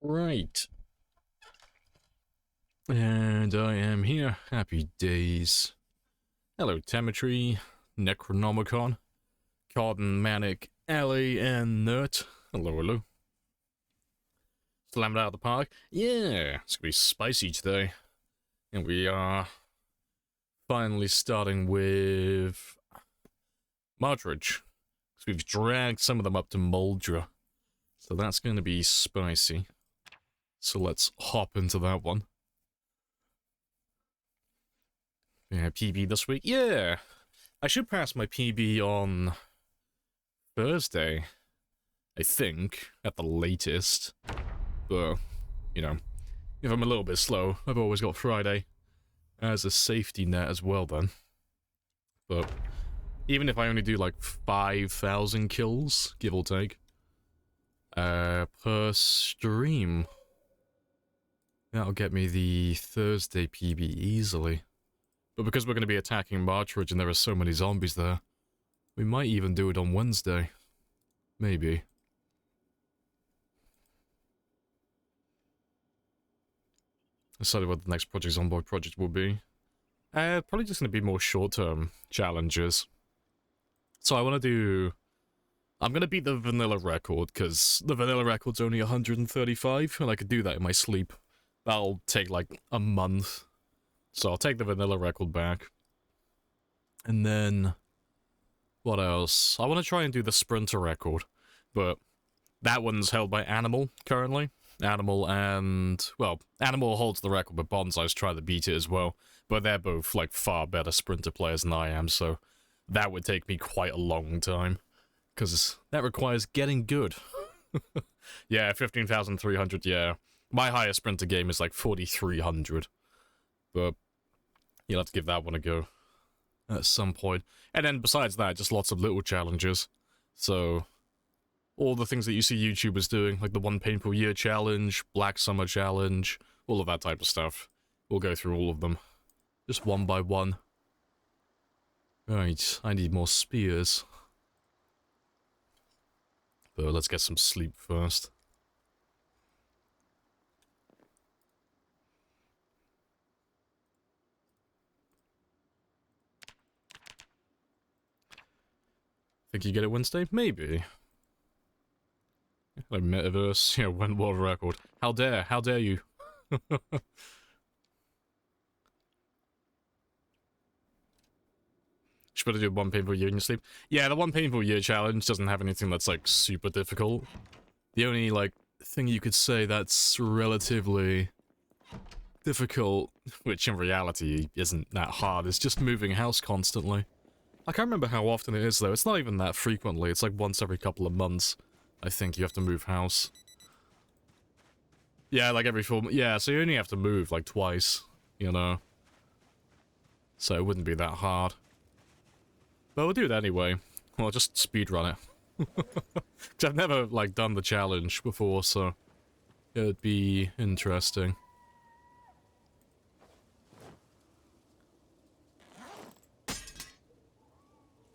Right. And I am here. Happy days. Hello, Temetry, Necronomicon, Cotton, Manic, Alley, and Nert. Hello, hello. Slammed out of the park. Yeah, it's gonna be spicy today. And we are finally starting with Martridge. Because we've dragged some of them up to Muldra. So that's gonna be spicy. So let's hop into that one. Yeah, PB this week. Yeah, I should pass my PB on Thursday, I think, at the latest. But, you know, if I'm a little bit slow, I've always got Friday as a safety net as well then. But even if I only do like 5,000 kills, give or take, per stream, that'll get me the Thursday PB easily. But because we're going to be attacking Martridge and there are so many zombies there, we might even do it on Wednesday. Maybe. Decided what the next Project Zomboid project will be. Probably just going to be more short-term challenges. So I want to do... I'm going to beat the vanilla record, because the vanilla record's only 135, and I could do that in my sleep. That'll take like a month. So I'll take the vanilla record back. And then... what else? I want to try and do the sprinter record, but that one's held by Animal currently. Animal and... well, Animal holds the record, but Bonsai's trying to beat it as well. But they're both, like, far better sprinter players than I am, so that would take me quite a long time. Because that requires getting good. Yeah, 15,300, yeah. My highest sprinter game is like 4,300. But you'll have to give that one a go at some point. And then besides that, just lots of little challenges. So, all the things that you see YouTubers doing, like the One Painful Year Challenge, Black Summer Challenge, all of that type of stuff. We'll go through all of them. Just one by one. Right, I need more spears. But let's get some sleep first. Think you get it Wednesday? Maybe. Like Metaverse, yeah, went world record. How dare you? Should better do one painful year in your sleep. Yeah, the one painful year challenge doesn't have anything that's like super difficult. The only like thing you could say that's relatively difficult, which in reality isn't that hard, is just moving house constantly. I can't remember how often it is though. It's not even that frequently. It's like once every couple of months. I think you have to move house. Yeah, like every 4 months. Yeah, so you only have to move like twice, you know. So it wouldn't be that hard. But we'll do it anyway. Well, just speedrun it. Because I've never, like, done the challenge before, so it'd be interesting.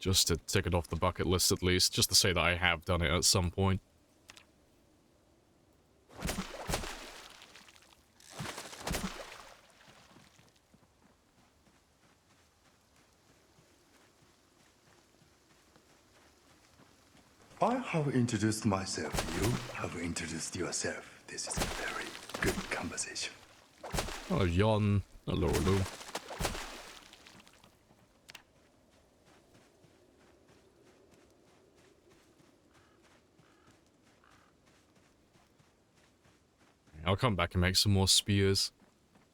Just to tick it off the bucket list at least, just to say that I have done it at some point. I have introduced myself. You have introduced yourself. This is a very good conversation. Oh, Yon. Hello, hello. I'll come back and make some more spears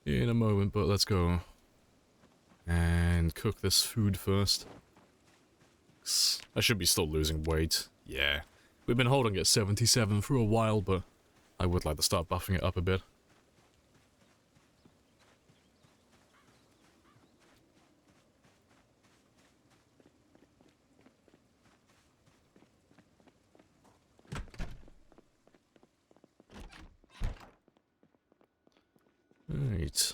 in a moment, but let's go and cook this food first. I should be still losing weight. Yeah. We've been holding at 77 for a while, but I would like to start buffing it up a bit. Right.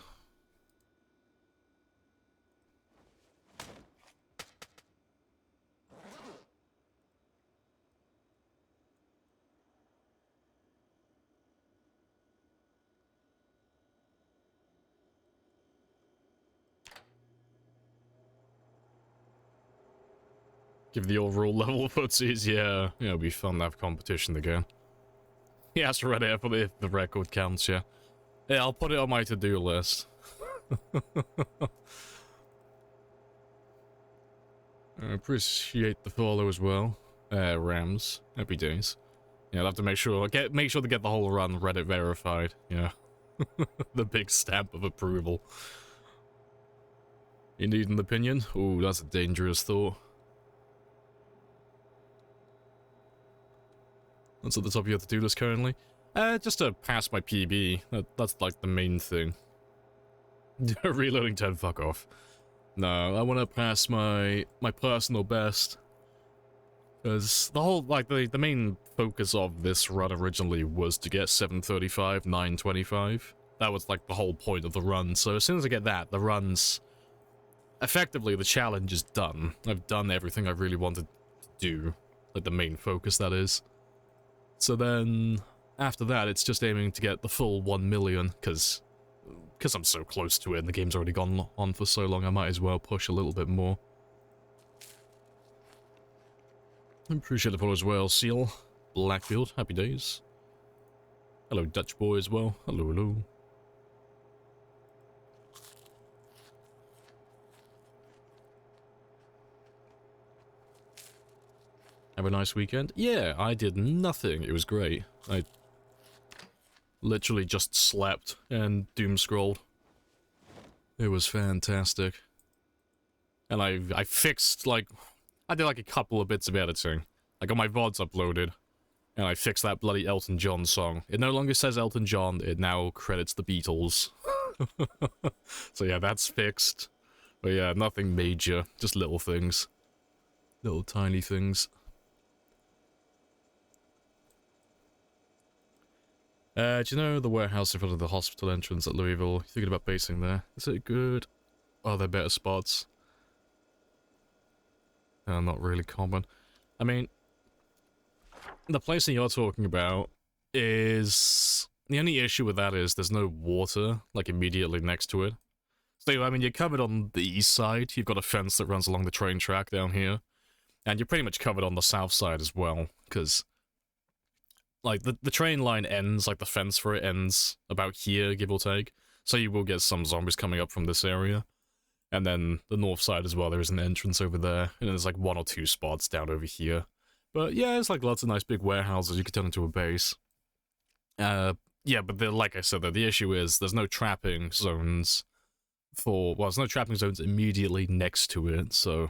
Give the overall level footsies, yeah. Yeah, it'll be fun to have competition again. Yeah, that's right, if the record counts, yeah. Yeah, I'll put it on my to-do list. I appreciate the follow as well. Rams. Happy days. Yeah, I'll have to make sure to get the whole run Reddit verified. Yeah. The big stamp of approval. You need an opinion? Ooh, that's a dangerous thought. What's at the top of your to-do list currently? Just to pass my PB. That's like the main thing. Reloading 10, fuck off. No, I want to pass my personal best. Because the whole, like, the main focus of this run originally was to get 735, 925. That was, like, the whole point of the run. So as soon as I get that, the run's... Effectively, the challenge is done. I've done everything I really wanted to do. Like, the main focus, that is. So then, after that, it's just aiming to get the full 1 million, because I'm so close to it and the game's already gone on for so long, I might as well push a little bit more. I appreciate the follow as well, Seal. Blackfield, happy days. Hello, Dutch boy as well. Hello, hello. Have a nice weekend? Yeah, I did nothing. It was great. I literally just slept and doom scrolled. It was fantastic. And I fixed, like... I did like a couple of bits of editing. I got my VODs uploaded, and I fixed that bloody Elton John song. It no longer says Elton John, it now credits the Beatles. So yeah, that's fixed. But yeah, nothing major, just little things. Little tiny things. Do you know the warehouse in front of the hospital entrance at Louisville? Thinking about basing there. Is it good? Oh, they're better spots. Not really common. I mean, the place that you're talking about is... The only issue with that is there's no water, like, immediately next to it. So, I mean, you're covered on the east side. You've got a fence that runs along the train track down here. And you're pretty much covered on the south side as well, because... Like, the train line ends, like, the fence for it ends about here, give or take. So you will get some zombies coming up from this area. And then the north side as well, there is an entrance over there. And there's like 1 or 2 spots down over here. But yeah, it's like lots of nice big warehouses you could turn into a base. Yeah, but like I said, the issue is there's no trapping zones for... Well, there's no trapping zones immediately next to it, so...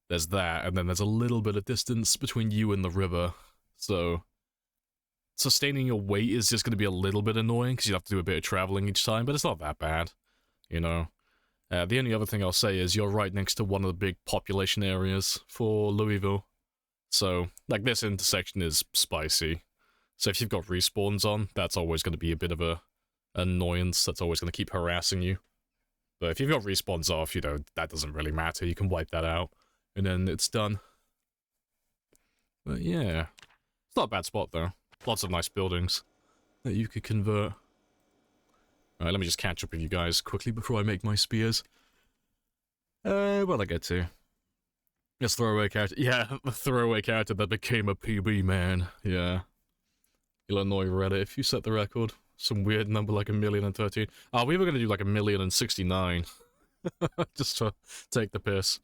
There's that, and then there's a little bit of distance between you and the river. So... Sustaining your weight is just going to be a little bit annoying, because you have to do a bit of traveling each time, but it's not that bad, you know? The only other thing I'll say is you're right next to one of the big population areas for Louisville. So, like, this intersection is spicy. So if you've got respawns on, that's always going to be a bit of a annoyance. That's always going to keep harassing you. But if you've got respawns off, you know, that doesn't really matter. You can wipe that out, and then it's done. But yeah, it's not a bad spot, though. Lots of nice buildings that you could convert. Alright, let me just catch up with you guys quickly before I make my spears. What'd I get to? Yes, throwaway character. Yeah, the throwaway character that became a PB, man. Yeah. Illinois Reddit, if you set the record. Some weird number like 1,013,000. Oh, we were gonna do like 1,069,000. Just to take the piss.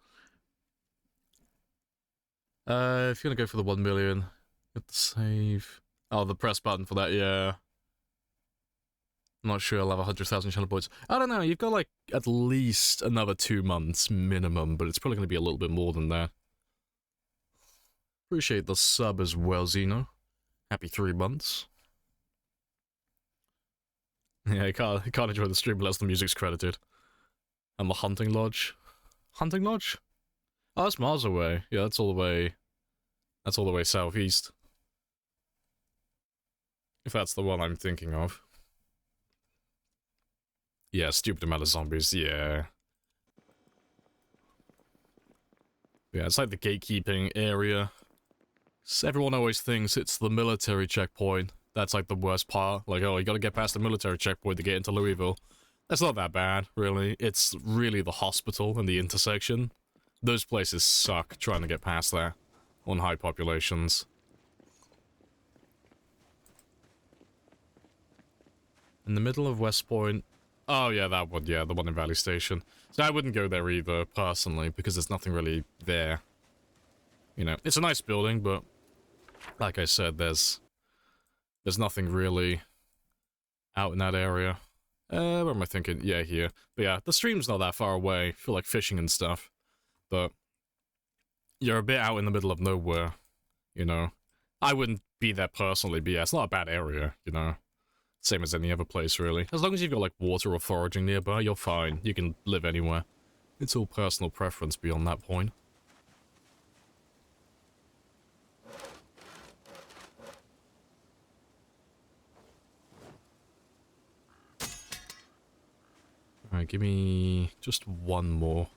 If you're gonna go for the 1 million, you have to save... Oh, the press button for that, yeah. I'm not sure I'll have 100,000 channel points. I don't know, you've got like at least another 2 months minimum, but it's probably going to be a little bit more than that. Appreciate the sub as well, Zeno. Happy 3 months. Yeah, I can't enjoy the stream unless the music's credited. And the hunting lodge. Hunting lodge? Oh, that's miles away. Yeah, that's all the way... That's all the way southeast. If that's the one I'm thinking of. Yeah, stupid amount of zombies, yeah. Yeah, it's like the gatekeeping area. So everyone always thinks it's the military checkpoint. That's like the worst part. Like, oh, you gotta get past the military checkpoint to get into Louisville. That's not that bad, really. It's really the hospital and the intersection Those places suck trying to get past there on high populations. In the middle of West Point. Oh yeah, that one, yeah, the one in Valley Station. So I wouldn't go there either, personally, because there's nothing really there. You know, it's a nice building, but like I said, there's nothing really out in that area. Where am I thinking? Yeah, here. But yeah, the stream's not that far away for like fishing and stuff. But you're a bit out in the middle of nowhere, you know. I wouldn't be there personally, but yeah, it's not a bad area, you know. Same as any other place, really. As long as you've got like water or foraging nearby, you're fine. You can live anywhere. It's all personal preference beyond that point. Alright, give me just one more.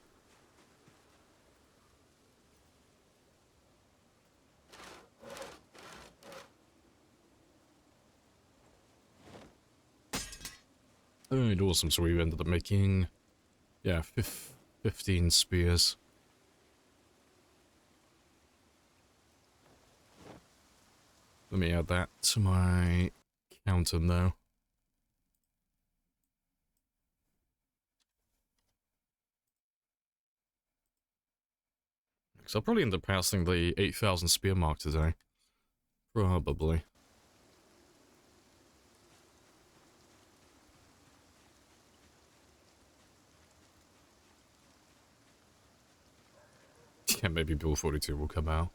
Alright, awesome. So we ended up making, yeah, 15 spears. Let me add that to my counter now. So I'll probably end up passing the 8,000 spear mark today. Probably. Yeah, maybe Bill 42 will come out.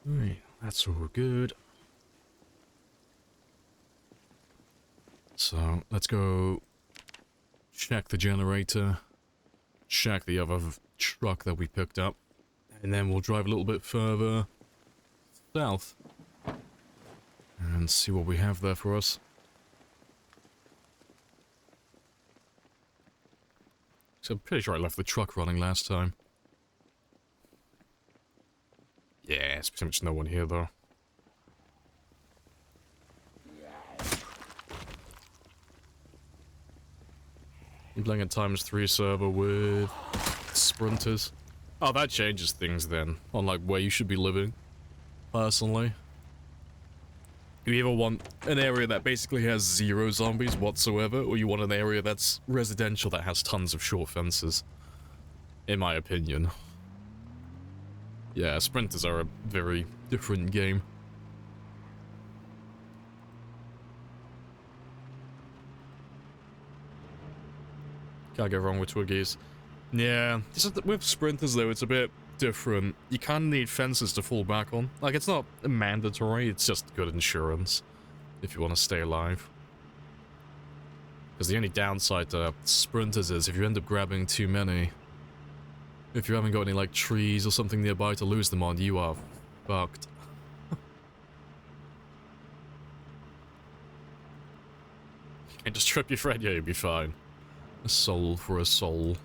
Alright, that's all good. So, let's go check the generator, check the other truck that we picked up, and then we'll drive a little bit further south and see what we have there for us. So I'm pretty sure I left the truck running last time. Yeah, it's pretty much no one here though. I'm playing a ×3 server with sprinters. Oh, that changes things then, on like where you should be living, personally. You either want an area that basically has 0 zombies whatsoever, or you want an area that's residential that has tons of short fences. In my opinion. Yeah, sprinters are a very different game. Can't go wrong with Twiggies. Yeah, just with sprinters though, it's a bit different. You kind of need fences to fall back on. Like, it's not mandatory, it's just good insurance if you want to stay alive. Because the only downside to sprinters is if you end up grabbing too many, if you haven't got any like trees or something nearby to lose them on, you are fucked. And just trip your friend, yeah, you'll be fine. A soul for a soul.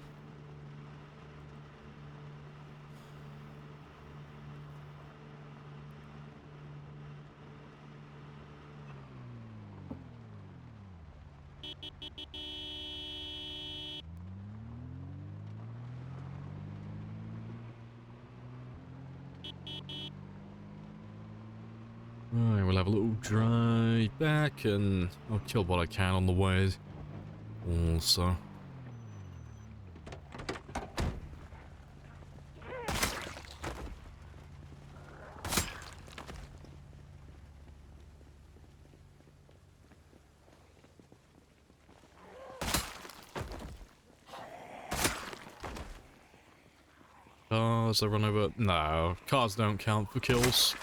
Alright, we'll have a little drive back and I'll kill what I can on the way. Also. Cars that run over? No, cars don't count for kills.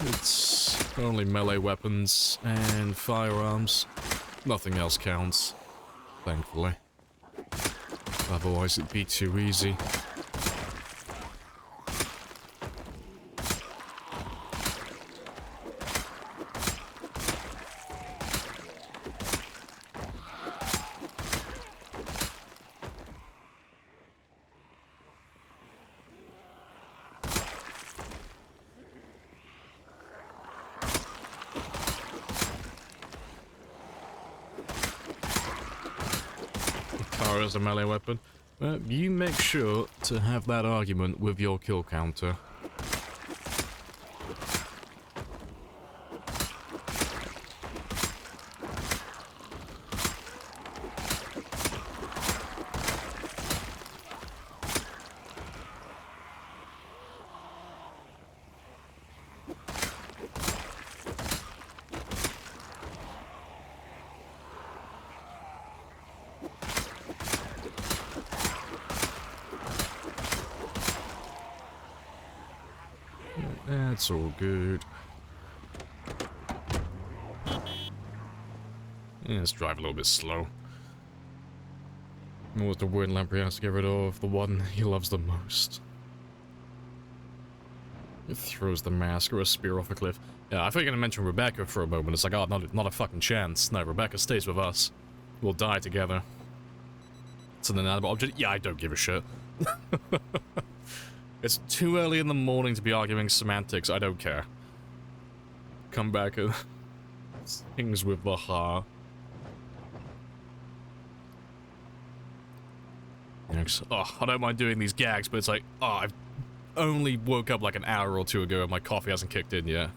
It's only melee weapons and firearms. Nothing else counts, thankfully. Otherwise it'd be too easy. far as a melee weapon. You make sure to have that argument with your kill counter. That's all good. Yeah, let's drive a little bit slow. What was the word Lamprey has to get rid of? The one he loves the most. It throws the mask or a spear off a cliff. Yeah, I thought you were going to mention Rebecca for a moment. It's like, oh, not a fucking chance. No, Rebecca stays with us. We'll die together. It's an inanimate object. Yeah, I don't give a shit. It's too early in the morning to be arguing semantics. I don't care. Come back and things with the ha. You know, oh, I don't mind doing these gags, but it's like, oh, I've only woke up like an hour or two ago and my coffee hasn't kicked in yet.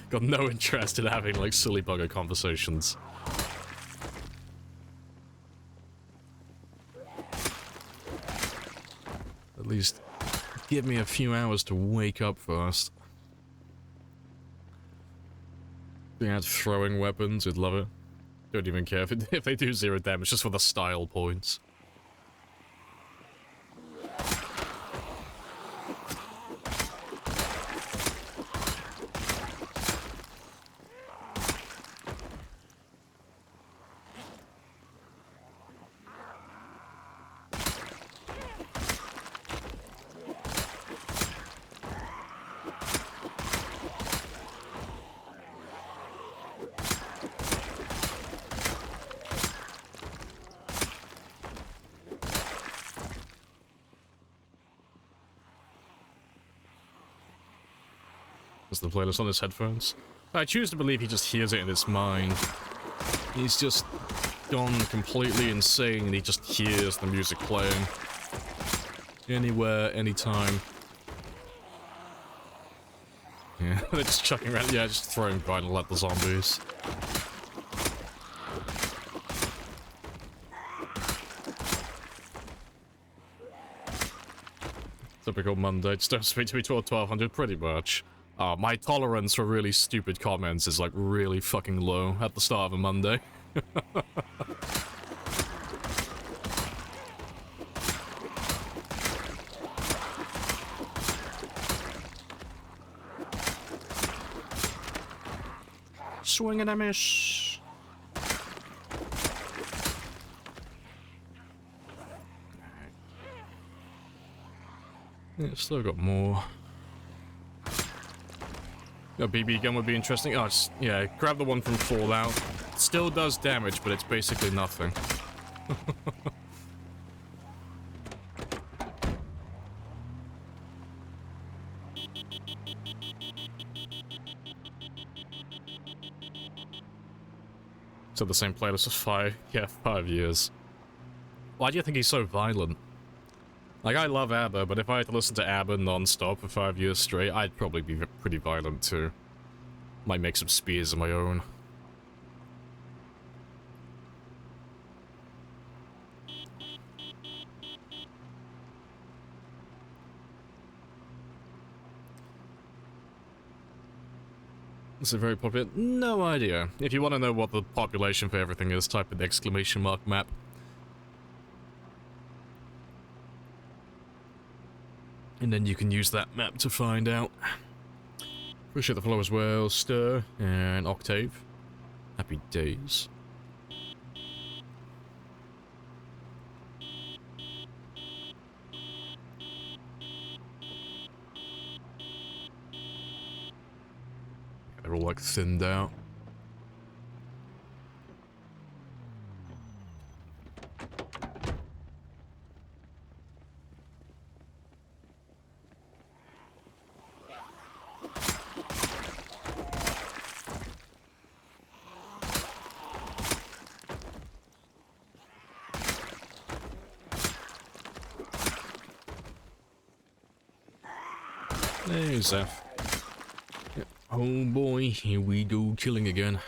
Got no interest in having like silly bugger conversations. At least give me a few hours to wake up first. They had throwing weapons, you'd love it. Don't even care if they do 0 damage, just for the style points. Is the playlist on his headphones? I choose to believe he just hears it in his mind. He's just gone completely insane and he just hears the music playing. Anywhere, anytime. Yeah, they're just chucking around, yeah, just throwing vinyl at the zombies. Typical Monday, just don't speak to me till 1200, pretty much. My tolerance for really stupid comments is like really fucking low at the start of a Monday. Swing and a miss. Yeah, still got more. A BB gun would be interesting. Oh, yeah, grab the one from Fallout. Still does damage, but it's basically nothing. So the same playlist for 5 years. Why do you think he's so violent? Like, I love ABBA, but if I had to listen to ABBA non-stop for 5 years straight, I'd probably be pretty violent too. Might make some spears of my own. Is it very popular? No idea. If you want to know what the population for everything is, type in ! map. And then you can use that map to find out. Appreciate the follow as well, Stir and Octave. Happy days. They're all like thinned out. Hey, Zeph. Yep. Oh boy, here we go, killing again.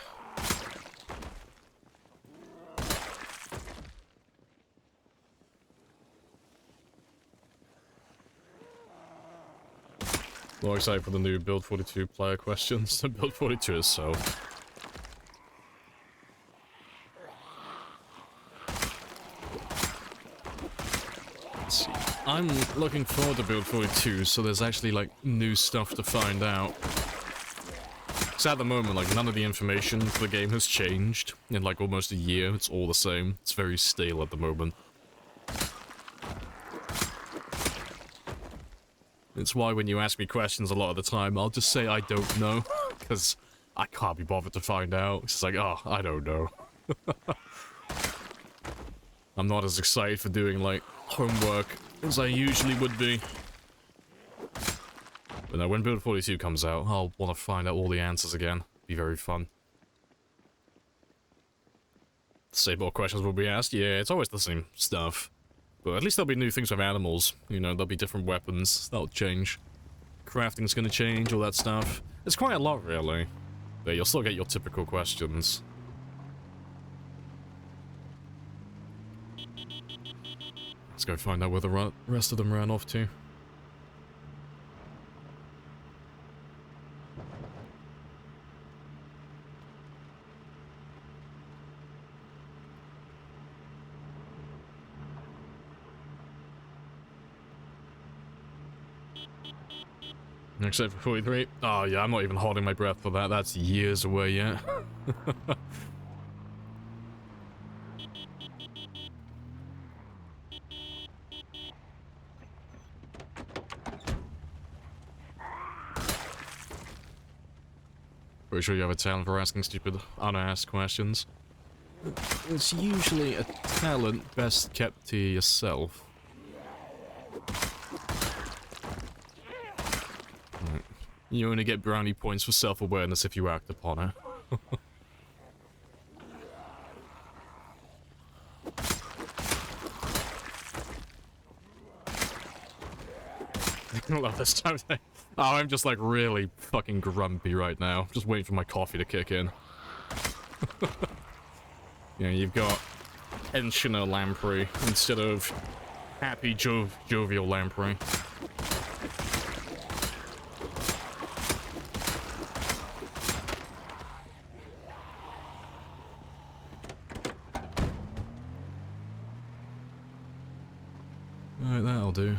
More excited for the new Build 42 player questions. The Build 42 is so. Let's see. I'm looking forward to Build 42, so there's actually like new stuff to find out. Because at the moment, like none of the information for the game has changed in like almost a year. It's all the same. It's very stale at the moment. It's why when you ask me questions a lot of the time, I'll just say I don't know, because I can't be bothered to find out. It's like, oh, I don't know. I'm not as excited for doing, like, homework as I usually would be. But no, when Build 42 comes out, I'll want to find out all the answers again. Be very fun. Same more questions will be asked? Yeah, it's always the same stuff. But at least there'll be new things with animals. You know, there'll be different weapons. That'll change. Crafting's gonna change, all that stuff. It's quite a lot, really. But you'll still get your typical questions. Let's go find out where the rest of them ran off to. Except for 43. Oh yeah, I'm not even holding my breath for that. That's years away yet. Pretty sure you have a talent for asking stupid, unasked questions. It's usually a talent best kept to yourself. You only get brownie points for self-awareness if you act upon it. I love this time. Oh, I'm just like really fucking grumpy right now. Just waiting for my coffee to kick in. Yeah, you've got Pensioner Lamprey instead of happy jovial Lamprey. Alright, that'll do.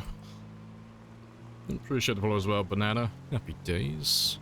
Appreciate the follow as well, Banana. Happy days.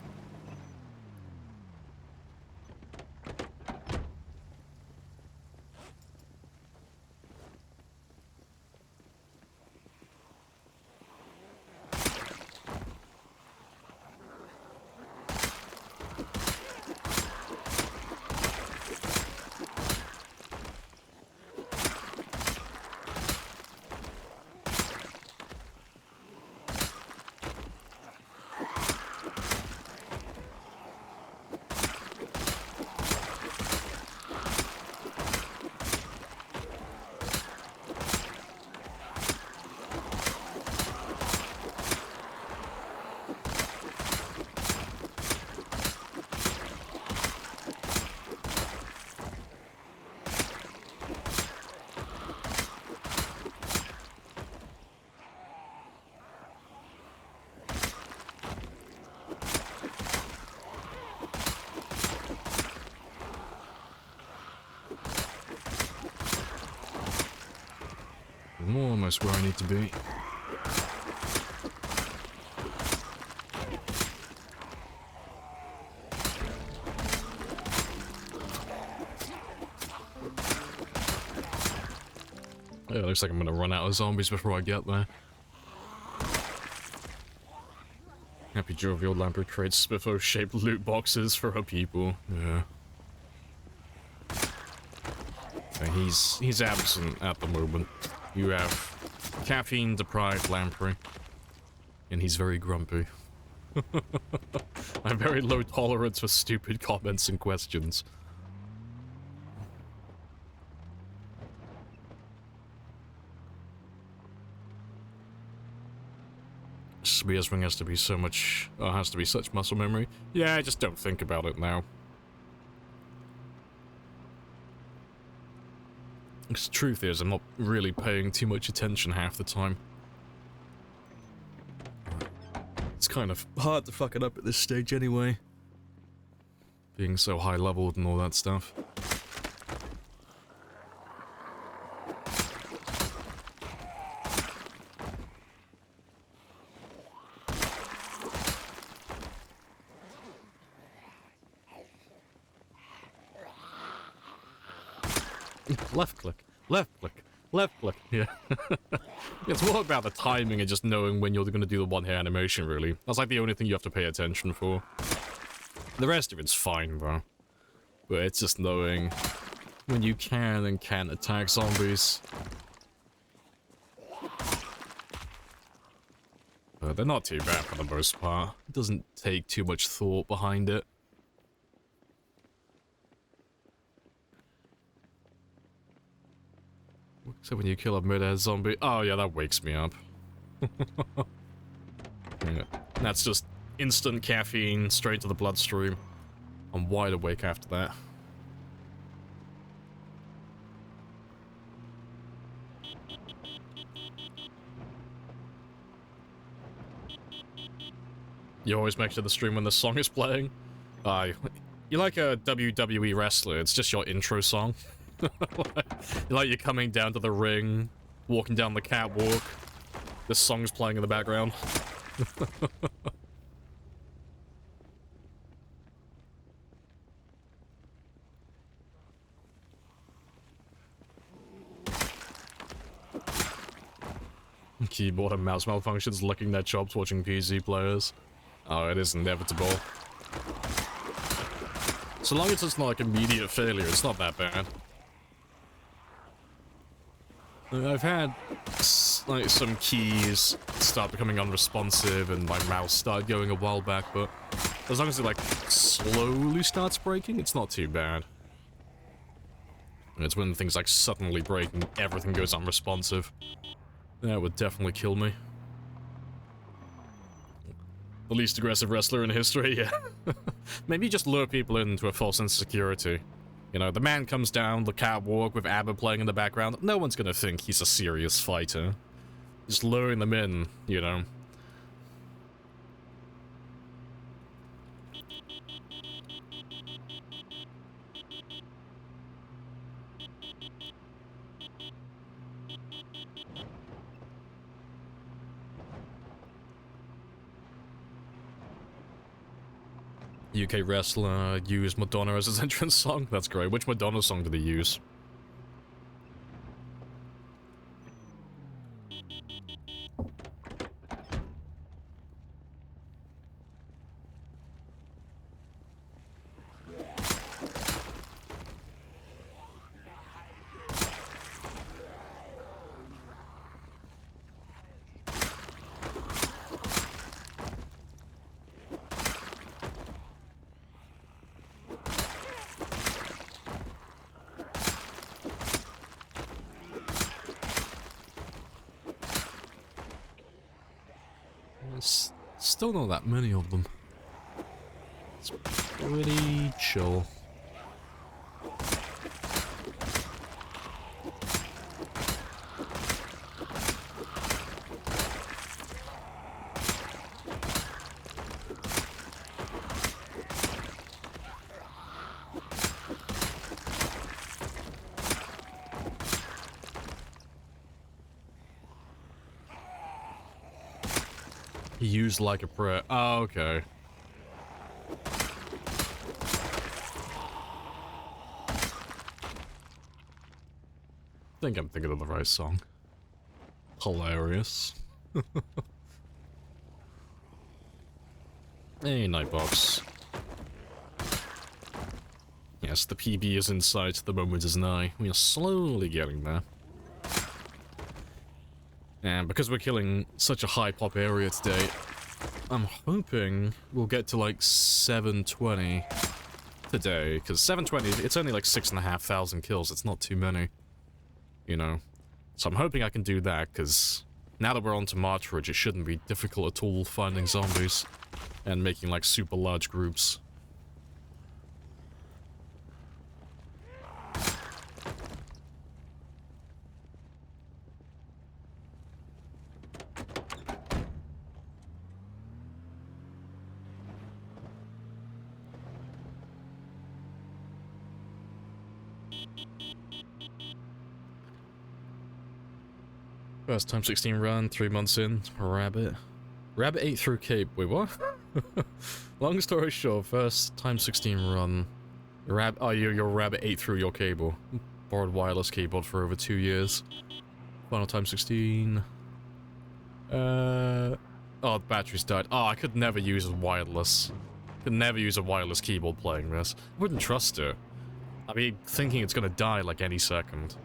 I'm almost where I need to be. Yeah, it looks like I'm gonna run out of zombies before I get there. Happy Jovial Lamprey creates Spiffo-shaped loot boxes for her people. Yeah. He's absent at the moment. You have caffeine-deprived Lamprey. And he's very grumpy. I have very low tolerance for stupid comments and questions. Spearspring has to be so much... has to be such muscle memory. Yeah, I just don't think about it now. The truth is, I'm not really paying too much attention half the time. It's kind of hard to fuck it up at this stage anyway. Being so high-leveled and all that stuff. Left click, left click, left click, yeah. It's more about the timing and just knowing when you're going to do the one-hit animation, really. That's like the only thing you have to pay attention for. The rest of it's fine, though. But it's just knowing when you can and can't attack zombies. But they're not too bad for the most part. It doesn't take too much thought behind it. Except when you kill a mid-air zombie. Oh yeah, that wakes me up. Yeah. That's just instant caffeine straight to the bloodstream. I'm wide awake after that. You always make sure the stream when the song is playing. You're like a WWE wrestler, it's just your intro song. Like you're coming down to the ring, walking down the catwalk, this song's playing in the background. Keyboard and mouse malfunctions, licking their chops watching PC players. Oh, it is inevitable. So long as it's not like immediate failure, it's not that bad. I've had like some keys start becoming unresponsive and my mouse started going a while back, but as long as it like slowly starts breaking, it's not too bad. And it's when things like suddenly break and everything goes unresponsive. That would definitely kill me. The least aggressive wrestler in history, yeah. Maybe just lure people into a false sense of security. You know, the man comes down the catwalk with ABBA playing in the background. No one's gonna think he's a serious fighter. Just luring them in, you know. UK wrestler used Madonna as his entrance song? That's great. Which Madonna song did he use? Still not that many of them. It's pretty chill. Used like a prayer. Oh, okay. I think I'm thinking of the right song. Hilarious. Hey, Nightbox. Yes, the PB is in sight, the moment is nigh. We are slowly getting there. And because we're killing such a high pop area today, I'm hoping we'll get to like 720 today, because 720, it's only like 6,500 kills, it's not too many, you know. So I'm hoping I can do that, because now that we're on to March Ridge, it shouldn't be difficult at all finding zombies and making like super large groups. First time 16 run, 3 months in, rabbit. Rabbit ate through cape. Wait, what? Long story short, first time 16 run. Your rabbit ate through your cable. Borrowed wireless keyboard for over 2 years. Final time 16. Oh, the battery's died. Oh, I could never use a wireless. Could never use a wireless keyboard playing this. Wouldn't trust it. I'd be thinking it's gonna die like any second.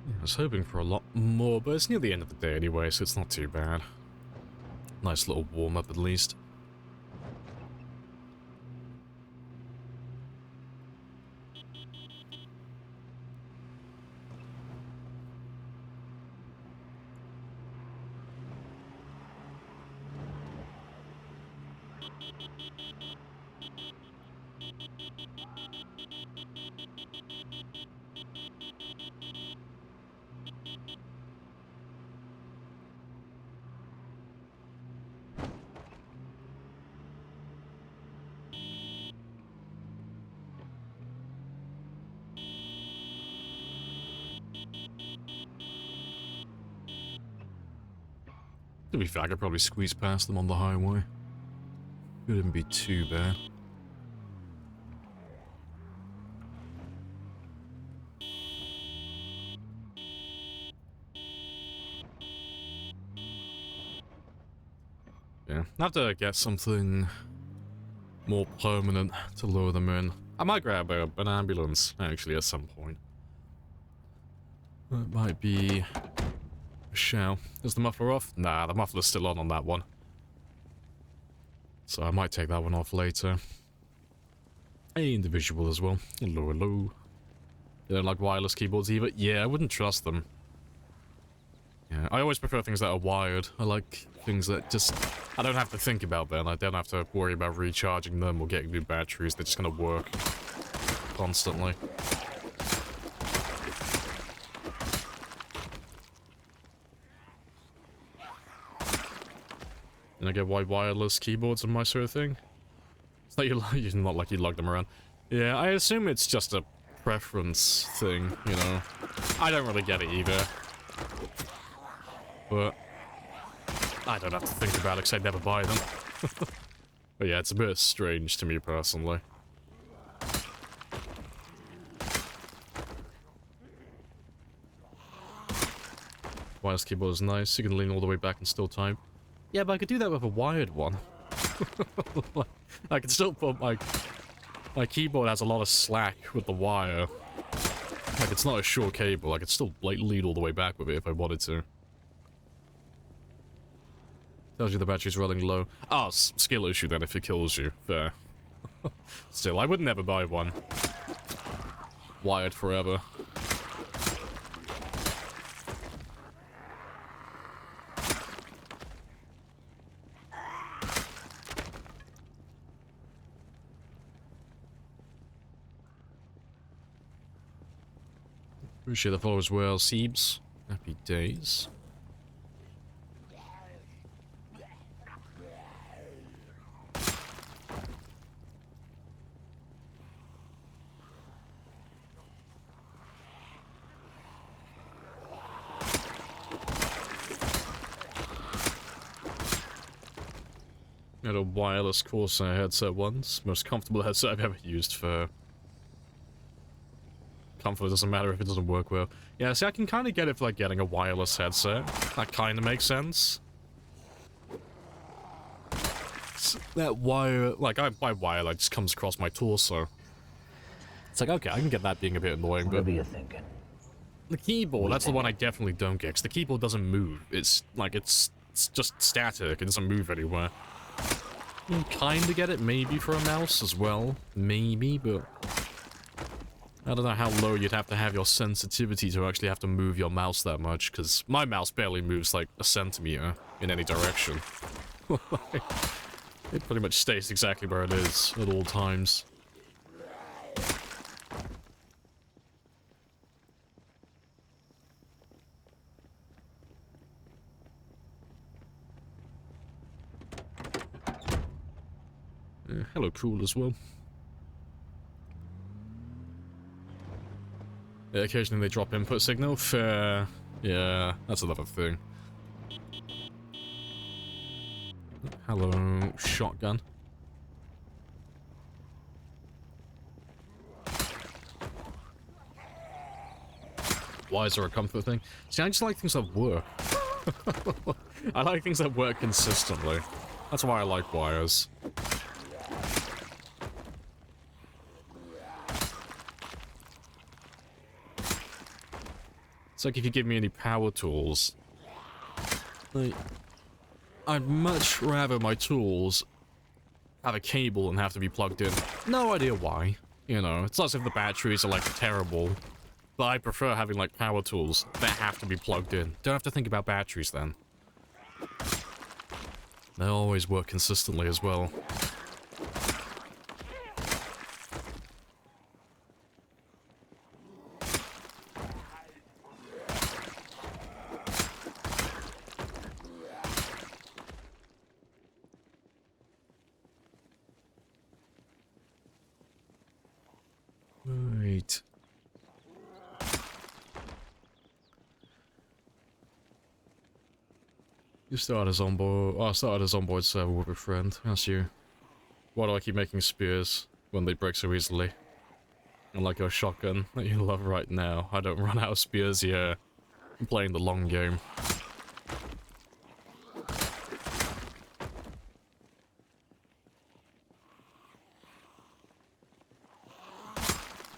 I was hoping for a lot more, but it's near the end of the day anyway, so it's not too bad. Nice little warm-up at least. To be fair, I could probably squeeze past them on the highway. Couldn't be too bad. Yeah, I have to get something more permanent to lure them in. I might grab an ambulance, actually, at some point. That might be a shout. Is the muffler off? Nah, the muffler's still on that one. So I might take that one off later. Hey, individual as well. Hello, hello. You don't like wireless keyboards either? Yeah, I wouldn't trust them. Yeah, I always prefer things that are wired. I like things that just... I don't have to think about them. I don't have to worry about recharging them or getting new batteries. They're just gonna work constantly. And I get why wireless keyboards and my sort of thing. It's not, it's not like you lug them around. Yeah, I assume it's just a preference thing, you know. I don't really get it either. But I don't have to think about it because I never buy them. But yeah, it's a bit strange to me personally. Wireless keyboard is nice. You can lean all the way back and still type. Yeah, but I could do that with a wired one. I can still put my keyboard has a lot of slack with the wire. Like, it's not a short cable. I could still like lead all the way back with it if I wanted to. Tells you the battery's running low. Ah, skill issue then if it kills you. Fair. Still, I would never buy one. Wired forever. Appreciate the follow as well, Seebs. Happy days. I had a wireless Corsair headset once. Most comfortable headset I've ever used for... Comfort doesn't matter if it doesn't work well. Yeah, see, I can kind of get it for, like, getting a wireless headset. That kind of makes sense. That wire... Like, my wire, like, just comes across my torso. It's like, okay, I can get that being a bit annoying, but... What are you thinking? The keyboard, that's the one I definitely don't get, 'cause the keyboard doesn't move. It's like, it's just static, it doesn't move anywhere. You kinda get it, maybe, for a mouse as well. Maybe, but... I don't know how low you'd have to have your sensitivity to actually have to move your mouse that much, because my mouse barely moves like a centimeter in any direction. It pretty much stays exactly where it is at all times. Hello, cool as well. Yeah, occasionally they drop input signal. Fair. Yeah, that's another thing. Hello, shotgun. Why is there a comfort thing? See, I just like things that work. I like things that work consistently. That's why I like wires. It's like if you give me any power tools, like, I'd much rather my tools have a cable and have to be plugged in. No idea why. You know, it's not as if the batteries are, like, terrible. But I prefer having, like, power tools that have to be plugged in. Don't have to think about batteries then. They always work consistently as well. Right. You started as onboard. Oh, I started as onboard server with a friend. That's you. Why do I keep making spears when they break so easily? Unlike your shotgun that you love right now. I don't run out of spears, yeah. I'm playing the long game.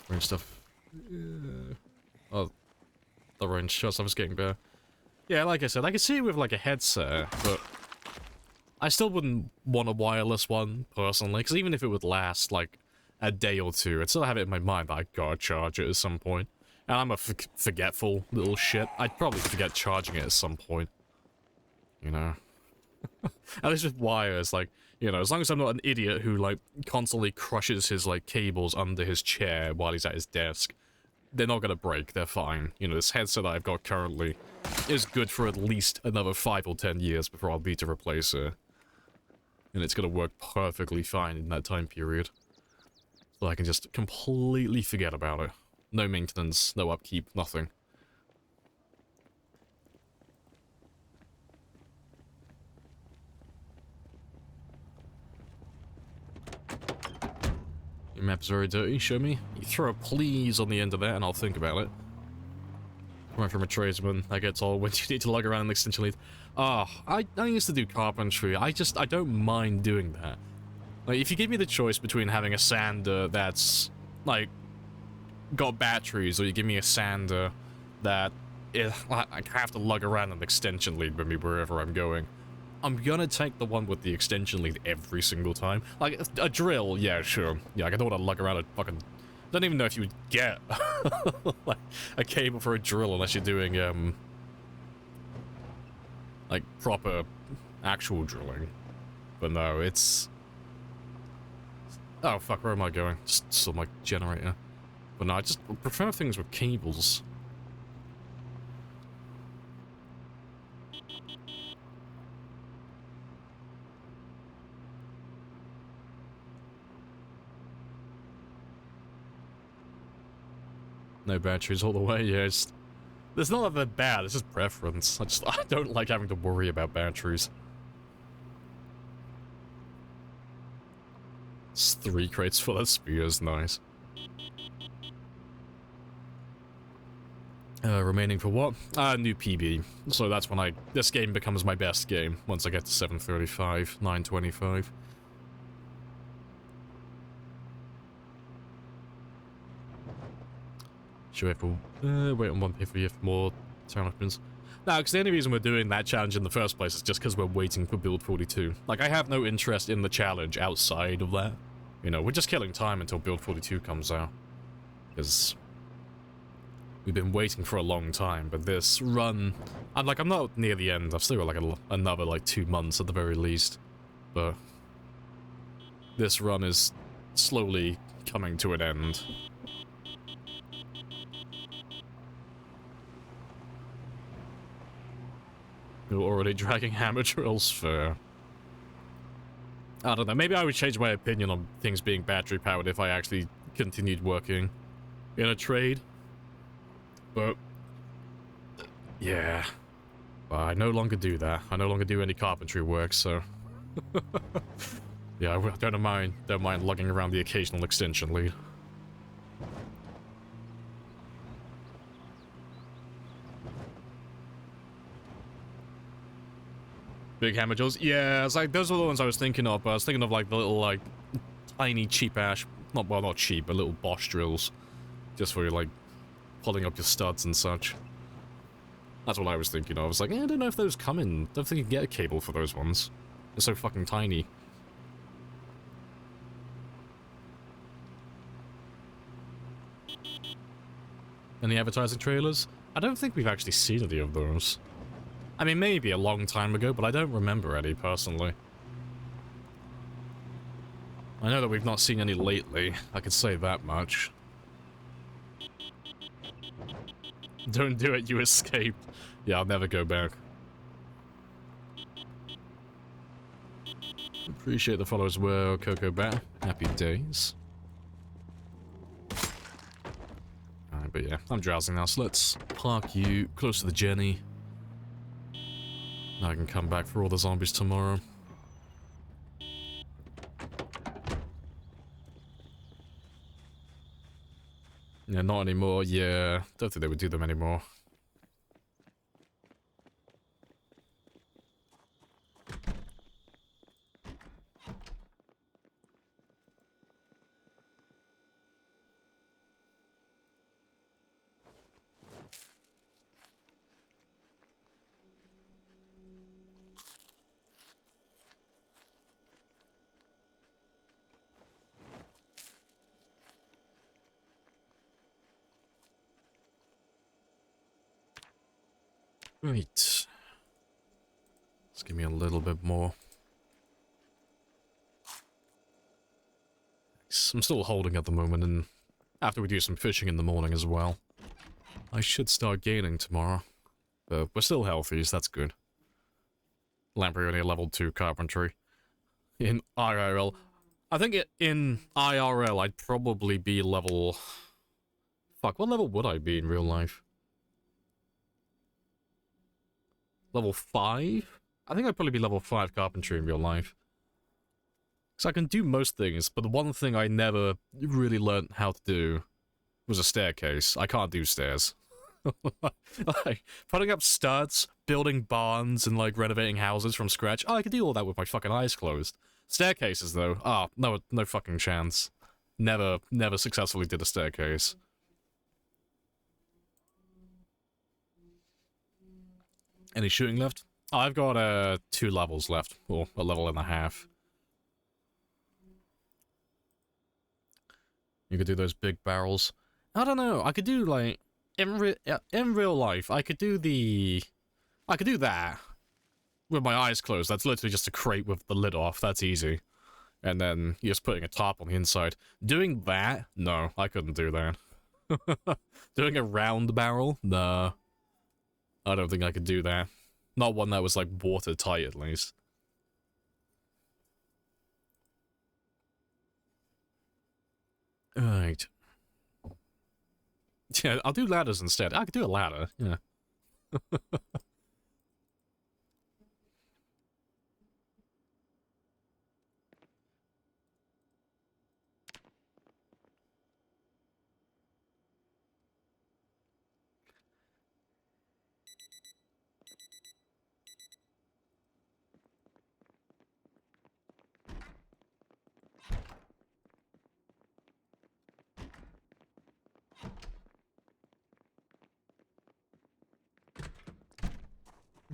Range stuff. Oh, the range shots I was getting better. Yeah, like I said, I could see it with like a headset, but I still wouldn't want a wireless one, personally, because even if it would last like a day or two, I'd still have it in my mind that I gotta charge it at some point. And I'm a forgetful little shit. I'd probably forget charging it at some point. You know? At least with wires, like, you know, as long as I'm not an idiot who, like, constantly crushes his, like, cables under his chair while he's at his desk, they're not gonna break, they're fine. You know, this headset that I've got currently is good for at least another 5 or 10 years before I'll need to replace it. And it's gonna work perfectly fine in that time period. So I can just completely forget about it. No maintenance, no upkeep, nothing. Your map's very dirty, show me. You throw a please on the end of that and I'll think about it. Coming from a tradesman, I get told when you need to lug around an extension lead. Ah, I used to do carpentry. I don't mind doing that. Like, if you give me the choice between having a sander that's, like, got batteries, or you give me a sander that I have to lug around an extension lead with me wherever I'm going, I'm gonna take the one with the extension lead every single time. Like, a drill, yeah, sure. Yeah, I don't want to lug around a fucking... I don't even know if you would get like, a cable for a drill unless you're doing, like, proper, actual drilling. But no, it's... Oh, fuck, where am I going? Just saw my generator. But no, I just prefer things with cables. No batteries all the way, yeah, it's not that bad, it's just preference. I don't like having to worry about batteries. It's 3 crates full of spears, nice. Remaining for what? New PB. So that's when this game becomes my best game, once I get to 735, 925. Should we have to wait on 1 pay for more town options? No, because the only reason we're doing that challenge in the first place is just because we're waiting for build 42. Like, I have no interest in the challenge outside of that. You know, we're just killing time until build 42 comes out. Because we've been waiting for a long time, but this run... I'm not near the end. I've still got like another like 2 months at the very least. But this run is slowly coming to an end. You're already dragging hammer drills for... I don't know, maybe I would change my opinion on things being battery powered if I actually continued working in a trade. But... yeah. Well, I no longer do that. I no longer do any carpentry work, so... yeah, I don't mind lugging around the occasional extension lead. Big hammer drills? Yeah, it's like, those are the ones I was thinking of, but I was thinking of like the little, like, tiny cheap-ash, not cheap, but little Bosch drills. Just for, like, pulling up your studs and such. That's what I was thinking of. I was like, I don't know if those come in. I don't think you can get a cable for those ones. They're so fucking tiny. Any advertising trailers? I don't think we've actually seen any of those. I mean, maybe a long time ago, but I don't remember any, personally. I know that we've not seen any lately. I could say that much. Don't do it, you escaped. Yeah, I'll never go back. Appreciate the follow as well, Coco Bat. Happy days. Alright, but yeah, I'm drowsing now, so let's park you close to the journey. Now I can come back for all the zombies tomorrow. Yeah, not anymore. Yeah, don't think they would do them anymore. Right. Let's give me a little bit more. I'm still holding at the moment, and after we do some fishing in the morning as well, I should start gaining tomorrow. But we're still healthy, so that's good. Lamprey only level 2 carpentry. In IRL. I think in IRL I'd probably be level... Fuck, what level would I be in real life? Level 5? I think I'd probably be level 5 carpentry in real life. Because I can do most things, but the one thing I never really learned how to do was a staircase. I can't do stairs. Like, putting up studs, building barns, and, like, renovating houses from scratch. Oh, I could do all that with my fucking eyes closed. Staircases, though. Ah, oh, no fucking chance. Never successfully did a staircase. Any shooting left? Oh, I've got 2 levels left, or a level and a half. You could do those big barrels. I don't know. I could do like in real life. I could do that with my eyes closed. That's literally just a crate with the lid off. That's easy. And then you're just putting a top on the inside. Doing that? No, I couldn't do that. Doing a round barrel? Nah. I don't think I could do that. Not one that was, like, watertight, at least. Alright. Yeah, I'll do ladders instead. I could do a ladder, yeah.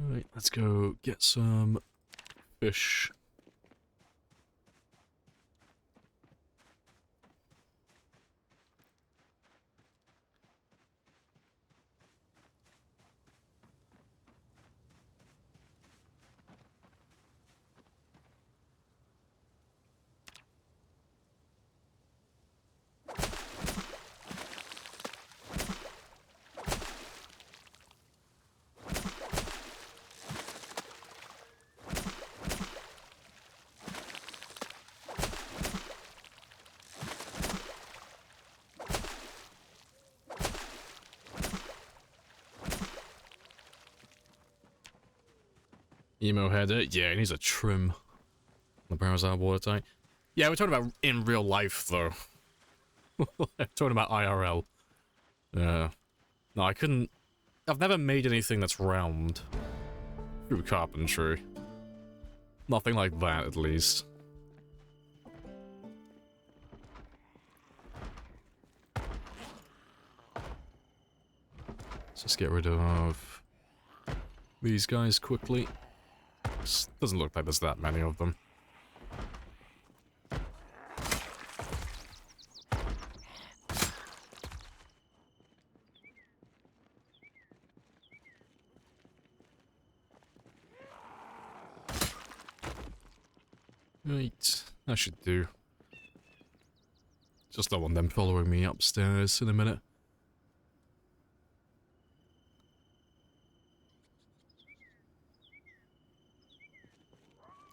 Alright, let's go get some fish. Emo header? Yeah, he needs a trim. The barrel's out watertight. Yeah, we're talking about in real life, though. We're talking about IRL. No, I couldn't... I've never made anything that's round through carpentry. Nothing like that, at least. Let's just get rid of these guys quickly. Doesn't look like there's that many of them. Right, that should do. Just don't want them following me upstairs in a minute.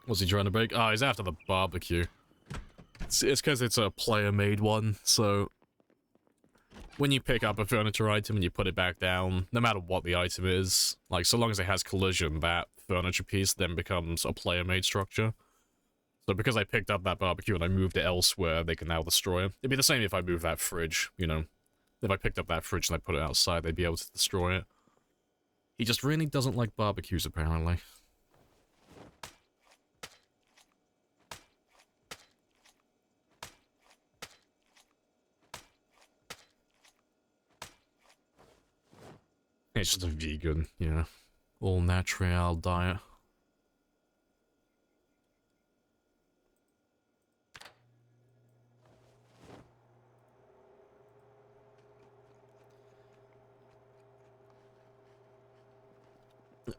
What's he trying to break? Oh, he's after the barbecue. It's because it's a player-made one, so... When you pick up a furniture item and you put it back down, no matter what the item is, like, so long as it has collision, that furniture piece then becomes a player-made structure. So because I picked up that barbecue and I moved it elsewhere, they can now destroy it. It'd be the same if I moved that fridge, you know. If I picked up that fridge and I put it outside, they'd be able to destroy it. He just really doesn't like barbecues, apparently. It's just a vegan, you know. All natural diet.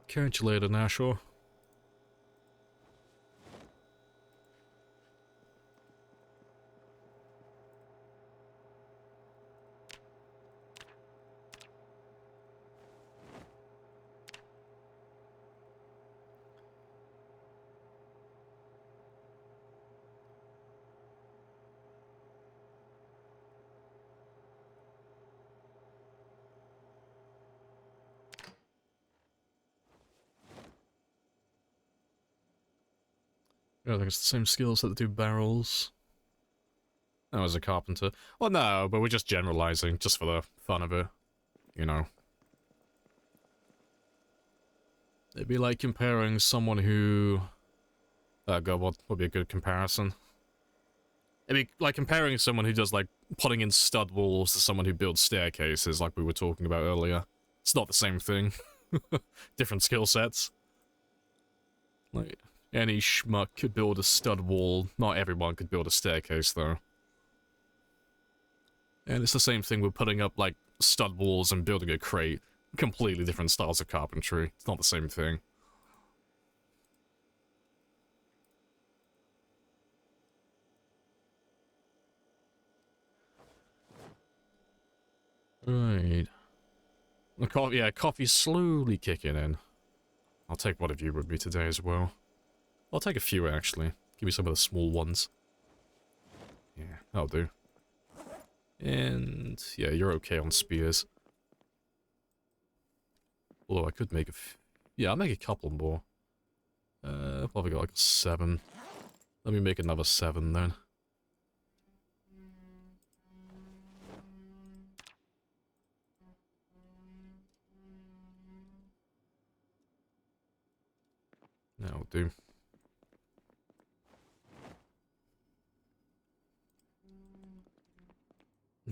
Catch you later, Nashor. I think it's the same skill set that do barrels. I was a carpenter. Well, no, but we're just generalizing, just for the fun of it. You know. It'd be like comparing someone who... Oh god, what would be a good comparison? It'd be like comparing someone who does, like, putting in stud walls to someone who builds staircases, like we were talking about earlier. It's not the same thing. Different skill sets. Like, any schmuck could build a stud wall. Not everyone could build a staircase, though. And it's the same thing with putting up, like, stud walls and building a crate. Completely different styles of carpentry. It's not the same thing. Right. The coffee, yeah, coffee's slowly kicking in. I'll take one of you with me today as well. I'll take a few, actually. Give me some of the small ones. Yeah, that'll do. And, yeah, you're okay on spears. Although I could make a yeah, I'll make a couple more. Probably got like 7. Let me make another 7 then. That'll do.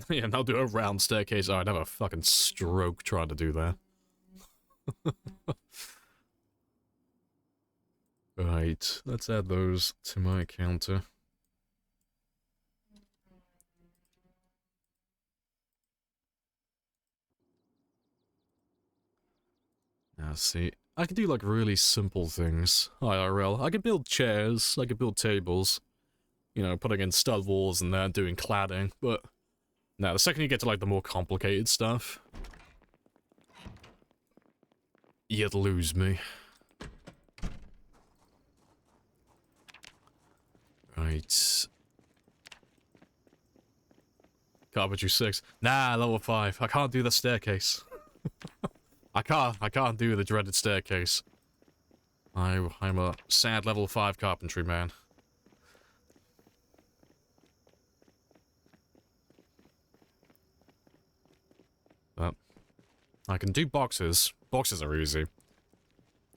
Yeah, and I'll do a round staircase. Oh, I'd have a fucking stroke trying to do that. Right, let's add those to my counter. Now see, I could do like really simple things, IRL. I could build chairs, I could build tables, you know, putting in stud walls and then doing cladding, but now the second you get to like the more complicated stuff, you'd lose me. Right. Carpentry 6. Nah, level 5. I can't do the staircase. I can't do the dreaded staircase. I'm a sad level 5 carpentry man. But I can do boxes. Boxes are easy.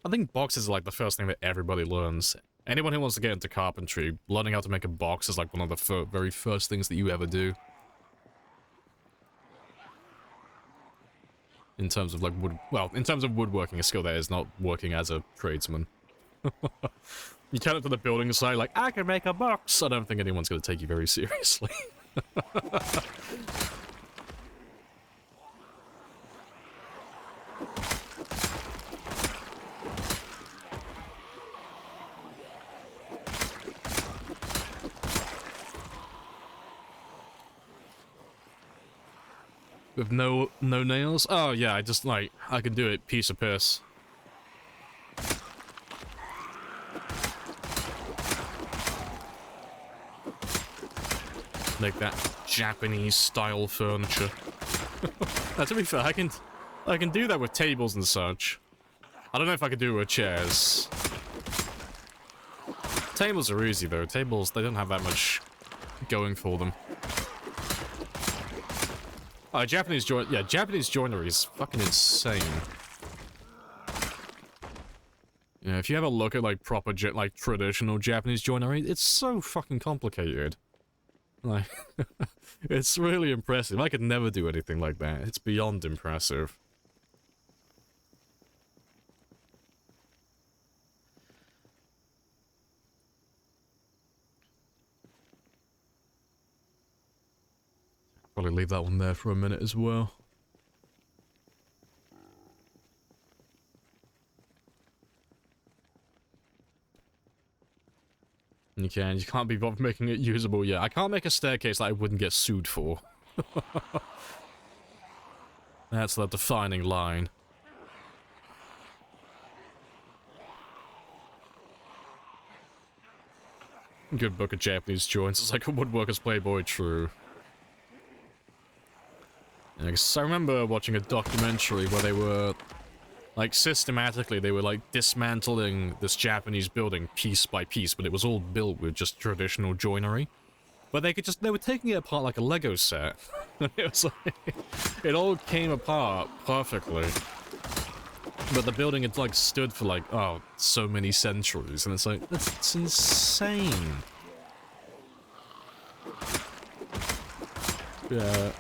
I think boxes are like the first thing that everybody learns. Anyone who wants to get into carpentry, learning how to make a box is like one of the very first things that you ever do. In terms of like in terms of woodworking, a skill that is not working as a tradesman. You turn up to the building site like, I can make a box! I don't think anyone's gonna take you very seriously. With no nails? Oh yeah, I just like, I can do it piece of piss. Make that Japanese style furniture. Now, to be fair, I can do that with tables and such. I don't know if I could do it with chairs. Tables are easy though. Tables, they don't have that much going for them. Oh, Japanese joinery is fucking insane. Yeah, if you have a look at like proper like traditional Japanese joinery, it's so fucking complicated. Like, it's really impressive. I could never do anything like that. It's beyond impressive. Probably leave that one there for a minute as well. You can't be bothered making it usable yet. I can't make a staircase that I wouldn't get sued for. That's the defining line. Good book of Japanese joints. It's like a woodworker's Playboy, true. Yeah, 'cause I remember watching a documentary where they were, like, systematically, they were, like, dismantling this Japanese building piece by piece, but it was all built with just traditional joinery. But they were taking it apart like a Lego set. It was like, it all came apart perfectly. But the building had, like, stood for, like, oh, so many centuries, and it's like, that's insane. Yeah.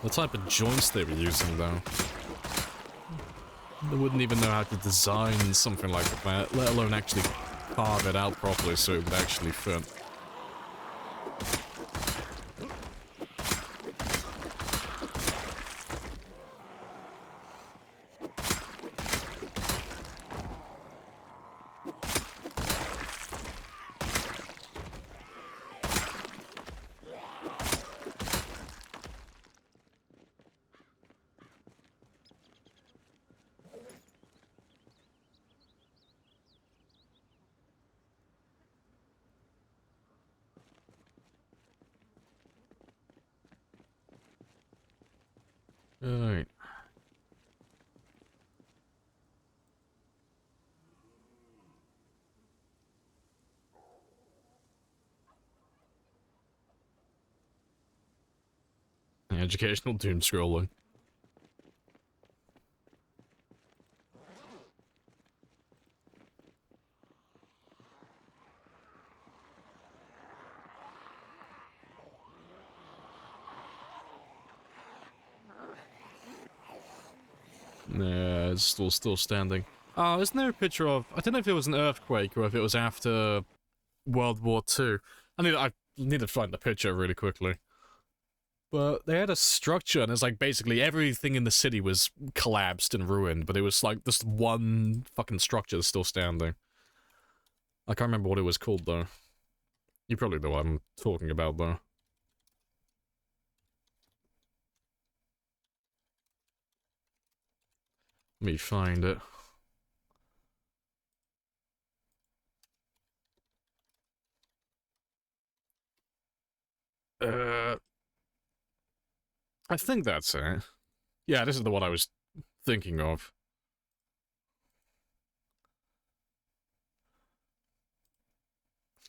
The type of joints they were using, though. They wouldn't even know how to design something like that, let alone actually carve it out properly so it would actually fit. Alright. Educational doom scrolling. Yeah, it's still standing. Oh, isn't there a picture of... I don't know if it was an earthquake or if it was after World War II. I need to find the picture really quickly. But they had a structure, and it's like basically everything in the city was collapsed and ruined, but it was like this one fucking structure that's still standing. I can't remember what it was called, though. You probably know what I'm talking about, though. Let me find it. I think that's it. Yeah, this is the one I was thinking of.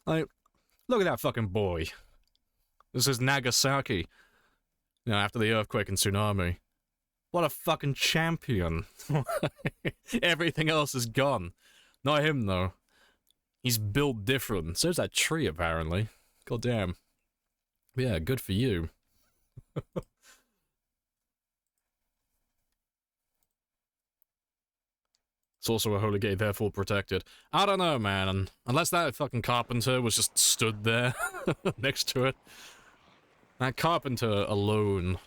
Like, look at that fucking boy. This is Nagasaki. You know, after the earthquake and tsunami. What a fucking champion. Everything else is gone. Not him, though. He's built different. So's that tree, apparently. God damn. Yeah, good for you. It's also a holy gate, therefore protected. I don't know, man. Unless that fucking carpenter was just stood there next to it. That carpenter alone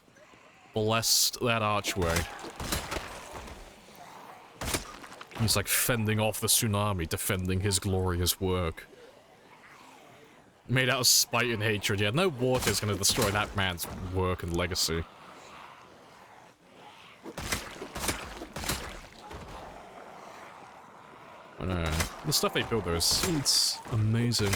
blessed that archway. He's like fending off the tsunami, defending his glorious work. Made out of spite and hatred, yeah. No water's gonna destroy that man's work and legacy. I know. The stuff they build there is... it's amazing.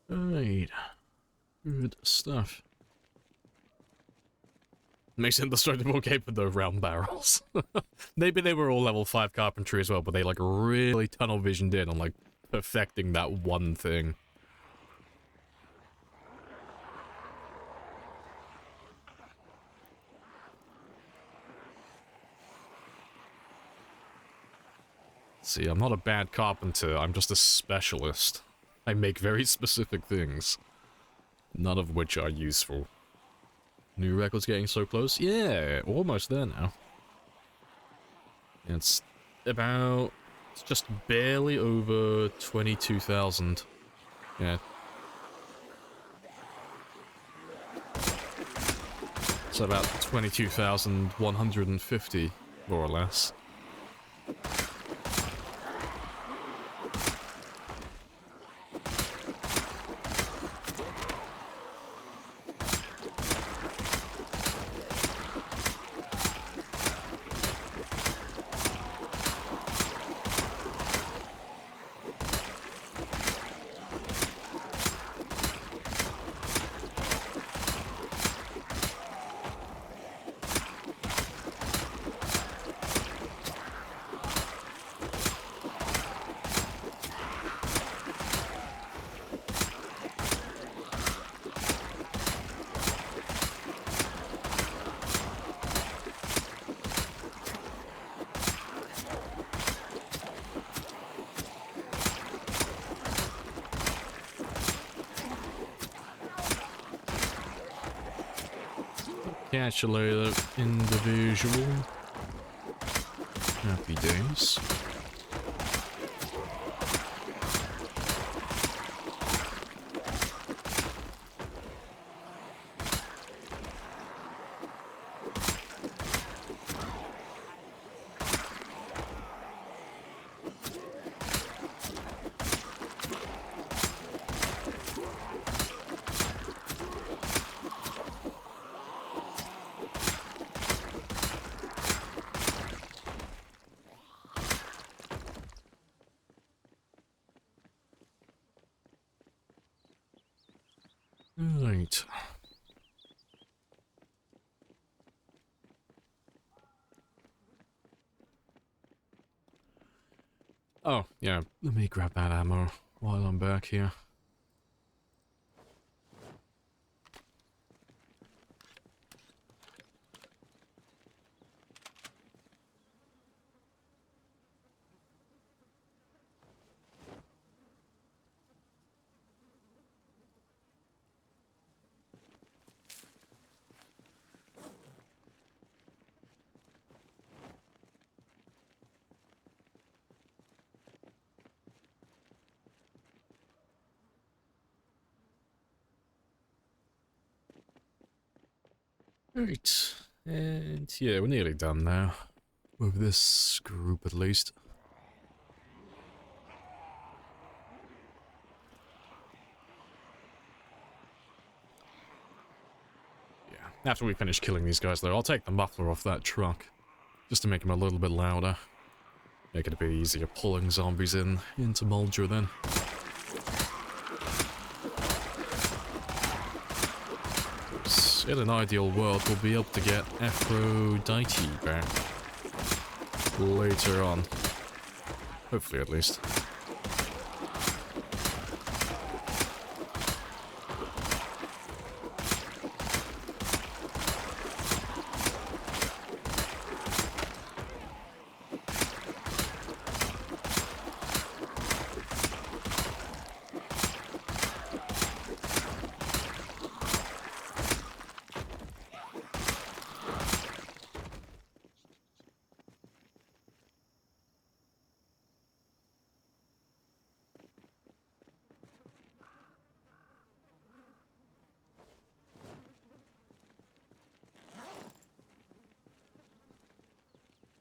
Right. Good stuff. Makes indestructible cape with the round barrels. Maybe they were all level 5 carpentry as well, but they like really tunnel visioned in on like perfecting that one thing. See, I'm not a bad carpenter, I'm just a specialist. I make very specific things, none of which are useful. New record's getting so close? Yeah, almost there now. It's about... it's just barely over 22,000. Yeah. It's about 22,150, more or less. Actually, the individual. Happy days. Right. Oh, yeah, let me grab that ammo while I'm back here. Right, and yeah, we're nearly done now. With this group, at least. Yeah, after we finish killing these guys, though, I'll take the muffler off that truck. Just to make them a little bit louder. Make it a bit easier pulling zombies into Mulder, then. In an ideal world, we'll be able to get Aphrodite back later on. Hopefully, at least.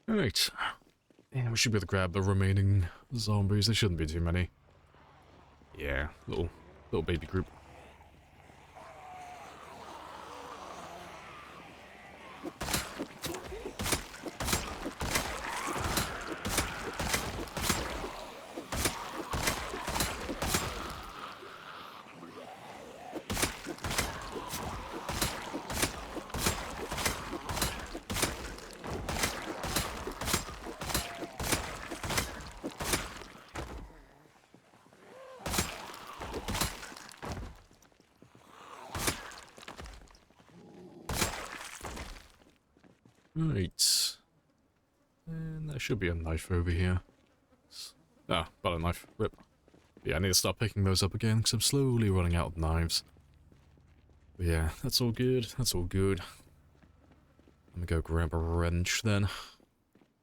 Alright. And we should be able to grab the remaining zombies. There shouldn't be too many. Yeah, little baby group. Right. And there should be a knife over here. Ah, but a knife. Rip. Yeah, I need to start picking those up again, because I'm slowly running out of knives. But yeah, that's all good. That's all good. Let me go grab a wrench then.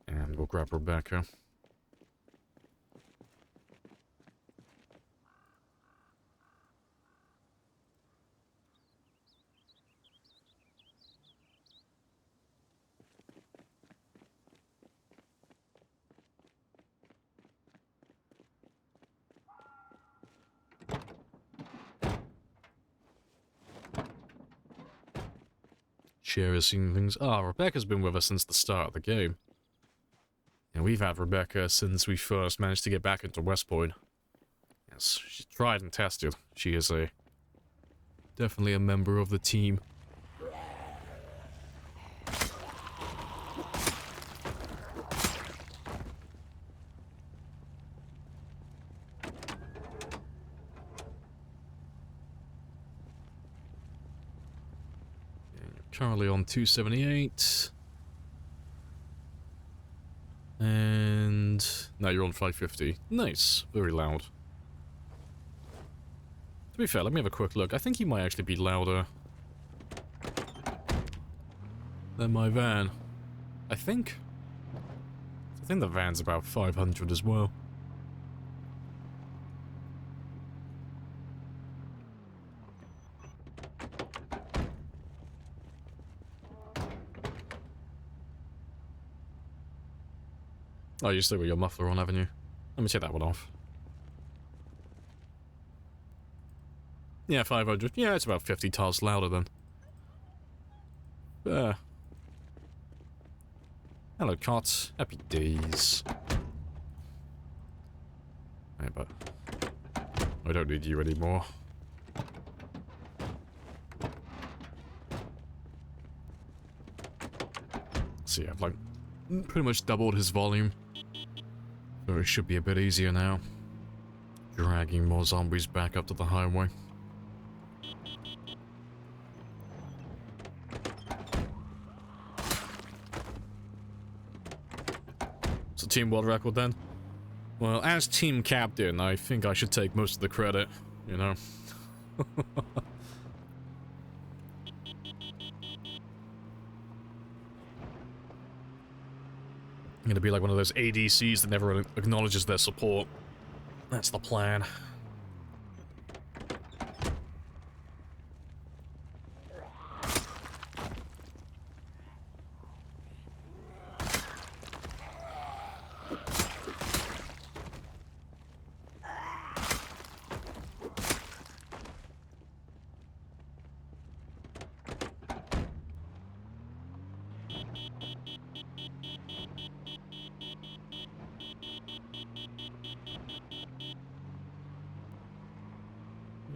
And we'll grab Rebecca. Cher has seen things. Ah, Rebecca's been with us since the start of the game. And we've had Rebecca since we first managed to get back into West Point. Yes, she's tried and tested. She is definitely a member of the team. Currently on 278. And now you're on 550. Nice. Very loud. To be fair, let me have a quick look. I think you might actually be louder than my van. I think the van's about 500 as well. Oh, you still got your muffler on, haven't you? Let me take that one off. Yeah, 500. Yeah, it's about 50 tiles louder then. Hello, Cot. Happy days. Yeah, but I don't need you anymore. See, I've like pretty much doubled his volume. So it should be a bit easier now. Dragging more zombies back up to the highway. It's a team world record then? Well, as team captain, I think I should take most of the credit, you know? I'm gonna be like one of those ADCs that never acknowledges their support. That's the plan.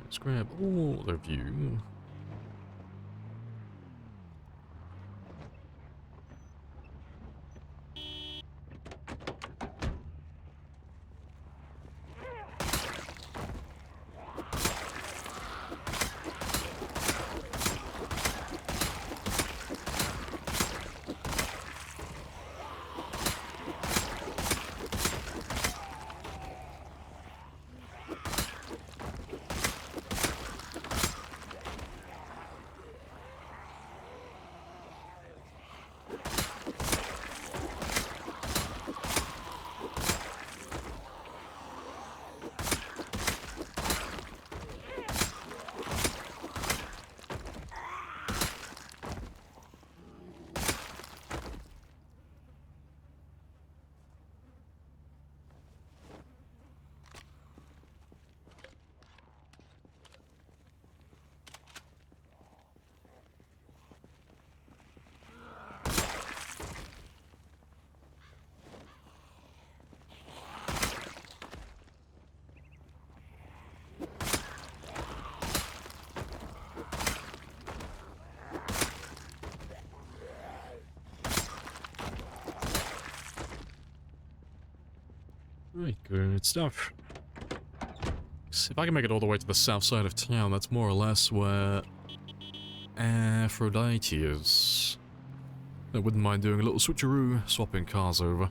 Let's grab all of you. Right, good stuff. So if I can make it all the way to the south side of town, that's more or less where Aphrodite is. I wouldn't mind doing a little switcheroo, swapping cars over.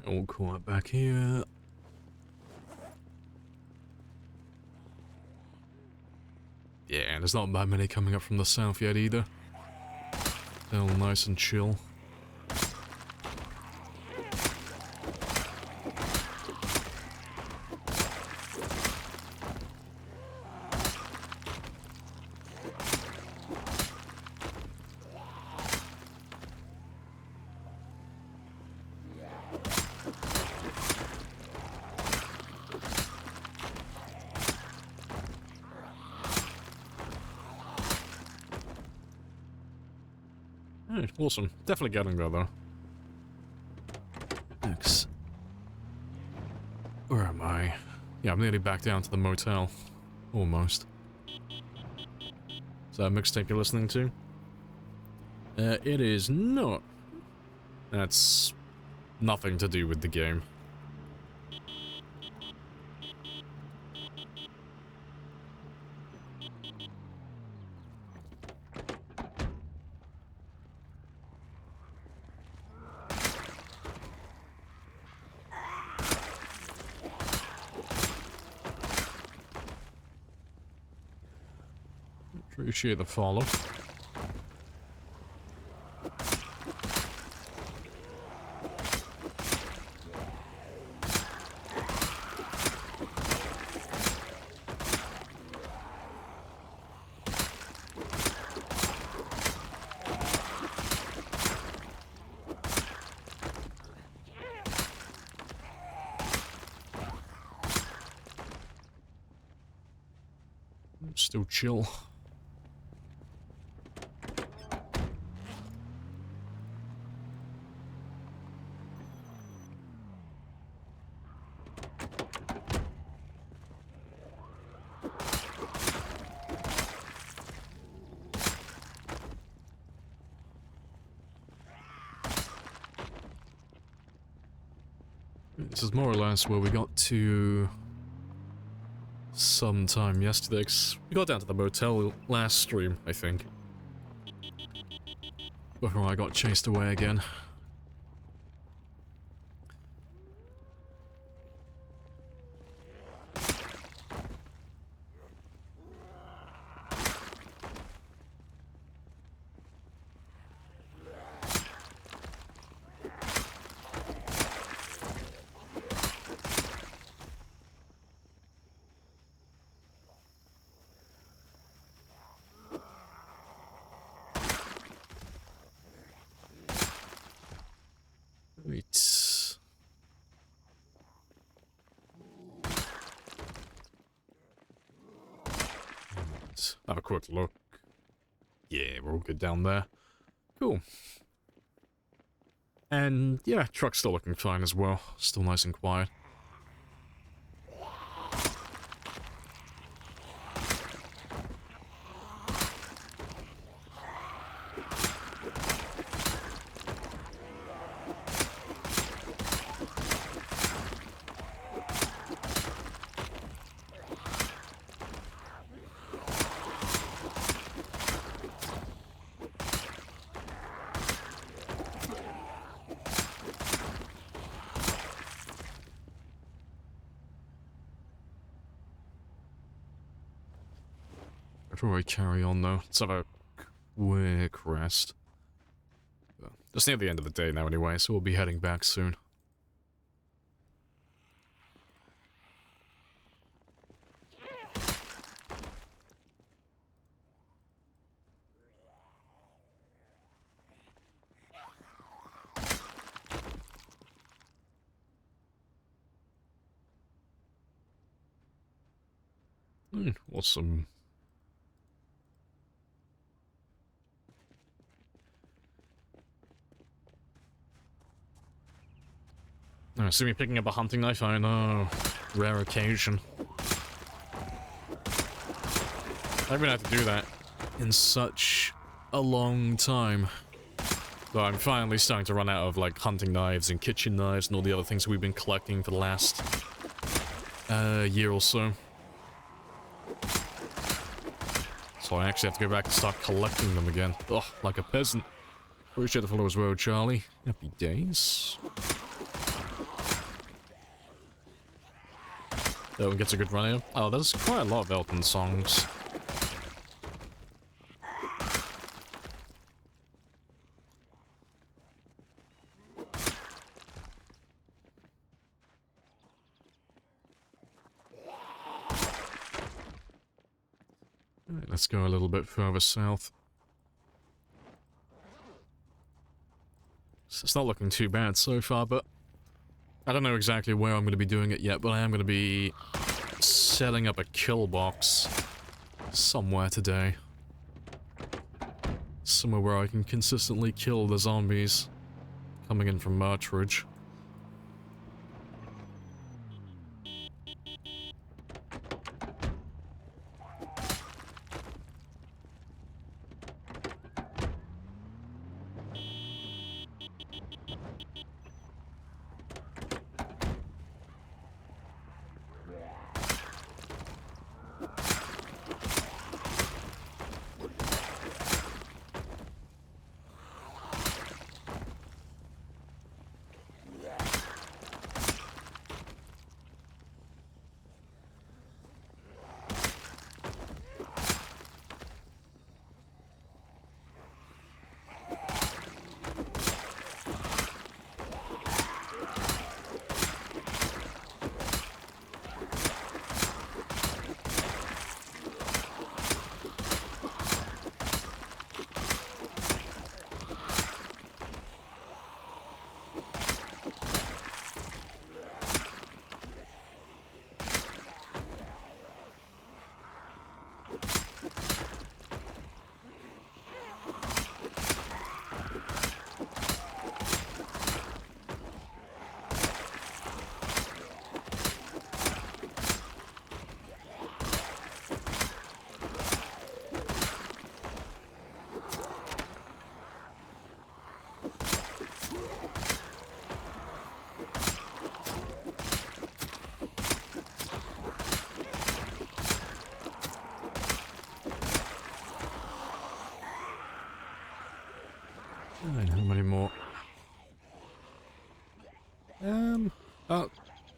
All quiet back here. Yeah, and there's not that many coming up from the south yet either. They're all nice and chill. Alright, awesome. Definitely getting there, though. X. Where am I? Yeah, I'm nearly back down to the motel. Almost. Is that a mixtape you're listening to? It is not. That's nothing to do with the game. Appreciate the follow. Still chill. This is more or less where we got to sometime yesterday. We got down to the motel last stream, I think. Before I got chased away again. Right. Let's have a quick look. Yeah, we're all good down there. Cool. And yeah, truck's still looking fine as well. Still nice and quiet. Before I carry on though, let's have a quick rest. It's near the end of the day now anyway, so we'll be heading back soon. Awesome. I see me picking up a hunting knife, I know. Rare occasion. I haven't had to do that in such a long time. But I'm finally starting to run out of, like, hunting knives and kitchen knives and all the other things we've been collecting for the last year or so. So I actually have to go back and start collecting them again. Ugh, like a peasant. Appreciate the follow as well, Charlie. Happy days. That one gets a good run out. Oh, there's quite a lot of Elton songs. Alright, let's go a little bit further south. It's not looking too bad so far, but I don't know exactly where I'm going to be doing it yet, but I am going to be setting up a kill box somewhere today. Somewhere where I can consistently kill the zombies coming in from Martridge.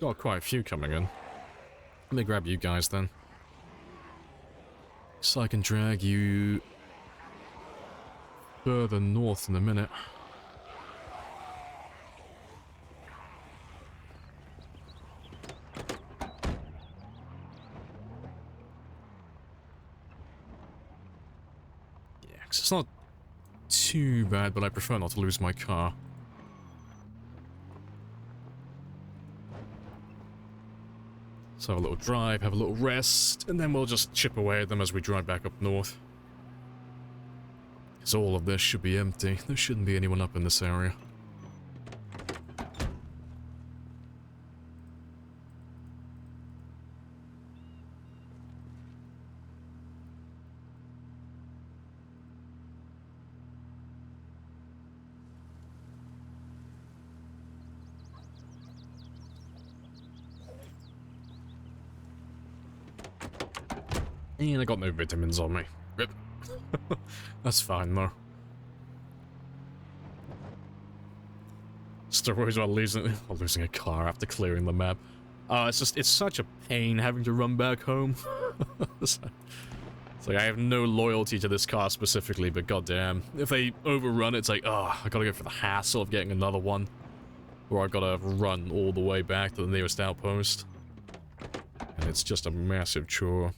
got quite a few coming in. Let me grab you guys then. So I can drag you further north in a minute. Yeah, 'cause it's not too bad, but I prefer not to lose my car. So have a little drive, have a little rest, and then we'll just chip away at them as we drive back up north. Because all of this should be empty. There shouldn't be anyone up in this area. And I got no vitamins on me. Rip. That's fine though. Stories about losing a car after clearing the map. It's such a pain having to run back home. It's like I have no loyalty to this car specifically, but goddamn, if they overrun it, it's like, oh, I gotta go for the hassle of getting another one. Or I gotta run all the way back to the nearest outpost. And it's just a massive chore.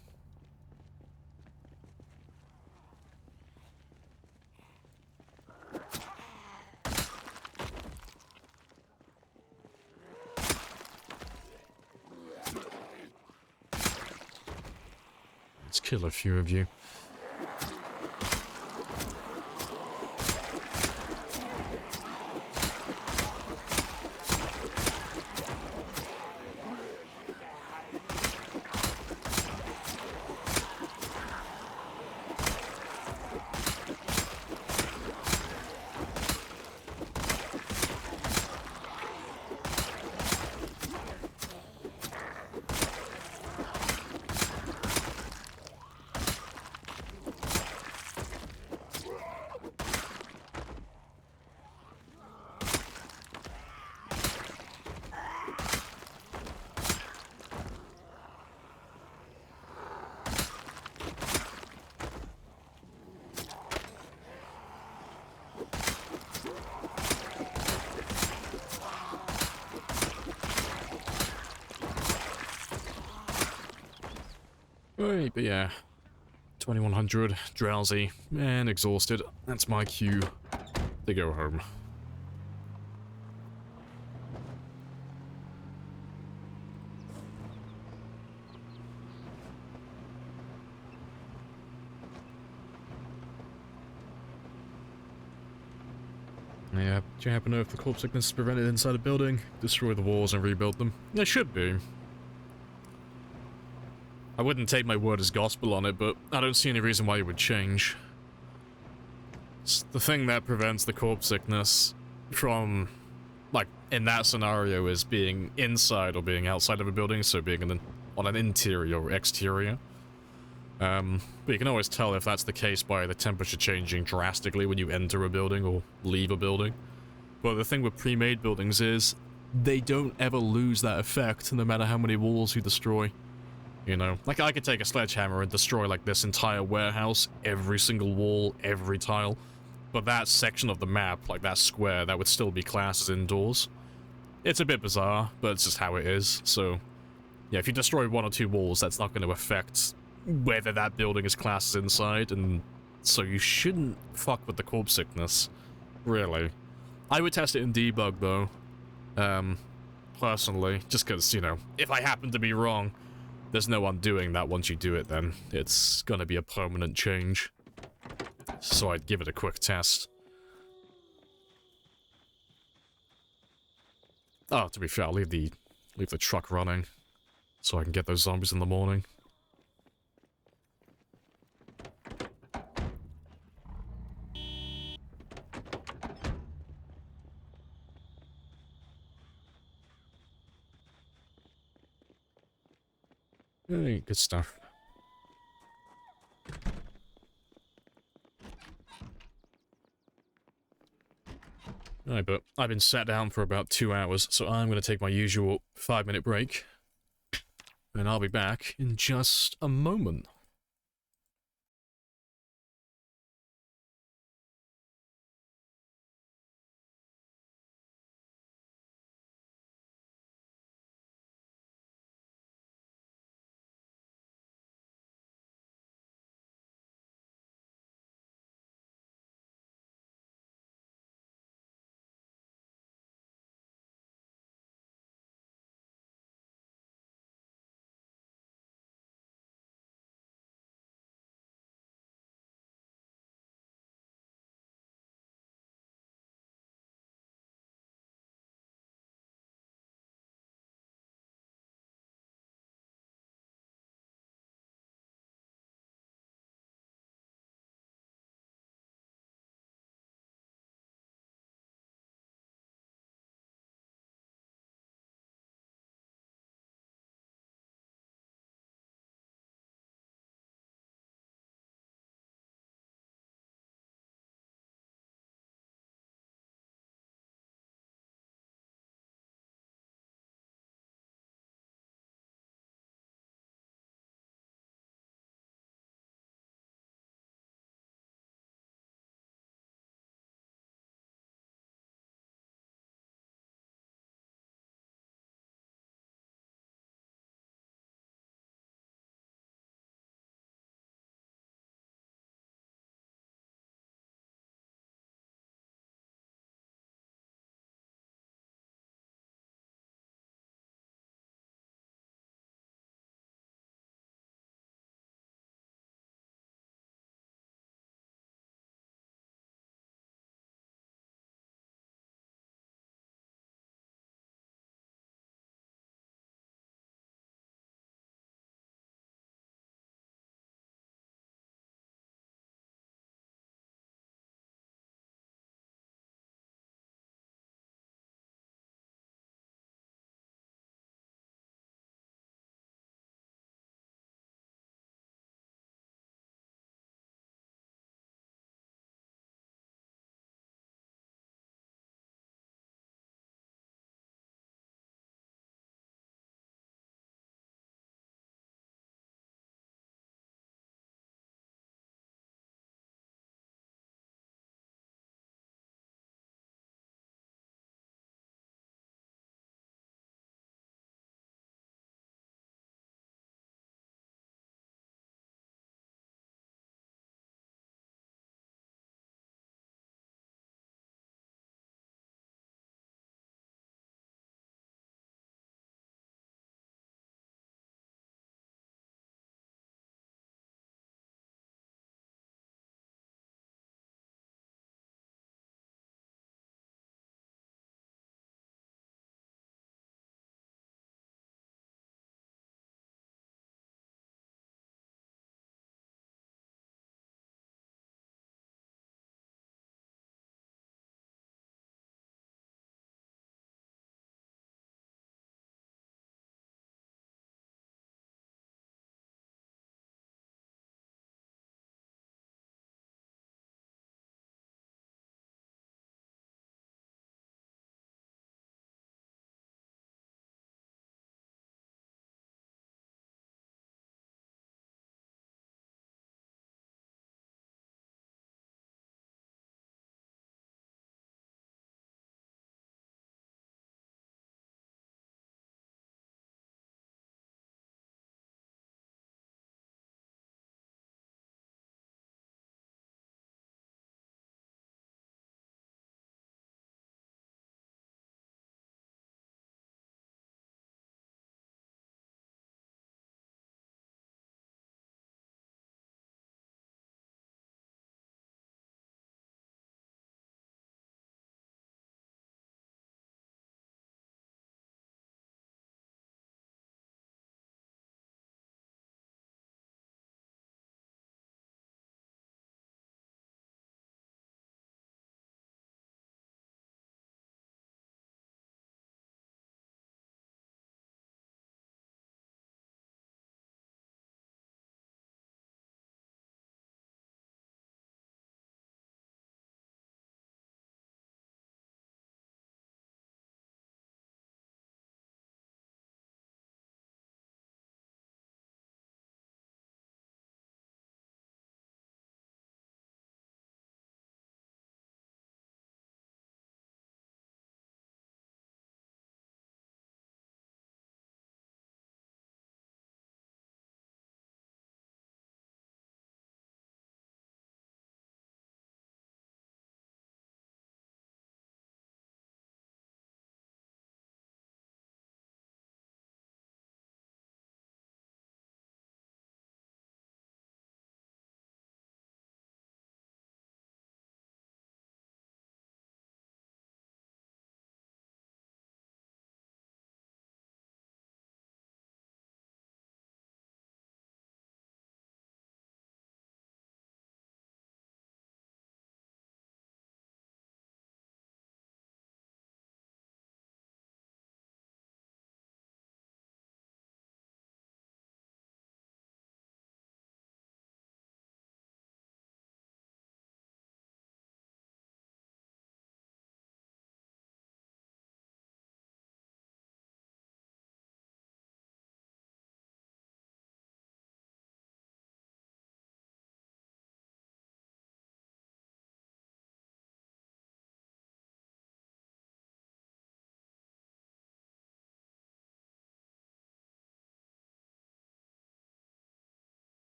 Let's kill a few of you. Right, but yeah. 2100, drowsy, and exhausted. That's my cue to go home. Yeah, do you happen to know if the corpse sickness is prevented inside a building? Destroy the walls and rebuild them? It should be. I wouldn't take my word as gospel on it, but I don't see any reason why it would change. It's the thing that prevents the corpse sickness from, like, in that scenario is being inside or being outside of a building, so being on an interior or exterior. But you can always tell if that's the case by the temperature changing drastically when you enter a building or leave a building. But the thing with pre-made buildings is, they don't ever lose that effect no matter how many walls you destroy. You know, like I could take a sledgehammer and destroy like this entire warehouse, every single wall, every tile, but that section of the map, like that square, that would still be classed as indoors. It's a bit bizarre, but it's just how it is, so yeah, if you destroy one or two walls, that's not going to affect whether that building is classed as inside, and so you shouldn't fuck with the corpse sickness, really. I would test it in debug though, personally, just because, you know, if I happen to be wrong, there's no undoing that once you do it then. It's gonna be a permanent change. So I'd give it a quick test. Oh, to be fair, I'll leave the truck running. So I can get those zombies in the morning. Hey, good stuff. Right, but I've been sat down for about 2 hours, so I'm going to take my usual 5-minute break. And I'll be back in just a moment.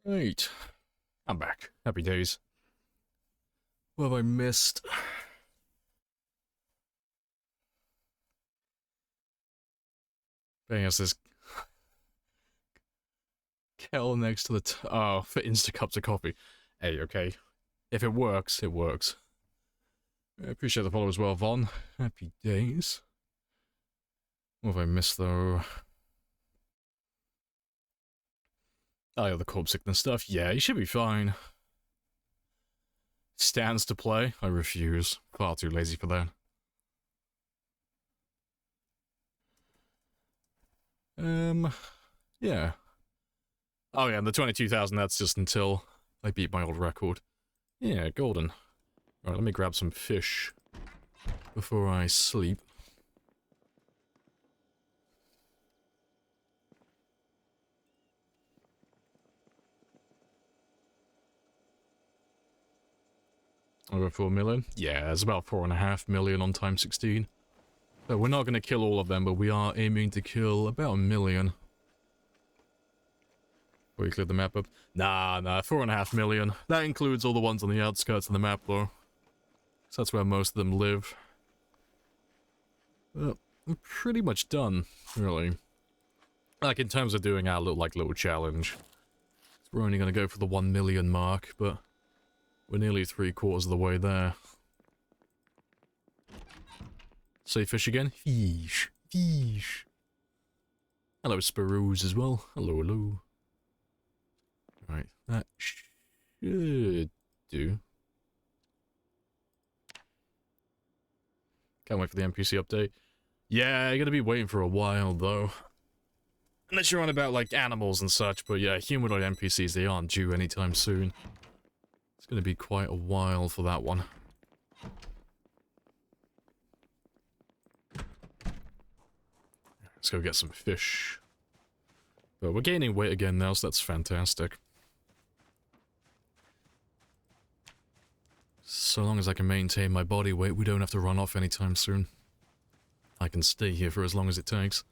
Right. I'm back. Happy days. What have I missed? Bang us this kettle next to the oh, for instant cups of coffee. Hey, okay. If it works, it works. I appreciate the follow as well, Von. Happy days. What have I missed, though? Oh, yeah, the corpse sickness stuff. Yeah, he should be fine. Stands to play? I refuse. Far too lazy for that. Yeah. Oh yeah, and the 22,000, that's just until I beat my old record. Yeah, golden. Alright, let me grab some fish before I sleep. Over 4 million? Yeah, it's about 4.5 million on time 16. So we're not going to kill all of them, but we are aiming to kill about 1 million. Before you clear the map up. Nah, 4.5 million. That includes all the ones on the outskirts of the map, though. So that's where most of them live. But we're pretty much done, really. Like, in terms of doing our little challenge. We're only going to go for the 1 million mark, but we're nearly 3/4 of the way there. Say fish again? Fish. Fish. Hello, sparrows as well. Hello, hello. Right, that should do. Can't wait for the NPC update. Yeah, you're gonna be waiting for a while, though. Unless you're on about, like, animals and such, but yeah, humanoid NPCs, they aren't due anytime soon. It's gonna be quite a while for that one. Let's go get some fish. But we're gaining weight again now, so that's fantastic. So long as I can maintain my body weight, we don't have to run off anytime soon. I can stay here for as long as it takes.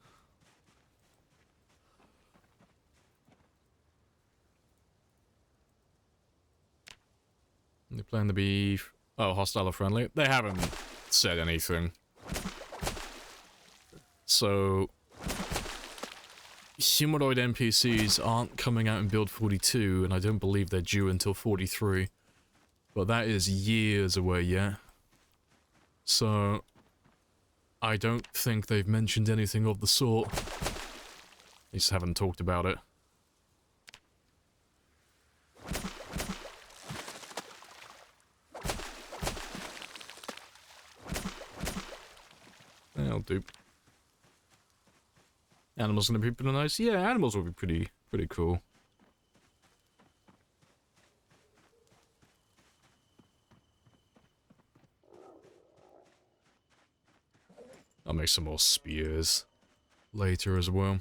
They plan to be... oh, hostile or friendly? They haven't said anything. So... humanoid NPCs aren't coming out in build 42, and I don't believe they're due until 43. But that is years away yet. So... I don't think they've mentioned anything of the sort. They just haven't talked about it. That'll do. Animals gonna be pretty nice? Yeah, animals will be pretty cool. I'll make some more spears later as well.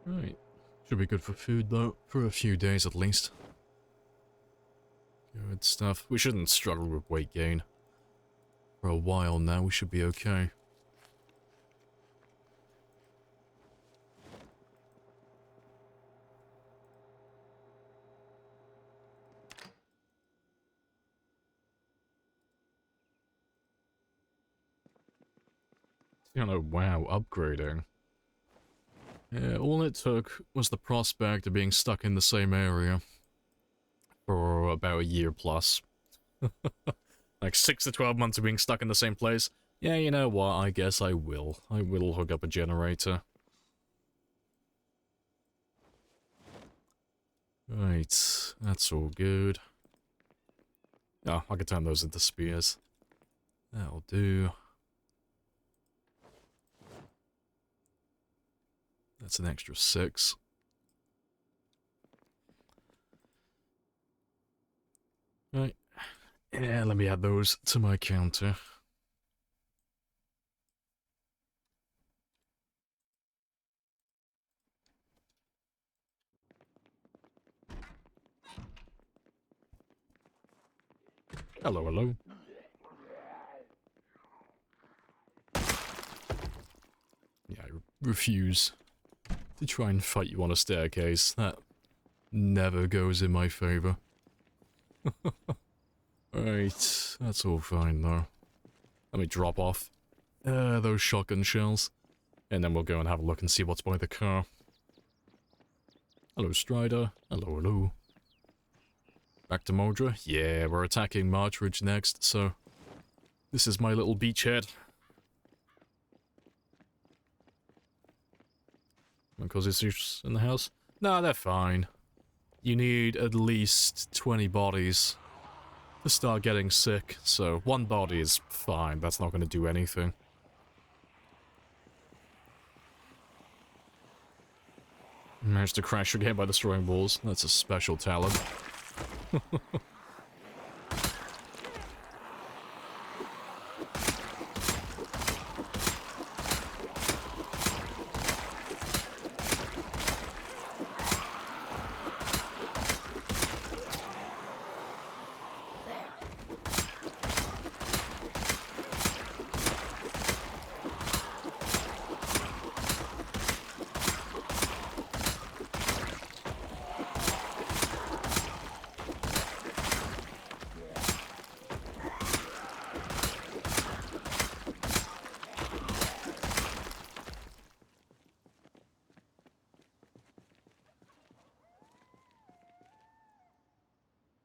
Right. Should be good for food, though, for a few days at least. Good stuff. We shouldn't struggle with weight gain. For a while now, we should be okay. You know, wow, upgrading. Yeah, all it took was the prospect of being stuck in the same area for about a year plus. Like 6 to 12 months of being stuck in the same place. Yeah, you know what? I guess I will. I will hook up a generator. Right, that's all good. Oh, I can turn those into spears. That'll do. That's an extra 6. Right. Yeah, let me add those to my counter. Hello, hello. Yeah, I refuse to try and fight you on a staircase. That never goes in my favor. Right, that's all fine though. Let me drop off those shotgun shells, and then we'll go and have a look and see what's by the car. Hello, Strider. Hello, hello. Back to Modra? Yeah, we're attacking Marchridge next, so this is my little beachhead. Cause issues in the house? Nah, they're fine. You need at least 20 bodies to start getting sick, so one body is fine. That's not going to do anything. Managed to crash again by destroying walls. That's a special talent.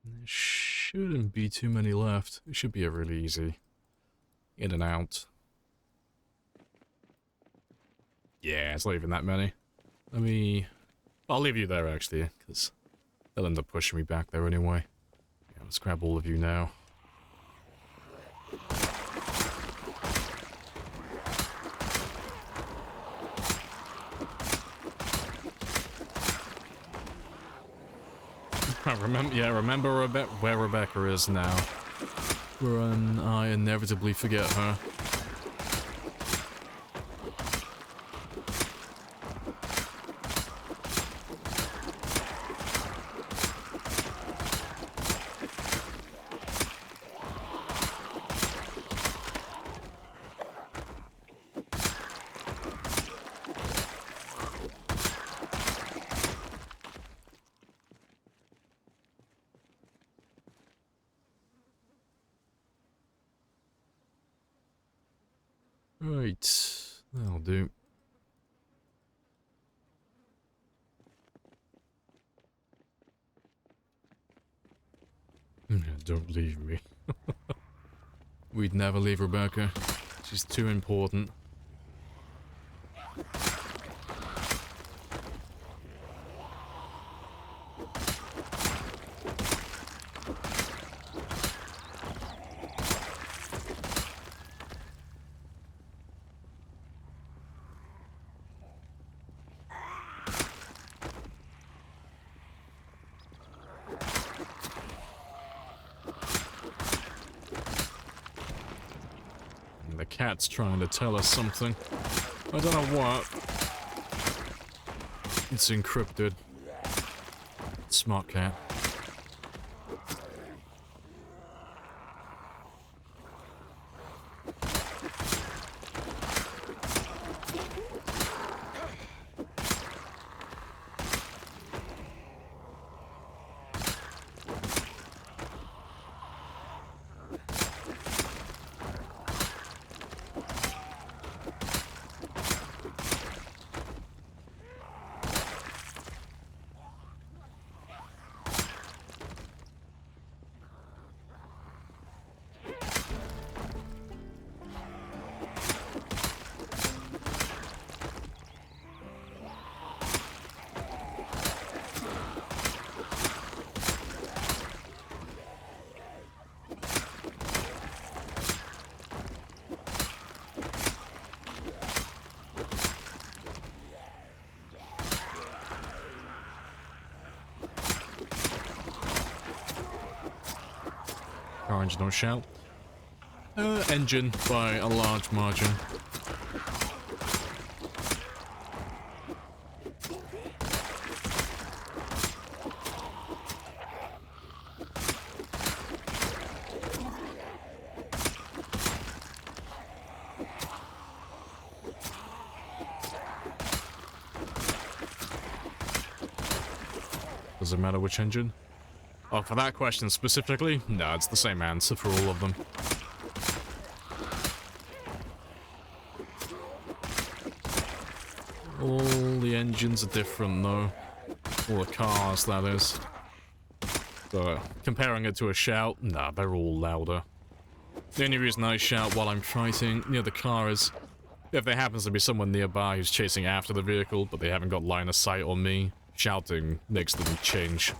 There shouldn't be too many left. It should be a really easy in and out. Yeah, it's not even that many. I'll leave you there actually, because they'll end up pushing me back there anyway. Yeah, let's grab all of you now. Remember where Rebecca is now. When I inevitably forget her. Right, that'll do. Don't leave me. We'd never leave Rebecca. She's too important. The cat's trying to tell us something. I don't know what. It's encrypted. Smart cat. car engine, don't shout. Engine by a large margin. Does it matter which engine? Oh, for that question specifically? No, it's the same answer for all of them. All the engines are different, though. All the cars, that is. But comparing it to a shout, nah, they're all louder. The only reason I shout while I'm fighting near the car is if there happens to be someone nearby who's chasing after the vehicle, but they haven't got line of sight on me. Shouting makes them change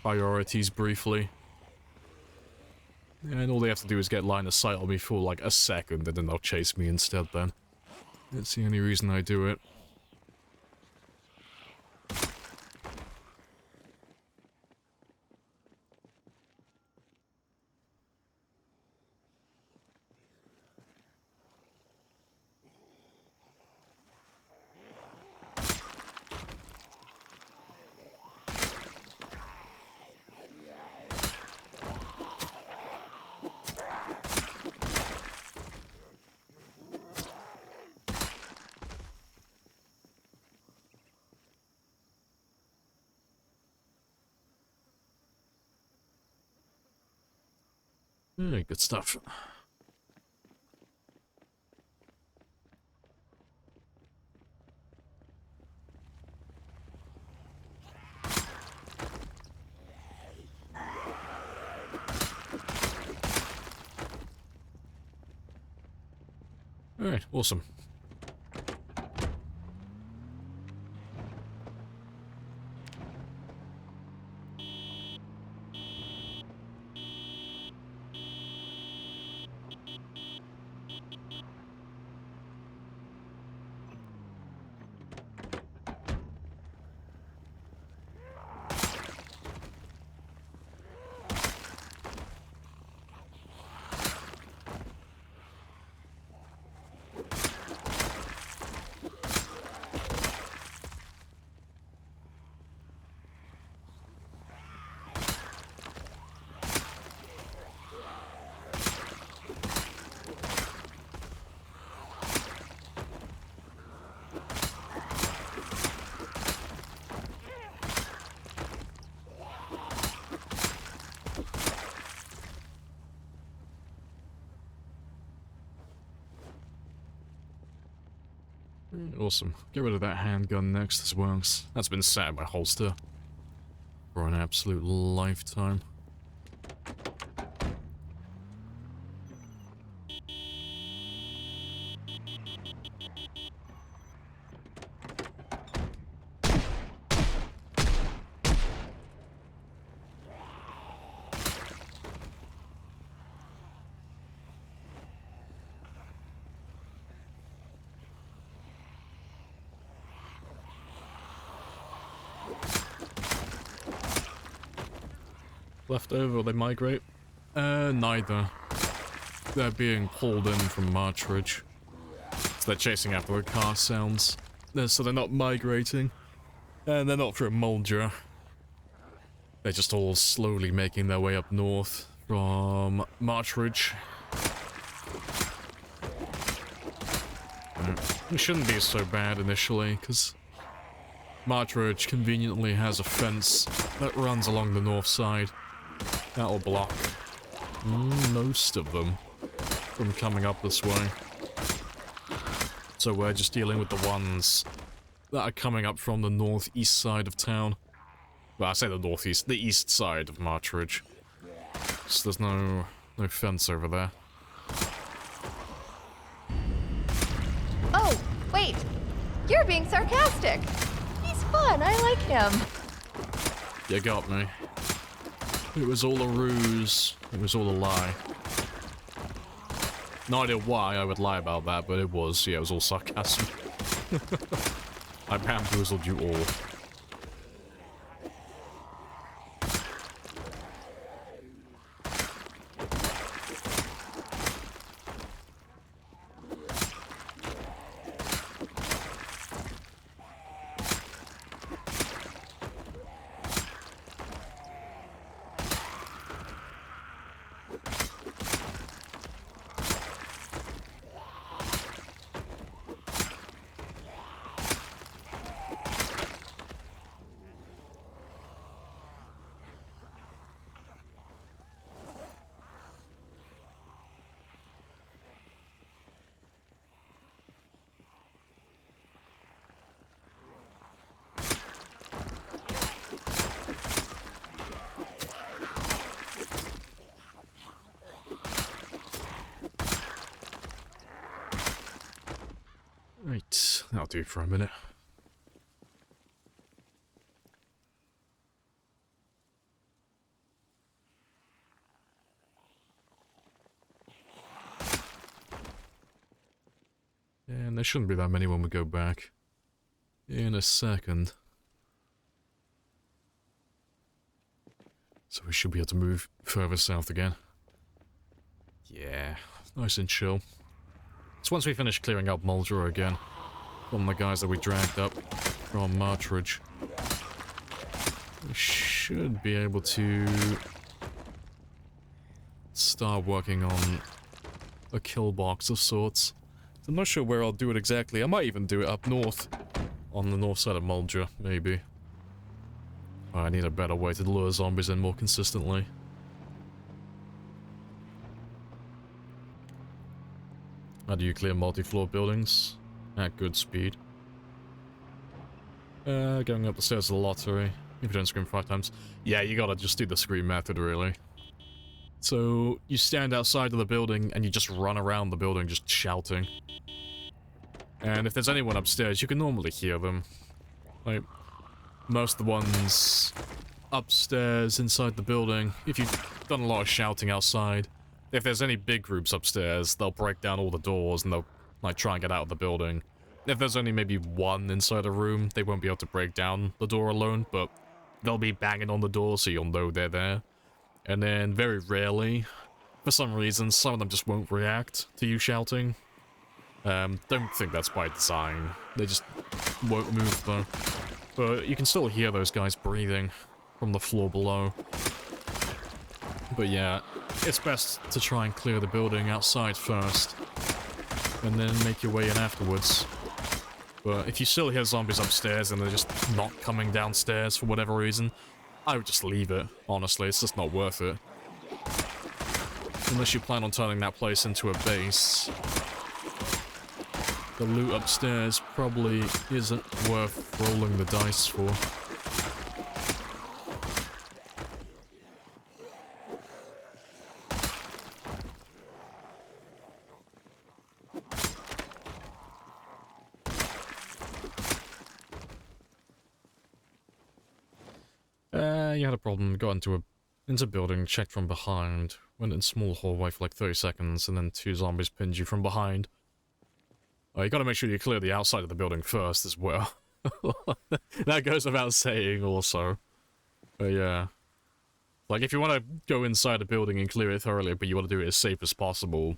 priorities briefly. And all they have to do is get line of sight on me for like a second, and then they'll chase me instead then. That's the only reason I do it. Yeah, good stuff. Alright, awesome. Awesome. Get rid of that handgun next as well. That's been sat in my holster for an absolute lifetime. Left over, or they migrate? Neither. They're being pulled in from Marchridge. So they're chasing after the car sounds. So they're not migrating. And they're not from Mulder. They're just all slowly making their way up north from Marchridge. It shouldn't be so bad initially, because Marchridge conveniently has a fence that runs along the north side. That'll block most of them from coming up this way. So we're just dealing with the ones that are coming up from the northeast side of town. Well, I say the northeast, the east side of Marchridge. So there's no fence over there. Oh, wait! You're being sarcastic! He's fun, I like him. You got me. It was all a ruse. It was all a lie. No idea why I would lie about that, but it was. Yeah, it was all sarcasm. I bamboozled you all. That'll do for a minute. And there shouldn't be that many when we go back. In a second. So we should be able to move further south again. Yeah, nice and chill. So once we finish clearing out Muldra again, from the guys that we dragged up from Martridge, we should be able to start working on a kill box of sorts. I'm not sure where I'll do it exactly. I might even do it up north, on the north side of Muldra, maybe. I need a better way to lure zombies in more consistently. How do you clear multi-floor buildings? At good speed. Going up the stairs of the lottery. If you don't scream 5 times. Yeah, you gotta just do the scream method, really. So, you stand outside of the building and you just run around the building just shouting. And if there's anyone upstairs, you can normally hear them. Like, most of the ones upstairs inside the building, if you've done a lot of shouting outside, if there's any big groups upstairs, they'll break down all the doors and they'll, like, try and get out of the building. If there's only maybe one inside a room, they won't be able to break down the door alone, but they'll be banging on the door so you'll know they're there. And then, very rarely, for some reason, some of them just won't react to you shouting. Don't think that's by design. They just won't move, though. But you can still hear those guys breathing from the floor below. But yeah, it's best to try and clear the building outside first, and then make your way in afterwards. But if you still hear zombies upstairs and they're just not coming downstairs for whatever reason, I would just leave it, honestly. It's just not worth it. Unless you plan on turning that place into a base. The loot upstairs probably isn't worth rolling the dice for. You had a problem, got into building, checked from behind, went in small hallway for like 30 seconds, and then 2 zombies pinned you from behind. You gotta make sure you clear the outside of the building first as well. That goes without saying also. But yeah. Like, if you want to go inside a building and clear it thoroughly, but you want to do it as safe as possible,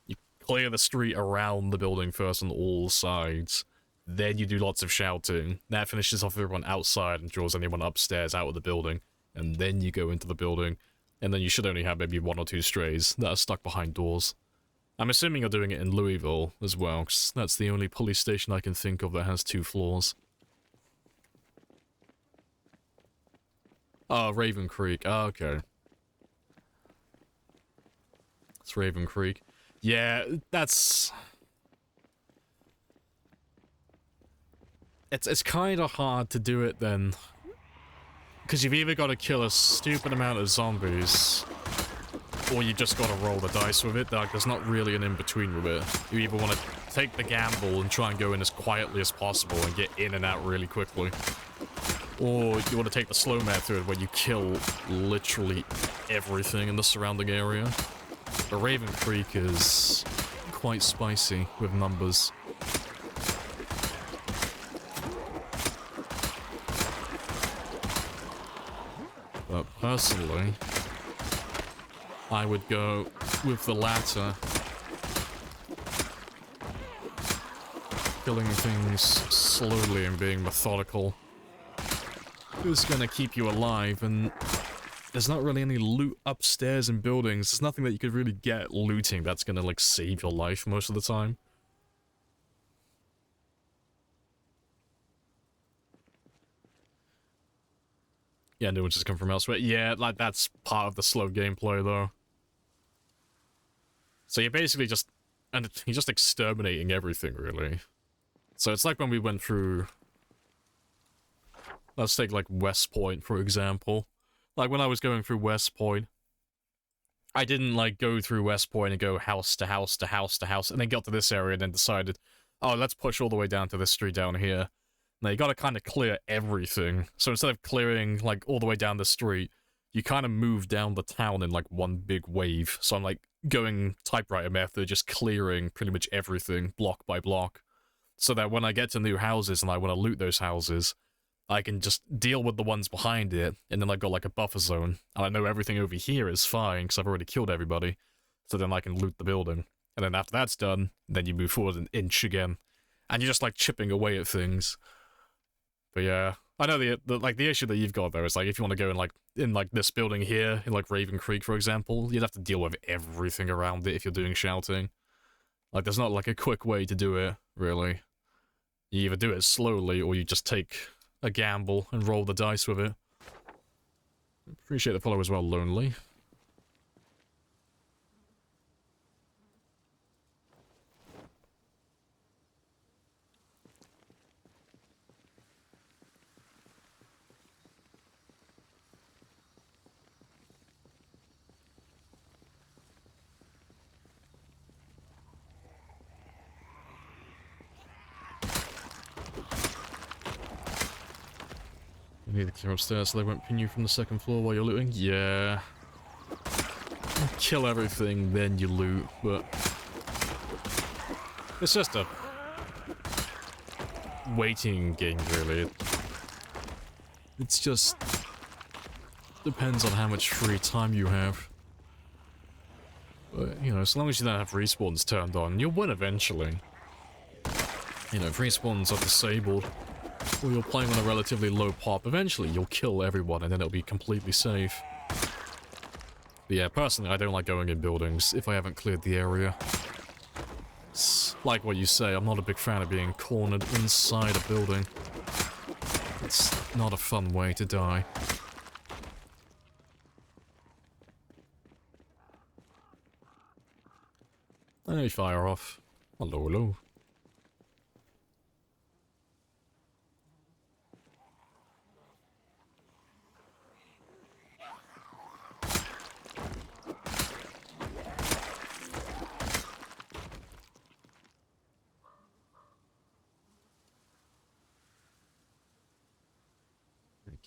you clear the street around the building first on all sides. Then you do lots of shouting. That finishes off everyone outside and draws anyone upstairs out of the building. And then you go into the building. And then you should only have maybe 1 or 2 strays that are stuck behind doors. I'm assuming you're doing it in Louisville as well, because that's the only police station I can think of that has 2 floors. Oh, Raven Creek. Oh, okay. It's Raven Creek. Yeah, that's... It's kind of hard to do it then. Because you've either got to kill a stupid amount of zombies, or you just got to roll the dice with it. Like, there's not really an in-between with it. You either want to take the gamble and try and go in as quietly as possible and get in and out really quickly, or you want to take the slow method where you kill literally everything in the surrounding area. But Raven Creek is quite spicy with numbers. But personally, I would go with the latter. Killing things slowly and being methodical is gonna keep you alive, and there's not really any loot upstairs in buildings. There's nothing that you could really get looting that's gonna, like, save your life most of the time. Yeah, new ones just come from elsewhere. Yeah, like, that's part of the slow gameplay, though. So you're basically just... and you're just exterminating everything, really. So it's like when we went through... let's take, like, West Point, for example. Like, when I was going through West Point, I didn't, like, go through West Point and go house to house to house to house, and then got to this area and then decided, oh, let's push all the way down to this street down here. Now, you gotta kind of clear everything. So instead of clearing, like, all the way down the street, you kind of move down the town in, like, one big wave. So I'm, like, going typewriter method, just clearing pretty much everything, block by block. So that when I get to new houses and I want to loot those houses, I can just deal with the ones behind it, and then I've got, like, a buffer zone. And I know everything over here is fine, because I've already killed everybody. So then I can loot the building. And then after that's done, then you move forward an inch again. And you're just, like, chipping away at things. But yeah, I know the issue that you've got though is like if you want to go in like this building here in like Raven Creek for example, you'd have to deal with everything around it if you're doing shouting. Like there's not like a quick way to do it really. You either do it slowly or you just take a gamble and roll the dice with it. Appreciate the follow as well, Lonely. You need to clear upstairs so they won't pin you from the second floor while you're looting? Yeah. Kill everything, then you loot, but... it's just a... waiting game, really. It's just... depends on how much free time you have. But, you know, as long as you don't have respawns turned on, you'll win eventually. You know, if respawns are disabled, or you're playing on a relatively low pop, eventually you'll kill everyone and then it'll be completely safe. But yeah, personally I don't like going in buildings if I haven't cleared the area. It's like what you say, I'm not a big fan of being cornered inside a building. It's not a fun way to die. Hey, fire off. Hello, hello.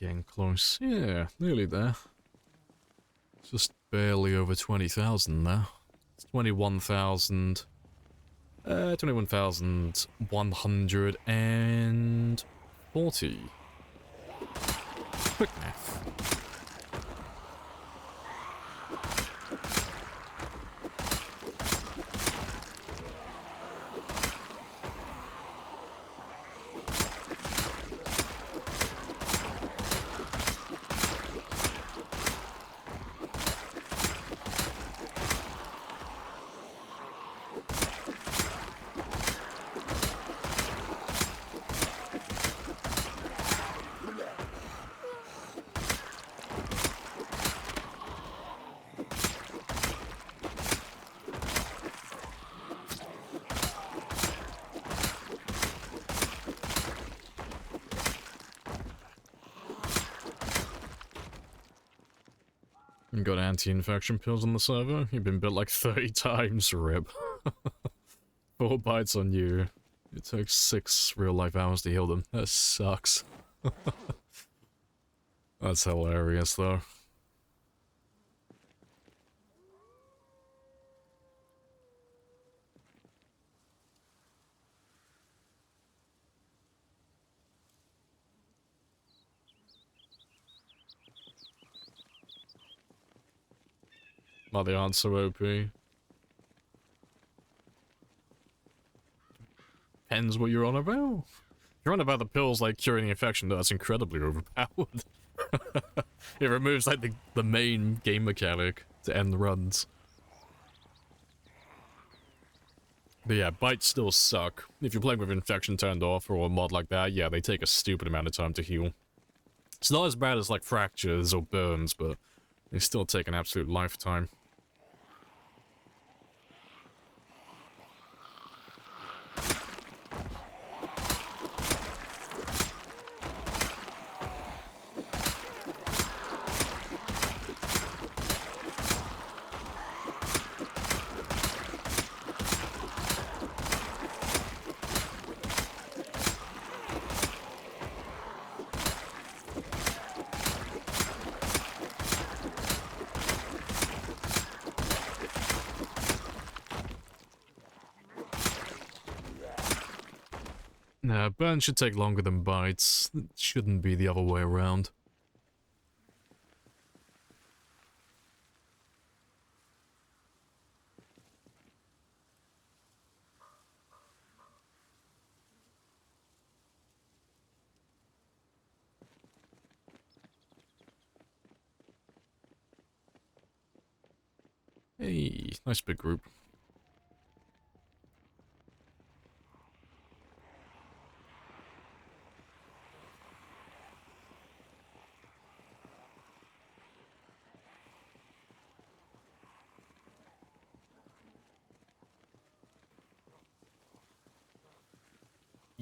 Getting close. Yeah, nearly there. Just barely over 20,000 now. It's 21,000. 21,140. Quick math. You got anti-infection pills on the server? You've been bit like 30 times, rip. 4 bites on you. It took 6 real-life hours to heal them. That sucks. That's hilarious, though. Well, they aren't so OP. Depends what you're on about. If you're on about the pills like curing the infection, that's incredibly overpowered. It removes like the main game mechanic to end the runs. But yeah, bites still suck. If you're playing with infection turned off or a mod like that, yeah, they take a stupid amount of time to heal. It's not as bad as like fractures or burns, but they still take an absolute lifetime. Nah, burns should take longer than bites. It shouldn't be the other way around. Hey, nice big group.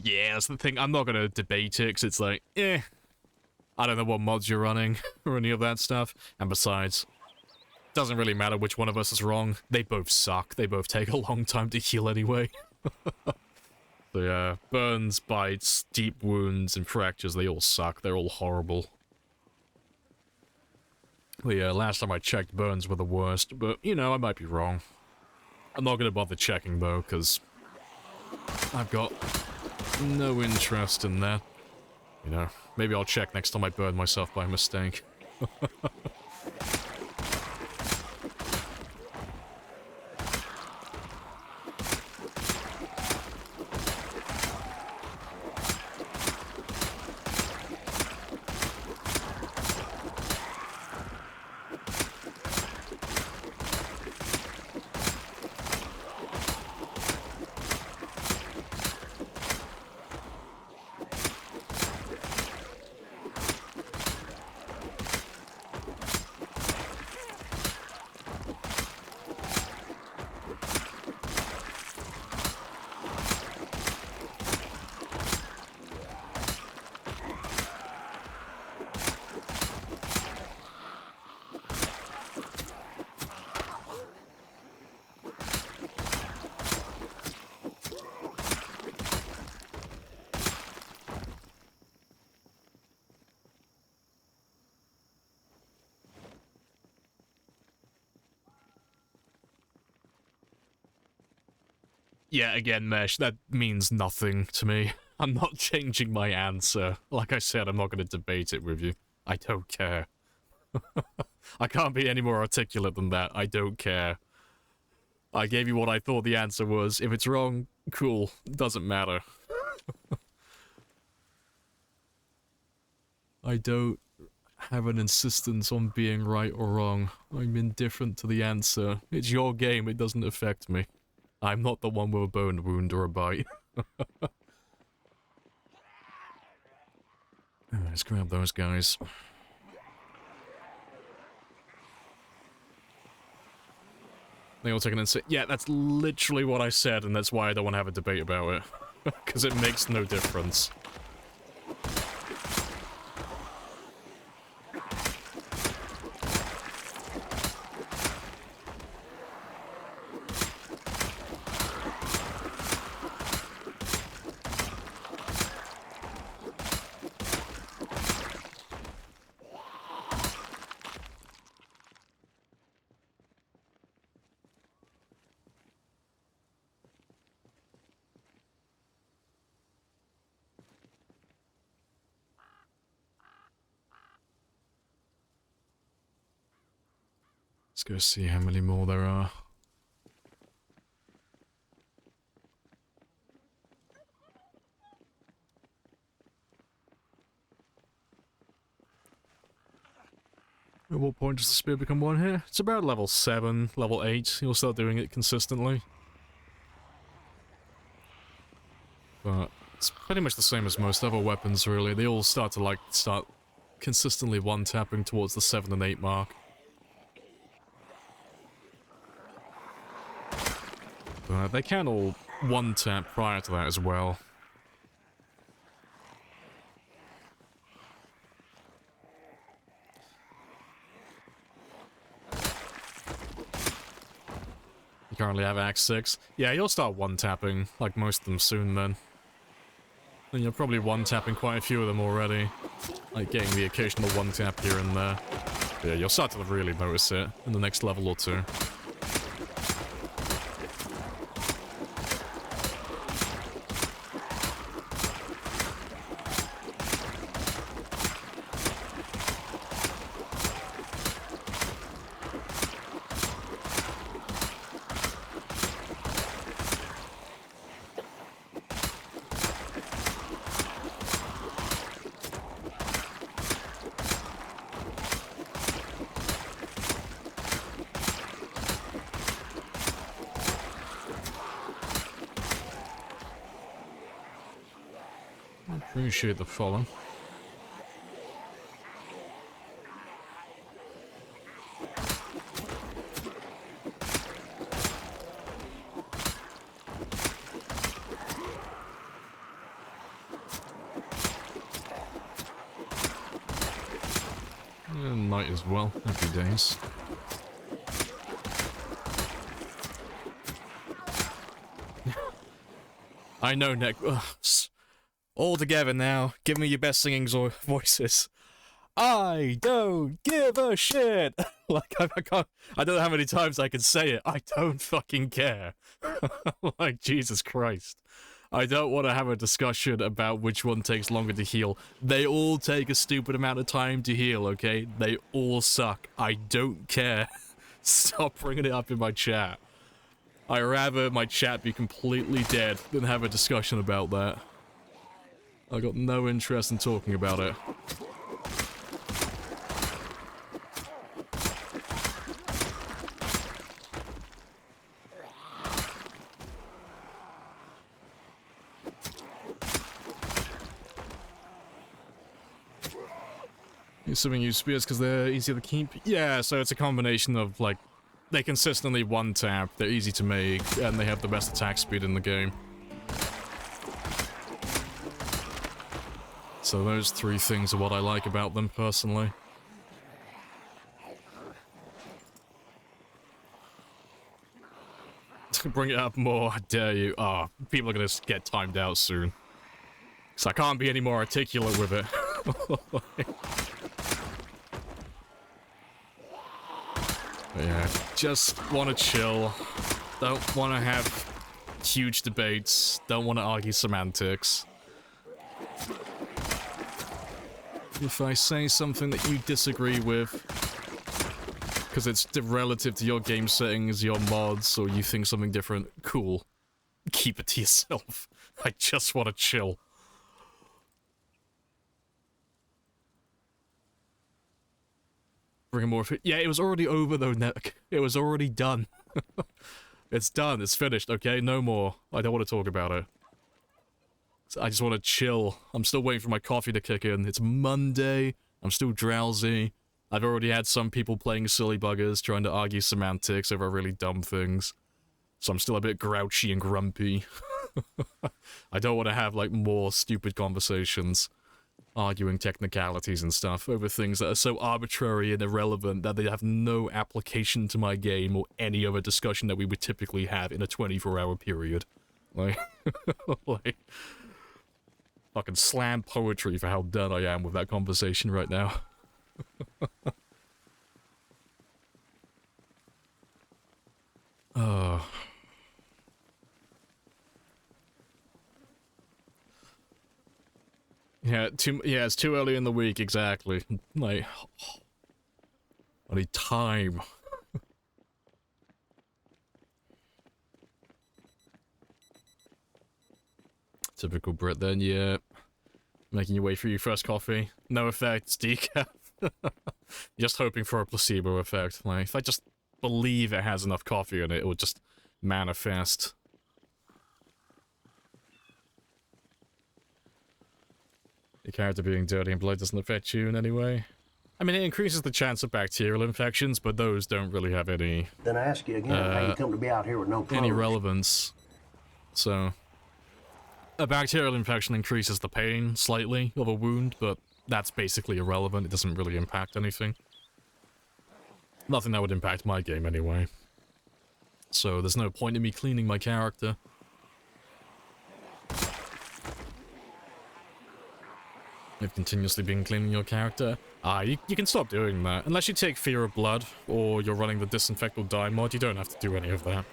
Yeah, that's the thing. I'm not gonna debate it, because it's like, eh. I don't know what mods you're running, or any of that stuff. And besides, doesn't really matter which one of us is wrong. They both suck. They both take a long time to heal anyway. So yeah, burns, bites, deep wounds, and fractures, they all suck. They're all horrible. But yeah, last time I checked, burns were the worst. But, you know, I might be wrong. I'm not gonna bother checking, though, because I've got no interest in that. You know, maybe I'll check next time I burn myself by mistake. Yeah, again, Mesh, that means nothing to me. I'm not changing my answer. Like I said, I'm not going to debate it with you. I don't care. I can't be any more articulate than that. I don't care. I gave you what I thought the answer was. If it's wrong, cool. Doesn't matter. I don't have an insistence on being right or wrong. I'm indifferent to the answer. It's your game, it doesn't affect me. I'm not the one with a bone wound or a bite. Let's grab those guys. They all take an instant. Yeah, that's literally what I said, and that's why I don't want to have a debate about it. Because it makes no difference. Let's go see how many more there are. At what point does the spear become one here? It's about level 7, level 8. You'll start doing it consistently. But it's pretty much the same as most other weapons, really. They all start to, start consistently one-tapping towards the 7 and 8 mark. They can all one-tap prior to that as well. You currently have x16. Yeah, you'll start one-tapping, like most of them soon then. And you're probably one-tapping quite a few of them already. Like getting the occasional one-tap here and there. But yeah, you'll start to really notice it in the next level or two. Appreciate the follow. Night as well, happy days. I know, Nick. All together now. Give me your best singing voices. I don't give a shit. Like, I can't. I don't know how many times I can say it. I don't fucking care. Like, Jesus Christ. I don't want to have a discussion about which one takes longer to heal. They all take a stupid amount of time to heal, okay? They all suck. I don't care. Stop bringing it up in my chat. I'd rather my chat be completely dead than have a discussion about that. I got no interest in talking about it. Assuming use spears because they're easier to keep? Yeah, so it's a combination of, like, they consistently one-tap, they're easy to make, and they have the best attack speed in the game. So those three things are what I like about them, personally. Bring it up more, I dare you. Oh, people are gonna get timed out soon. Because I can't be any more articulate with it. But yeah, just want to chill. Don't want to have huge debates. Don't want to argue semantics. If I say something that you disagree with, because it's relative to your game settings, your mods, or you think something different, cool. Keep it to yourself. I just want to chill. Bring more. Yeah, it was already over though, Nick. It was already done. It's done. It's finished. Okay, no more. I don't want to talk about it. I just want to chill. I'm still waiting for my coffee to kick in. It's Monday. I'm still drowsy. I've already had some people playing silly buggers, trying to argue semantics over really dumb things. So I'm still a bit grouchy and grumpy. I don't want to have, like, more stupid conversations. Arguing technicalities and stuff over things that are so arbitrary and irrelevant that they have no application to my game or any other discussion that we would typically have in a 24-hour period. Like, like, fucking slam poetry for how done I am with that conversation right now. Oh. Yeah, it's too early in the week, exactly. Like, I need time. Typical Brit then, yeah. Making your way through your first coffee. No effects, decaf. Just hoping for a placebo effect. Like, if I just believe it has enough coffee in it, it will just manifest. Your character being dirty and blood doesn't affect you in any way. I mean, it increases the chance of bacterial infections, but those don't really have any... Then I ask you again, how you come to be out here with no clothes? Any relevance. So... a bacterial infection increases the pain slightly of a wound, but that's basically irrelevant. It doesn't really impact anything. Nothing that would impact my game anyway. So there's no point in me cleaning my character. You've continuously been cleaning your character. You can stop doing that. Unless you take Fear of Blood, or you're running the Disinfect or Die mod, you don't have to do any of that.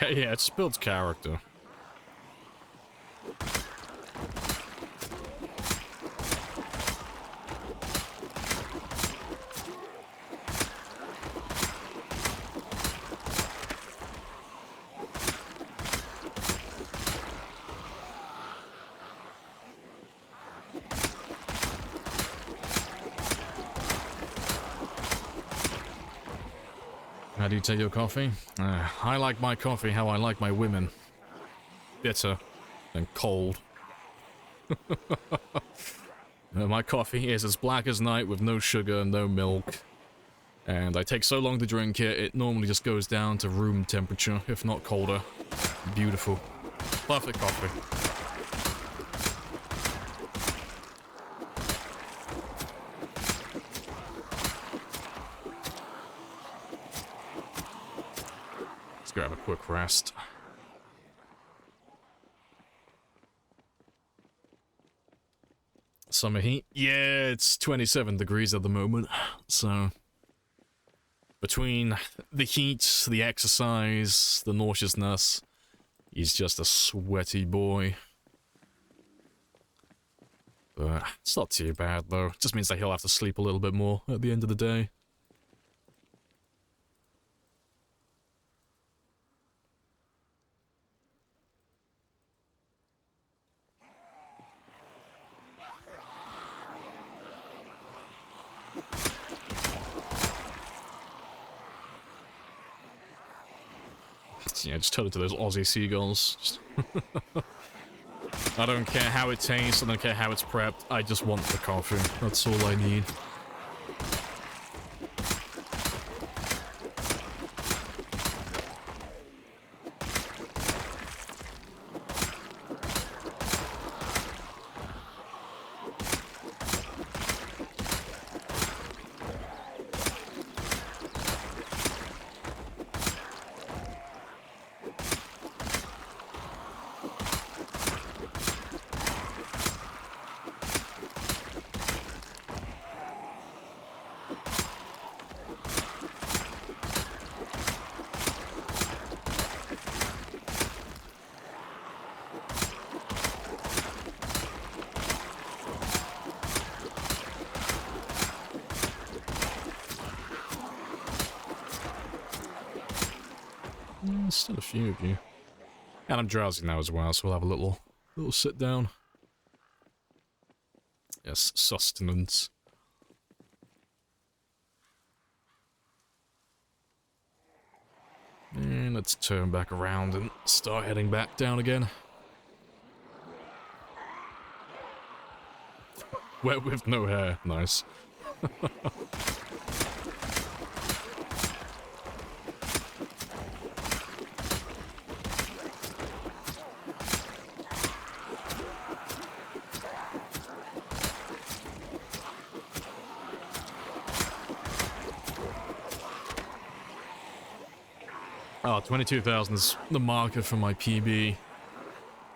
Yeah, it's built character. How do you take your coffee? I like my coffee how I like my women. Bitter and cold. My coffee is as black as night with no sugar, no milk. And I take so long to drink it, it normally just goes down to room temperature, if not colder. Beautiful. Perfect coffee. Let's grab a quick rest. Summer heat? Yeah, it's 27 degrees at the moment, so... Between the heat, the exercise, the nauseousness, he's just a sweaty boy. But it's not too bad, though. It just means that he'll have to sleep a little bit more at the end of the day. Yeah, just turn into those Aussie seagulls. I don't care how it tastes, I don't care how it's prepped, I just want the coffee. That's all I need. Still a few of you. And I'm drowsy now as well, so we'll have a little sit down. Yes, sustenance. And let's turn back around and start heading back down again. Wet with no hair, nice. Oh, 22,000 is the marker for my PB.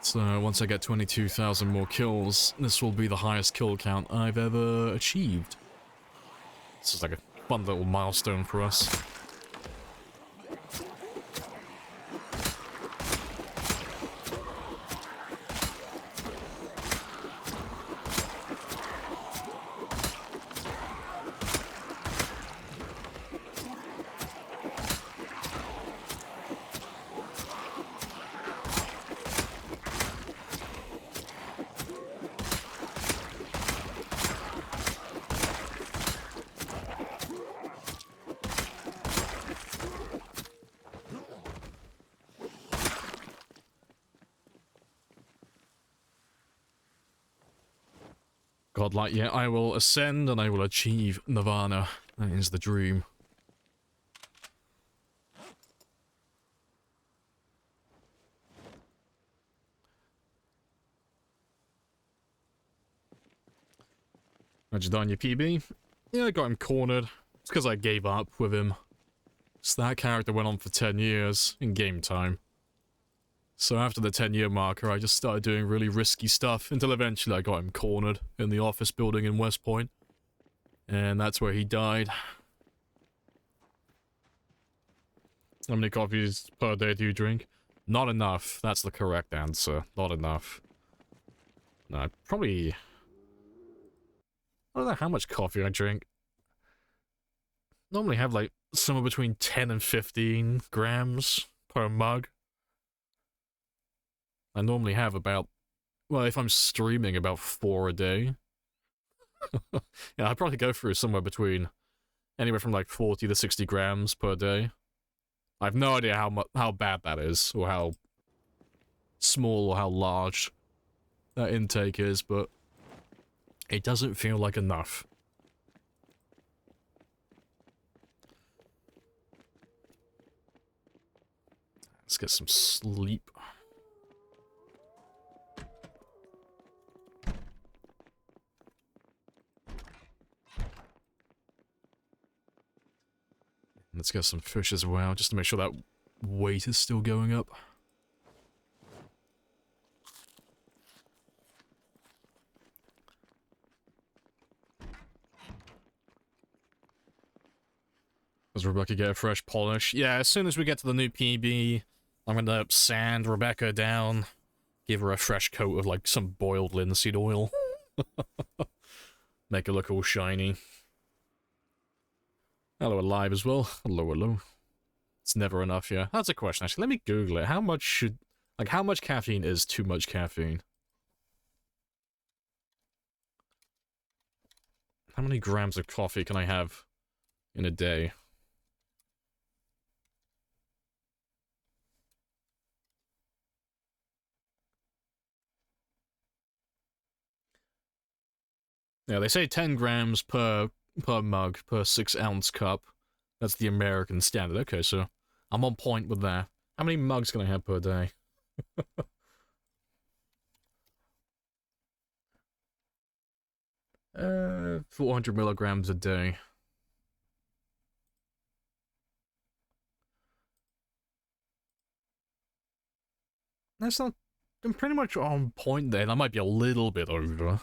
So once I get 22,000 more kills, this will be the highest kill count I've ever achieved. This is like a fun little milestone for us. Godlike, yeah, I will ascend and I will achieve Nirvana. That is the dream. How'd you die on your PB? Yeah, I got him cornered. It's because I gave up with him. So that character went on for 10 years in game time. So after the 10-year marker, I just started doing really risky stuff until eventually I got him cornered in the office building in West Point. And that's where he died. How many coffees per day do you drink? Not enough. That's the correct answer. Not enough. No, I probably... I don't know how much coffee I drink. Normally have like somewhere between 10 and 15 grams per mug. I normally have about, well, if I'm streaming, about 4 a day. Yeah, I probably go through somewhere between anywhere from like 40 to 60 grams per day I have no idea how bad that is, or how small or how large that intake is, but it doesn't feel like enough. Let's get some sleep. Let's get some fish as well, just to make sure that weight is still going up. Does Rebecca get a fresh polish? Yeah, as soon as we get to the new PB, I'm gonna sand Rebecca down, give her a fresh coat of, like, some boiled linseed oil. Make her look all shiny. Hello, alive as well. Hello, hello. It's never enough, yeah. That's a question, actually. Let me Google it. How much caffeine is too much caffeine? How many grams of coffee can I have in a day? Yeah, they say 10 grams per mug, per 6-ounce cup. That's the American standard. Okay, so I'm on point with that. How many mugs can I have per day? 400 milligrams a day. That's not... I'm pretty much on point there. That might be a little bit over.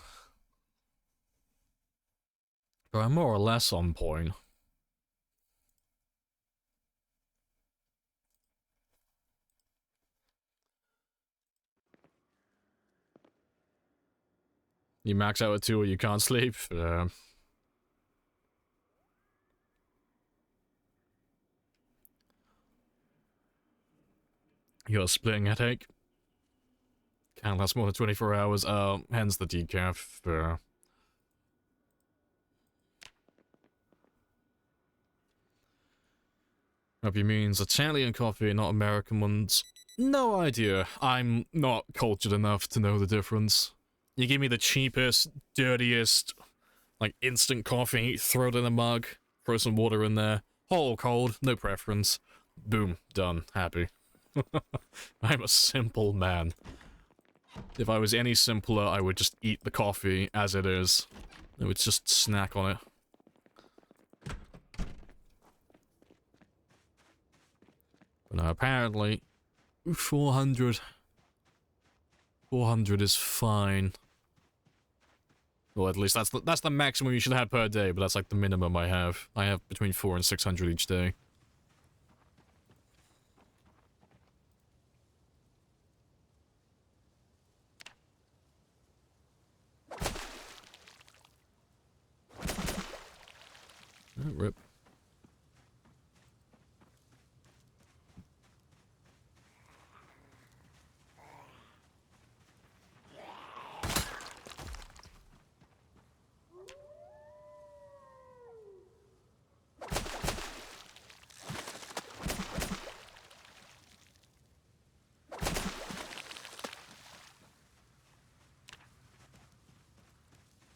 But I'm more or less on point. You max out at 2 or you can't sleep? You got a splitting headache? Can't last more than 24 hours. Hence the decaf. Hope you means Italian coffee, not American ones. No idea. I'm not cultured enough to know the difference. You give me the cheapest, dirtiest, like, instant coffee, throw it in a mug, throw some water in there, hot or cold, no preference. Boom, done, happy. I'm a simple man. If I was any simpler, I would just eat the coffee as it is. I would just snack on it. But no, apparently, 400 is fine. Well, at least that's the maximum you should have per day, but that's like the minimum I have. I have between 400 and 600 each day. Oh, rip.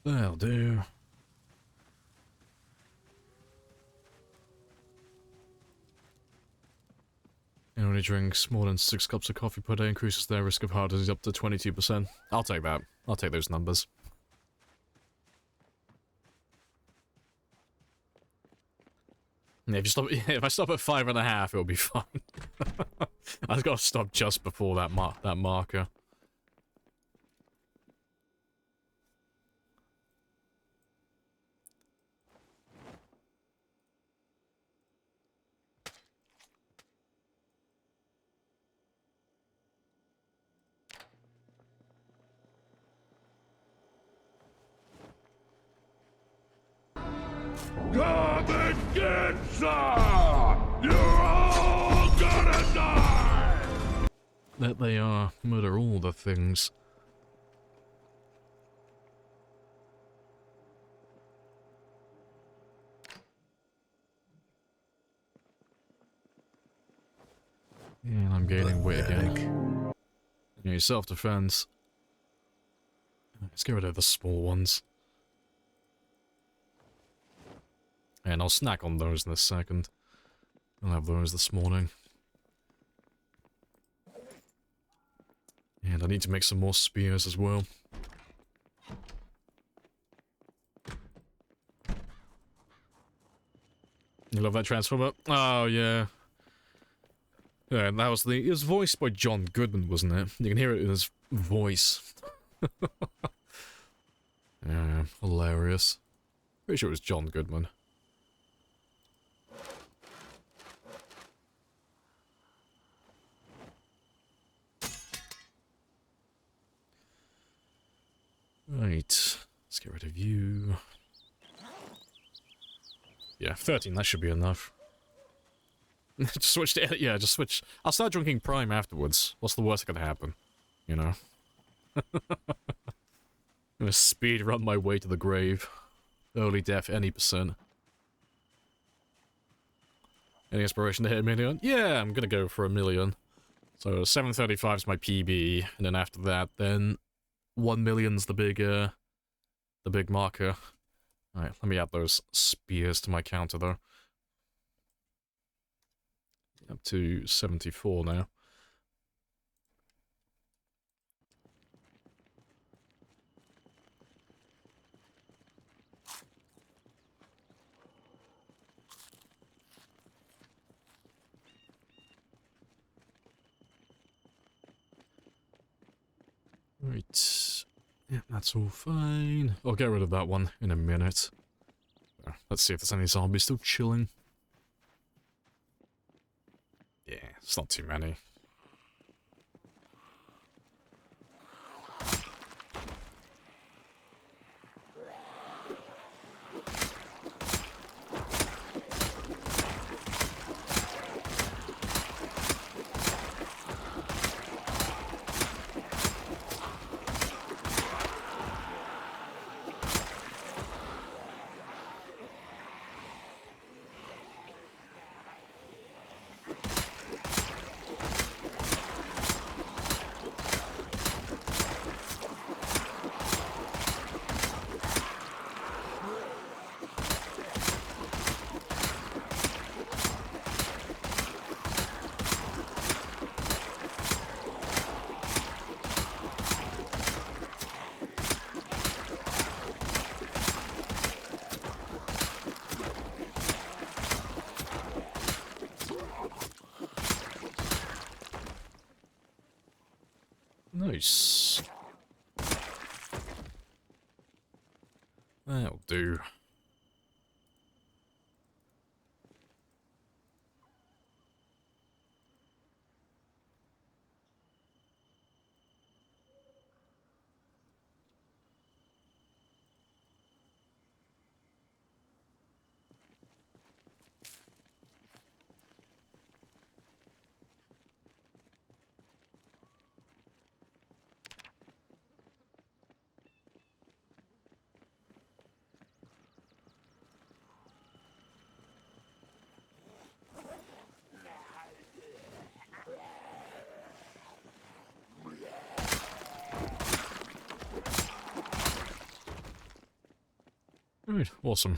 That'll do. Anyone who drinks more than 6 cups of coffee per day increases their risk of heart disease up to 22%. I'll take that. I'll take those numbers. Yeah, if I stop at 5.5, it'll be fine. I've got to stop just before that marker. Come and get some! You're all gonna die! That they are. Murder all the things. And I'm gaining weight again. Yeah, self-defense. Let's get rid of the small ones. And I'll snack on those in a second. I'll have those this morning. And I need to make some more spears as well. You love that Transformer? Oh, yeah. Yeah, and that was it was voiced by John Goodman, wasn't it? You can hear it in his voice. Yeah, hilarious. Pretty sure it was John Goodman. Right, let's get rid of you. Yeah, 13, that should be enough. Just switch to, yeah, just switch. I'll start drinking Prime afterwards. What's the worst that could happen? You know? I'm gonna speed run my way to the grave. Early death, any percent. Any inspiration to hit 1 million? Yeah, I'm gonna go for 1 million. So 735 is my PB, and then after that, then 1 million's the big marker. Alright, let me add those spears to my counter though. Up to 74 now. Right. Yeah, that's all fine. I'll get rid of that one in a minute. Let's see if there's any zombies still chilling. Yeah, it's not too many. Nice. That'll do. Alright, awesome.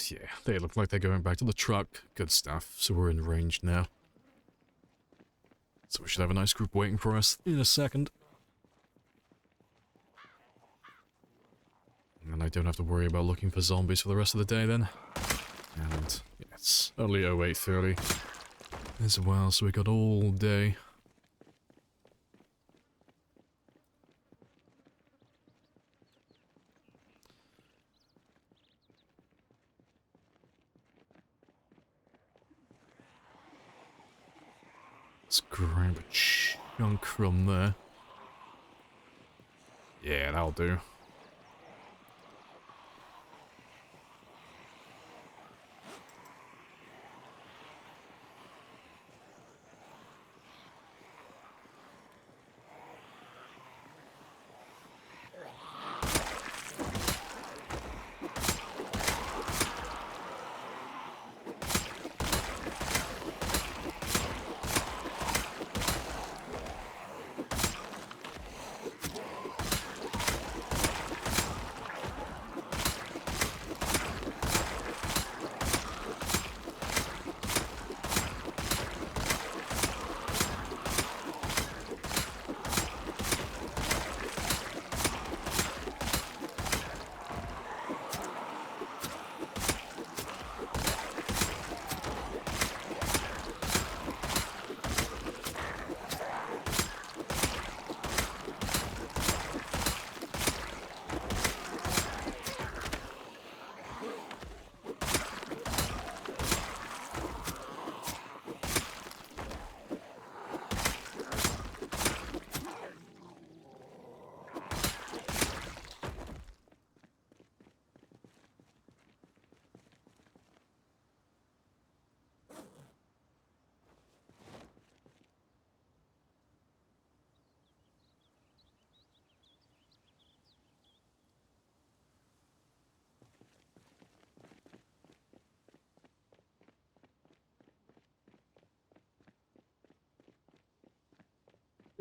Yeah, they look like they're going back to the truck. Good stuff. So we're in range now. So we should have a nice group waiting for us in a second. And I don't have to worry about looking for zombies for the rest of the day then. And yeah, it's only 08:30 as well, so we got all day. Let's grab a chunk from there. Yeah, that'll do.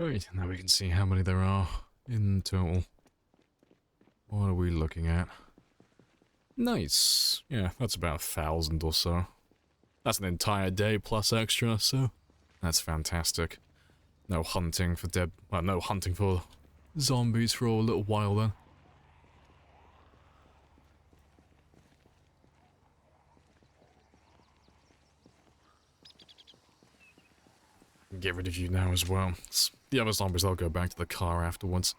Right, now we can see how many there are in total. What are we looking at? Nice. Yeah, that's about 1,000 or so. That's an entire day plus extra, so that's fantastic. No hunting for no hunting for zombies for a little while then. Get rid of you now as well. The other zombies, they'll go back to the car afterwards.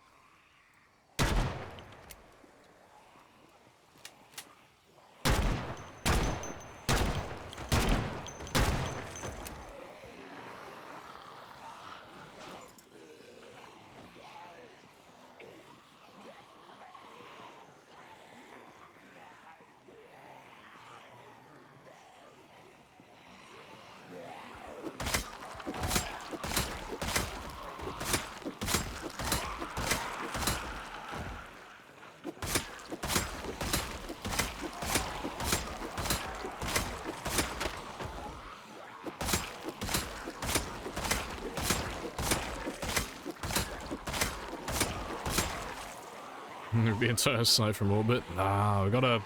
Being turned aside from orbit. Nah, we gotta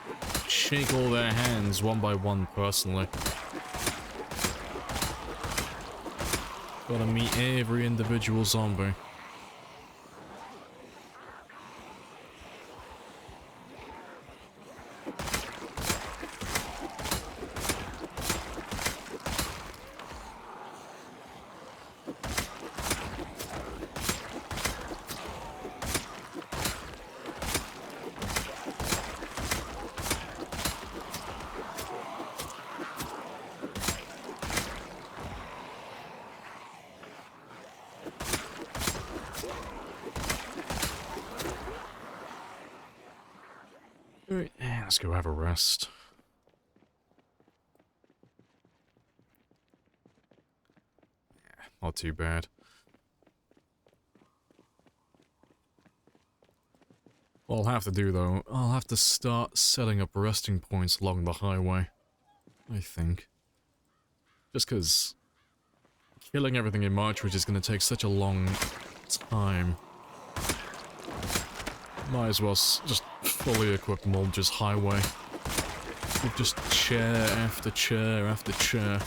shake all their hands one by one personally. Gotta meet every individual zombie. Alright, let's go have a rest. Yeah, not too bad. What I'll have to do though, I'll have to start setting up resting points along the highway. I think. Just because killing everything in March, which is going to take such a long time. Might as well just fully equip Mulder's highway. With just chair after chair after chair.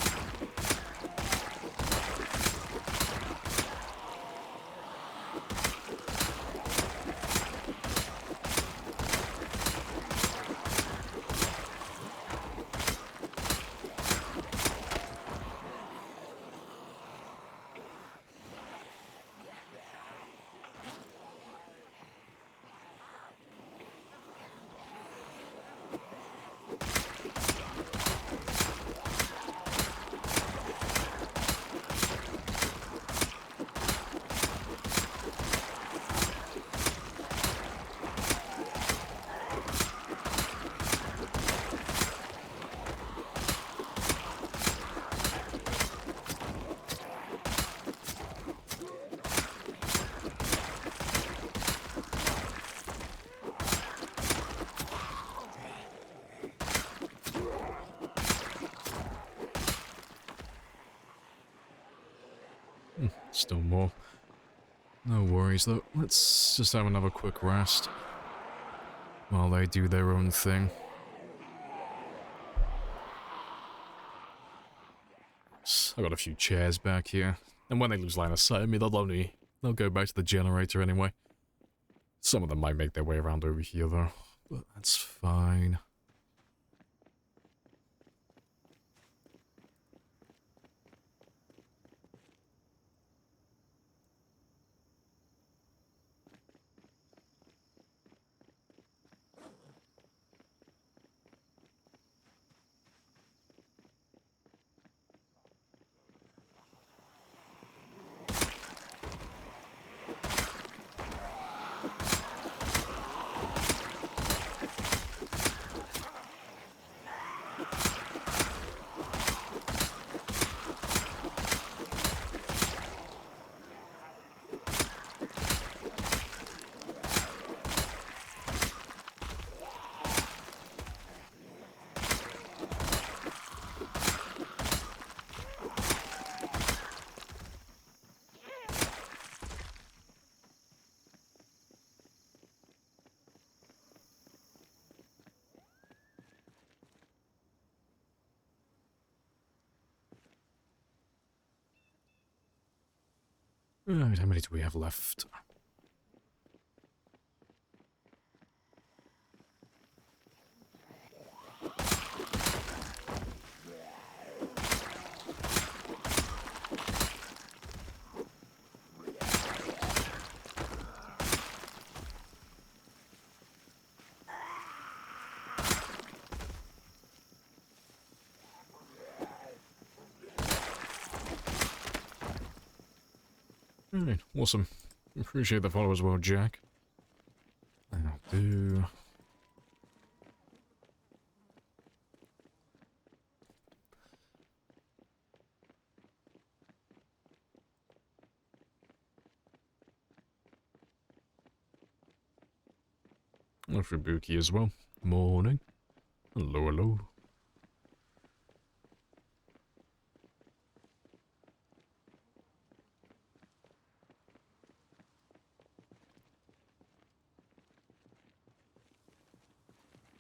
Still more. No worries though. Let's just have another quick rest while they do their own thing. I've got a few chairs back here, and when they lose line of sight of me, they'll go back to the generator anyway. Some of them might make their way around over here though, but that's fine. Right, how many do we have left? Alright, awesome. Appreciate the follow as well, Jack. That'll do. Fubuki as well. Morning. Hello, hello.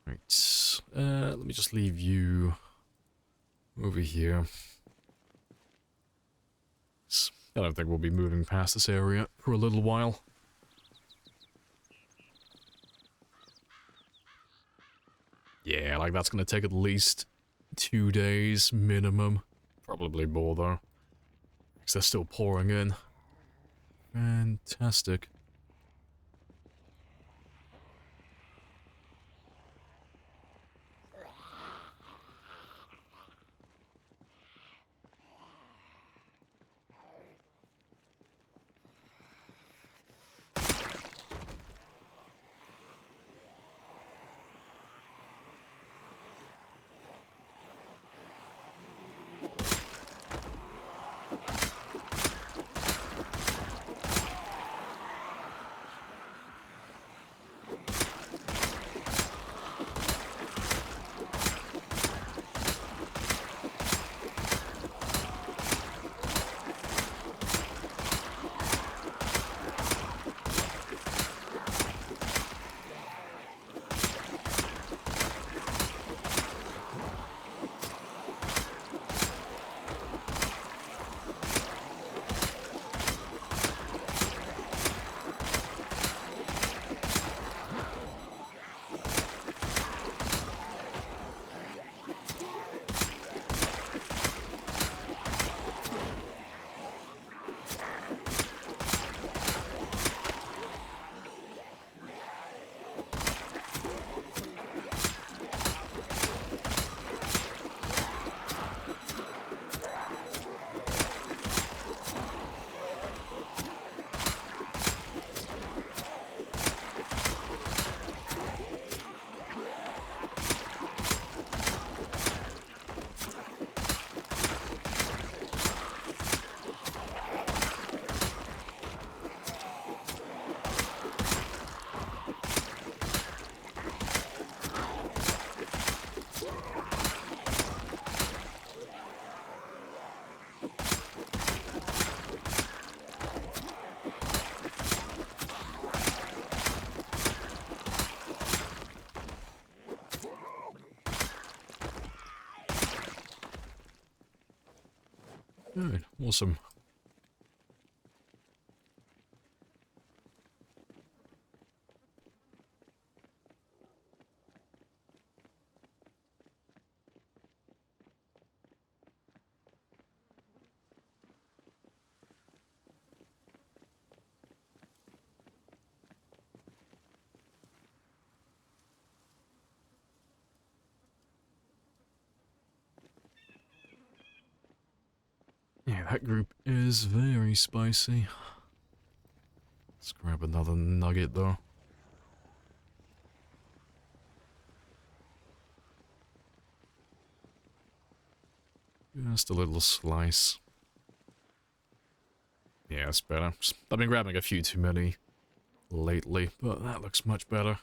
Right. Let me just leave you over here. I don't think we'll be moving past this area for a little while. Yeah, like that's gonna take at least 2 days minimum. Probably more though. Because they're still pouring in. Fantastic. Alright, awesome. Yeah, that group is very spicy. Let's grab another nugget though. Just a little slice. Yeah, that's better. I've been grabbing a few too many lately, but that looks much better.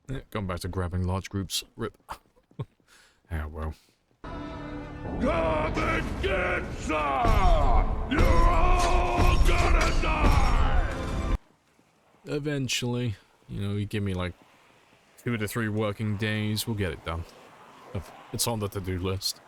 Yeah, going back to grabbing large groups. Rip. Yeah, well. Come and get some! You're all gonna die! Eventually, you know, you give me like 2 to 3 working days, we'll get it done. It's on the to-do list.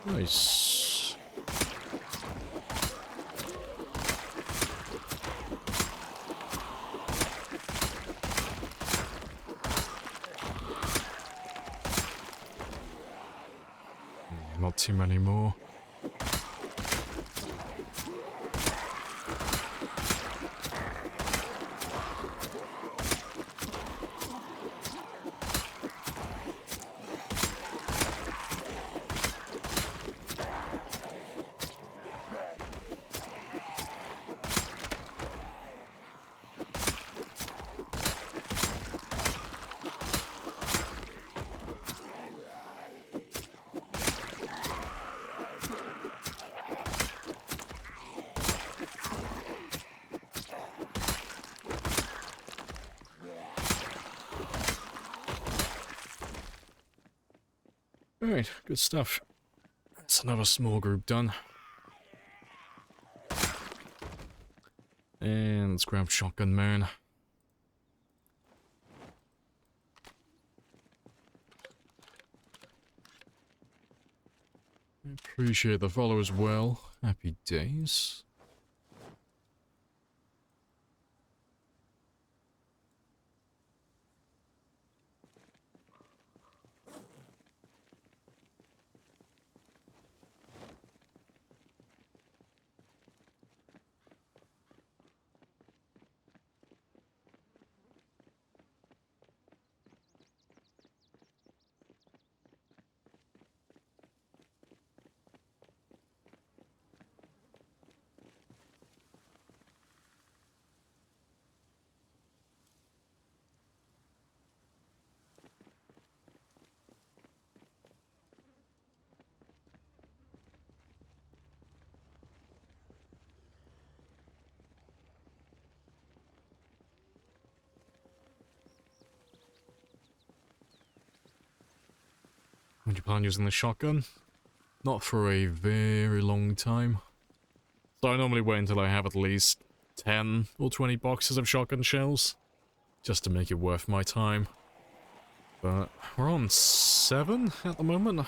Nice. Not too many more. Alright, good stuff. That's another small group done. And let's grab Shotgun Man. Appreciate the follow as well. Happy days. Would you plan on using the shotgun? Not for a very long time. So I normally wait until I have at least 10 or 20 boxes of shotgun shells, just to make it worth my time. But we're on 7 at the moment,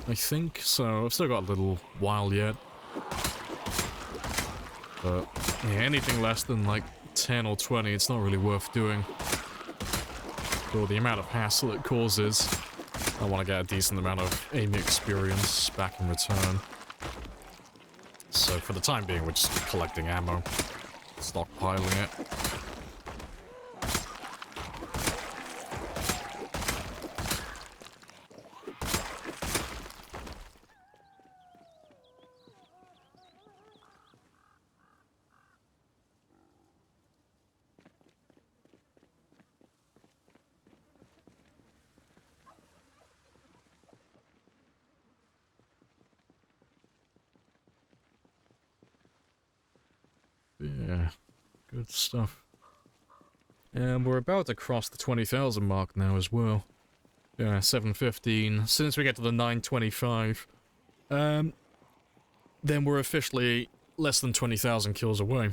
I think, so I've still got a little while yet. But yeah, anything less than like 10 or 20, it's not really worth doing. For the amount of hassle it causes, I want to get a decent amount of aiming experience back in return. So for the time being, we're just collecting ammo, stockpiling it. Yeah, good stuff. And we're about to cross the 20,000 mark now as well. Yeah, 715. Since we get to the 925, then we're officially less than 20,000 kills away.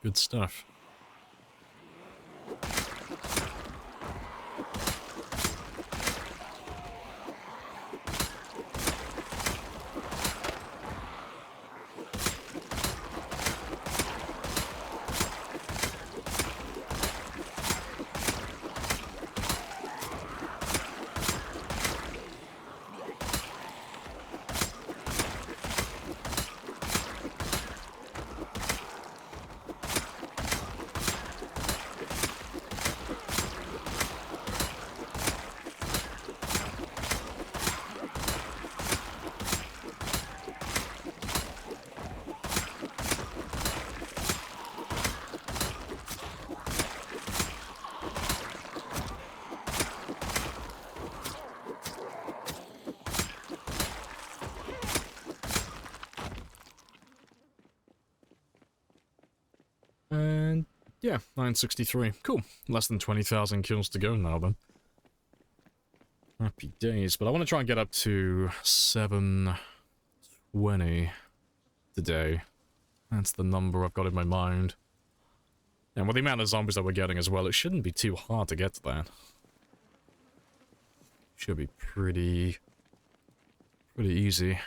Good stuff. And yeah, 963. Cool. Less than 20,000 kills to go now then. Happy days. But I want to try and get up to 720 today. That's the number I've got in my mind. And with the amount of zombies that we're getting as well, it shouldn't be too hard to get to that. Should be pretty easy.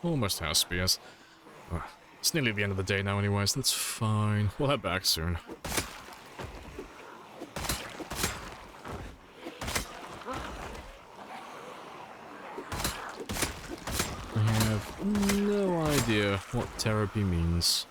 almost has spears. It's nearly the end of the day now anyways, that's fine. We'll head back soon. I have no idea what therapy means.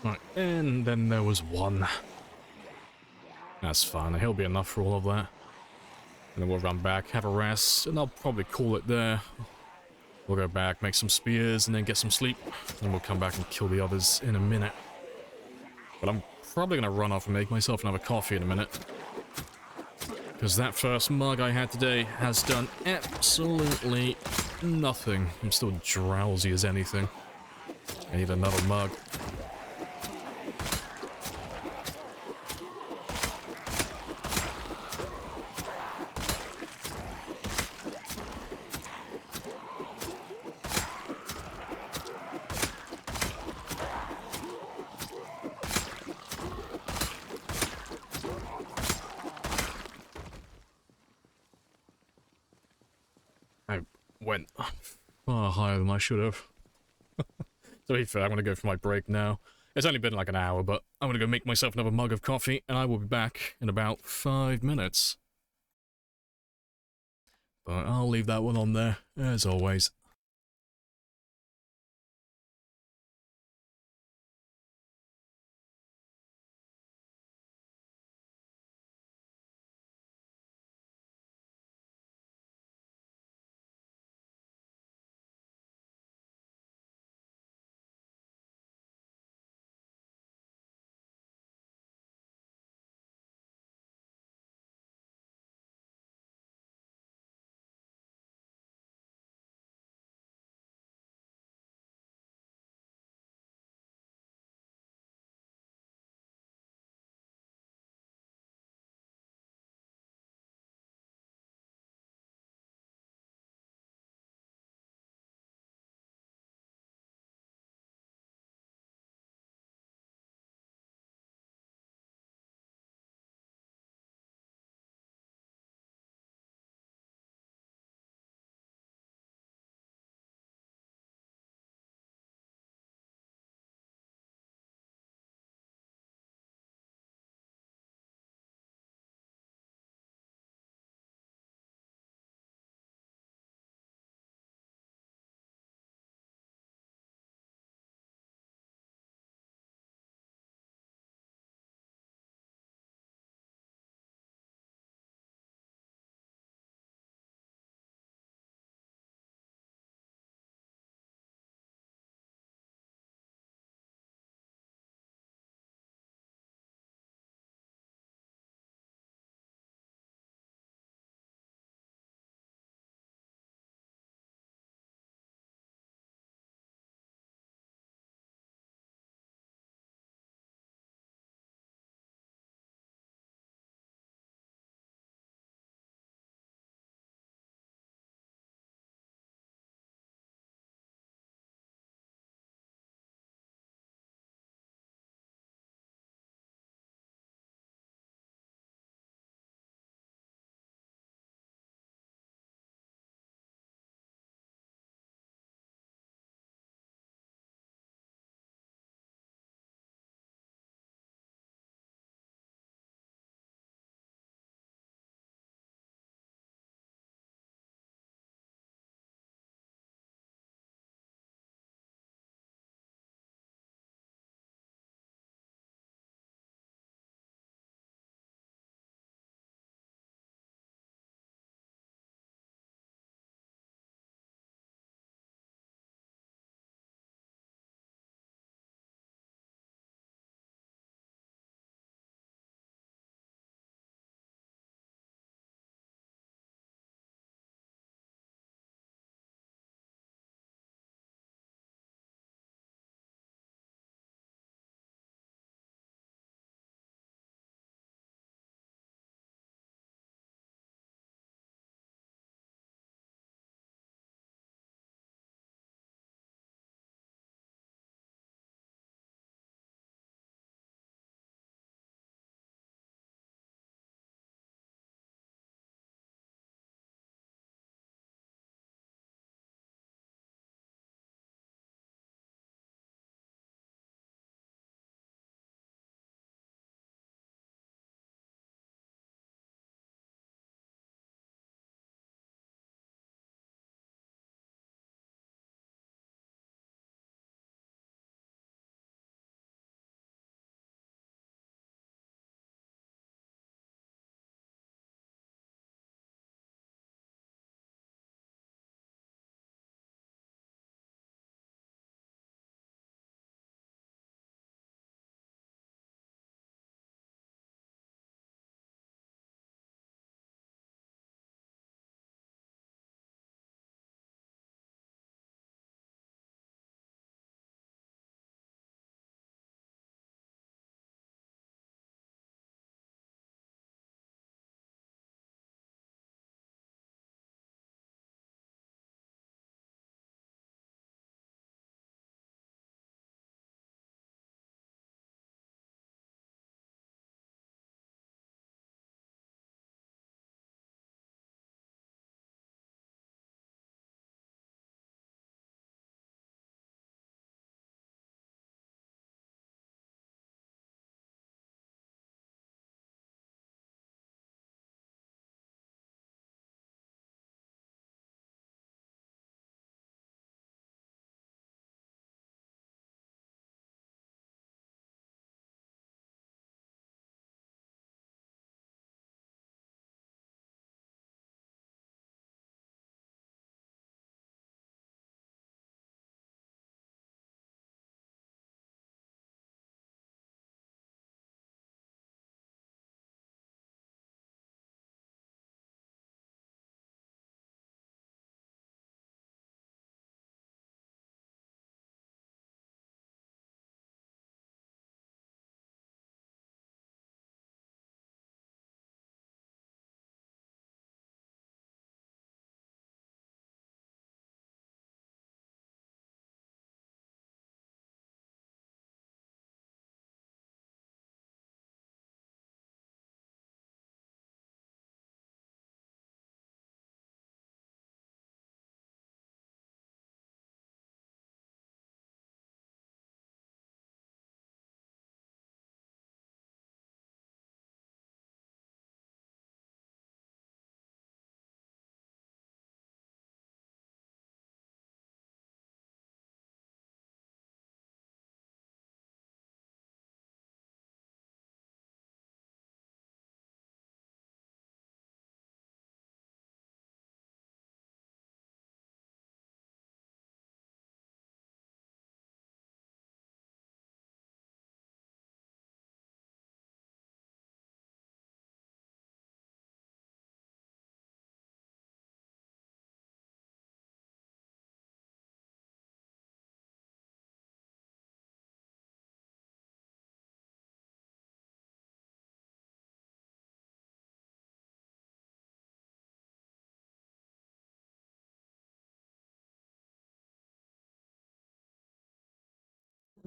Right, and then there was one. That's fine, he'll be enough for all of that. And then we'll run back, have a rest, and I'll probably call it there. We'll go back, make some spears, and then get some sleep. And we'll come back and kill the others in a minute. But I'm probably going to run off and make myself another coffee in a minute. Because that first mug I had today has done absolutely nothing. I'm still drowsy as anything. I need another mug. I went far higher than I should have. To be fair, I'm going to go for my break now. It's only been like an hour, but I'm going to go make myself another mug of coffee, and I will be back in about 5 minutes. But I'll leave that one on there, as always.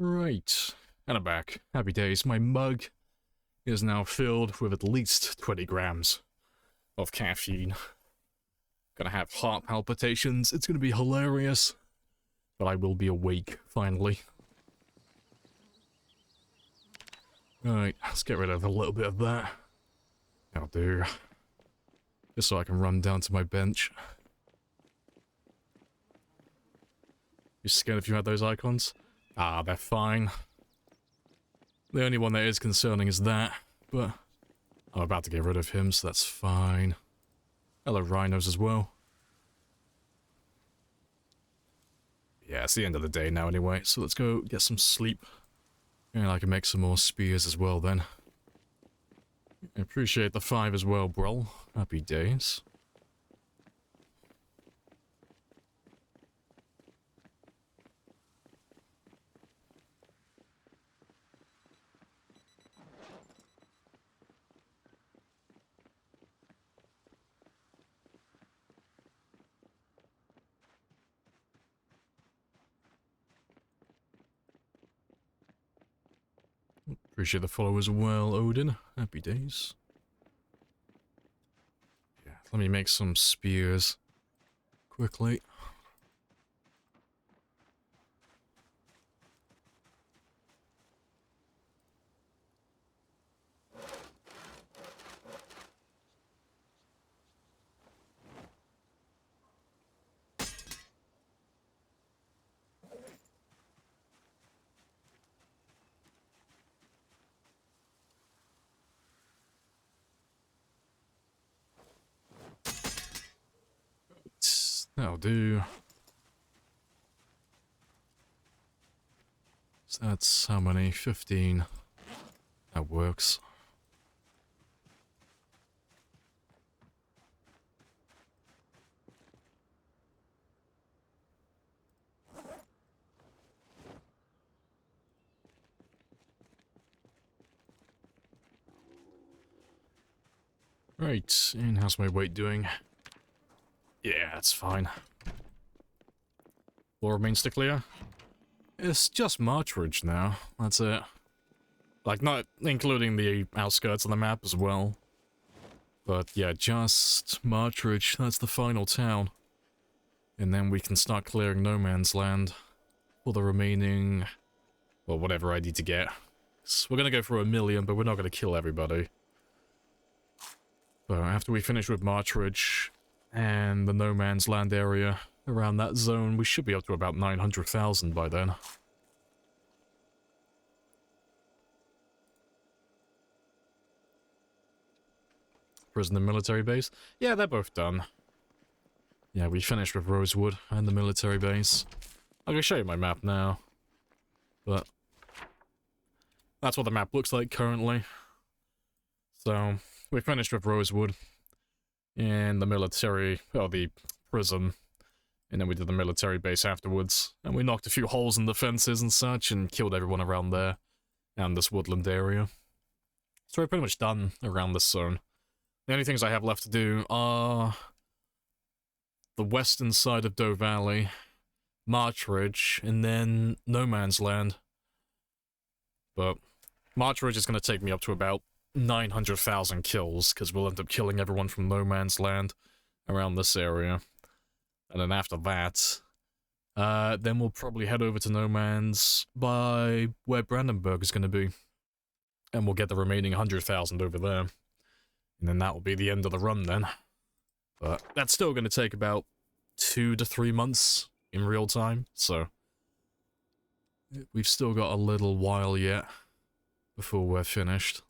Right. And I'm back. Happy days. My mug is now filled with at least 20 grams of caffeine. Gonna have heart palpitations. It's gonna be hilarious. But I will be awake, finally. Right, let's get rid of a little bit of that. That'll do. Just so I can run down to my bench. You scared if you had those icons? Ah, they're fine. The only one that is concerning is that, but I'm about to get rid of him, so that's fine. Hello, rhinos as well. Yeah, it's the end of the day now anyway, so let's go get some sleep. And I can make some more spears as well then. I appreciate the 5 as well, bro. Happy days. Appreciate the follow as well, Odin. Happy days. Yeah, let me make some spears quickly. That'll do. So that's how many? 15. That works. Right, and how's my weight doing? Yeah, that's fine. What remains to clear? It's just Marchridge now, that's it. Like, not including the outskirts of the map as well. But yeah, just Marchridge, that's the final town. And then we can start clearing no man's land for the remaining, well, whatever I need to get. So we're gonna go for 1 million, but we're not gonna kill everybody. But after we finish with Marchridge and the no man's land area around that zone, we should be up to about 900,000 by then. Prison and military base? Yeah, they're both done. Yeah, we finished with Rosewood and the military base. I can show you my map now. But that's what the map looks like currently. So, we finished with Rosewood and the military, well, the prison. And then we did the military base afterwards. And we knocked a few holes in the fences and such and killed everyone around there. And this woodland area. So we're pretty much done around this zone. The only things I have left to do are the western side of Doe Valley, Marchridge, and then No Man's Land. But Marchridge is going to take me up to about 900,000 kills, because we'll end up killing everyone from No Man's Land around this area. And then after that, then we'll probably head over to No Man's by where Brandenburg is going to be. And we'll get the remaining 100,000 over there. And then that will be the end of the run then. But that's still going to take about 2 to 3 months in real time, so we've still got a little while yet before we're finished.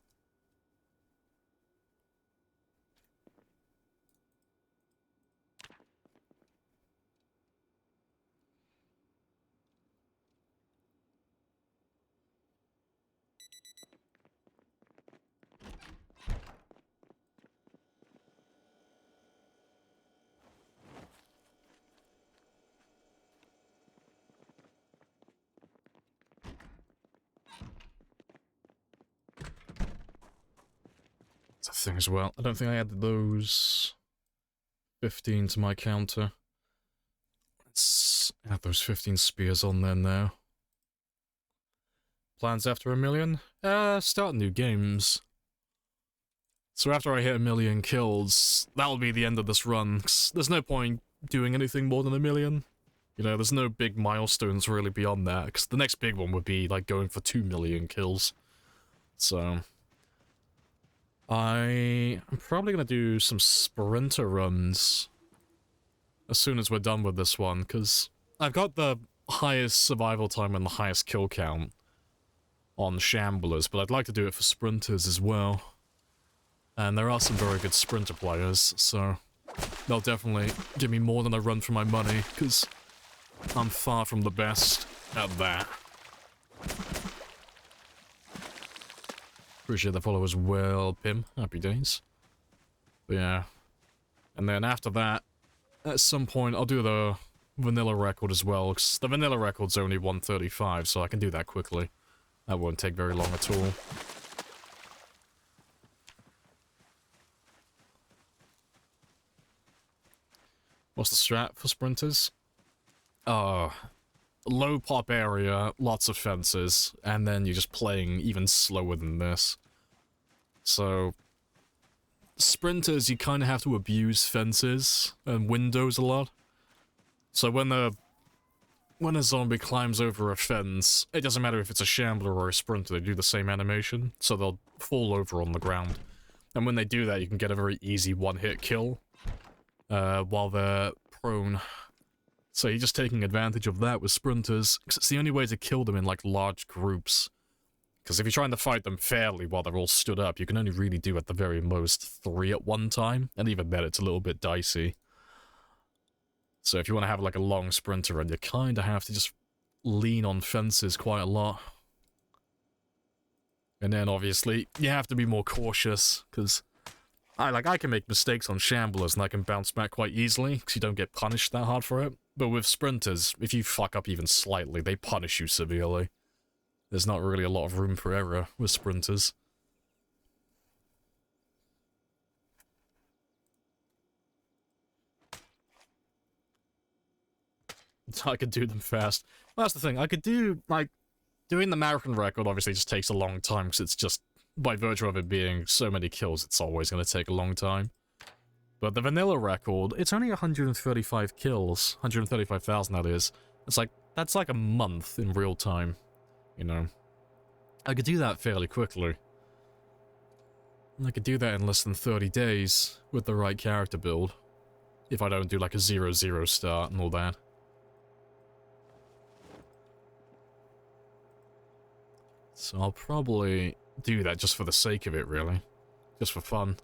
That's a thing as well. I don't think I added those 15 to my counter. Let's add those 15 spears on there now. Plans after 1,000,000? Start new games. So after I hit 1,000,000 kills, that'll be the end of this run. 'Cause there's no point doing anything more than 1,000,000. You know, there's no big milestones really beyond that, because the next big one would be, like, going for 2,000,000 kills. So... I'm probably gonna do some sprinter runs as soon as we're done with this one, because I've got the highest survival time and the highest kill count on Shamblers, but I'd like to do it for sprinters as well. And there are some very good sprinter players, so they'll definitely give me more than a run for my money, because I'm far from the best at that. Appreciate the follow as well, Pim. Happy days. But yeah. And then after that, at some point, I'll do the vanilla record as well, because the vanilla record's only 135, so I can do that quickly. That won't take very long at all. What's the strat for sprinters? Low pop area, lots of fences, and then you're just playing even slower than this. So, sprinters, you kind of have to abuse fences and windows a lot. So when a zombie climbs over a fence, it doesn't matter if it's a shambler or a sprinter, they do the same animation, so they'll fall over on the ground. And when they do that, you can get a very easy one-hit kill while they're prone. So you're just taking advantage of that with sprinters, because it's the only way to kill them in, like, large groups. Because if you're trying to fight them fairly while they're all stood up, you can only really do at the very most 3 at one time, and even then it's a little bit dicey. So if you want to have, like, a long sprinter run, you kind of have to just lean on fences quite a lot. And then, obviously, you have to be more cautious, because I can make mistakes on shamblers and I can bounce back quite easily, because you don't get punished that hard for it. But with sprinters, if you fuck up even slightly, they punish you severely. There's not really a lot of room for error with sprinters. I could do them fast. Well, that's the thing, I could do, like, doing the marathon record obviously just takes a long time, because it's just, by virtue of it being so many kills, it's always going to take a long time. But the vanilla record, it's only 135 kills. 135,000, that is. It's like, that's like a month in real time, you know. I could do that fairly quickly. And I could do that in less than 30 days with the right character build. If I don't do like a 0-0 start and all that. So I'll probably do that just for the sake of it, really. Just for fun.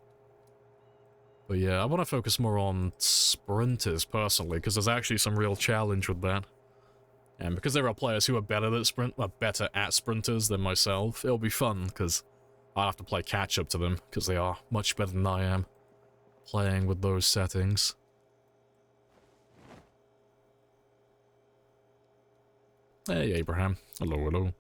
But yeah, I want to focus more on sprinters, personally, because there's actually some real challenge with that. And because there are players who are better at sprinters than myself, it'll be fun, because I'll have to play catch-up to them, because they are much better than I am playing with those settings. Hey, Abraham. Hello, hello.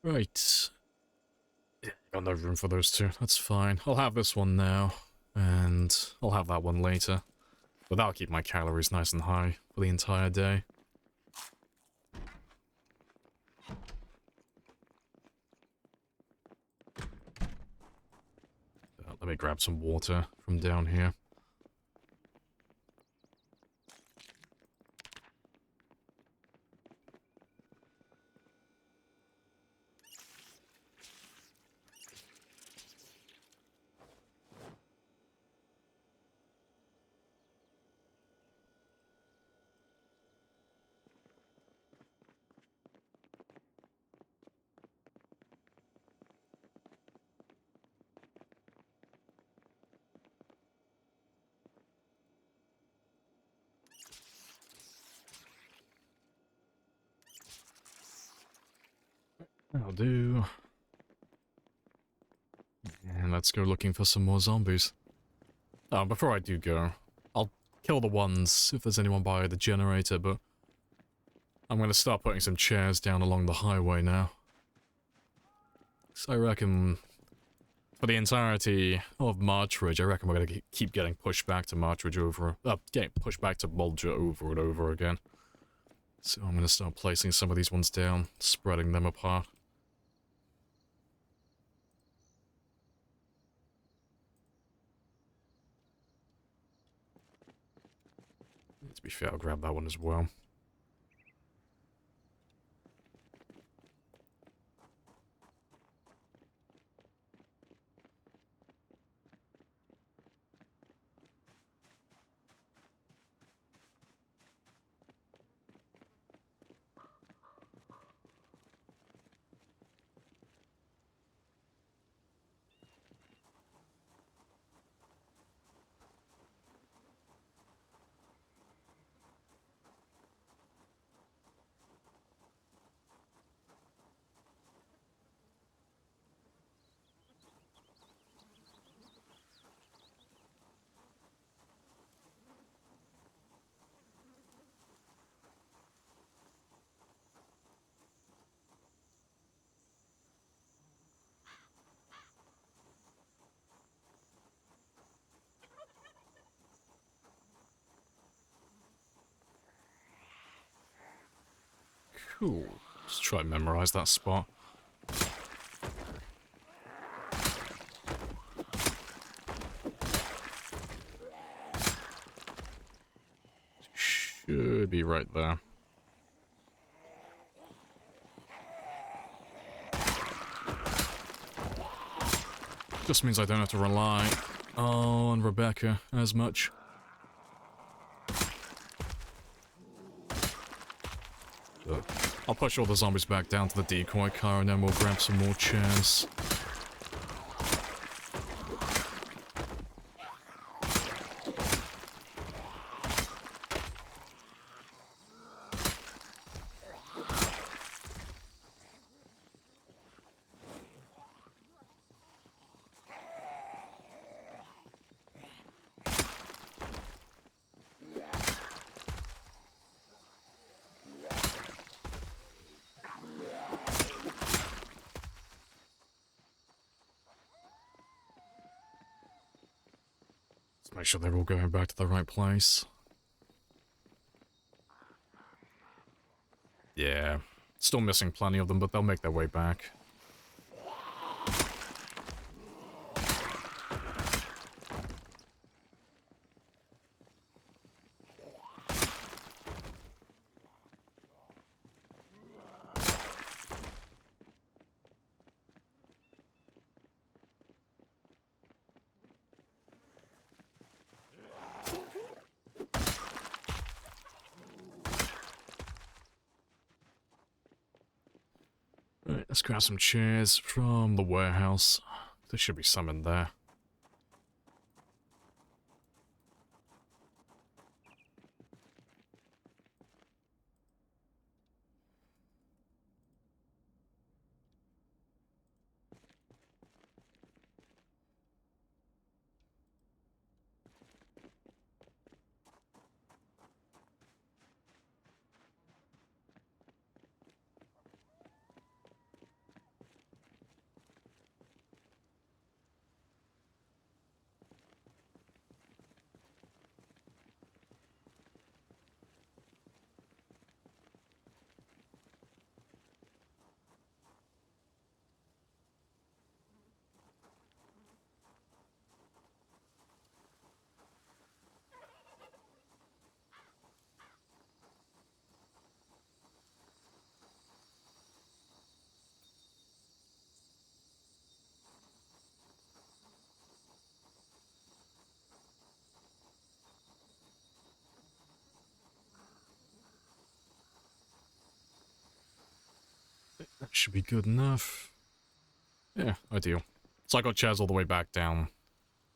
Right. Yeah, got no room for those two. That's fine. I'll have this one now, and I'll have that one later. But that'll keep my calories nice and high for the entire day. Let me grab some water from down here. That'll do. And let's go looking for some more zombies. Before I do go, I'll kill the ones if there's anyone by the generator, but I'm going to start putting some chairs down along the highway now. So I reckon for the entirety of Marchridge, I reckon we're going to keep getting pushed back to Marchridge getting pushed back to Bulger over and over again. So I'm going to start placing some of these ones down, spreading them apart. To be fair, I'll grab that one as well. Cool. Just try and memorize that spot. Should be right there. Just means I don't have to rely on Rebecca as much. So I'll push all the zombies back down to the decoy car and then we'll grab some more chairs. Make sure they're all going back to the right place. Yeah, still missing plenty of them, but they'll make their way back. Right, let's grab some chairs from the warehouse. There should be some in there. That should be good enough. Yeah, ideal. So I got chairs all the way back down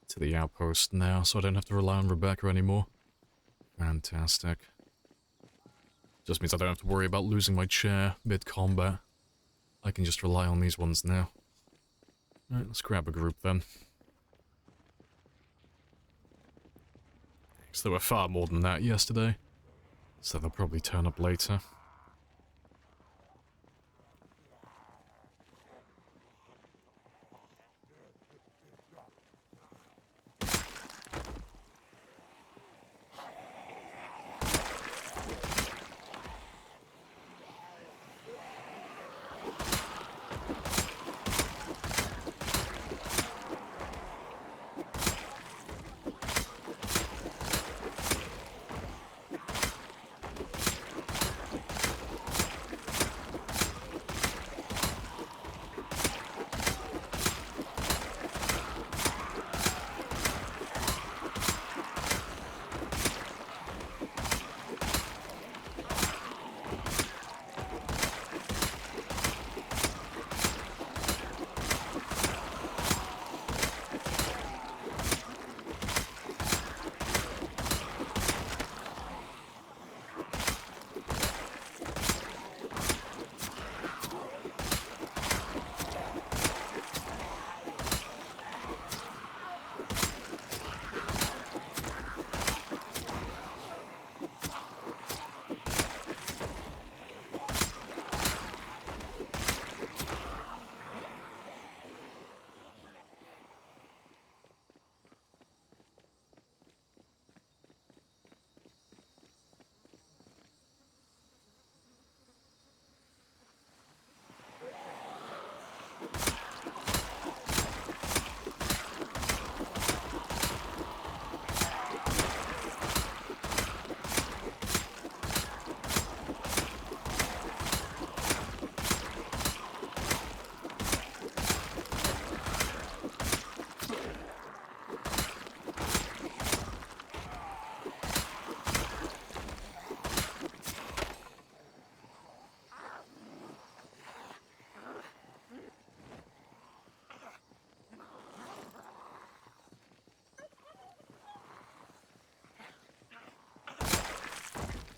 to the outpost now, so I don't have to rely on Rebecca anymore. Fantastic. Just means I don't have to worry about losing my chair mid-combat. I can just rely on these ones now. Alright, let's grab a group then. Because there were far more than that yesterday. So they'll probably turn up later.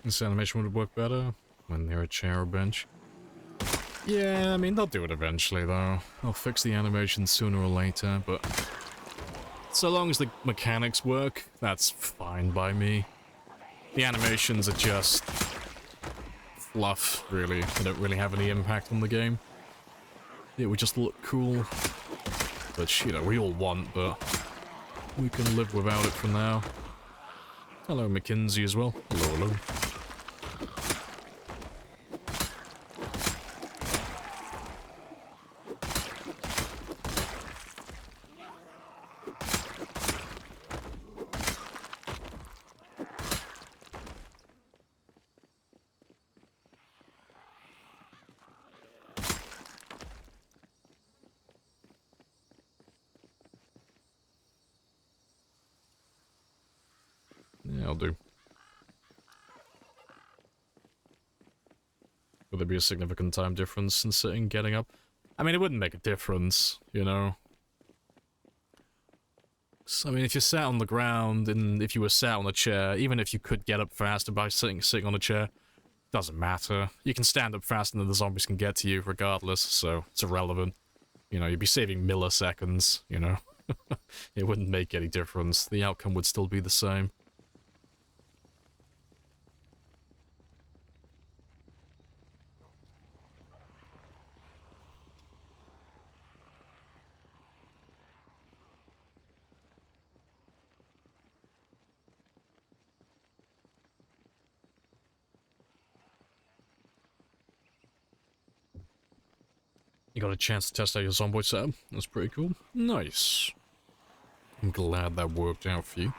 This animation would work better when they're a chair or bench. Yeah, I mean, they'll do it eventually, though. They'll fix the animation sooner or later, but so long as the mechanics work, that's fine by me. The animations are just fluff, really. They don't really have any impact on the game. It would just look cool. Which, you know, we all want, but we can live without it for now. Hello, Mackenzie, as well. Hello, hello. Yeah, I'll do. Would there be a significant time difference in sitting, getting up? I mean, it wouldn't make a difference, you know? So, I mean, if you sat on the ground, and if you were sat on a chair, even if you could get up faster by sitting on a chair, doesn't matter. You can stand up faster than the zombies can get to you, regardless, so it's irrelevant. You know, you'd be saving milliseconds, you know? It wouldn't make any difference. The outcome would still be the same. You got a chance to test out your zomboid setup? That's pretty cool. Nice. I'm glad that worked out for you.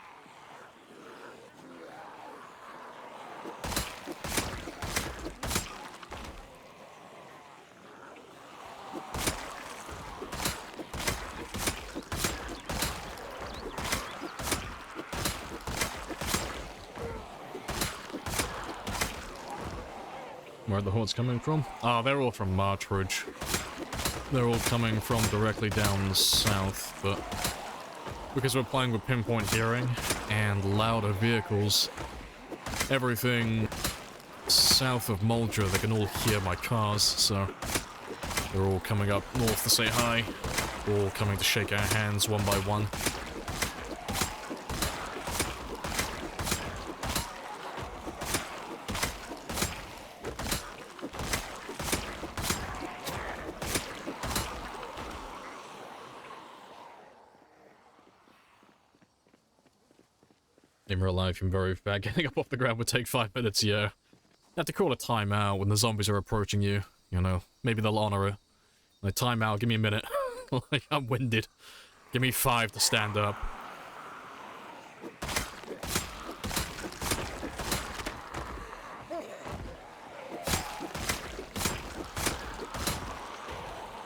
Where are the hordes coming from? Oh, they're all from Marchridge. They're all coming from directly down the south, but because we're playing with pinpoint hearing and louder vehicles, everything south of Muldra, they can all hear my cars, so They're all coming up north to say hi. All coming to shake our hands one by one. In real life, I'm very bad. Getting up off the ground would take 5 minutes, yeah. You have to call a timeout when the zombies are approaching you. You know, maybe they'll honor it. Like, timeout, give me a minute. Like, I'm winded. Give me 5 to stand up.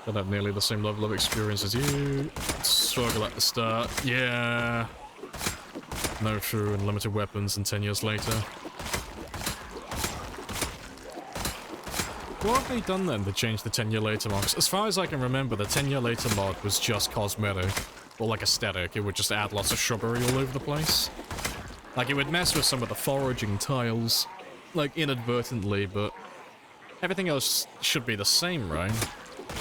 Don't have nearly the same level of experience as you. Struggle at the start. Yeah. No true and limited weapons, and 10 years later. What have they done then to change the 10-year later mod? 'Cause as far as I can remember, the 10-year later mod was just cosmetic. Or like aesthetic. It would just add lots of shrubbery all over the place. Like, it would mess with some of the foraging tiles. Like, inadvertently, but everything else should be the same, right?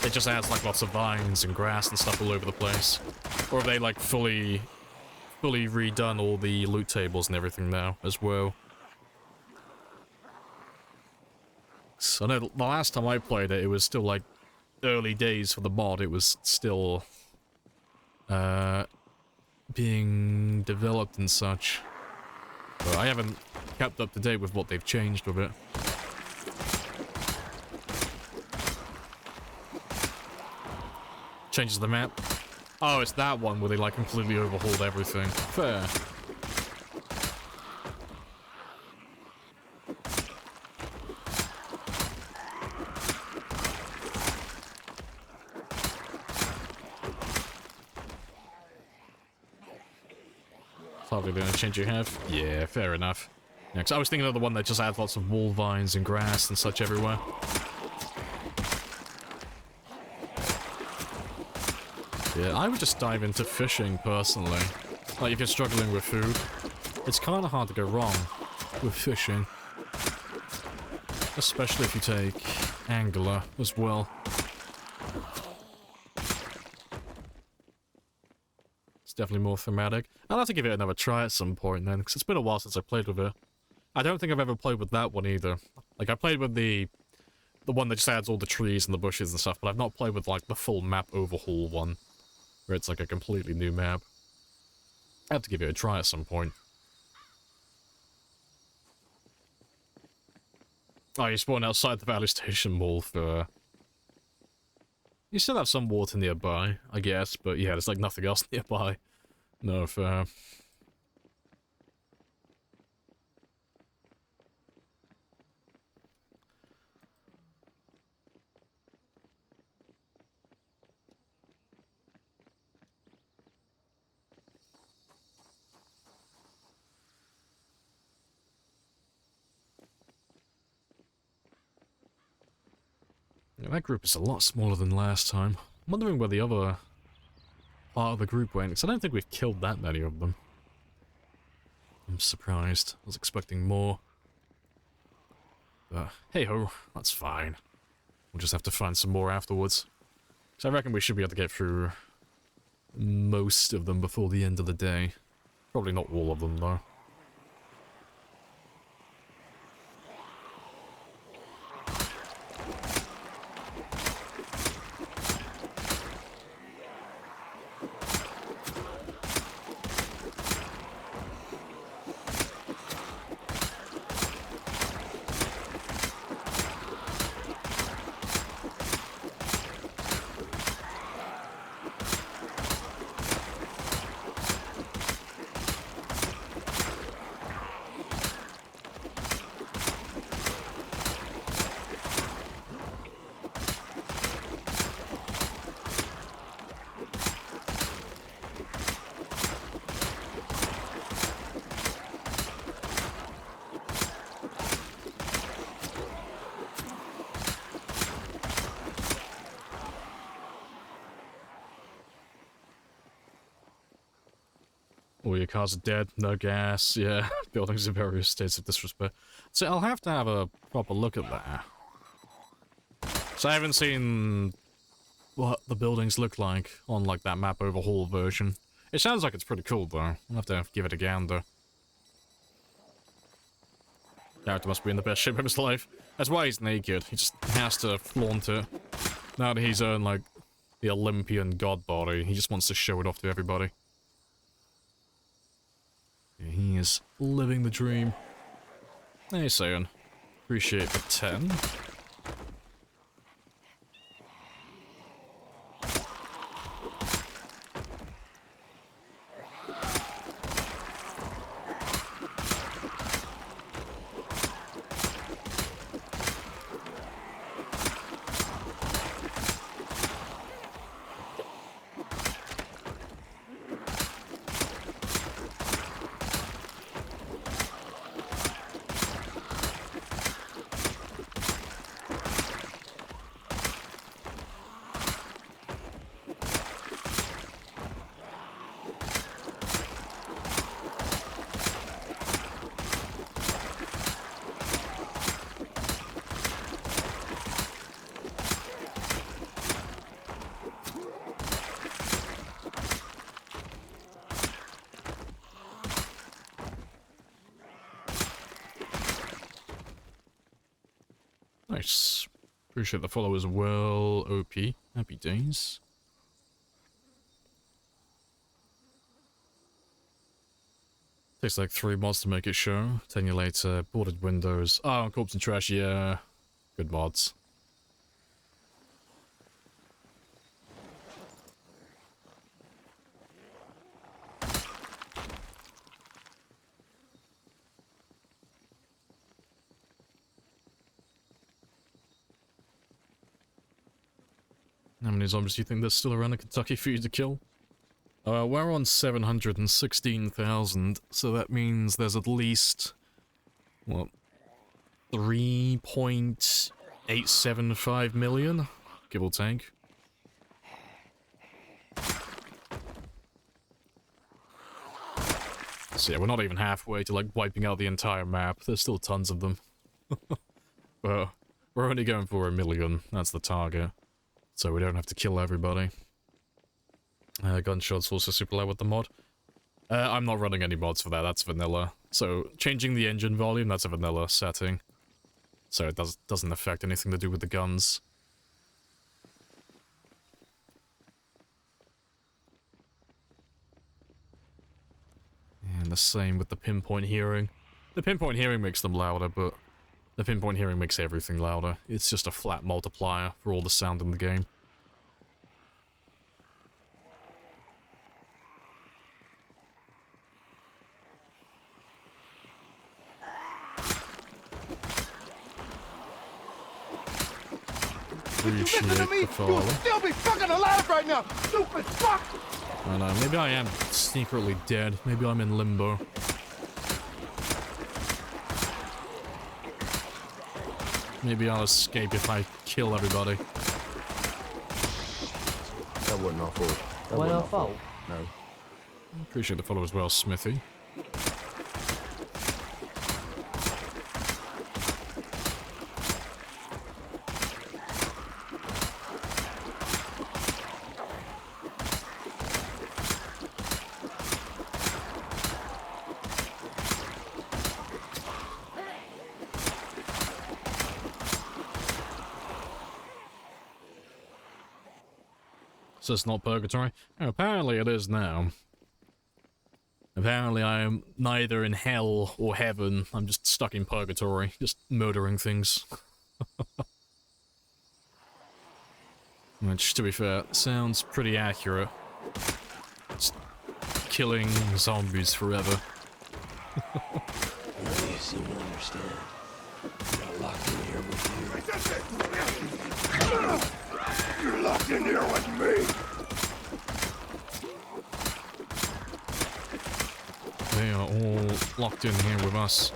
It just adds, like, lots of vines and grass and stuff all over the place. Or have they, like, fully redone all the loot tables and everything now, as well? So I know the last time I played it, it was still, like, early days for the mod. It was still, being developed and such. But I haven't kept up to date with what they've changed with it. Changes the map. Oh, it's that one where they, like, completely overhauled everything. Fair. Probably the only change you have. Yeah, fair enough. Yeah, 'cause I was thinking of the one that just adds lots of wall vines and grass and such everywhere. Yeah, I would just dive into fishing, personally. Like, if you're struggling with food, it's kind of hard to go wrong with fishing. Especially if you take angler as well. It's definitely more thematic. I'll have to give it another try at some point then, because it's been a while since I played with it. I don't think I've ever played with that one either. Like, I played with the one that just adds all the trees and the bushes and stuff, but I've not played with, like, the full map overhaul one, where it's like a completely new map. I have to give it a try at some point. Oh, you spawn outside the Valley Station Mall for... You still have some water nearby, I guess, but yeah, there's like nothing else nearby. No fair. Yeah, that group is a lot smaller than last time. I'm wondering where the other part of the group went, because I don't think we've killed that many of them. I'm surprised. I was expecting more. But hey-ho, that's fine. We'll just have to find some more afterwards. So I reckon we should be able to get through most of them before the end of the day. Probably not all of them, though. All your cars are dead, no gas, yeah. Buildings in various states of disrepair. So I'll have to have a proper look at that. So I haven't seen what the buildings look like on like that map overhaul version. It sounds like it's pretty cool though. I'll have to give it a gander. Character must be in the best shape of his life. That's why he's naked. He just has to flaunt it. Now that he's earned like the Olympian god body, he just wants to show it off to everybody. Yeah, he is living the dream. Hey, Sayan. Appreciate the 10. Nice. Appreciate the follow as well, OP. Happy days. Takes like 3 mods to make it show. 10 years later, boarded windows. Oh, corpse and trash, yeah. Good mods. How many zombies do you think there's still around in Kentucky for you to kill? We're on 716,000, so that means there's at least, what, 3.875 million, give or take. So yeah, we're not even halfway to like wiping out the entire map. There's still tons of them. But we're only going for 1 million, that's the target. So we don't have to kill everybody. Gunshots also super loud with the mod. I'm not running any mods for that, that's vanilla. So changing the engine volume, that's a vanilla setting. So it doesn't affect anything to do with the guns. And the same with the pinpoint hearing. The pinpoint hearing makes them louder, but the pinpoint hearing makes everything louder. It's just a flat multiplier for all the sound in the game. Appreciate the follow. You'll still be fucking alive right now, stupid fuck! I know, maybe I am secretly dead. Maybe I'm in limbo. Maybe I'll escape if I kill everybody. That wasn't our fault. That Wasn't our our fault? No. Appreciate the follow as well, Smithy. So it's not purgatory? Oh, apparently it is now. Apparently I am neither in hell or heaven. I'm just stuck in purgatory, just murdering things. Which, to be fair, sounds pretty accurate. Just killing zombies forever. You seem to understand. You're locked in here with you. You're locked in here with me! They are all locked in here with us.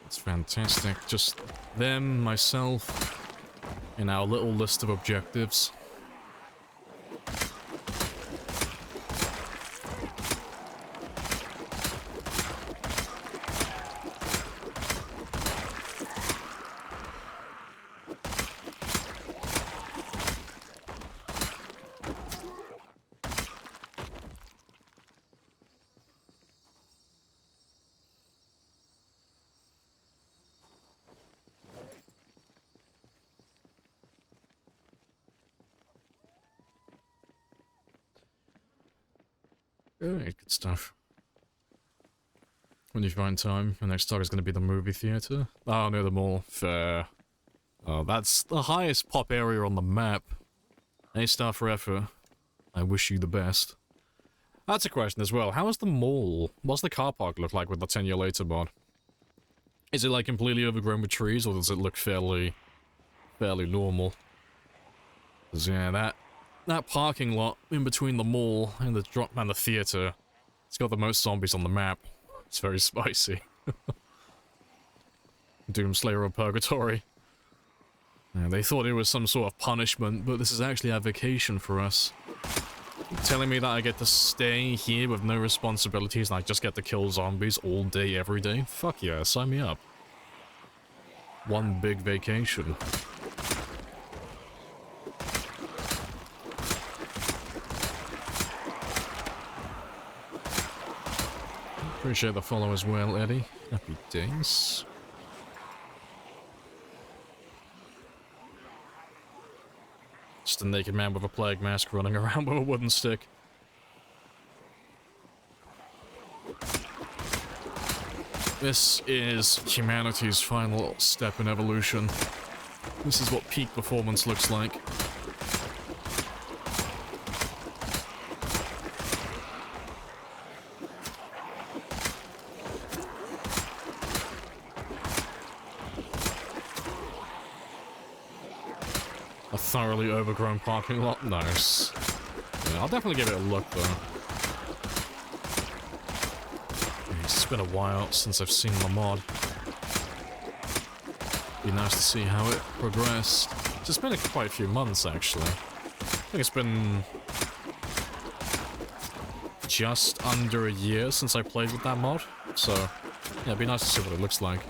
It's fantastic. Just them, myself, and our little list of objectives. Alright, good stuff. When you find time, your next target is going to be the movie theater. Oh, near the mall. Fair. Oh, that's the highest pop area on the map. A star for effort. I wish you the best. That's a question as well. How is the mall? What's the car park look like with the 10 year later mod? Is it like completely overgrown with trees, or does it look fairly normal? 'Cause yeah, that parking lot in between the mall and the theater, it's got the most zombies on the map. It's very spicy. Doomslayer of Purgatory. Yeah, they thought it was some sort of punishment, but this is actually a vacation for us. Telling me that I get to stay here with no responsibilities and I just get to kill zombies all day, every day? Fuck yeah, sign me up. One big vacation. Appreciate the follow as well, Eddie. Happy days. Just a naked man with a plague mask running around with a wooden stick. This is humanity's final step in evolution. This is what peak performance looks like. A thoroughly overgrown parking lot? Nice. Yeah, I'll definitely give it a look, though. It's been a while since I've seen the mod. Be nice to see how it progressed. It's been quite a few months, actually. I think it's been just under a year since I played with that mod. So, yeah, it'd be nice to see what it looks like.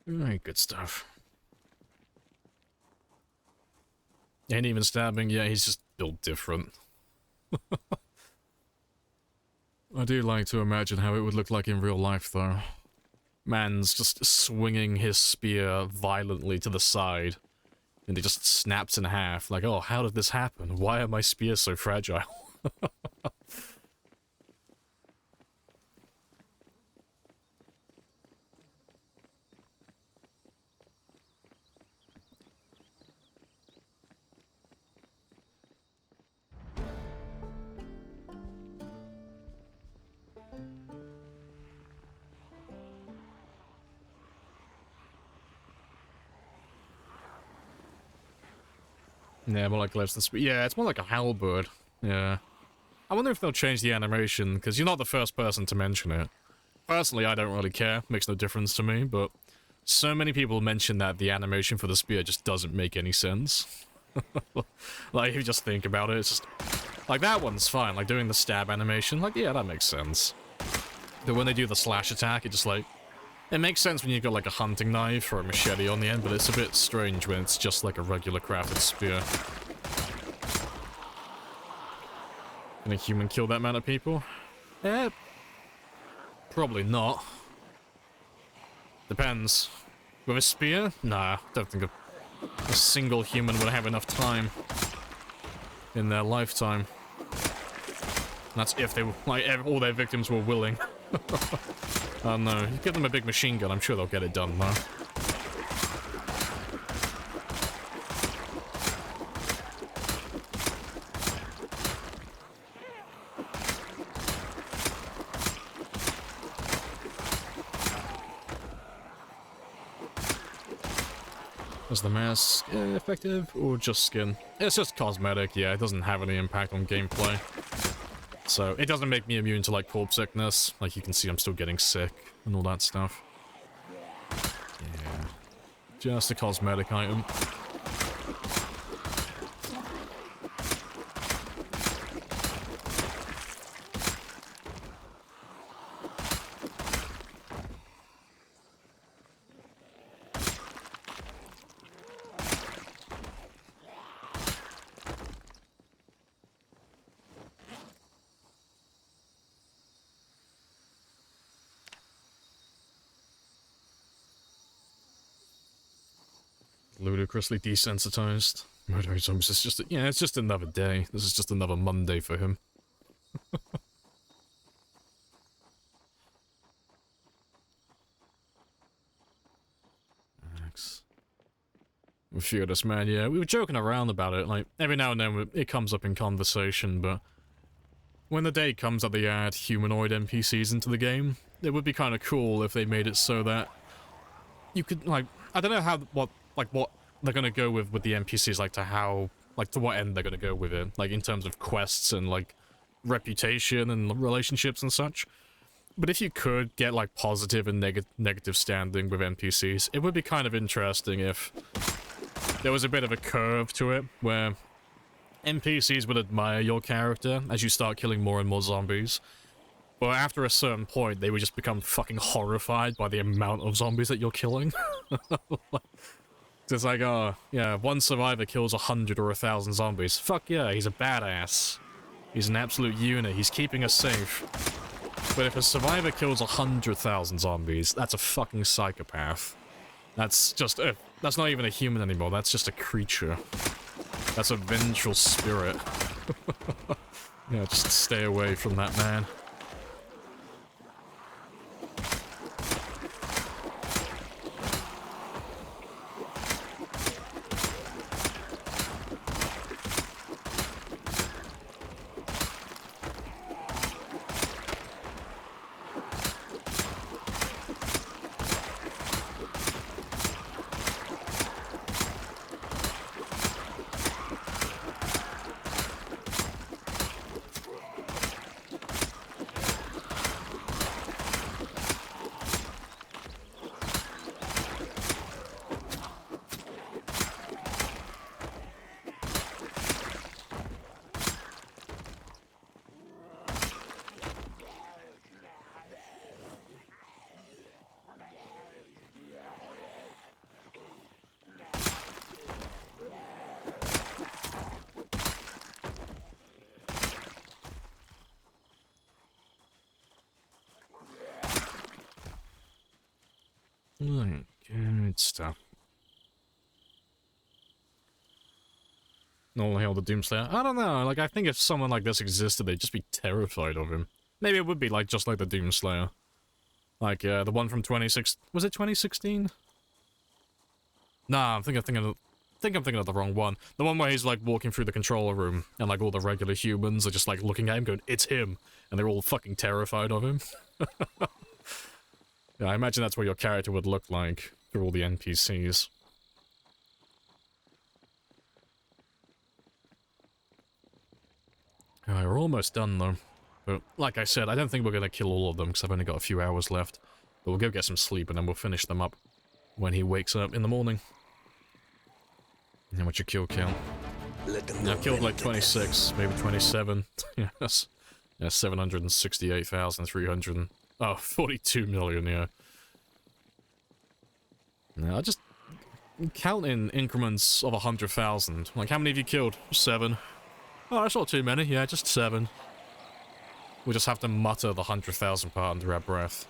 Alright, good stuff. Ain't even stabbing, yeah, he's just built different. I do like to imagine how it would look like in real life, though. Man's just swinging his spear violently to the side, and it just snaps in half, like, oh, how did this happen? Why are my spears so fragile? Yeah, more like less than speed. Yeah, it's more like a halberd. Yeah. I wonder if they'll change the animation, because you're not the first person to mention it. Personally, I don't really care. Makes no difference to me, but so many people mention that the animation for the spear just doesn't make any sense. Like, if you just think about it, it's just... Like, that one's fine. Like, doing the stab animation, like, yeah, that makes sense. But when they do the slash attack, it just, like... It makes sense when you've got, like, a hunting knife or a machete on the end, but it's a bit strange when it's just, like, a regular crafted spear. Can a human kill that amount of people? Probably not. Depends. With a spear? Nah, don't think a single human would have enough time in their lifetime. That's if they were, like, all their victims were willing. Oh no, you give them a big machine gun, I'm sure they'll get it done, though. Is the mask effective, or just skin? It's just cosmetic, yeah, it doesn't have any impact on gameplay. So it doesn't make me immune to like corpse sickness. Like you can see I'm still getting sick and all that stuff. Yeah. Just a cosmetic item. Ludicrously desensitized. Murdering zombies is just, yeah, it's just another day. This is just another Monday for him. Max. We fear this, man, yeah. We were joking around about it, like, every now and then it comes up in conversation, but when the day comes that they add humanoid NPCs into the game, it would be kind of cool if they made it so that you could, like, I don't know how, what they're gonna go with the NPCs, like, to what end they're gonna go with it, like, in terms of quests and, like, reputation and relationships and such. But if you could get, like, positive and negative standing with NPCs, it would be kind of interesting if there was a bit of a curve to it, where NPCs would admire your character as you start killing more and more zombies. But after a certain point, they would just become fucking horrified by the amount of zombies that you're killing. It's like, oh, yeah, one survivor kills 100 or 1,000 zombies. Fuck yeah, he's a badass. He's an absolute unit, he's keeping us safe. But if a survivor kills 100,000 zombies, that's a fucking psychopath. That's just that's not even a human anymore, that's just a creature. That's a vengeful spirit. Yeah, just stay away from that man. Good stuff. All hail the Doomslayer. I don't know, like, I think if someone like this existed, they'd just be terrified of him. Maybe it would be like, just like the Doomslayer. Like, the one from 2016... Was it 2016? Nah, I'm thinking of the wrong one. The one where he's, like, walking through the controller room, and, like, all the regular humans are just, like, looking at him going, it's him! And they're all fucking terrified of him. Yeah, I imagine that's what your character would look like through all the NPCs. Alright, we're almost done though. But like I said, I don't think we're gonna kill all of them because I've only got a few hours left. But we'll go get some sleep and then we'll finish them up when he wakes up in the morning. And what's your kill count? Yeah, I've killed like 26, maybe 27. Yes. Yeah, 768,300. Oh, 42 million, yeah. Now, I just count in increments of 100,000. Like, how many have you killed? 7. Oh, that's not too many. Yeah, just 7. We just have to mutter the 100,000 part under our breath.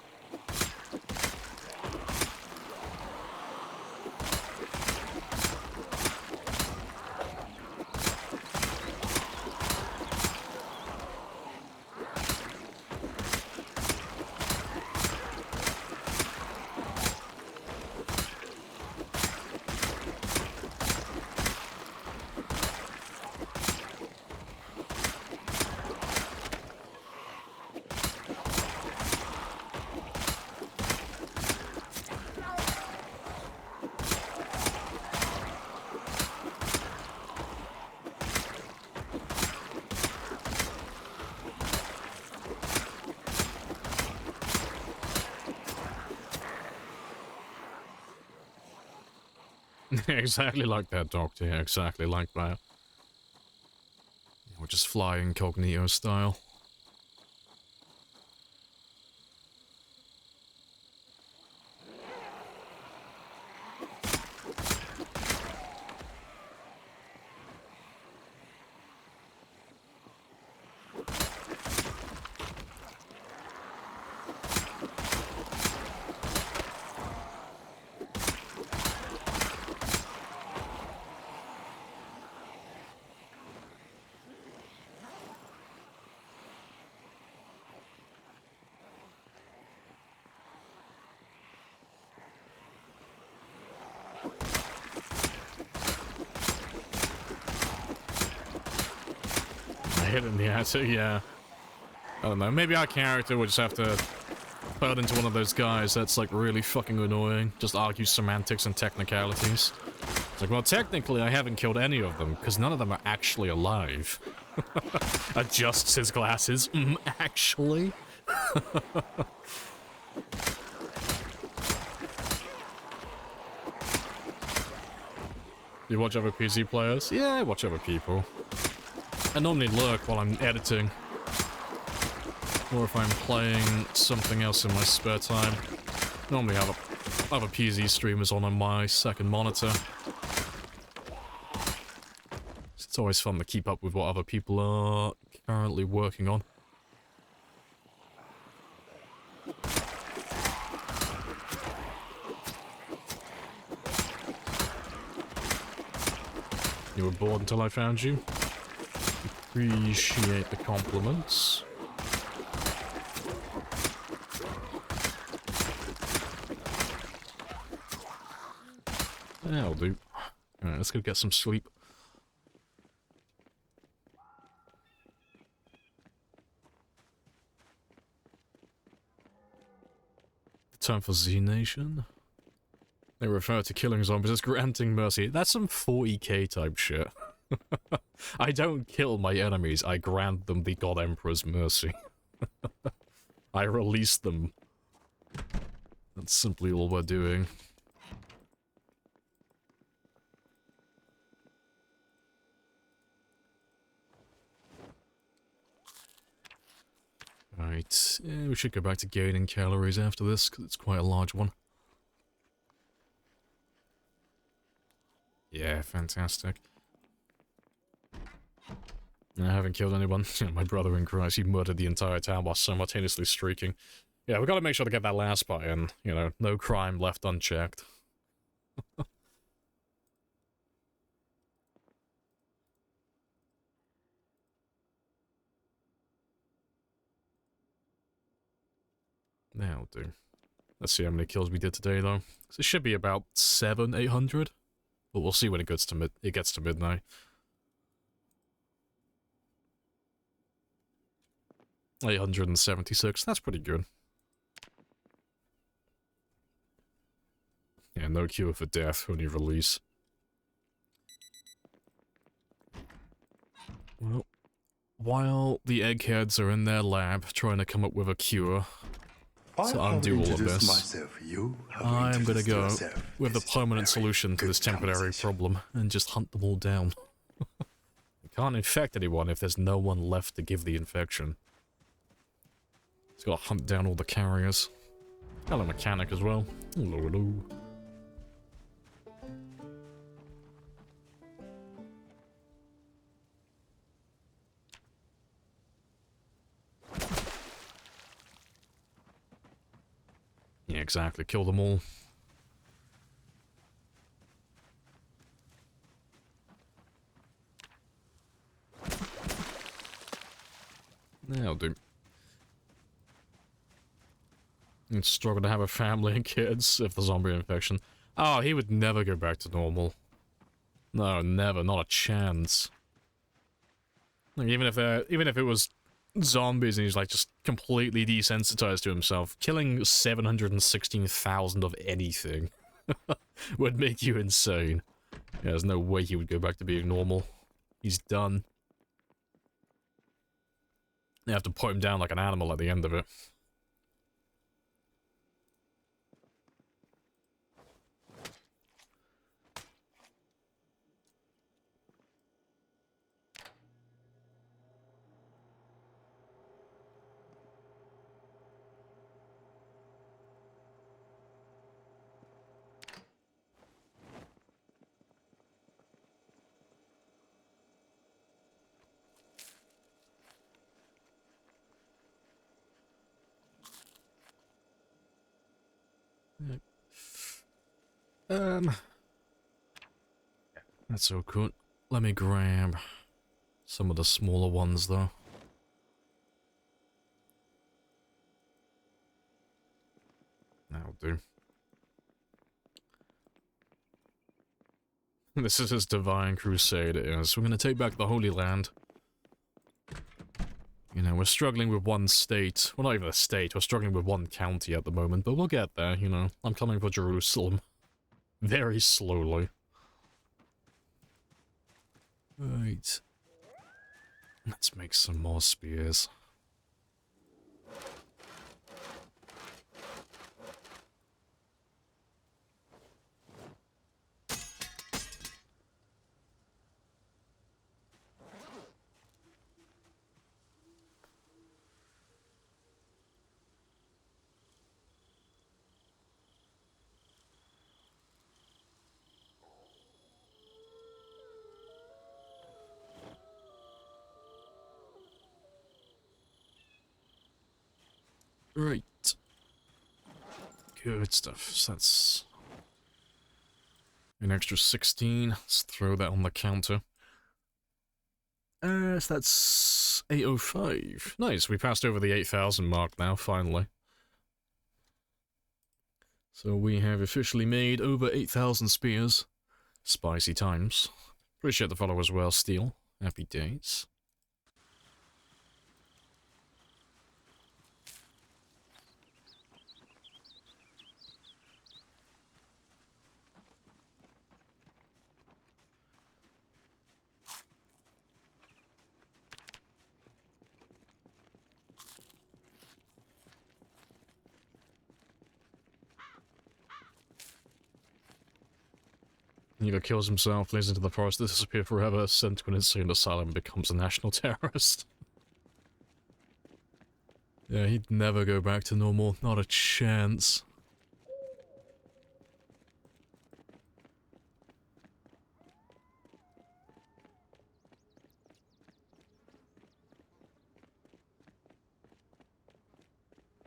Exactly like that, Doctor. Yeah, exactly like that. We'll just fly incognito style. Hit in the attic, yeah. I don't know, maybe our character would just have to turn into one of those guys that's like really fucking annoying, just argue semantics and technicalities. It's like, well, technically I haven't killed any of them, because none of them are actually alive. Adjusts his glasses. Actually? You watch other PC players? Yeah, I watch other people. I normally lurk while I'm editing. Or if I'm playing something else in my spare time. Normally have other PC streamers on my second monitor. It's always fun to keep up with what other people are currently working on. You were bored until I found you? Appreciate the compliments. That'll do. Alright, let's go get some sleep. Time for Z Nation. They refer to killing zombies as granting mercy. That's some 40k type shit. I don't kill my enemies, I grant them the God Emperor's mercy. I release them. That's simply all we're doing. Right, yeah, we should go back to gaining calories after this, because it's quite a large one. Yeah, fantastic. I haven't killed anyone. My brother in Christ, he murdered the entire town while simultaneously streaking. Yeah, we gotta make sure to get that last part in. You know, no crime left unchecked. That'll do. Let's see how many kills we did today, though. So it should be about 700-800. But we'll see when it gets to midnight. $876. That's pretty good. Yeah, no cure for death, only release. Well, while the eggheads are in their lab trying to come up with a cure to undo all of this, I'm gonna go with the permanent solution to this temporary problem and just hunt them all down. You can't infect anyone if there's no one left to give the infection. Just gotta hunt down all the carriers. Hello, mechanic as well. Hello, hello. Yeah, exactly. Kill them all. That'll do. You'd struggle to have a family and kids if the zombie infection. Oh, he would never go back to normal. No, never. Not a chance. Like, even if it was zombies and he's like just completely desensitized to himself, killing 716,000 of anything would make you insane. Yeah, there's no way he would go back to being normal. He's done. You have to put him down like an animal at the end of it. That's so cool. Let me grab some of the smaller ones, though. That'll do. This is his divine crusade, it is. We're gonna take back the Holy Land. You know, we're struggling with one state. Well, not even a state, we're struggling with one county at the moment, but we'll get there, you know. I'm coming for Jerusalem. Very slowly. Right. Let's make some more spears. Right. Good stuff. So that's an extra 16. Let's throw that on the counter. So that's 805. Nice, we passed over the 8,000 mark now, finally. So we have officially made over 8,000 spears. Spicy times. Appreciate the follow as well, Steel. Happy days. Either kills himself, flees into the forest, disappears forever, sent to an insane asylum, and becomes a national terrorist. Yeah, he'd never go back to normal. Not a chance.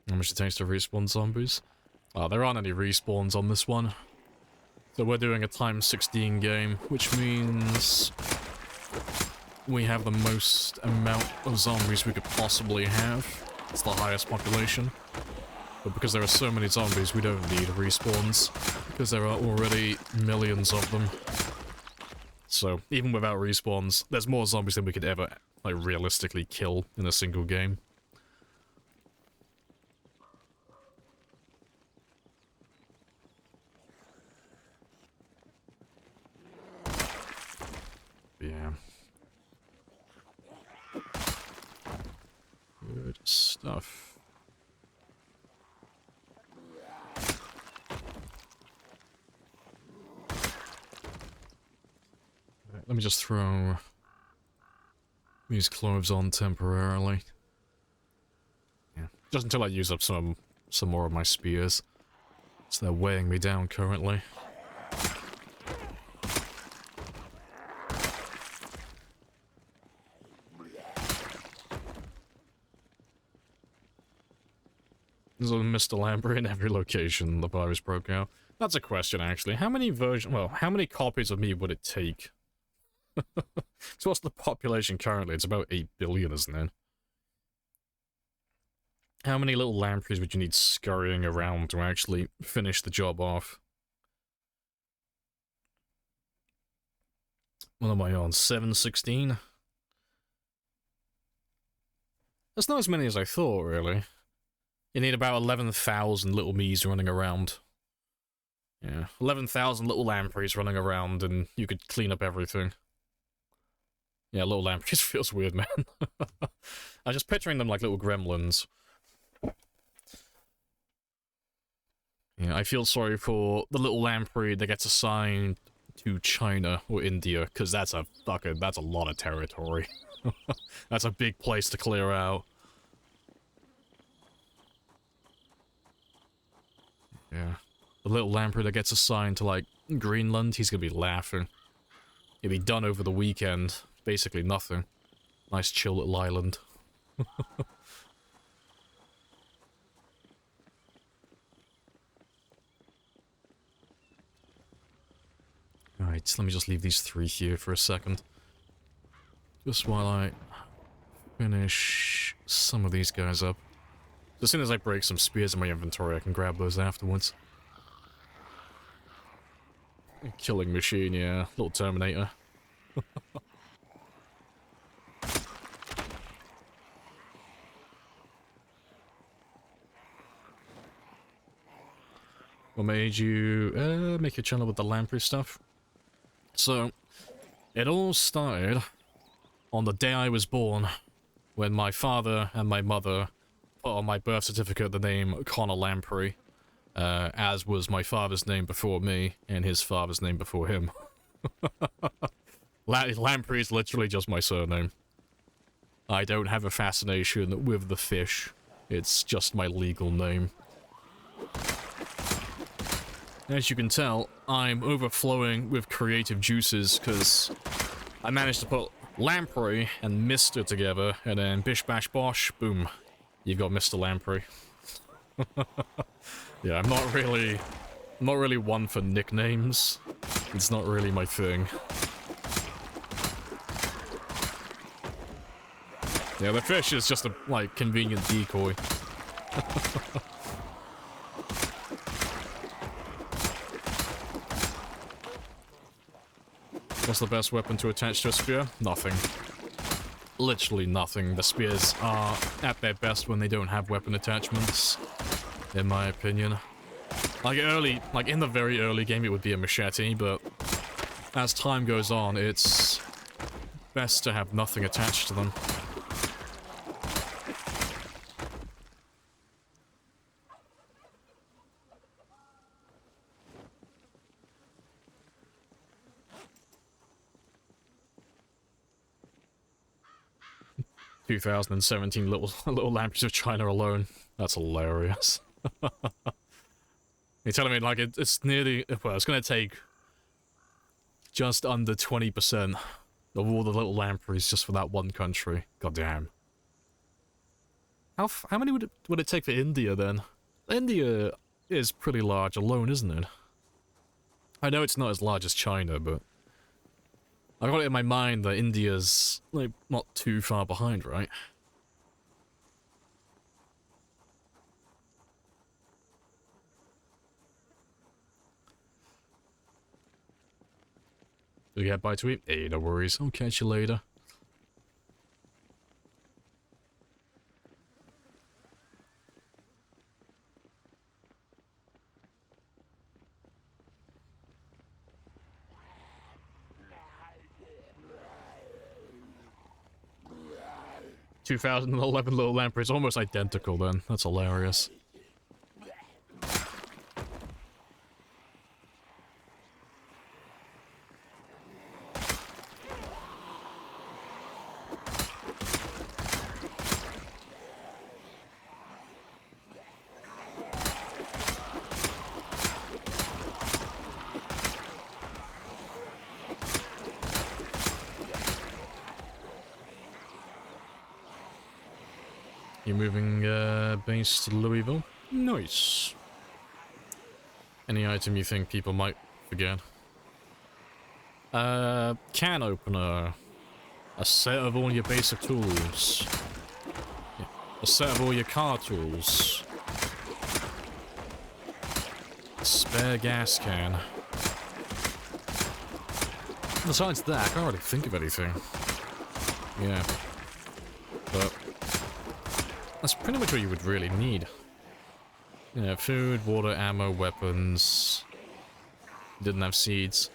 How much it takes to respawn zombies? There aren't any respawns on this one. So we're doing a times 16 game, which means we have the most amount of zombies we could possibly have. It's the highest population. But because there are so many zombies, we don't need respawns, because there are already millions of them. So even without respawns, there's more zombies than we could ever, like, realistically kill in a single game. Yeah. Good stuff. Right, let me just throw these clothes on temporarily. Yeah, just until I use up some more of my spears. So they're weighing me down currently. There's a Mr. Lamprey in every location the virus broke out. That's a question, actually. How many how many copies of me would it take? So what's the population currently? It's about 8 billion, isn't it? How many little Lampreys would you need scurrying around to actually finish the job off? What am I on? 716? That's not as many as I thought, really. You need about 11,000 little me's running around. Yeah, 11,000 little lampreys running around, and you could clean up everything. Yeah, little lampreys feels weird, man. I'm just picturing them like little gremlins. Yeah, I feel sorry for the little lamprey that gets assigned to China or India, because that's a lot of territory. That's a big place to clear out. Yeah. The little lamprey that gets assigned to, like, Greenland, he's gonna be laughing. He'll be done over the weekend. Basically nothing. Nice chill little island. Right, let me just leave these 3 here for a second. Just while I finish some of these guys up. As soon as I break some spears in my inventory, I can grab those afterwards. Killing machine, yeah. Little Terminator. What made you make a channel with the Lamprey stuff? So, it all started on the day I was born, when my father and my mother put on my birth certificate the name Connor Lamprey, as was my father's name before me, and his father's name before him. Lamprey is literally just my surname. I don't have a fascination with the fish. It's just my legal name. As you can tell, I'm overflowing with creative juices, because I managed to put Lamprey and Mr. together, and then bish bash bosh, boom, you've got Mr. Lamprey. Yeah, I'm not really one for nicknames. It's not really my thing. Yeah, the fish is just a, like, convenient decoy. What's the best weapon to attach to a spear? Nothing. Literally nothing. The spears are at their best when they don't have weapon attachments, in my opinion. Like in the very early game it would be a machete, but as time goes on, it's best to have nothing attached to them. "2017 little lampreys of China alone." That's hilarious. You're telling me, like, it's nearly... Well, it's gonna take just under 20% of all the little lampreys just for that one country. Goddamn. How many would it take for India, then? India is pretty large alone, isn't it? I know it's not as large as China, but... I've got it in my mind that India's, like, not too far behind, right? Did you get a bite to eat? Hey, no worries. I'll catch you later. "2011 little lamprey" is almost identical then. That's hilarious. You're moving base to Louisville? Nice. Any item you think people might forget? Can opener. A set of all your basic tools. Yeah. A set of all your car tools. A spare gas can. Besides that, I can't really think of anything. Yeah. But that's pretty much what you would really need. Yeah, food, water, ammo, weapons. Didn't have seeds.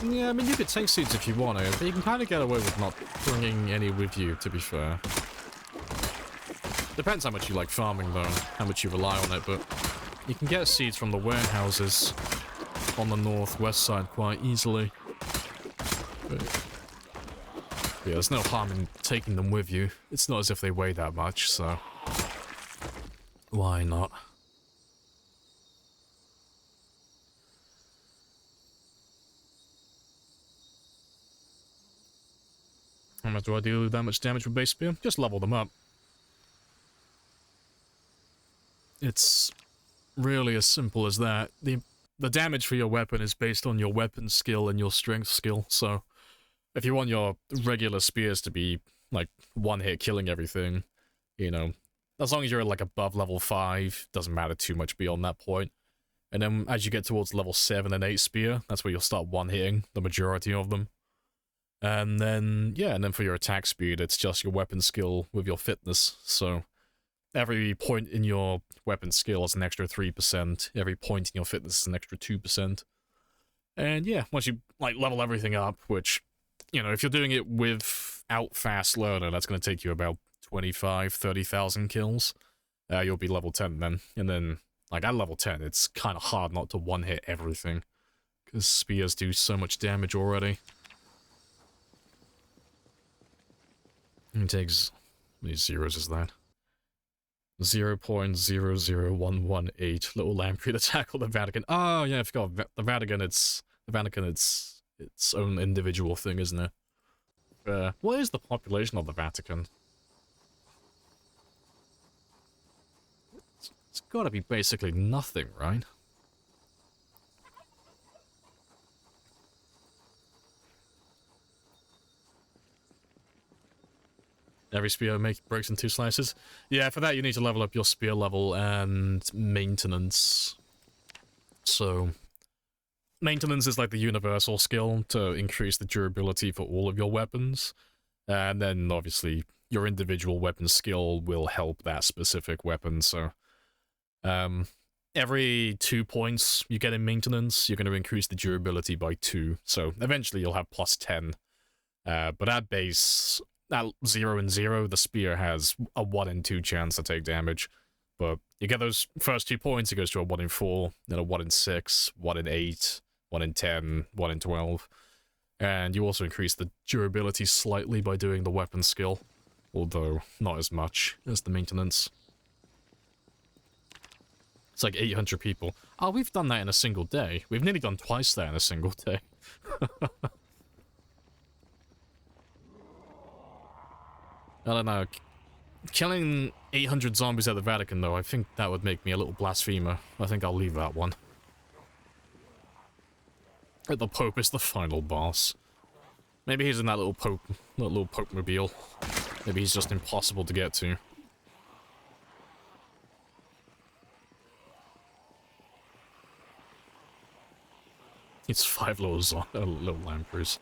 Yeah, I mean, you could take seeds if you want to, but you can kind of get away with not bringing any with you, to be fair. Depends how much you like farming, though, how much you rely on it, but you can get seeds from the warehouses on the northwest side quite easily. But yeah, there's no harm in taking them with you. It's not as if they weigh that much, so why not? How much do I do that much damage with base spear? Just level them up. It's really as simple as that. The the damage for your weapon is based on your weapon skill and your strength skill, so if you want your regular spears to be, like, one hit killing everything, you know, as long as you're, like, above level 5, doesn't matter too much beyond that point. And then as you get towards level 7 and 8 spear, that's where you'll start one-hitting the majority of them. And then, yeah, and then for your attack speed, it's just your weapon skill with your fitness, so every point in your weapon skill is an extra 3%, every point in your fitness is an extra 2%. And yeah, once you, like, level everything up, which, you know, if you're doing it without Fast Learner, that's going to take you about 30,000 kills. You'll be level 10 then. And then, like, at level 10, it's kind of hard not to one-hit everything, because spears do so much damage already. It takes... how many zeros is that? 0.00118 little Lamprey to tackle the Vatican. Oh, yeah, I forgot. The Vatican, it's its own individual thing, isn't it? What is the population of the Vatican? It's gotta be basically nothing, right? Every spear breaks in 2 slices. Yeah, for that you need to level up your spear level and maintenance. So, maintenance is like the universal skill to increase the durability for all of your weapons. And then, obviously, your individual weapon skill will help that specific weapon, so... every 2 points you get in maintenance, you're going to increase the durability by 2. So, eventually you'll have plus 10. But at base... at 0 and 0, the spear has a 1 in 2 chance to take damage. But you get those first 2 points, it goes to a 1 in 4, then a 1 in 6, 1 in 8, 1 in 10, 1 in 12. And you also increase the durability slightly by doing the weapon skill, although not as much as the maintenance. It's like 800 people. Oh, we've done that in a single day. We've nearly done twice that in a single day. I don't know. Killing 800 zombies at the Vatican, though, I think that would make me a little blasphemer. I think I'll leave that one. The Pope is the final boss. Maybe he's in that little Pope-mobile. Maybe he's just impossible to get to. It's 5 little Lampreys.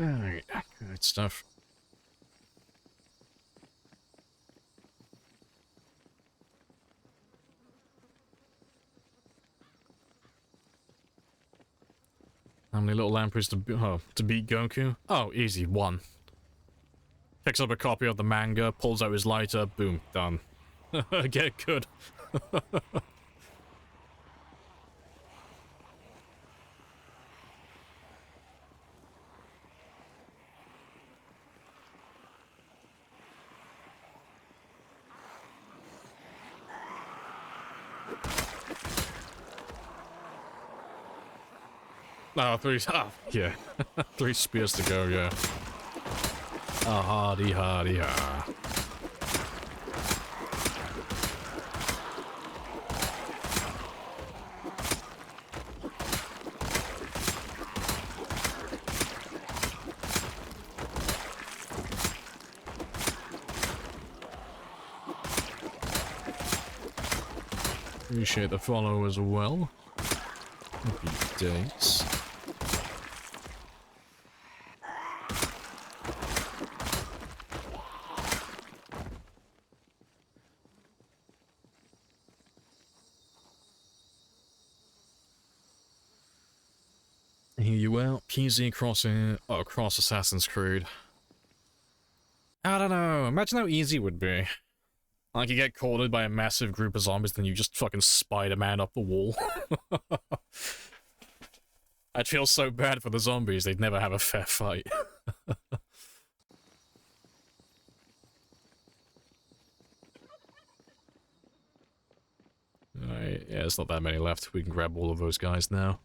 Alright, good stuff. How many little lampreys to beat Goku? Oh, easy, 1. Picks up a copy of the manga, pulls out his lighter, boom, done. Get good. Oh, 3, yeah. 3 spears to go, yeah. Ah, hardy, hardy, ha. Appreciate the follow as well. Happy days. Hear you out. PZ crossing across Assassin's Creed. I don't know. Imagine how easy it would be. Like, you get cornered by a massive group of zombies, then you just fucking Spider-Man up the wall. I'd feel so bad for the zombies, they'd never have a fair fight. Alright, yeah, there's not that many left. We can grab all of those guys now.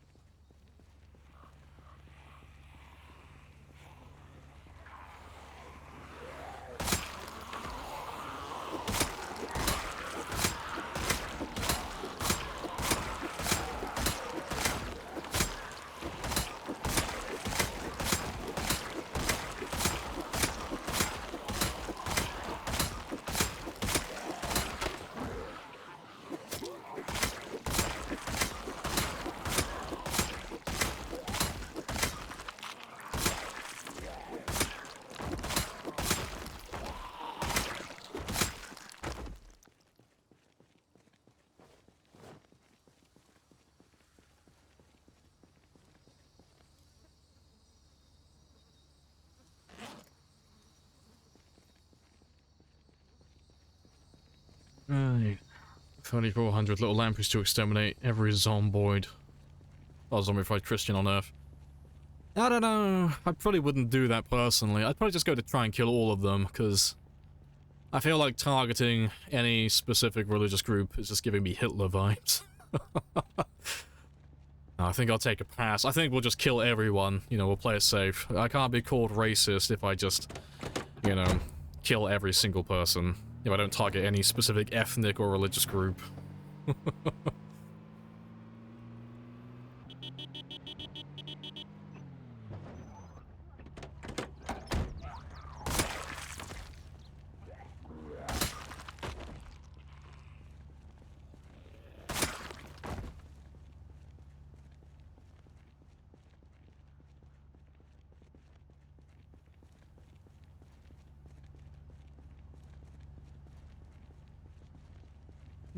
Right. 3,400 little lampreys to exterminate every zomboid. Or zombified Christian on Earth. I don't know. I probably wouldn't do that personally. I'd probably just go to try and kill all of them, because I feel like targeting any specific religious group is just giving me Hitler vibes. I think I'll take a pass. I think we'll just kill everyone. You know, we'll play it safe. I can't be called racist if I just, you know, kill every single person. If I don't target any specific ethnic or religious group.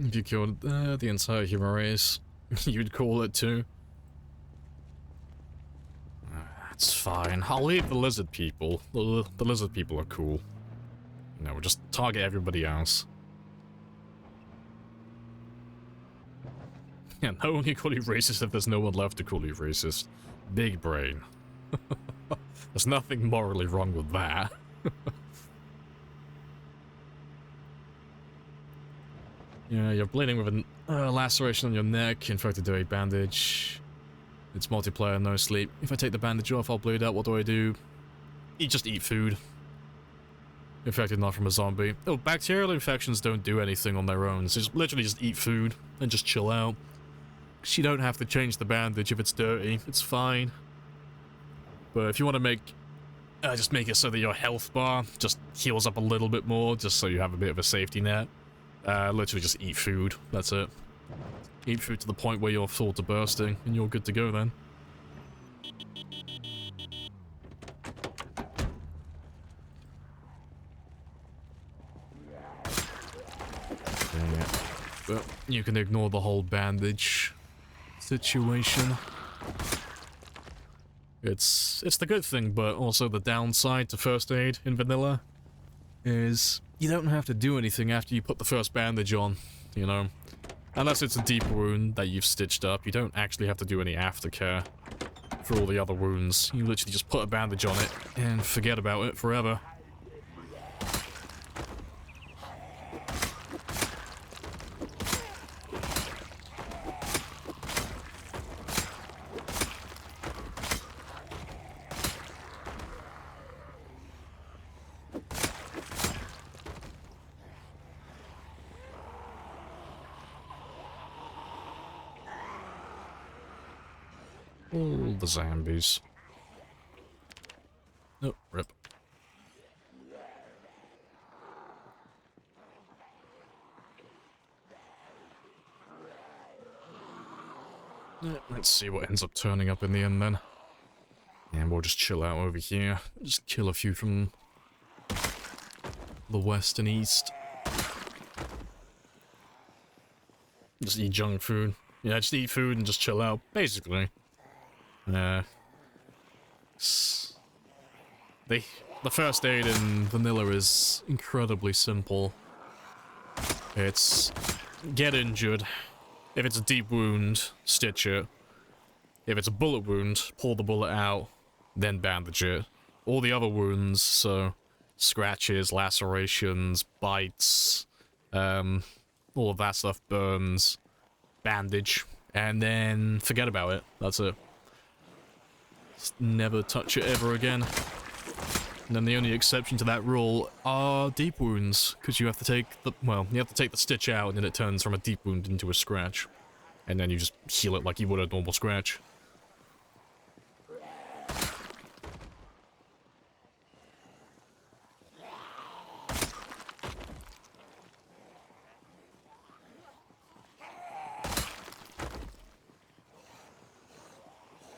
If you killed the entire human race, you'd call it too. That's fine. I'll leave the lizard people. The lizard people are cool. You know, we'll just target everybody else. Yeah, no one can call you racist if there's no one left to call you racist. Big brain. There's nothing morally wrong with that. Yeah, you're bleeding with a laceration on your neck, infected to a bandage. It's multiplayer, no sleep. If I take the bandage off, I'll bleed out. What do? Just eat food. Infected not from a zombie. Oh, bacterial infections don't do anything on their own. So just literally just eat food and just chill out. 'Cause you don't have to change the bandage if it's dirty. It's fine. But if you want to make... just make it so that your health bar just heals up a little bit more, just so you have a bit of a safety net. Literally just eat food. That's it. Eat food to the point where your thoughts are bursting, and you're good to go then. Yeah. But you can ignore the whole bandage situation. It's the good thing, but also the downside to first aid in vanilla is you don't have to do anything after you put the first bandage on, you know? Unless it's a deep wound that you've stitched up, you don't actually have to do any aftercare for all the other wounds. You literally just put a bandage on it and forget about it forever. All the zombies. Oh, rip. Let's see what ends up turning up in the end then. And we'll just chill out over here. Just kill a few from the west and east. Just eat junk food. Yeah, just eat food and just chill out, basically. The first aid in vanilla is incredibly simple. It's get injured. If it's a deep wound, stitch it. If it's a bullet wound, pull the bullet out, then bandage it. All the other wounds, so scratches, lacerations, bites, all of that stuff, burns, bandage, and then forget about it. That's it. Just never touch it ever again. And then the only exception to that rule are deep wounds, because you have to take the, well, you have to take the stitch out and then it turns from a deep wound into a scratch. And then you just heal it like you would a normal scratch.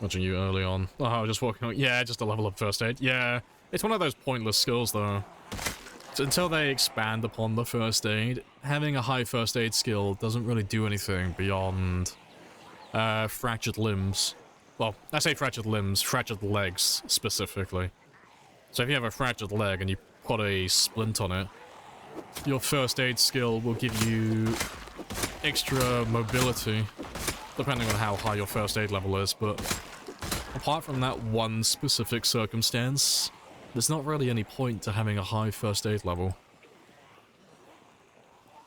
Watching you early on. Oh, just walking on. Yeah, just a level of first aid. Yeah, it's one of those pointless skills, though. So until they expand upon the first aid, having a high first aid skill doesn't really do anything beyond fractured limbs. Well, I say fractured limbs, fractured legs, specifically. So if you have a fractured leg and you put a splint on it, your first aid skill will give you extra mobility, depending on how high your first aid level is, but apart from that one specific circumstance, there's not really any point to having a high first aid level.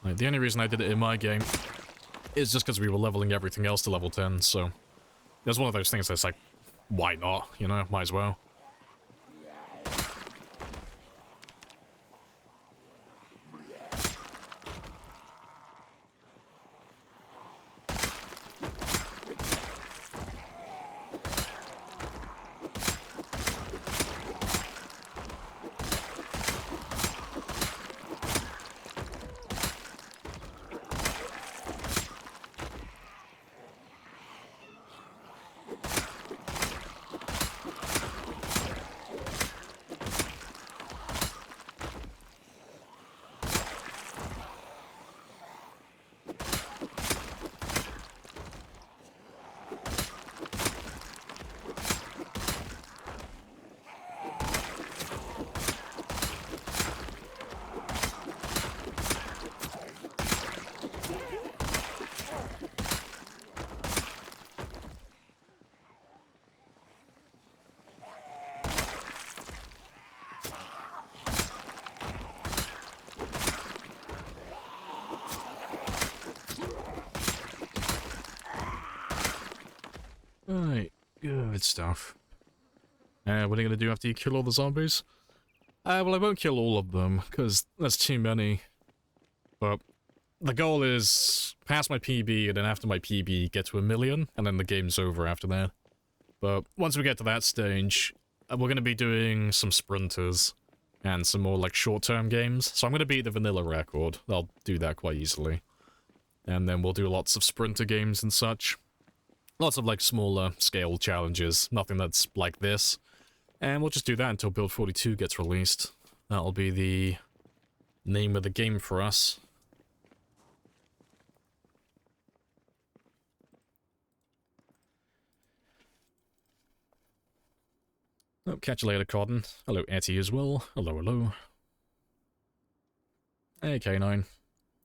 Like, the only reason I did it in my game is just because we were leveling everything else to level 10, so there's one of those things that's like, why not, you know, might as well. Right, good stuff. What are you gonna do after you kill all the zombies? Well, I won't kill all of them, because that's too many. But the goal is pass my PB, and then after my PB, get to 1 million, and then the game's over after that. But once we get to that stage, we're gonna be doing some sprinters, and some more, like, short-term games. So I'm gonna beat the vanilla record. I'll do that quite easily. And then we'll do lots of sprinter games and such. Lots of, like, smaller scale challenges, nothing that's like this. And we'll just do that until Build 42 gets released. That'll be the name of the game for us. Oh, catch you later, Cotton. Hello, Etty as well. Hello, hello. Hey, K9.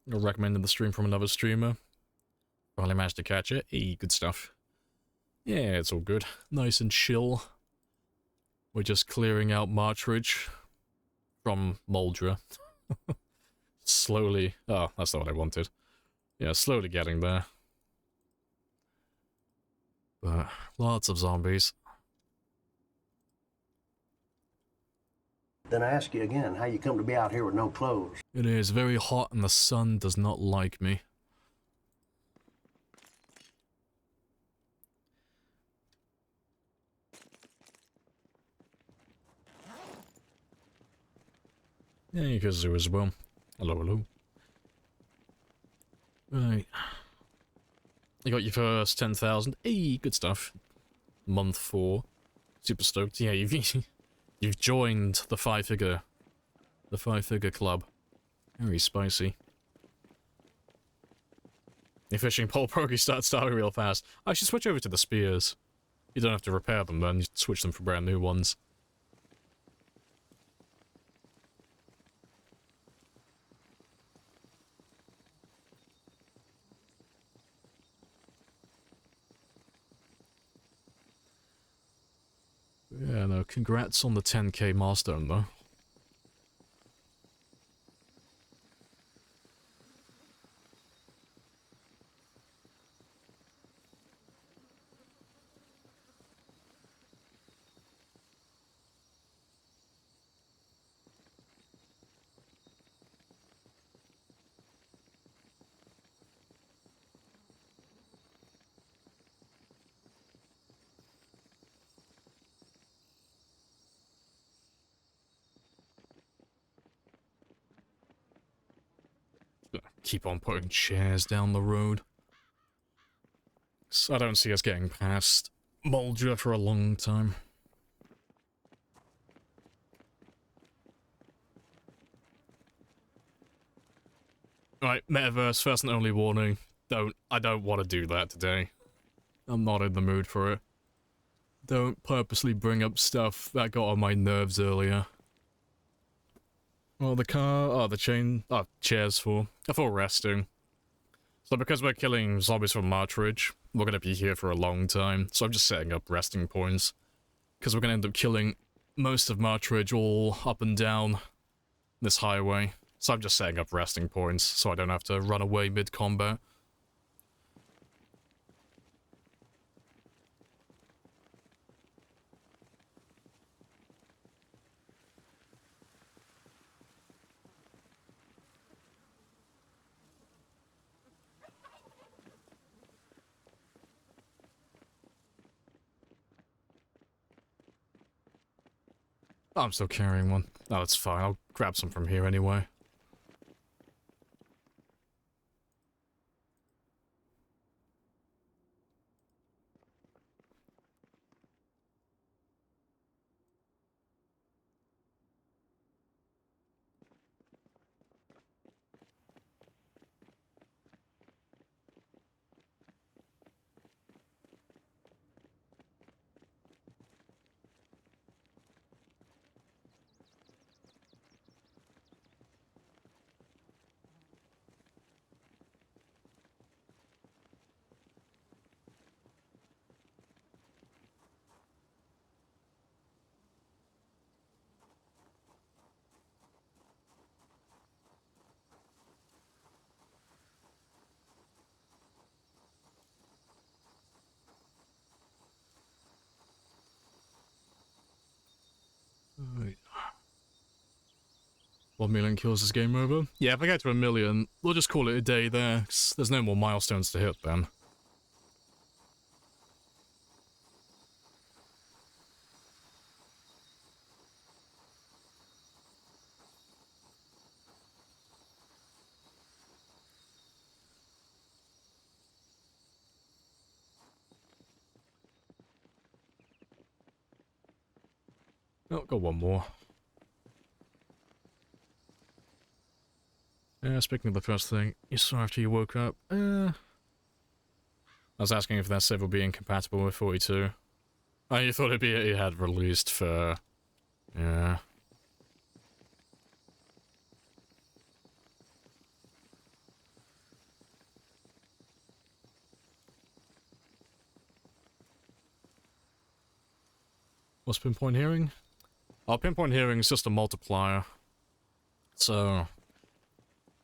You're recommending the stream from another streamer. Finally managed to catch it. Hey, good stuff. Yeah, it's all good. Nice and chill. We're just clearing out Marchridge from Moldra. Slowly. Oh, that's not what I wanted. Yeah, slowly getting there. But lots of zombies. Then I ask you again, how you come to be out here with no clothes? It is very hot and the sun does not like me. Yeah, Yukazu as well. Hello, hello. Right. You got your first 10,000. Hey, good stuff. Month 4. Super stoked. Yeah, you've joined the five-figure club. Very spicy. Your fishing pole program starts starting real fast. I should switch over to the spears. You don't have to repair them then, you switch them for brand new ones. congrats on the 10k milestone, though. Keep on putting chairs down the road. So I don't see us getting past Mulder for a long time. Right, Metaverse, first and only warning. I don't want to do that today. I'm not in the mood for it. Don't purposely bring up stuff that got on my nerves earlier. Oh, the car, oh, the chain, oh, chairs for resting. So because we're killing zombies from Martridge, we're gonna be here for a long time, so I'm just setting up resting points. Because we're gonna end up killing most of Martridge all up and down this highway. So I'm just setting up resting points, so I don't have to run away mid-combat. I'm still carrying one. Oh, it's fine. I'll grab some from here anyway. Right. 1 million kills is game over? Yeah, if I get to 1 million, we'll just call it a day there, 'cause there's no more milestones to hit then. Oh, got one more. Yeah, speaking of the first thing, you saw after you woke up, I was asking if that save will be incompatible with 42. Oh, you thought it had released for... Yeah. What's pinpoint hearing? Oh, pinpoint hearing is just a multiplier. So...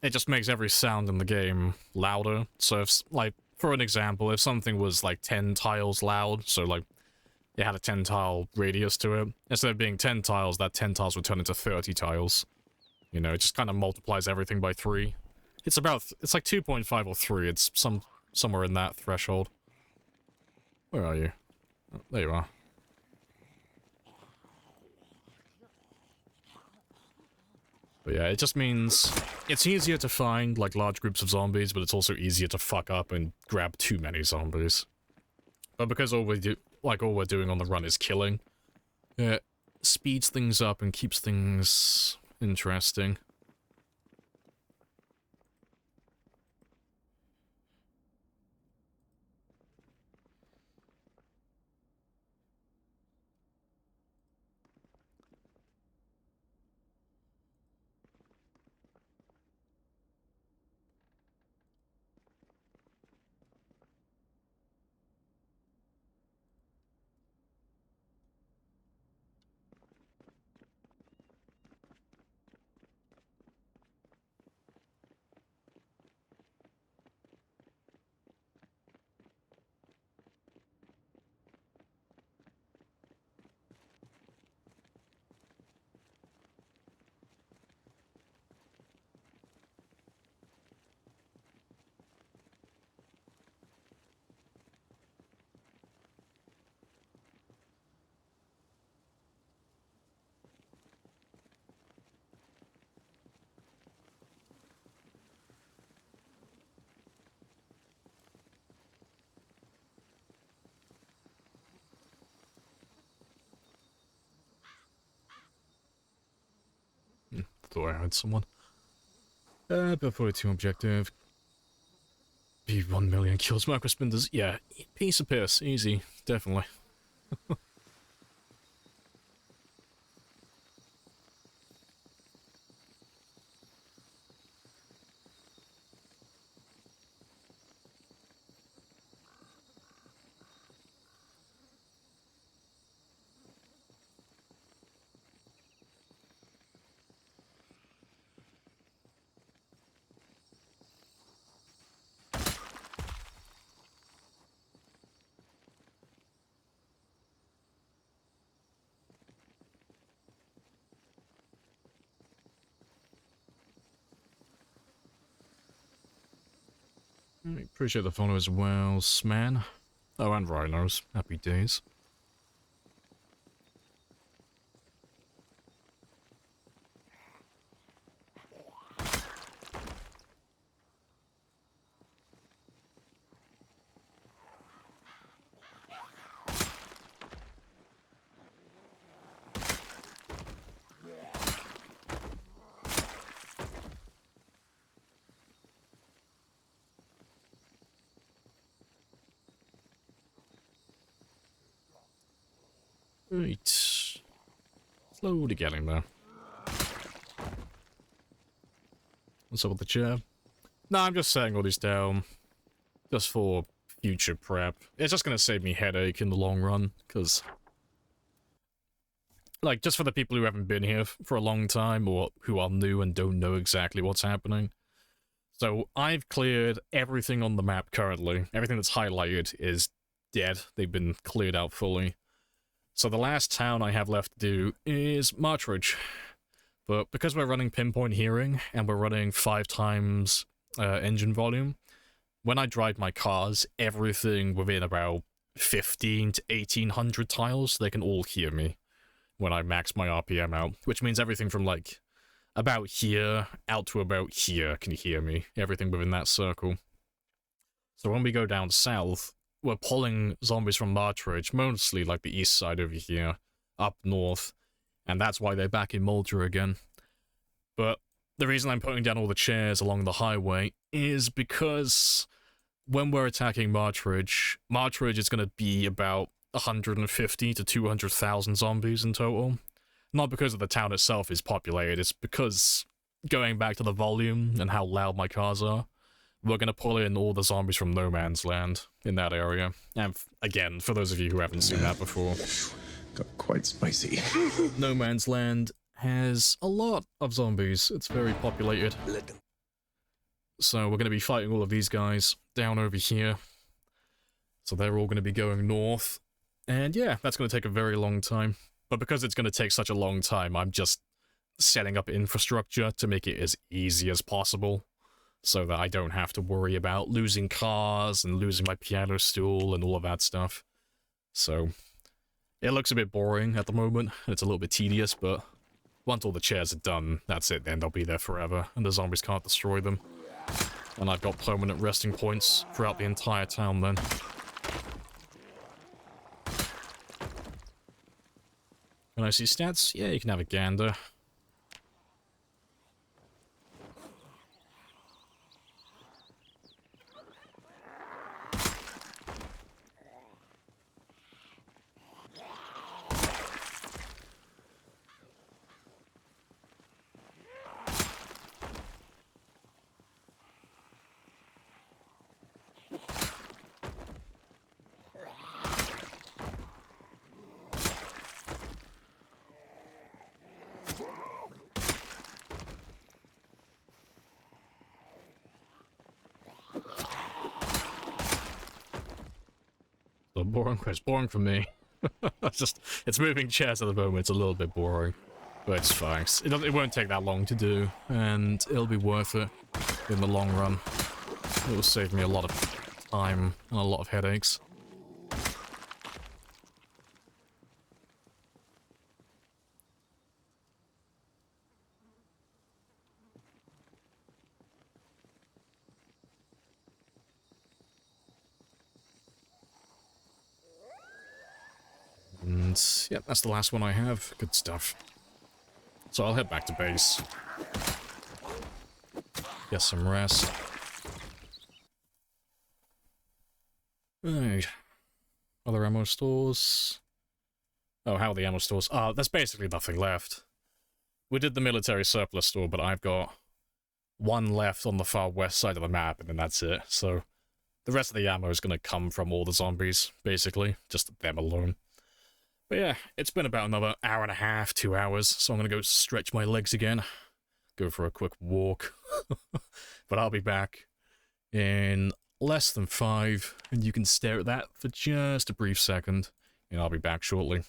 it just makes every sound in the game louder. So if, like, for an example, if something was like 10 tiles loud, so like it had a 10 tile radius to it, instead of being 10 tiles, that 10 tiles would turn into 30 tiles. You know, it just kind of multiplies everything by 3. It's like 2.5 or 3, it's somewhere in that threshold. Where are you? Oh, there you are. But yeah, it just means it's easier to find, like, large groups of zombies, but it's also easier to fuck up and grab too many zombies. But because all we're doing on the run is killing, it speeds things up and keeps things interesting. Thought I heard someone. But 42 objective. Be 1 million kills. Micro spinners. Yeah, piece of piss. Easy. Definitely. Appreciate the follow as well, Sman. Oh, and rhinos. Happy days. Right. Slowly getting there. What's up with the chair? No, I'm just setting all these down. Just for future prep. It's just gonna save me headache in the long run, because... Like, just for the people who haven't been here for a long time, or who are new and don't know exactly what's happening. So, I've cleared everything on the map currently. Everything that's highlighted is dead. They've been cleared out fully. So the last town I have left to do is Marchridge. But because we're running pinpoint hearing, and we're running 5 times engine volume, when I drive my cars, everything within about 15 to 1800 tiles, they can all hear me when I max my RPM out. Which means everything from, like, about here out to about here can hear me. Everything within that circle. So when we go down south, we're pulling zombies from Marchridge, mostly like the east side over here, up north, and that's why they're back in Mulder again. But the reason I'm putting down all the chairs along the highway is because when we're attacking Marchridge, Marchridge is going to be about 150 to 200,000 zombies in total. Not because of the town itself is populated, it's because, going back to the volume and how loud my cars are, we're going to pull in all the zombies from No Man's Land in that area. And again, for those of you who haven't seen that before, Got quite spicy. No Man's Land has a lot of zombies. It's very populated. So we're going to be fighting all of these guys down over here. So they're all going to be going north. And yeah, that's going to take a very long time. But because it's going to take such a long time, I'm just setting up infrastructure to make it as easy as possible, so that I don't have to worry about losing cars and losing my piano stool and all of that stuff. So, it looks a bit boring at the moment. It's a little bit tedious, but once all the chairs are done, that's it, then they'll be there forever, and the zombies can't destroy them. And I've got permanent resting points throughout the entire town then. Can I see stats? Yeah, you can have a gander. So boring, it's boring for me. It's moving chairs at the moment, it's a little bit boring. But it's fine. It won't take that long to do, and it'll be worth it in the long run. It will save me a lot of time and a lot of headaches. And yeah, that's the last one I have. Good stuff. So I'll head back to base. Get some rest. Right. Other ammo stores. Oh, how are the ammo stores? There's basically nothing left. We did the military surplus store, but I've got one left on the far west side of the map, and then that's it. So the rest of the ammo is going to come from all the zombies, basically. Just them alone. But yeah, it's been about another hour and a half, 2 hours, so I'm going to go stretch my legs again. Go for a quick walk. But I'll be back in less than 5, and you can stare at that for just a brief second, and I'll be back shortly.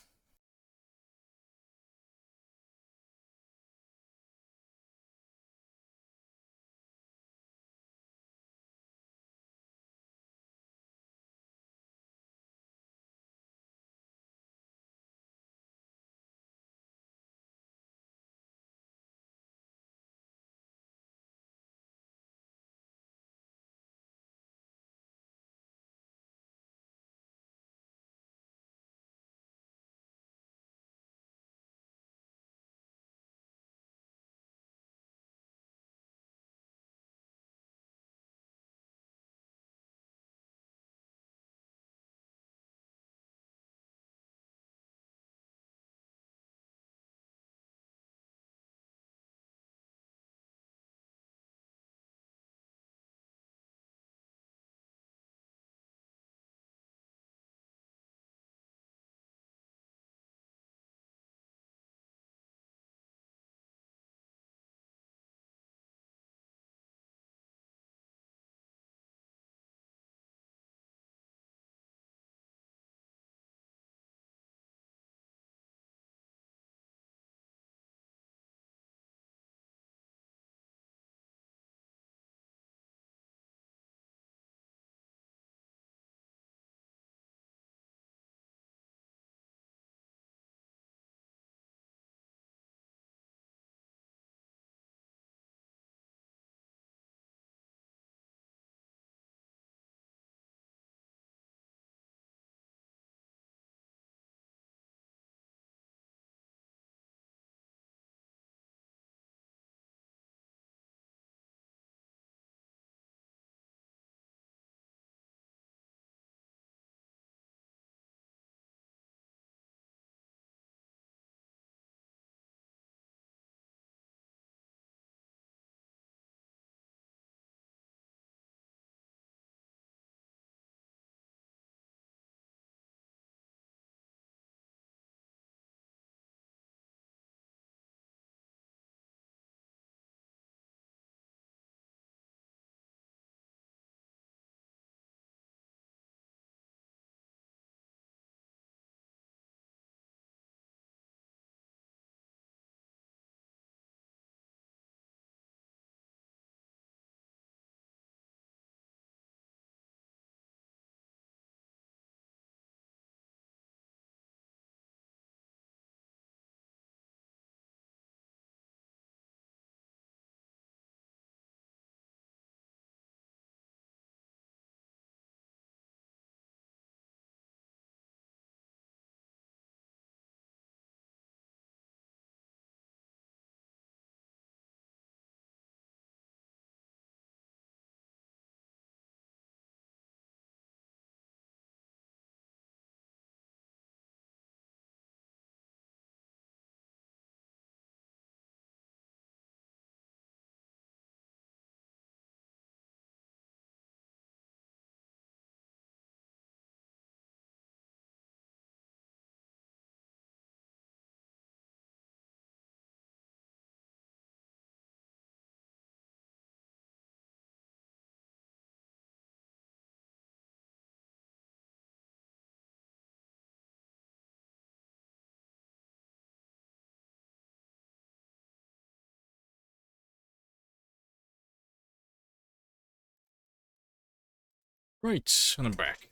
Right, and I'm back.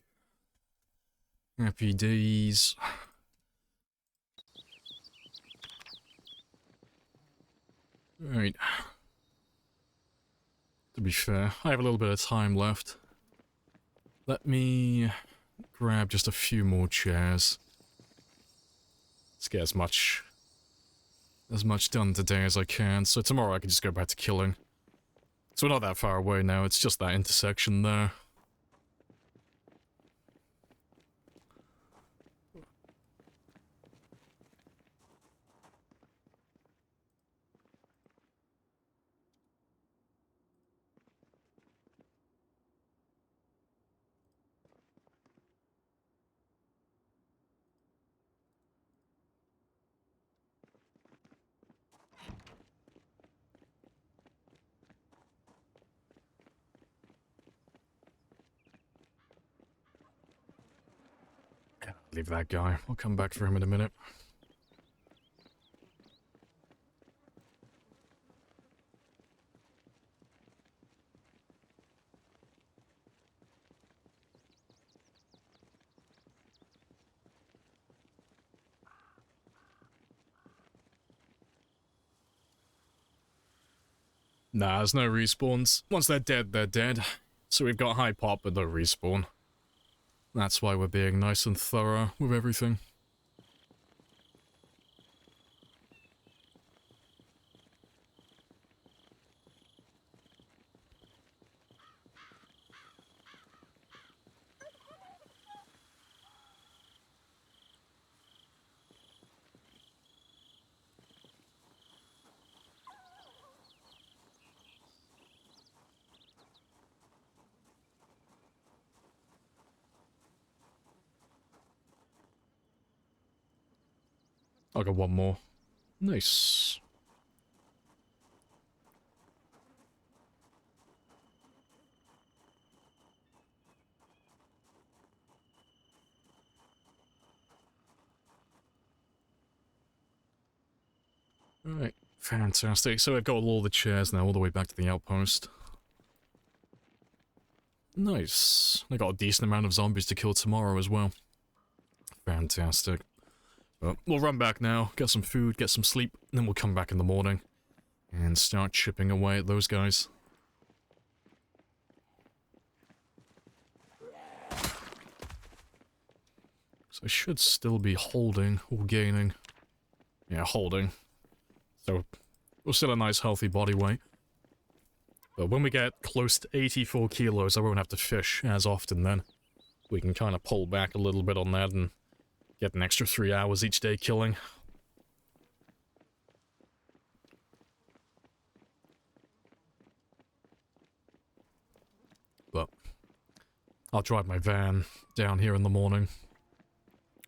Happy days. Right. To be fair, I have a little bit of time left. Let me grab just a few more chairs. Let's get as much as much done today as I can, so tomorrow I can just go back to killing. So we're not that far away now, it's just that intersection there. Leave that guy. I'll come back for him in a minute. Nah, there's no respawns. Once they're dead, they're dead. So we've got high pop but no respawn. That's why we're being nice and thorough with everything. I got one more. Nice. Alright, fantastic. So I've got all the chairs now, all the way back to the outpost. Nice. I got a decent amount of zombies to kill tomorrow as well. Fantastic. Well, we'll run back now, get some food, get some sleep, and then we'll come back in the morning and start chipping away at those guys. So I should still be holding or gaining. Yeah, holding. So we're still a nice healthy body weight. But when we get close to 84 kilos, I won't have to fish as often then. We can kind of pull back a little bit on that and get an extra 3 hours each day killing. But I'll drive my van down here in the morning.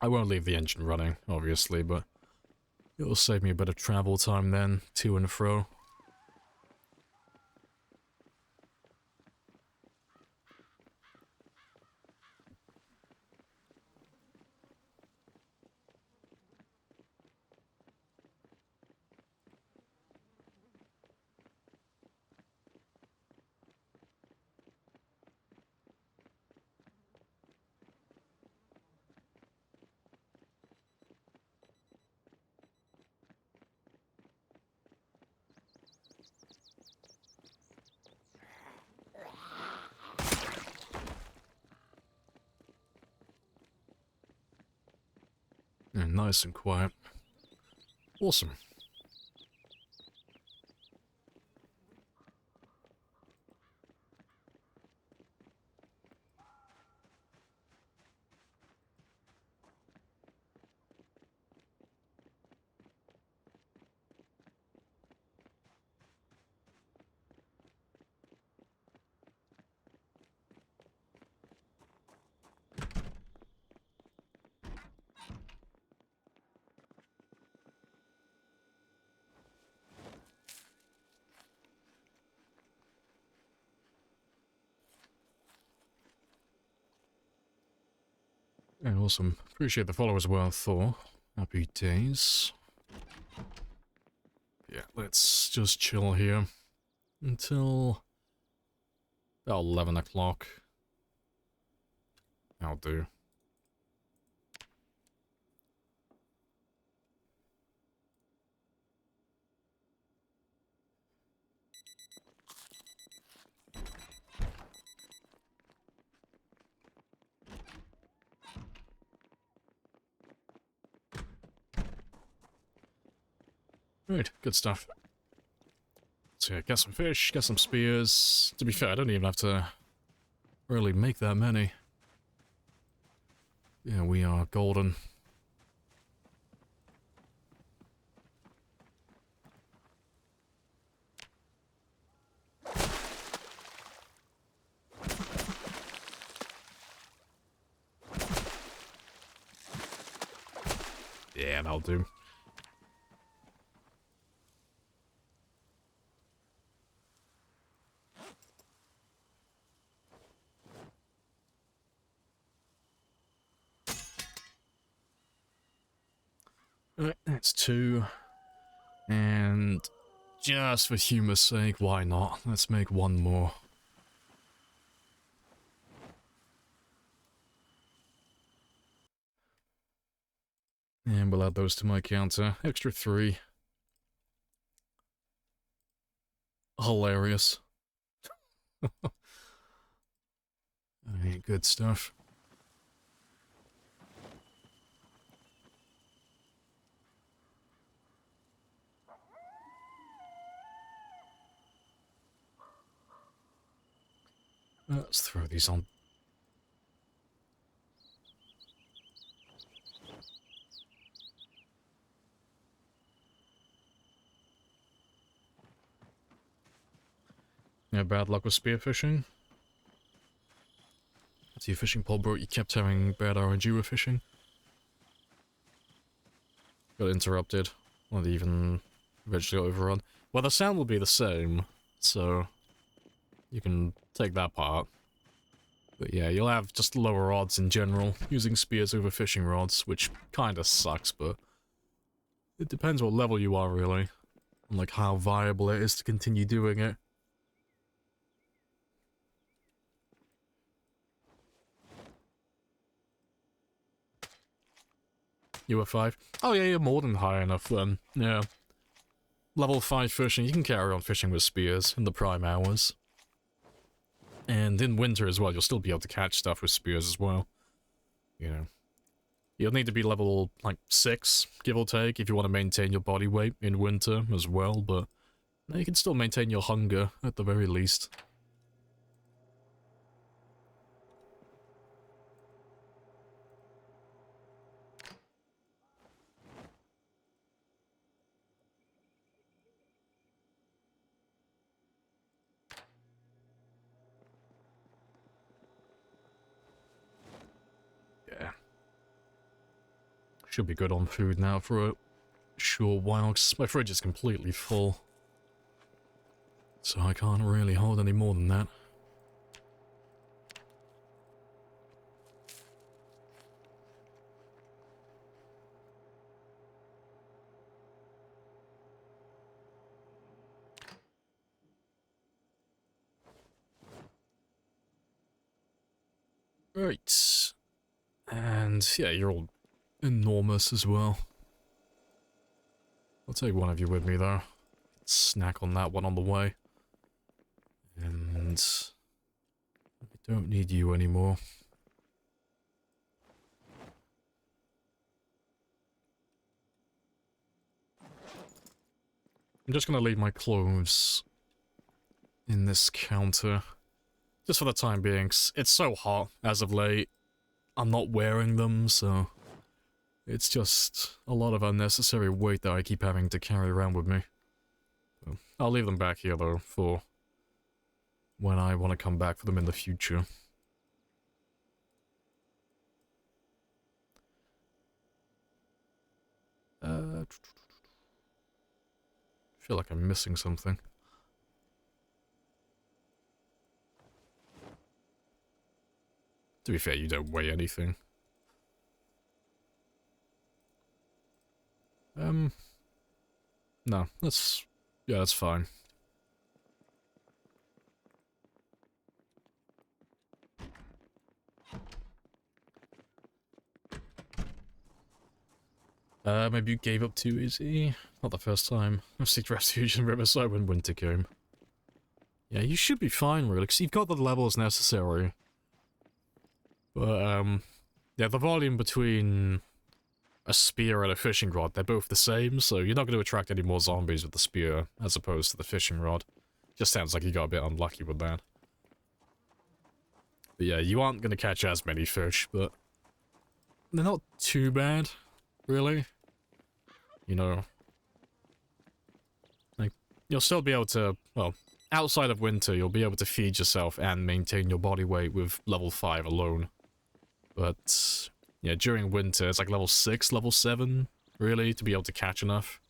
I won't leave the engine running, obviously, but it'll save me a bit of travel time then, to and fro. And nice and quiet. Awesome. And awesome. Appreciate the follow as well, Thor. Happy days. Yeah, let's just chill here until about 11 o'clock. I'll do. Right, good stuff. So yeah, get some fish, get some spears. To be fair, I don't even have to really make that many. Yeah, we are golden. Yeah, that'll do. Alright, that's 2. And just for humor's sake, why not? Let's make 1 more. And we'll add those to my counter. Extra 3. Hilarious. Alright, good stuff. Let's throw these on. Yeah, bad luck with spearfishing. That's your fishing pole, bro. You kept having bad RNG with fishing. Got interrupted. Or even eventually got overrun. Well, the sound will be the same, so you can take that part. But yeah, you'll have just lower odds in general, using spears over fishing rods, which kinda sucks, but it depends what level you are, really. And like how viable it is to continue doing it. You were 5? Oh yeah, you're more than high enough then. Yeah. Level 5 fishing, you can carry on fishing with spears in the prime hours. And in winter as well, you'll still be able to catch stuff with spears as well. You know. You'll need to be level, like, 6, give or take, if you want to maintain your body weight in winter as well, but you can still maintain your hunger, at the very least. Yeah. Should be good on food now for a short while, 'cause my fridge is completely full. So I can't really hold any more than that. Right. And yeah, you're all enormous as well. I'll take one of you with me though. Snack on that one on the way. And I don't need you anymore. I'm just gonna leave my clothes in this counter. Just for the time being, 'cause it's so hot as of late. I'm not wearing them, so it's just a lot of unnecessary weight that I keep having to carry around with me. So I'll leave them back here, though, for when I want to come back for them in the future. I feel like I'm missing something. To be fair, you don't weigh anything. No, yeah, that's fine. Maybe you gave up too easy? Not the first time. I've seeked refuge in Riverside when winter came. Yeah, you should be fine, really, because you've got the levels necessary. But, yeah, the volume between a spear and a fishing rod. They're both the same, so you're not going to attract any more zombies with the spear as opposed to the fishing rod. Just sounds like you got a bit unlucky with that. But yeah, you aren't going to catch as many fish, but they're not too bad, really. You know, like, you'll still be able to, well, outside of winter, you'll be able to feed yourself and maintain your body weight with level 5 alone. But yeah, during winter, it's like level 6, level 7, really, to be able to catch enough.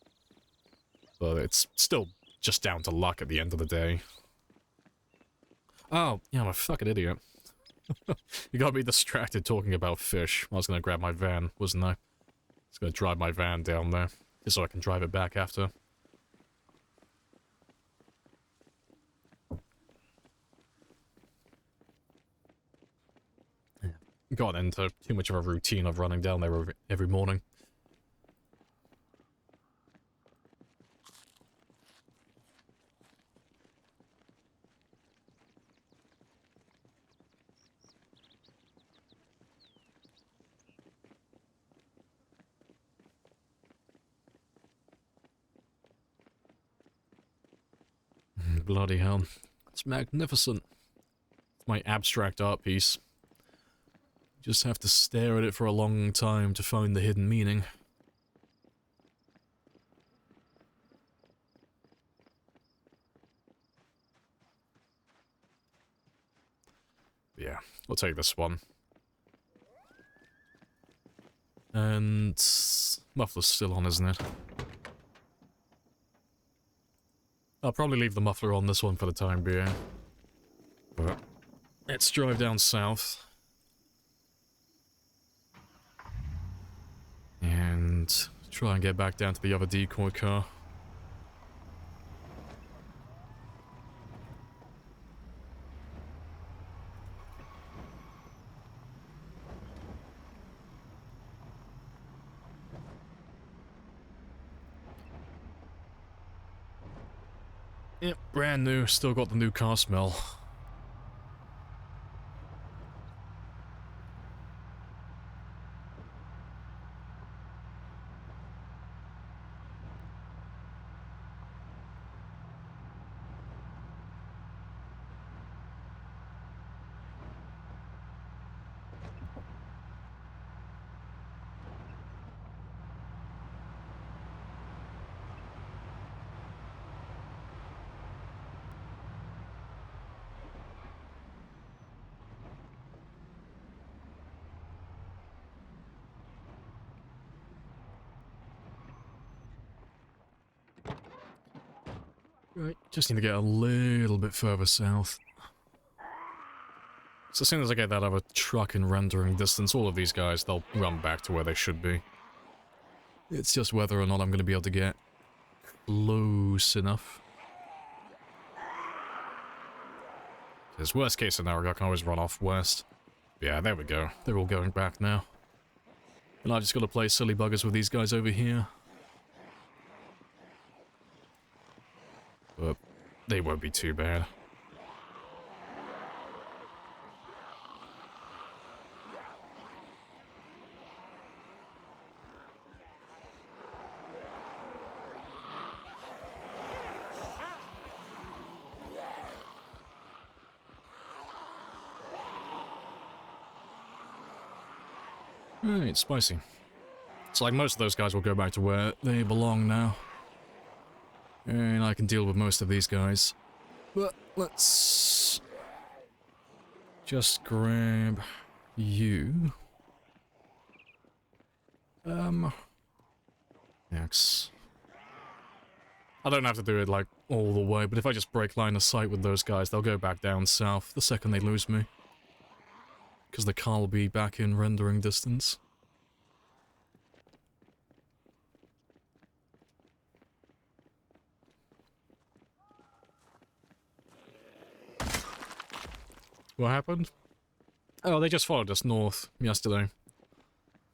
But it's still just down to luck at the end of the day. Oh, yeah, I'm a fucking idiot. You got me distracted talking about fish. I was gonna grab my van, wasn't I? I was gonna drive my van down there, just so I can drive it back after. Got into too much of a routine of running down there every morning. Bloody hell. It's magnificent. It's my abstract art piece. You just have to stare at it for a long time to find the hidden meaning. Yeah, we'll take this one. And muffler's still on, isn't it? I'll probably leave the muffler on this one for the time being. But let's drive down south. And try and get back down to the other decoy car. Yep, brand new, still got the new car smell. Right, just need to get a little bit further south. So as soon as I get that other truck in rendering distance, all of these guys, they'll run back to where they should be. It's just whether or not I'm going to be able to get close enough. Because worst case scenario, I can always run off west. Yeah, there we go. They're all going back now. And I just got to play silly buggers with these guys over here. But they won't be too bad. Right, spicy. It's like most of those guys will go back to where they belong now. And I can deal with most of these guys. But let's just grab you. X. I don't have to do it like all the way, but if I just break line of sight with those guys, they'll go back down south the second they lose me. Because the car will be back in rendering distance. What happened? Oh, they just followed us north yesterday.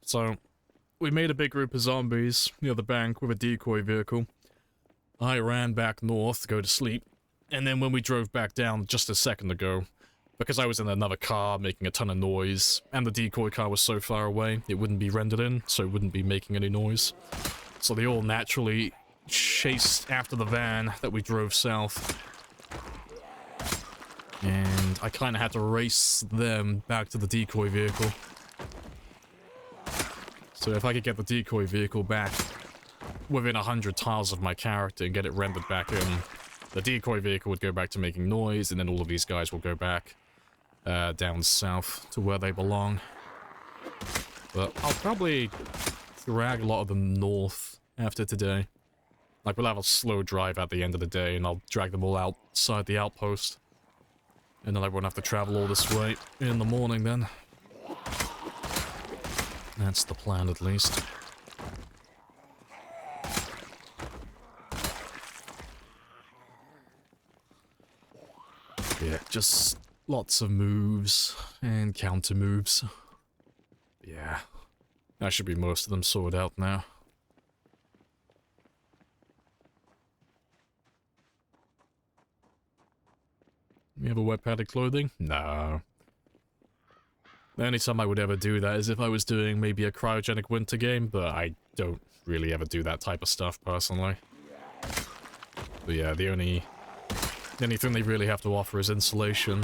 So, we made a big group of zombies near the bank with a decoy vehicle. I ran back north to go to sleep, and then when we drove back down just a second ago, because I was in another car making a ton of noise, and the decoy car was so far away, it wouldn't be rendered in, so it wouldn't be making any noise. So they all naturally chased after the van that we drove south. And I kind of had to race them back to the decoy vehicle. So if I could get the decoy vehicle back within 100 tiles of my character and get it rendered back in, the decoy vehicle would go back to making noise, and then all of these guys will go back down south to where they belong. But I'll probably drag a lot of them north after today. Like, we'll have a slow drive at the end of the day, and I'll drag them all outside the outpost. And then I won't have to travel all this way in the morning then. That's the plan, at least. Yeah, just lots of moves and counter moves. Yeah, that should be most of them sorted out now. You have a wet padded clothing? No. The only time I would ever do that is if I was doing maybe a cryogenic winter game, but I don't really ever do that type of stuff personally. But yeah, the only anything they really have to offer is insulation.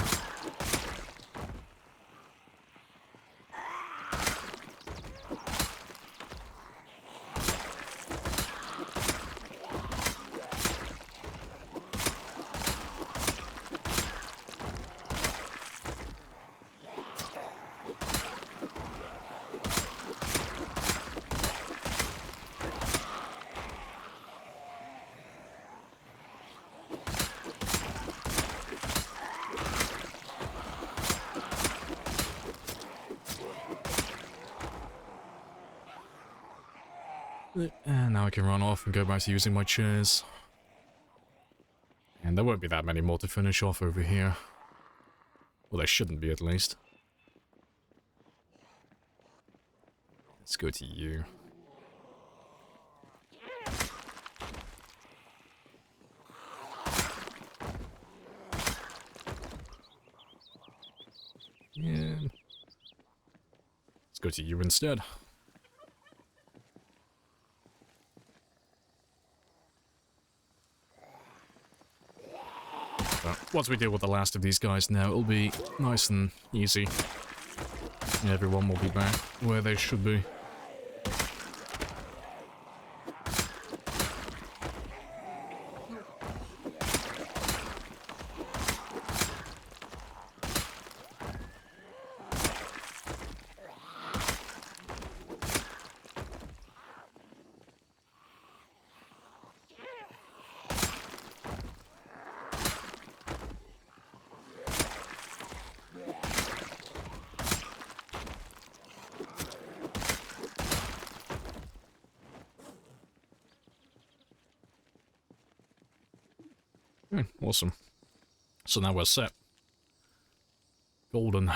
And now I can run off and go back to using my chairs. And there won't be that many more to finish off over here. Well, there shouldn't be, at least. Let's go to you. Yeah. Let's go to you instead. Once we deal with the last of these guys now, it'll be nice and easy. Everyone will be back where they should be. Awesome. So now we're set. Golden.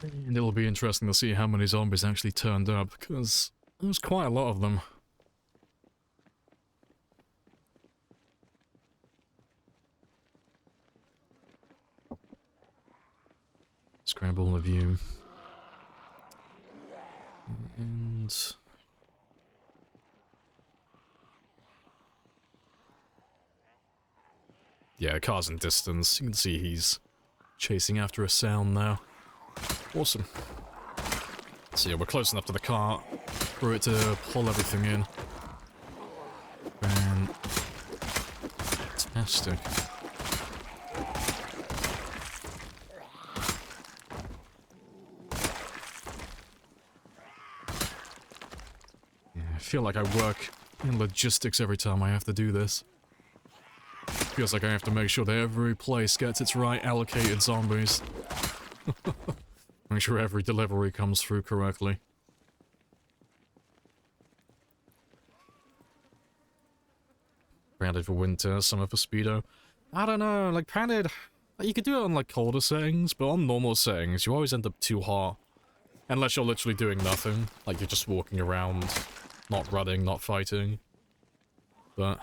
And it'll be interesting to see how many zombies actually turned up, because there's quite a lot of them. Scramble the view. And yeah, car's in distance. You can see he's chasing after a sound now. Awesome. So yeah, we're close enough to the car for it to pull everything in. Fantastic. I feel like I work in logistics every time I have to do this. Feels like I have to make sure that every place gets its right allocated zombies. Make sure every delivery comes through correctly. Branded for winter, summer for speedo. I don't know, like branded, you could do it on like colder settings, but on normal settings you always end up too hot. Unless you're literally doing nothing, like you're just walking around not running, not fighting. But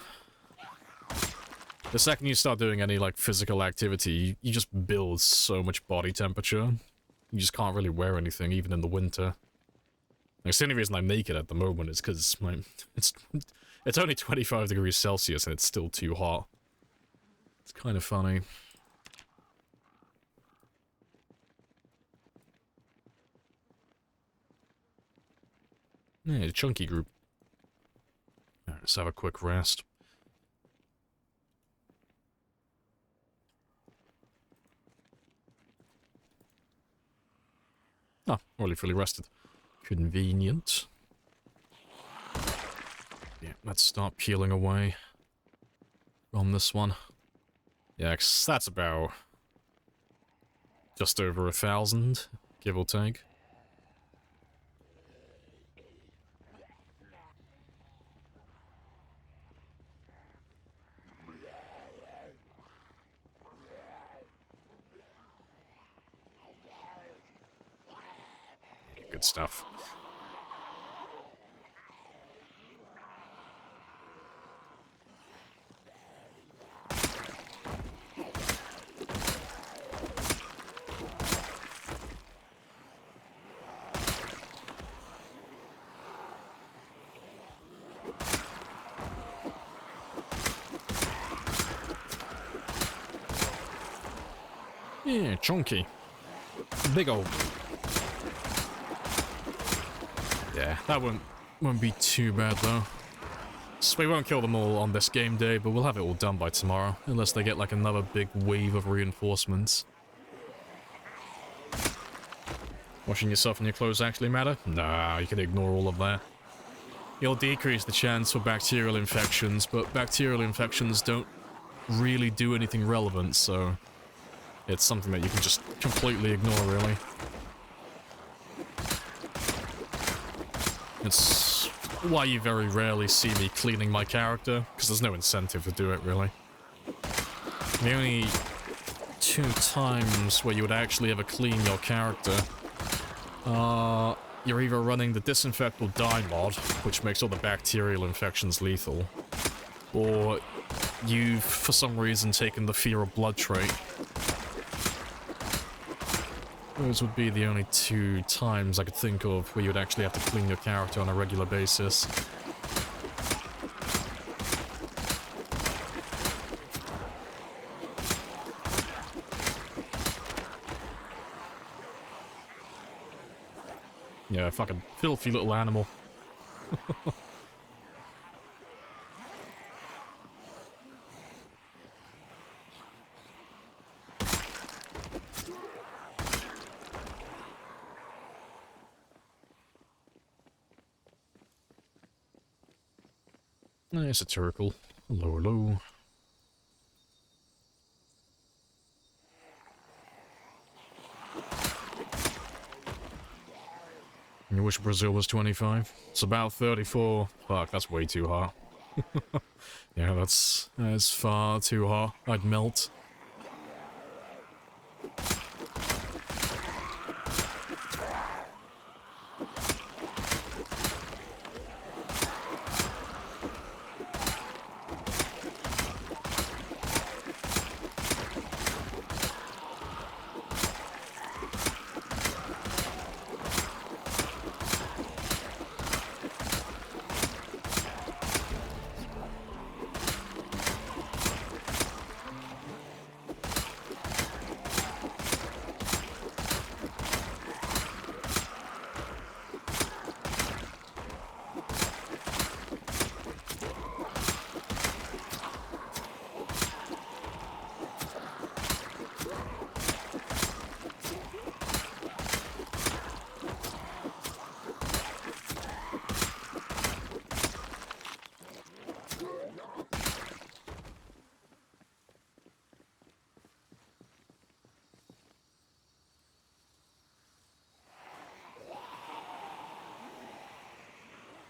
the second you start doing any, like, physical activity, you just build so much body temperature. You just can't really wear anything, even in the winter. Like, the only reason I make it at the moment is because it's only 25 degrees Celsius and it's still too hot. It's kind of funny. Yeah, chunky group. Alright, let's have a quick rest. Oh, already fully rested. Convenient. Yeah, let's start peeling away from this one. Yeah, 'cause that's about just over 1,000, give or take. Good stuff. Yeah, chunky. Big old. Yeah, that won't be too bad though. So we won't kill them all on this game day, but we'll have it all done by tomorrow, unless they get like another big wave of reinforcements. Washing yourself and your clothes actually matter? Nah, you can ignore all of that. You'll decrease the chance for bacterial infections, but bacterial infections don't really do anything relevant, so it's something that you can just completely ignore, really. It's why you very rarely see me cleaning my character, because there's no incentive to do it, really. The only 2 times where you would actually ever clean your character are you're either running the Disinfect or Die mod, which makes all the bacterial infections lethal, or you've, for some reason, taken the Fear of Blood trait. Those would be the only 2 times I could think of where you would actually have to clean your character on a regular basis. Yeah, fucking filthy little animal. It's a turtle. Hello, hello. You wish Brazil was 25? It's about 34. Fuck, that's way too hot. Yeah, that's far too hot. I'd melt.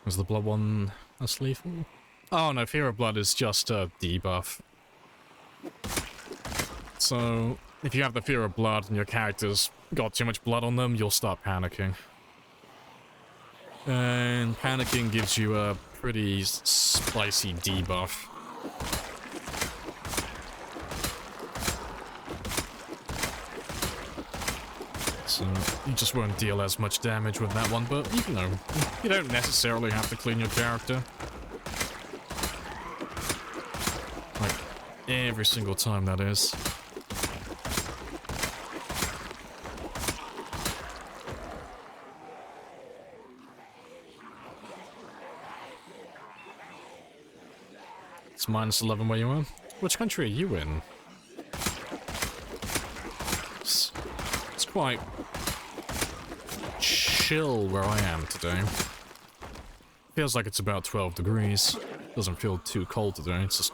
Was the blood one that's lethal? Oh no, Fear of Blood is just a debuff. So, if you have the Fear of Blood and your character's got too much blood on them, you'll start panicking. And panicking gives you a pretty spicy debuff. So you just won't deal as much damage with that one, but you know, you don't necessarily have to clean your character. Like, every single time, that is. It's -11 where you are. Which country are you in? It's quite chill where I am today. Feels like it's about 12 degrees. Doesn't feel too cold today. It's just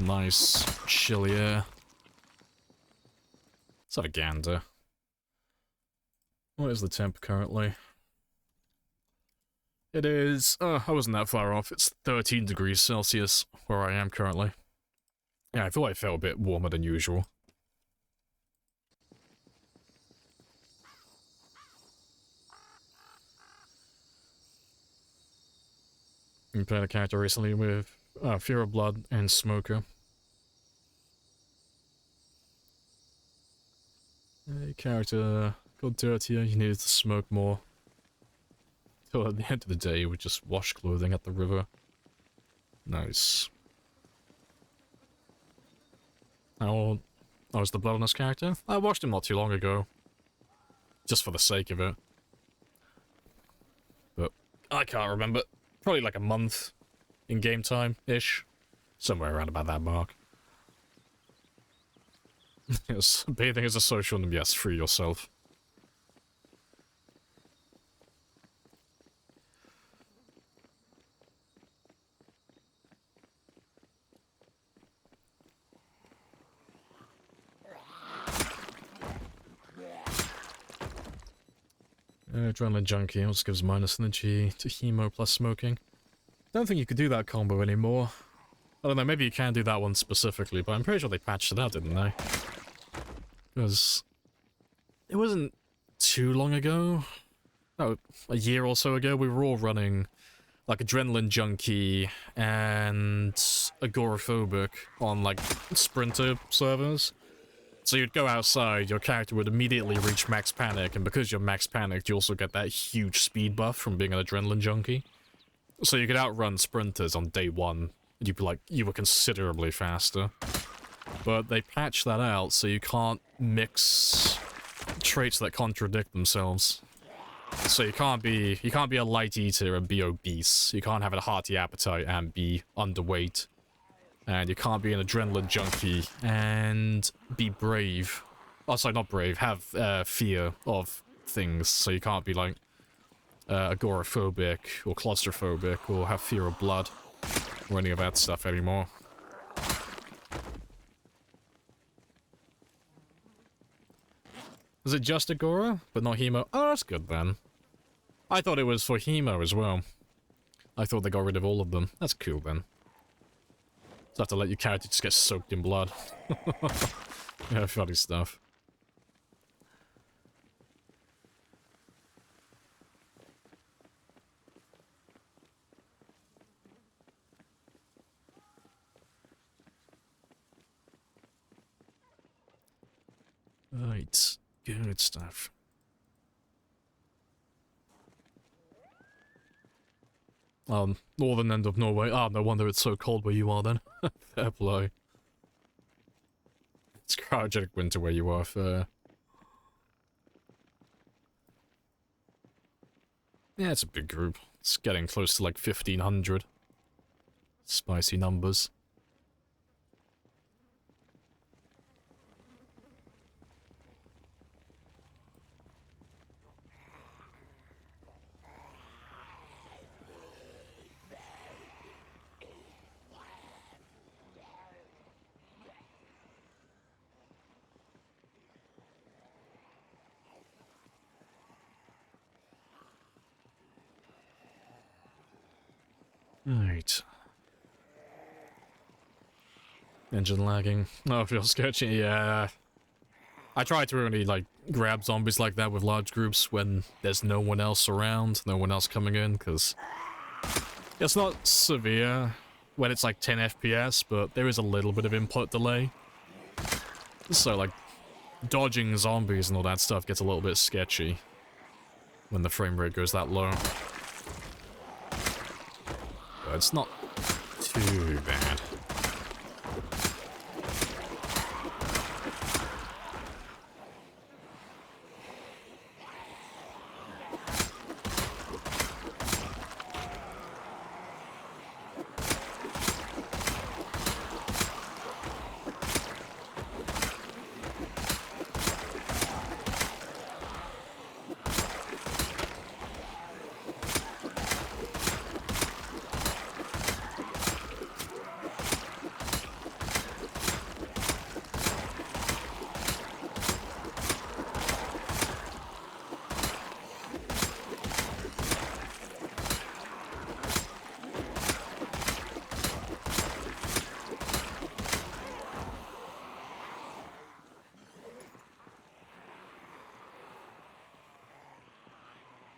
nice, chilly air. Let's have a gander. What is the temp currently? It is, I wasn't that far off. It's 13 degrees Celsius where I am currently. Yeah, I thought I felt a bit warmer than usual. You played a character recently with Fear of Blood and Smoker. The character got dirtier, you needed to smoke more. Till at the end of the day, you would just wash clothing at the river. Nice. How was the blood on this character? I watched him not too long ago. Just for the sake of it. But I can't remember. Probably like a month in game time-ish. Somewhere around about that mark. Yes, bathing is a social, yes, free yourself. Adrenaline Junkie also gives minus energy to Hemo plus smoking. Don't think you could do that combo anymore. I don't know, maybe you can do that one specifically, but I'm pretty sure they patched it out, didn't they? Because it wasn't too long ago. No, a year or so ago, we were all running like Adrenaline Junkie and Agoraphobic on like Sprinter servers. So you'd go outside, your character would immediately reach max panic, and because you're max panicked, you also get that huge speed buff from being an Adrenaline Junkie. So you could outrun sprinters on day one, and you'd be like, you were considerably faster. But they patched that out, so you can't mix traits that contradict themselves. So you can't be a light eater and be obese. You can't have a hearty appetite and be underweight. And you can't be an adrenaline junkie and be brave. Oh, sorry, not brave. Have fear of things. So you can't be like agoraphobic or claustrophobic or have fear of blood or any of that stuff anymore. Is it just Agora, but not Hemo? Oh, that's good then. I thought it was for Hemo as well. I thought they got rid of all of them. That's cool then. So I have to let your character just get soaked in blood. Yeah, funny stuff. Right, good stuff. Northern end of Norway. Ah, no wonder it's so cold where you are then. Fair play. It's cryogenic winter where you are, fair. Yeah, it's a big group. It's getting close to like 1,500. Spicy numbers. Right. Engine lagging. Oh, it feels sketchy, yeah. I tried to only, like, grab zombies like that with large groups when there's no one else around, no one else coming in, because it's not severe when it's like 10 FPS, but there is a little bit of input delay. So, like, dodging zombies and all that stuff gets a little bit sketchy when the frame rate goes that low. But it's not too bad.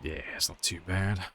Yeah, it's not too bad.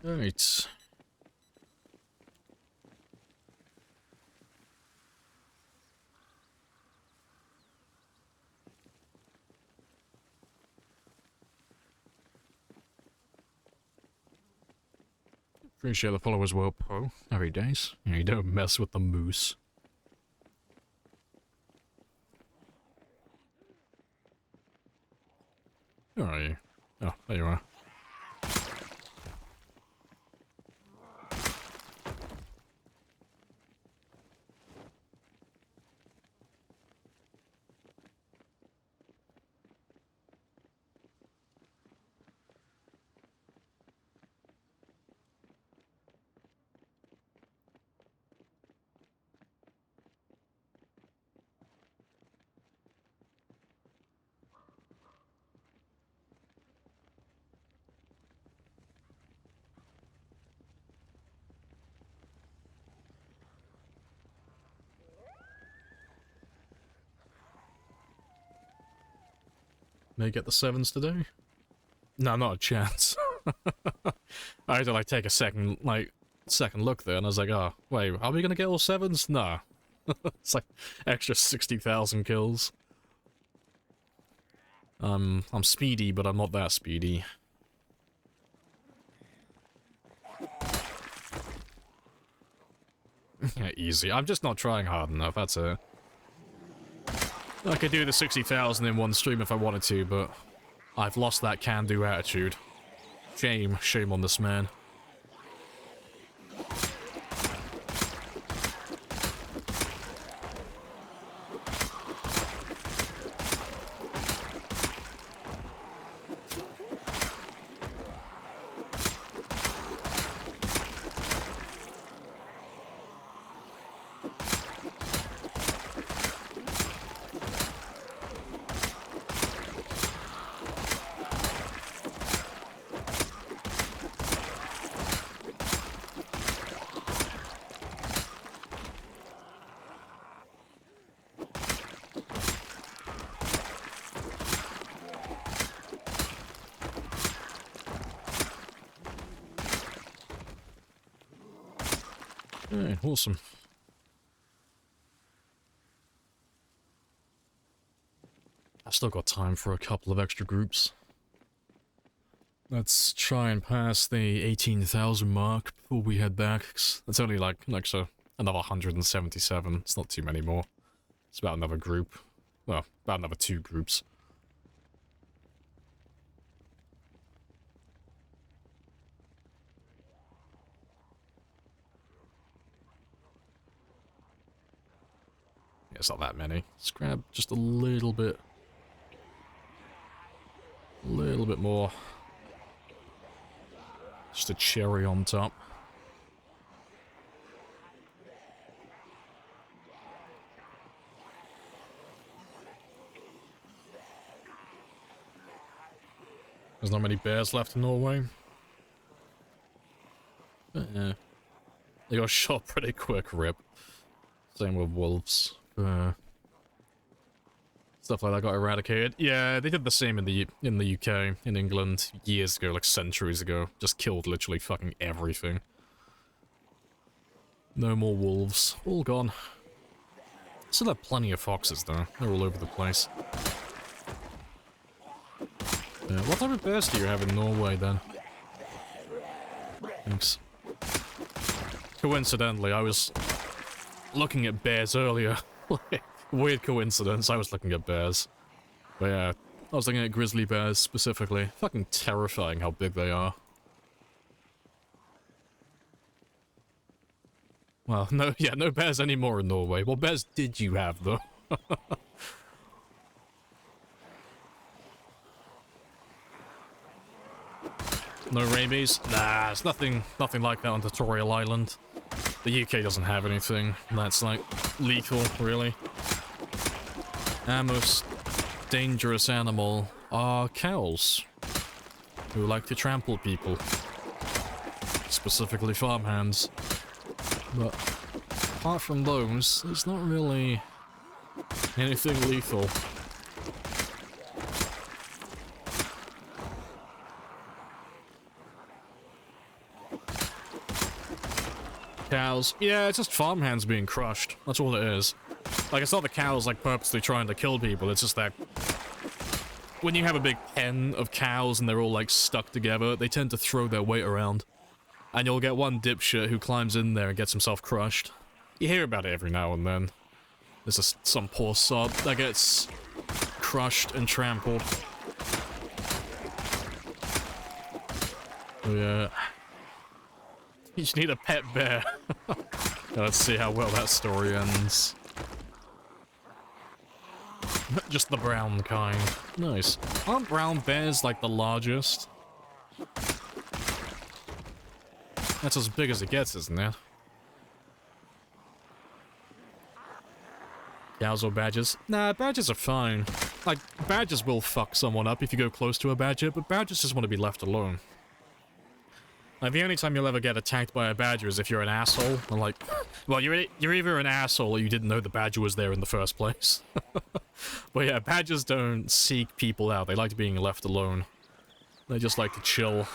Right. Appreciate the follow as well, Poe. Every days. You don't mess with the moose. Where are you? Oh, there you are. May get the 7s today? No, not a chance. I had to like take a second look there, and I was like, oh, wait, are we gonna get all 7s? Nah. It's like extra 60,000 kills. I'm speedy, but I'm not that speedy. Yeah, easy. I'm just not trying hard enough, that's it. I could do the 60,000 in one stream if I wanted to, but I've lost that can-do attitude. Shame. Shame on this man. Alright, awesome. I've still got time for a couple of extra groups. Let's try and pass the 18,000 mark before we head back. It's only like so another 177. It's not too many more. It's about another group. Well, about another 2 groups. Yeah, it's not that many. Let's grab just a little bit. A little bit more. Just a cherry on top. There's not many bears left in Norway. But yeah. They got shot pretty quick, rip. Same with wolves. Stuff like that got eradicated. Yeah, they did the same in the UK, in England, years ago, like centuries ago. Just killed literally fucking everything. No more wolves. All gone. Still have plenty of foxes though. They're all over the place. What type of bears do you have in Norway then? Thanks. Coincidentally, I was looking at bears earlier. Weird coincidence, I was looking at bears. But yeah, I was looking at grizzly bears specifically. Fucking terrifying how big they are. Well, no bears anymore in Norway. What bears did you have though? No rabies? Nah, it's nothing like that on Tutorial Island. The UK doesn't have anything that's like lethal, really. Our most dangerous animal are cows, who like to trample people, specifically farmhands. But apart from those, there's not really anything lethal. Cows. Yeah, it's just farmhands being crushed. That's all it is. Like, it's not the cows, like, purposely trying to kill people. It's just that when you have a big pen of cows and they're all, like, stuck together, they tend to throw their weight around. And you'll get one dipshit who climbs in there and gets himself crushed. You hear about it every now and then. There's just some poor sod that gets crushed and trampled. Yeah. You just need a pet bear. Let's see how well that story ends. Just the brown kind. Nice. Aren't brown bears like the largest? That's as big as it gets, isn't it? Cows or badgers? Nah, badgers are fine. Like, badgers will fuck someone up if you go close to a badger, but badgers just want to be left alone. Like, the only time you'll ever get attacked by a badger is if you're an asshole. And like, well, you're either an asshole or you didn't know the badger was there in the first place. But yeah, badgers don't seek people out. They like being left alone. They just like to chill.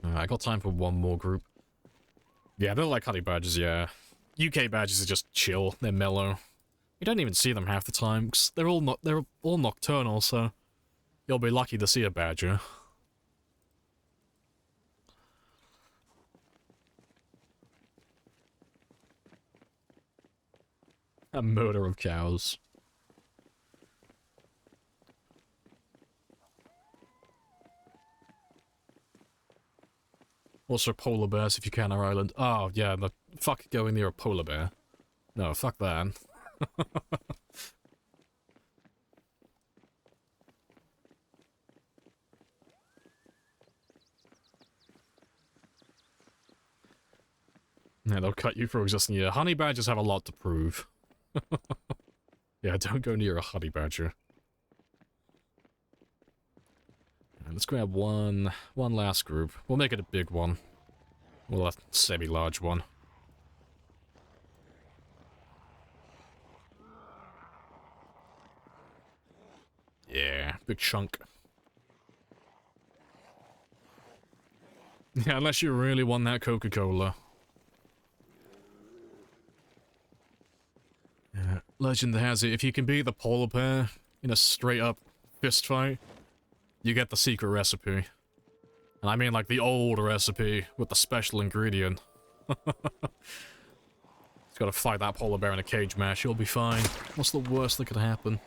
I got time for one more group. Yeah, they're like honey badgers, yeah. UK badgers are just chill. They're mellow. You don't even see them half the time, because they're all nocturnal, so you'll be lucky to see a badger. A murder of cows. Also polar bears if you can, our island. Oh, yeah, the fuck going near a polar bear. No, fuck that. Yeah, they'll cut you for existing. Yeah, honey badgers have a lot to prove. Yeah, don't go near a honey badger. Let's grab one last group. We'll make it a big one. Well, a semi-large one. Yeah, big chunk. Yeah, unless you really want that Coca-Cola. Yeah. Legend has it, if you can beat the polar bear in a straight-up fist fight, you get the secret recipe. And I mean like the old recipe with the special ingredient. Just gotta fight that polar bear in a cage match, you'll be fine. What's the worst that could happen?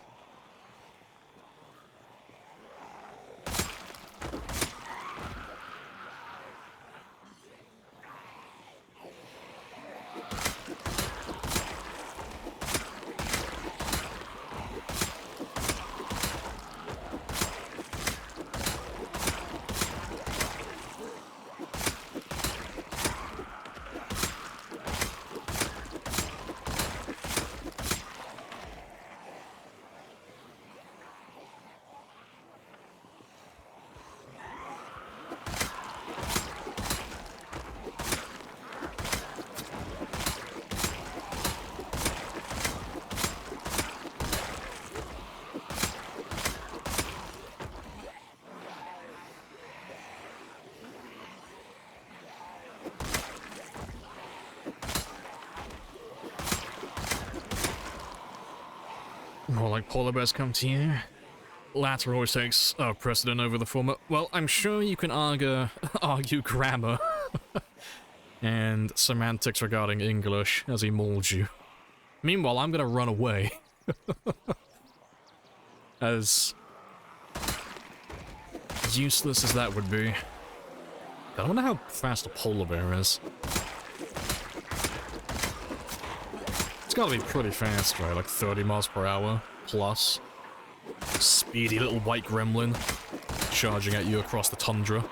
More like polar bears come to you. Latter always takes precedent over the former. Well, I'm sure you can argue grammar and semantics regarding English as he mauls you. Meanwhile, I'm gonna run away. As useless as that would be. I wonder how fast a polar bear is. It's gotta be pretty fast, right? Like 30 miles per hour plus. Speedy little white gremlin charging at you across the tundra.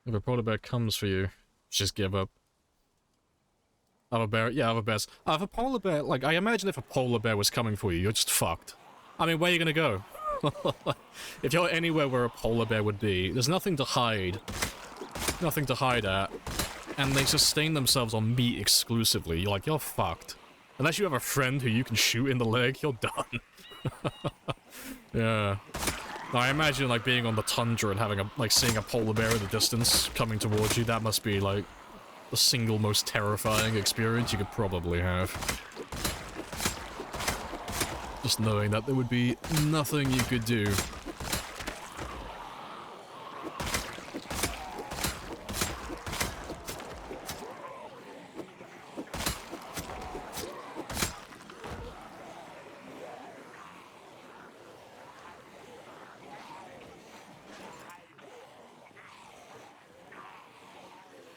If a polar bear comes for you, just give up. Other bear, yeah, other bears. If a polar bear, like, I imagine if a polar bear was coming for you, you're just fucked. I mean, where are you gonna go? If you're anywhere where a polar bear would be, there's nothing to hide. Nothing to hide at. And they sustain themselves on meat exclusively. You're like, you're fucked. Unless you have a friend who you can shoot in the leg, you're done. Yeah. I imagine, like, being on the tundra and having a, like, seeing a polar bear in the distance coming towards you, that must be, like, the single most terrifying experience you could probably have. Just knowing that there would be nothing you could do.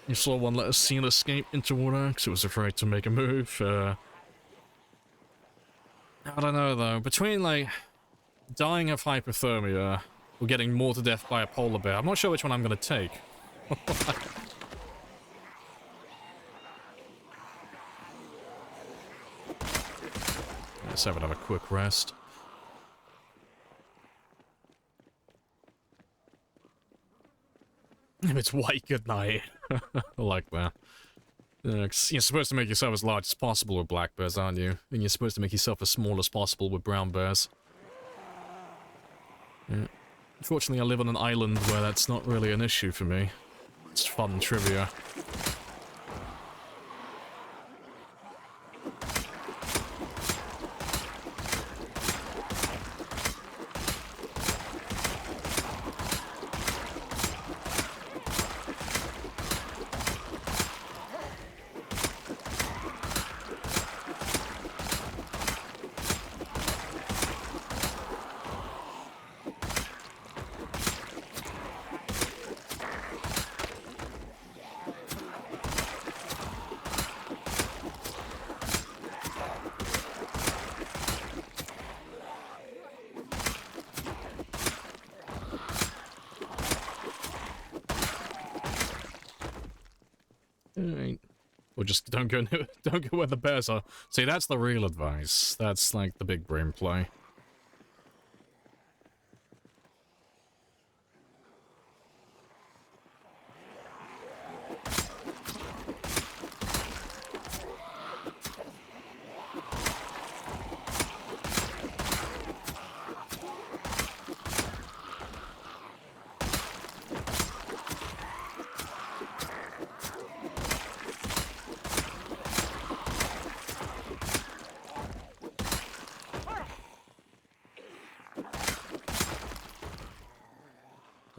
You saw one let a seal escape into water because it was afraid to make a move. I don't know though. Between like dying of hypothermia or getting mauled to death by a polar bear, I'm not sure which one I'm gonna take. Let's have another quick rest. If it's white, good night. I like that. You're supposed to make yourself as large as possible with black bears, aren't you? And you're supposed to make yourself as small as possible with brown bears. Yeah. Unfortunately, I live on an island where that's not really an issue for me. It's fun trivia. Or just don't go where the bears are. See, that's the real advice. That's like the big brain play.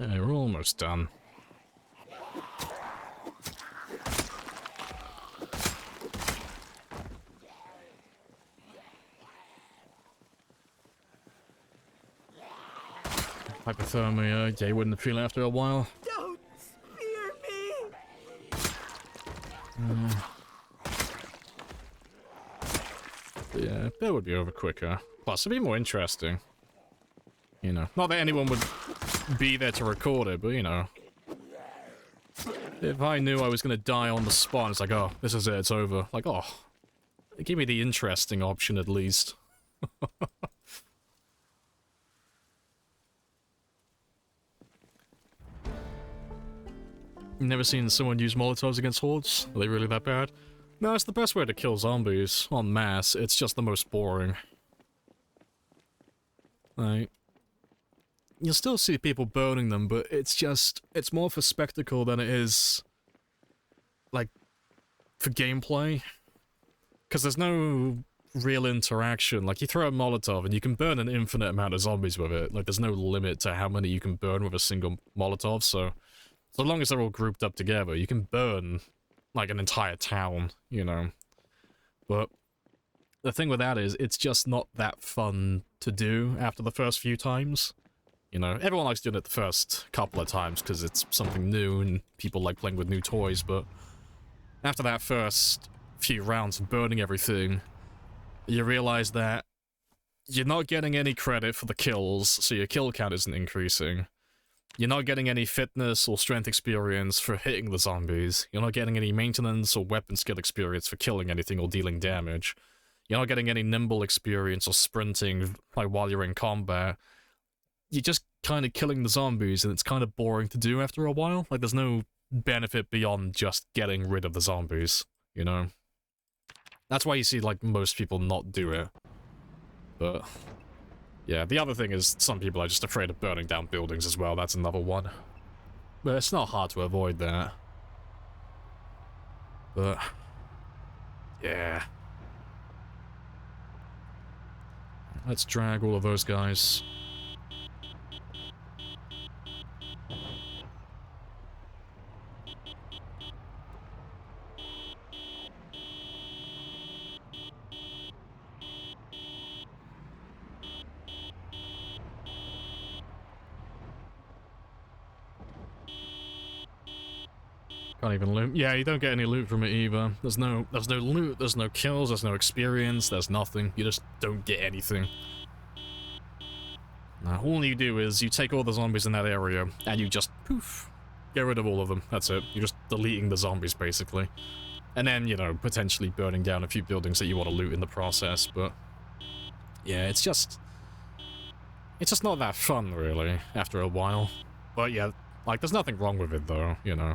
Yeah, we're almost done. Hypothermia, yeah, you wouldn't feel it after a while. Don't spear me! Yeah, that would be over quicker. Plus, it'd be more interesting. You know, not that anyone would be there to record it, but you know. If I knew I was gonna die on the spot, it's like, oh, this is it, it's over. Like, oh, give me the interesting option at least. Never seen someone use Molotovs against hordes? Are they really that bad? No, it's the best way to kill zombies en masse. It's just the most boring. Like, you'll still see people burning them, but it's just, it's more for spectacle than it is, like, for gameplay. Because there's no real interaction. Like, you throw a Molotov and you can burn an infinite amount of zombies with it. Like, there's no limit to how many you can burn with a single Molotov, so long as they're all grouped up together, you can burn, like, an entire town, you know. But the thing with that is, it's just not that fun to do after the first few times. You know, everyone likes doing it the first couple of times because it's something new and people like playing with new toys, but after that first few rounds of burning everything, you realize that you're not getting any credit for the kills, so your kill count isn't increasing. You're not getting any fitness or strength experience for hitting the zombies. You're not getting any maintenance or weapon skill experience for killing anything or dealing damage. You're not getting any nimble experience or sprinting like while you're in combat. You're just kind of killing the zombies, and it's kind of boring to do after a while. Like, there's no benefit beyond just getting rid of the zombies, you know? That's why you see, like, most people not do it. But yeah, the other thing is some people are just afraid of burning down buildings as well. That's another one. But it's not hard to avoid that. But yeah. Let's drag all of those guys. Can't even loot. Yeah, you don't get any loot from it either. There's no loot, there's no kills, there's no experience, there's nothing. You just don't get anything. Now, all you do is you take all the zombies in that area and you just poof, get rid of all of them. That's it. You're just deleting the zombies basically. And then, you know, potentially burning down a few buildings that you want to loot in the process, but yeah, it's just not that fun really after a while. But yeah, like there's nothing wrong with it though, you know.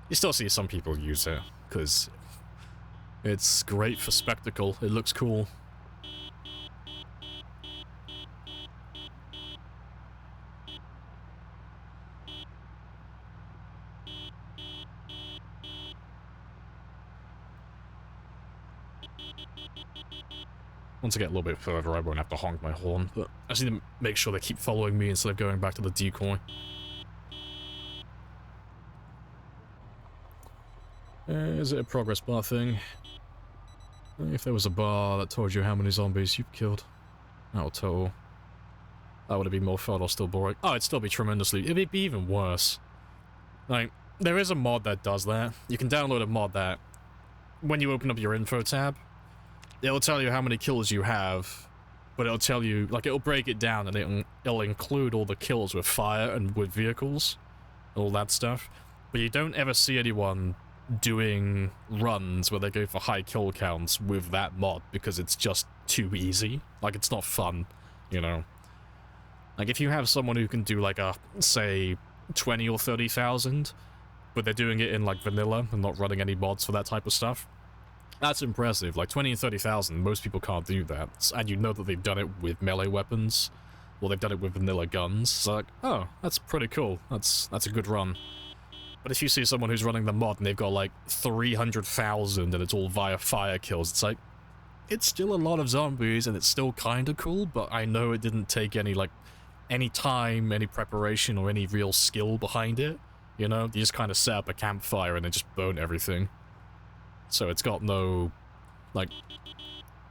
You still see some people use it, because it's great for spectacle. It looks cool. Once I get a little bit further, I won't have to honk my horn, but I just need to make sure they keep following me instead of going back to the decoy. Is it a progress bar thing? If there was a bar that told you how many zombies you've killed. That'll total. That would have been more fun or still boring. Oh, it'd still be tremendously. It'd be even worse. Like, there is a mod that does that. You can download a mod that, when you open up your info tab, it'll tell you how many kills you have, but it'll tell you, like, it'll break it down and it'll include all the kills with fire and with vehicles, all that stuff. But you don't ever see anyone doing runs where they go for high kill counts with that mod because it's just too easy. Like, it's not fun, you know. Like, if you have someone who can do, like, a, say, 20 or 30,000, but they're doing it in, like, vanilla and not running any mods for that type of stuff, that's impressive. Like, 20 and 30,000, most people can't do that. And you know that they've done it with melee weapons, or they've done it with vanilla guns. So, like, oh, that's pretty cool. That's a good run. But if you see someone who's running the mod and they've got, like, 300,000 and it's all via fire kills, it's like, it's still a lot of zombies and it's still kinda cool, but I know it didn't take any any time, any preparation, or any real skill behind it. You know, you just kind of set up a campfire and then just burn everything. So it's got no, like,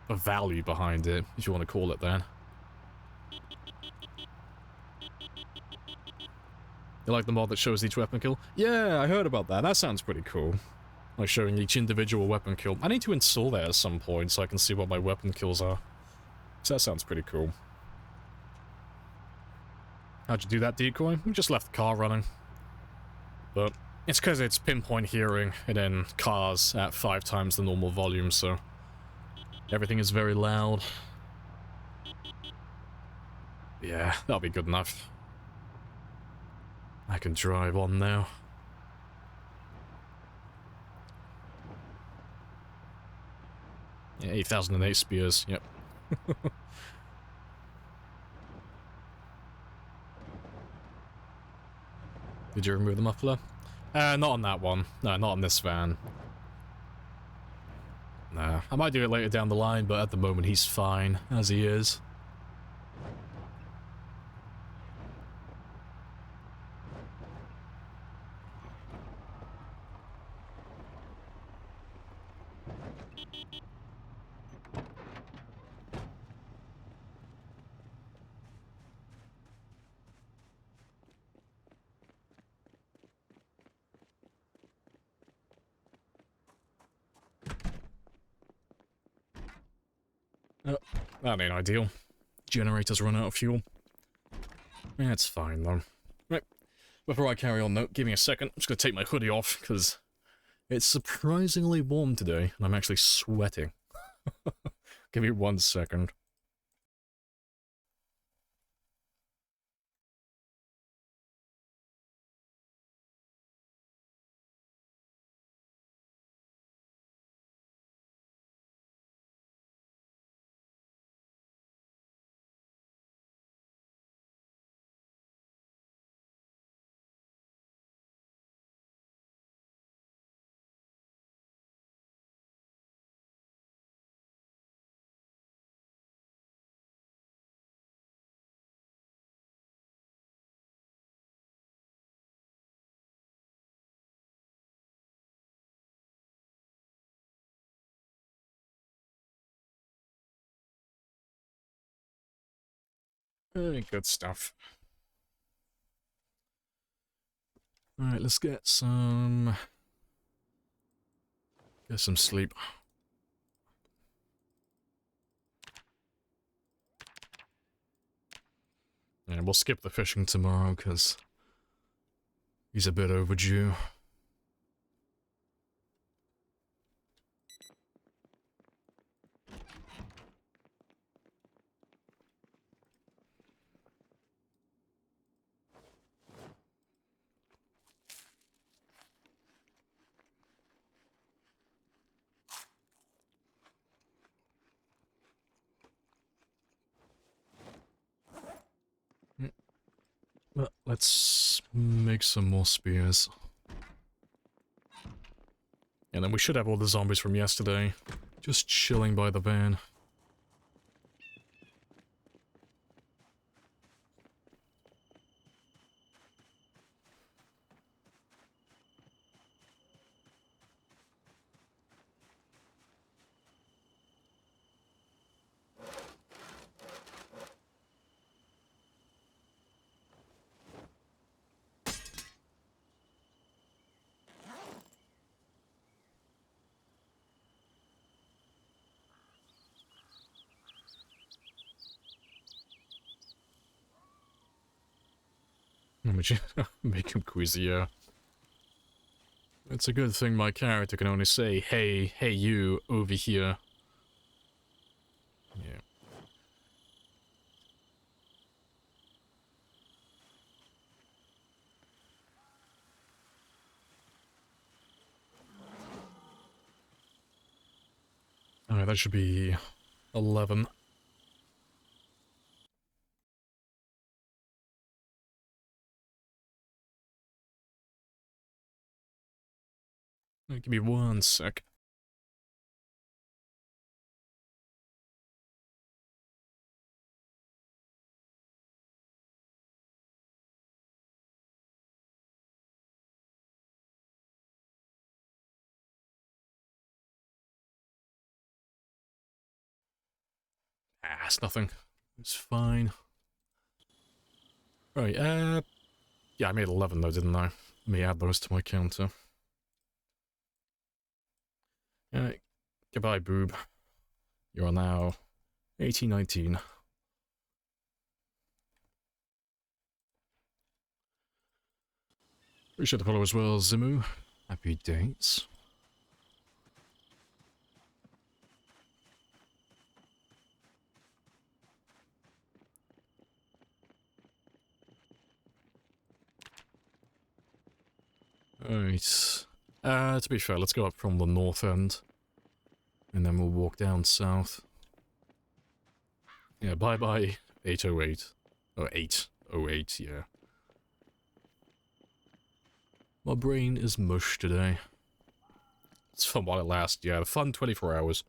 a value behind it, if you want to call it that. You like the mod that shows each weapon kill? Yeah, I heard about that. That sounds pretty cool. Like showing each individual weapon kill. I need to install that at some point so I can see what my weapon kills are. So that sounds pretty cool. How'd you do that, Decoy? We just left the car running. But it's because it's pinpoint hearing and then cars at 5 times the normal volume, so everything is very loud. Yeah, that'll be good enough. I can drive on now. Yeah, 8008 spears, yep. Did you remove the muffler? Not on that one. No, not on this van. Nah, I might do it later down the line, but at the moment he's fine, as he is. Oh, that ain't ideal. Generators run out of fuel. That's fine, though. Right, before I carry on, though, give me a second. I'm just gonna take my hoodie off, because it's surprisingly warm today, and I'm actually sweating. Give me 1 second. Good stuff. Alright, let's get some sleep. And we'll skip the fishing tomorrow, because he's a bit overdue. Well, let's make some more spears. And then we should have all the zombies from yesterday, just chilling by the van. Make him queasier. It's a good thing my character can only say, hey you, over here. Yeah. Alright, that should be 11. Give me 1 sec. Ah, it's nothing. It's fine. Right, yeah, I made 11 though, didn't I? Let me add those to my counter. Alright, goodbye, boob. You are now 1819. Appreciate the follow as well, Zimu. Happy dates. Alright. To be fair, let's go up from the north end. And then we'll walk down south. Yeah, bye-bye 808. Or 808, yeah. My brain is mush today. It's fun while it lasts, yeah. Fun 24 hours.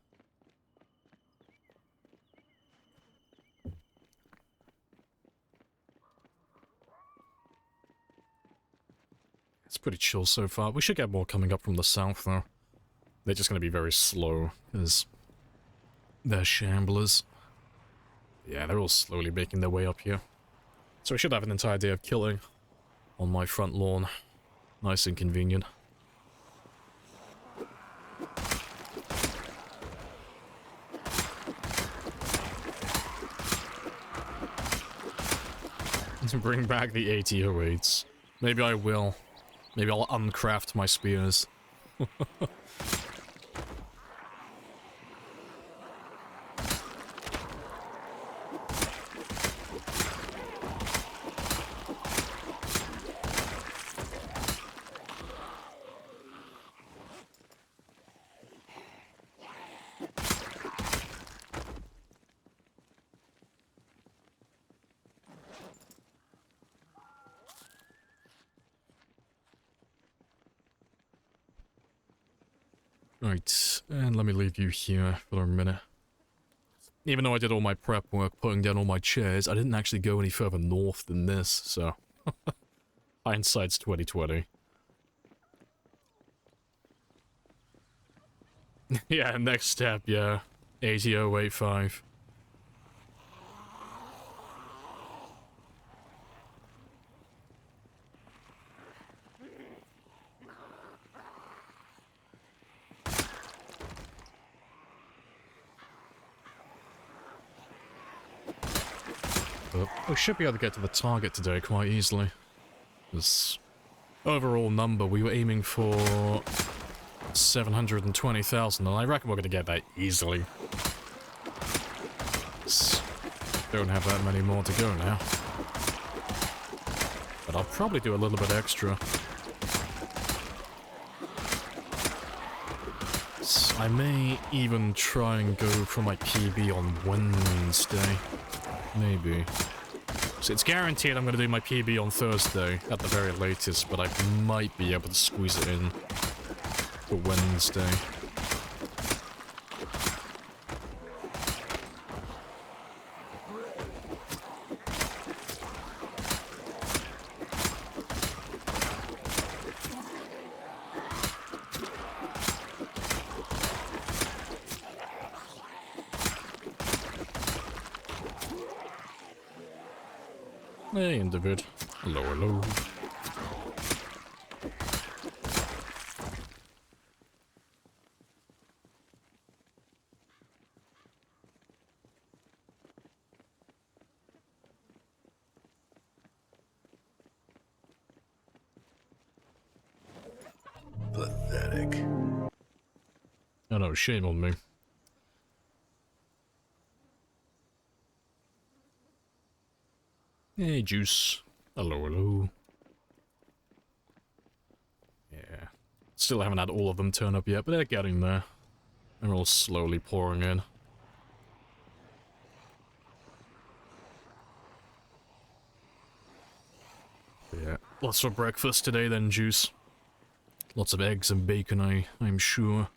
It's pretty chill so far. We should get more coming up from the south, though. They're just going to be very slow, because they're shamblers. Yeah, they're all slowly making their way up here. So I should have an entire day of killing on my front lawn. Nice and convenient. To bring back the 8008s. Maybe I will. Maybe I'll uncraft my spears. Right, and let me leave you here for a minute. Even though I did all my prep work, putting down all my chairs, I didn't actually go any further north than this, so... Hindsight's 2020. Yeah, next step, yeah. 80085. We should be able to get to the target today quite easily. This overall number, we were aiming for 720,000, and I reckon we're going to get that easily. Don't have that many more to go now. But I'll probably do a little bit extra. I may even try and go for my PB on Wednesday. Maybe. So it's guaranteed I'm going to do my PB on Thursday, at the very latest, but I might be able to squeeze it in for Wednesday. Hey, David. Hello, hello. Pathetic. Oh no, shame on me. Hey, Juice. Hello, hello. Yeah. Still haven't had all of them turn up yet, but they're getting there. They're all slowly pouring in. Yeah. Lots for breakfast today then, Juice. Lots of eggs and bacon, I'm sure.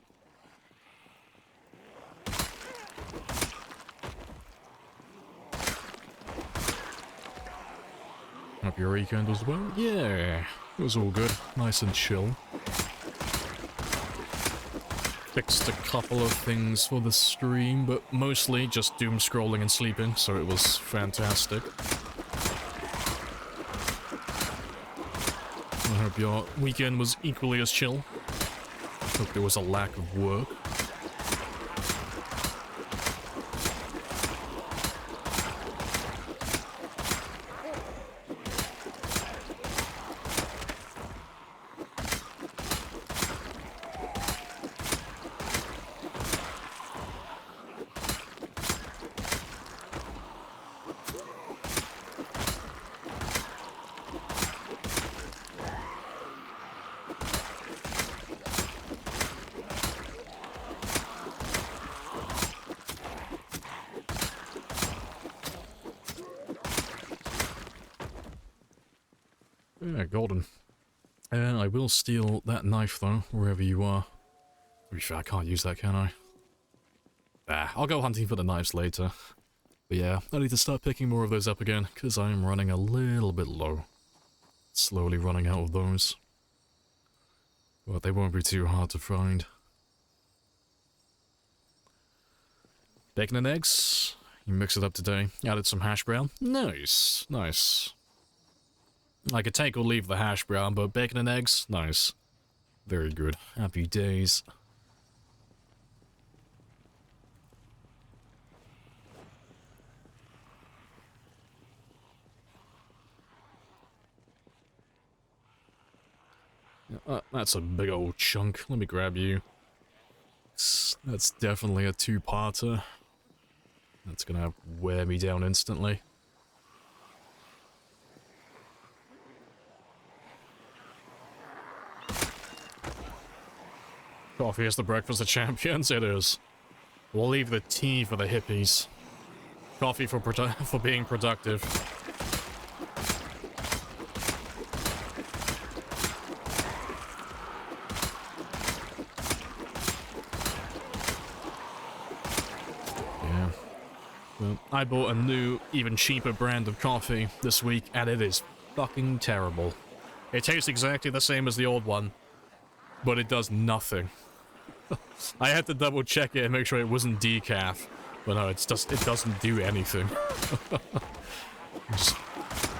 Hope your weekend was well? Yeah, it was all good. Nice and chill. fixed a couple of things for the stream, but mostly just doom scrolling and sleeping, so it was fantastic. I hope your weekend was equally as chill. Hope there was a lack of work. Yeah, golden. I will steal that knife, though, wherever you are. To be fair, I can't use that, can I? Ah, I'll go hunting for the knives later. But yeah, I need to start picking more of those up again, because I'm running a little bit low. Slowly running out of those. But they won't be too hard to find. Bacon and eggs. You mix it up today. Added some hash brown. Nice, nice. I could take or leave the hash brown, but bacon and eggs? Nice. Very good. Happy days. That's a big old chunk. Let me grab you. That's definitely a two-parter. That's gonna wear me down instantly. Coffee is the breakfast of champions? It is. We'll leave the tea for the hippies. Coffee for being productive. Yeah. Well, I bought a new, even cheaper brand of coffee this week, and it is fucking terrible. It tastes exactly the same as the old one, but it does nothing. I had to double check it and make sure it wasn't decaf. But no, it doesn't do anything. Just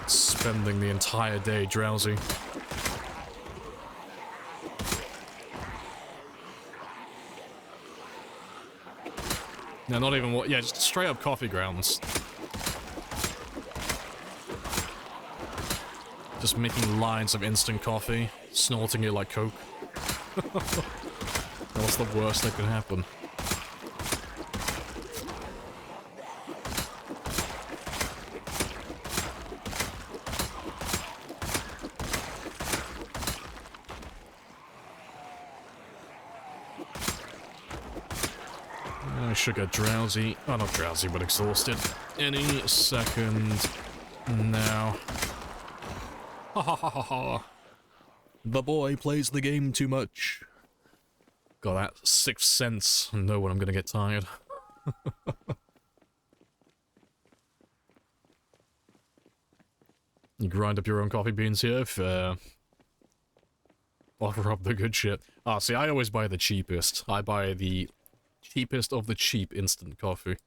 spending the entire day drowsy. No, not even what. Yeah, just straight up coffee grounds. Just making lines of instant coffee, snorting it like Coke. What's the worst that could happen? I should get drowsy. Oh, not drowsy, but exhausted. Any second now. Ha ha ha ha ha. The boy plays the game too much. Got that sixth sense. I know when I'm gonna get tired. You grind up your own coffee beans here? Fair. Offer up the good shit. Ah, see, I always buy the cheapest. I buy the cheapest of the cheap instant coffee.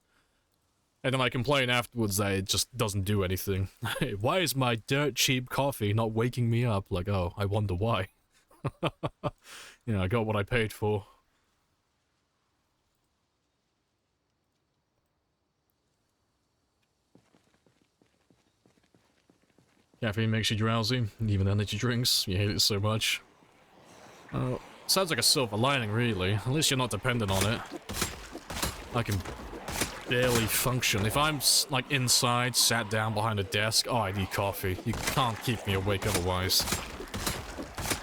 And then I complain afterwards that it just doesn't do anything. Why is my dirt cheap coffee not waking me up? Like, oh, I wonder why. You know, I got what I paid for. Caffeine makes you drowsy, even energy drinks. You hate it so much. Oh, sounds like a silver lining, really. At least you're not dependent on it. I can barely function. If I'm, like, inside, sat down behind a desk, oh, I need coffee. You can't keep me awake otherwise.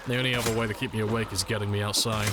The only other way to keep me awake is getting me outside.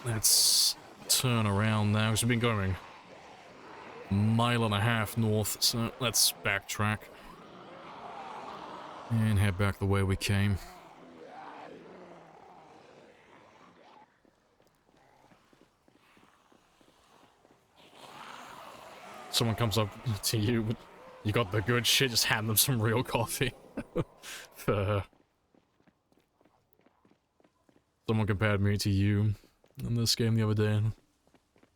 let's turn around now, because we've been going a mile and a half north, so let's backtrack. And head back the way we came. Someone comes up to you, you got the good shit, just hand them some real coffee. Someone compared me to you in this game the other day.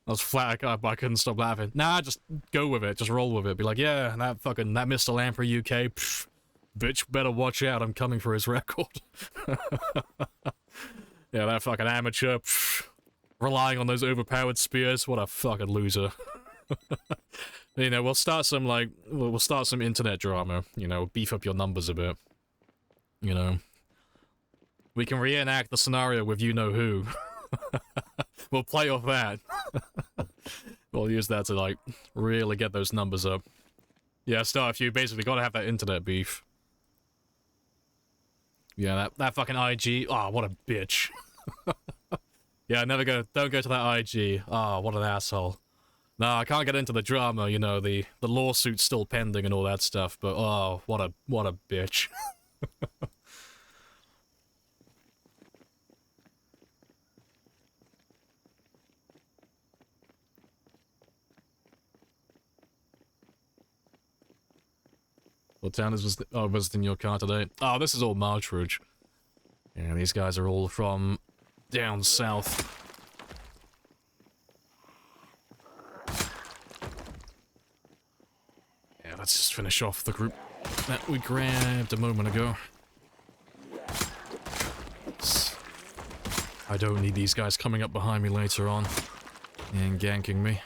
I was flat, I couldn't stop laughing. Nah, just go with it, just roll with it. Be like, yeah, that Mr. Lamprey UK, pff, bitch, better watch out, I'm coming for his record. Yeah, that fucking amateur, pff, relying on those overpowered spears, what a fucking loser. You know, we'll start some, like, we'll start some internet drama, you know, beef up your numbers a bit. You know. We can reenact the scenario with you-know-who. We'll play off that. We'll use that to, like, really get those numbers up. Yeah, Starf, you basically gotta have that internet beef. Yeah, that fucking IG. Oh, what a bitch. Yeah, don't go to that IG. Oh, what an asshole. No, I can't get into the drama, you know, the lawsuit's still pending and all that stuff, but oh, what a bitch. What town is visiting your car today? Oh, this is all Marchridge. Yeah, these guys are all from down south. Yeah, let's just finish off the group that we grabbed a moment ago. I don't need these guys coming up behind me later on and ganking me.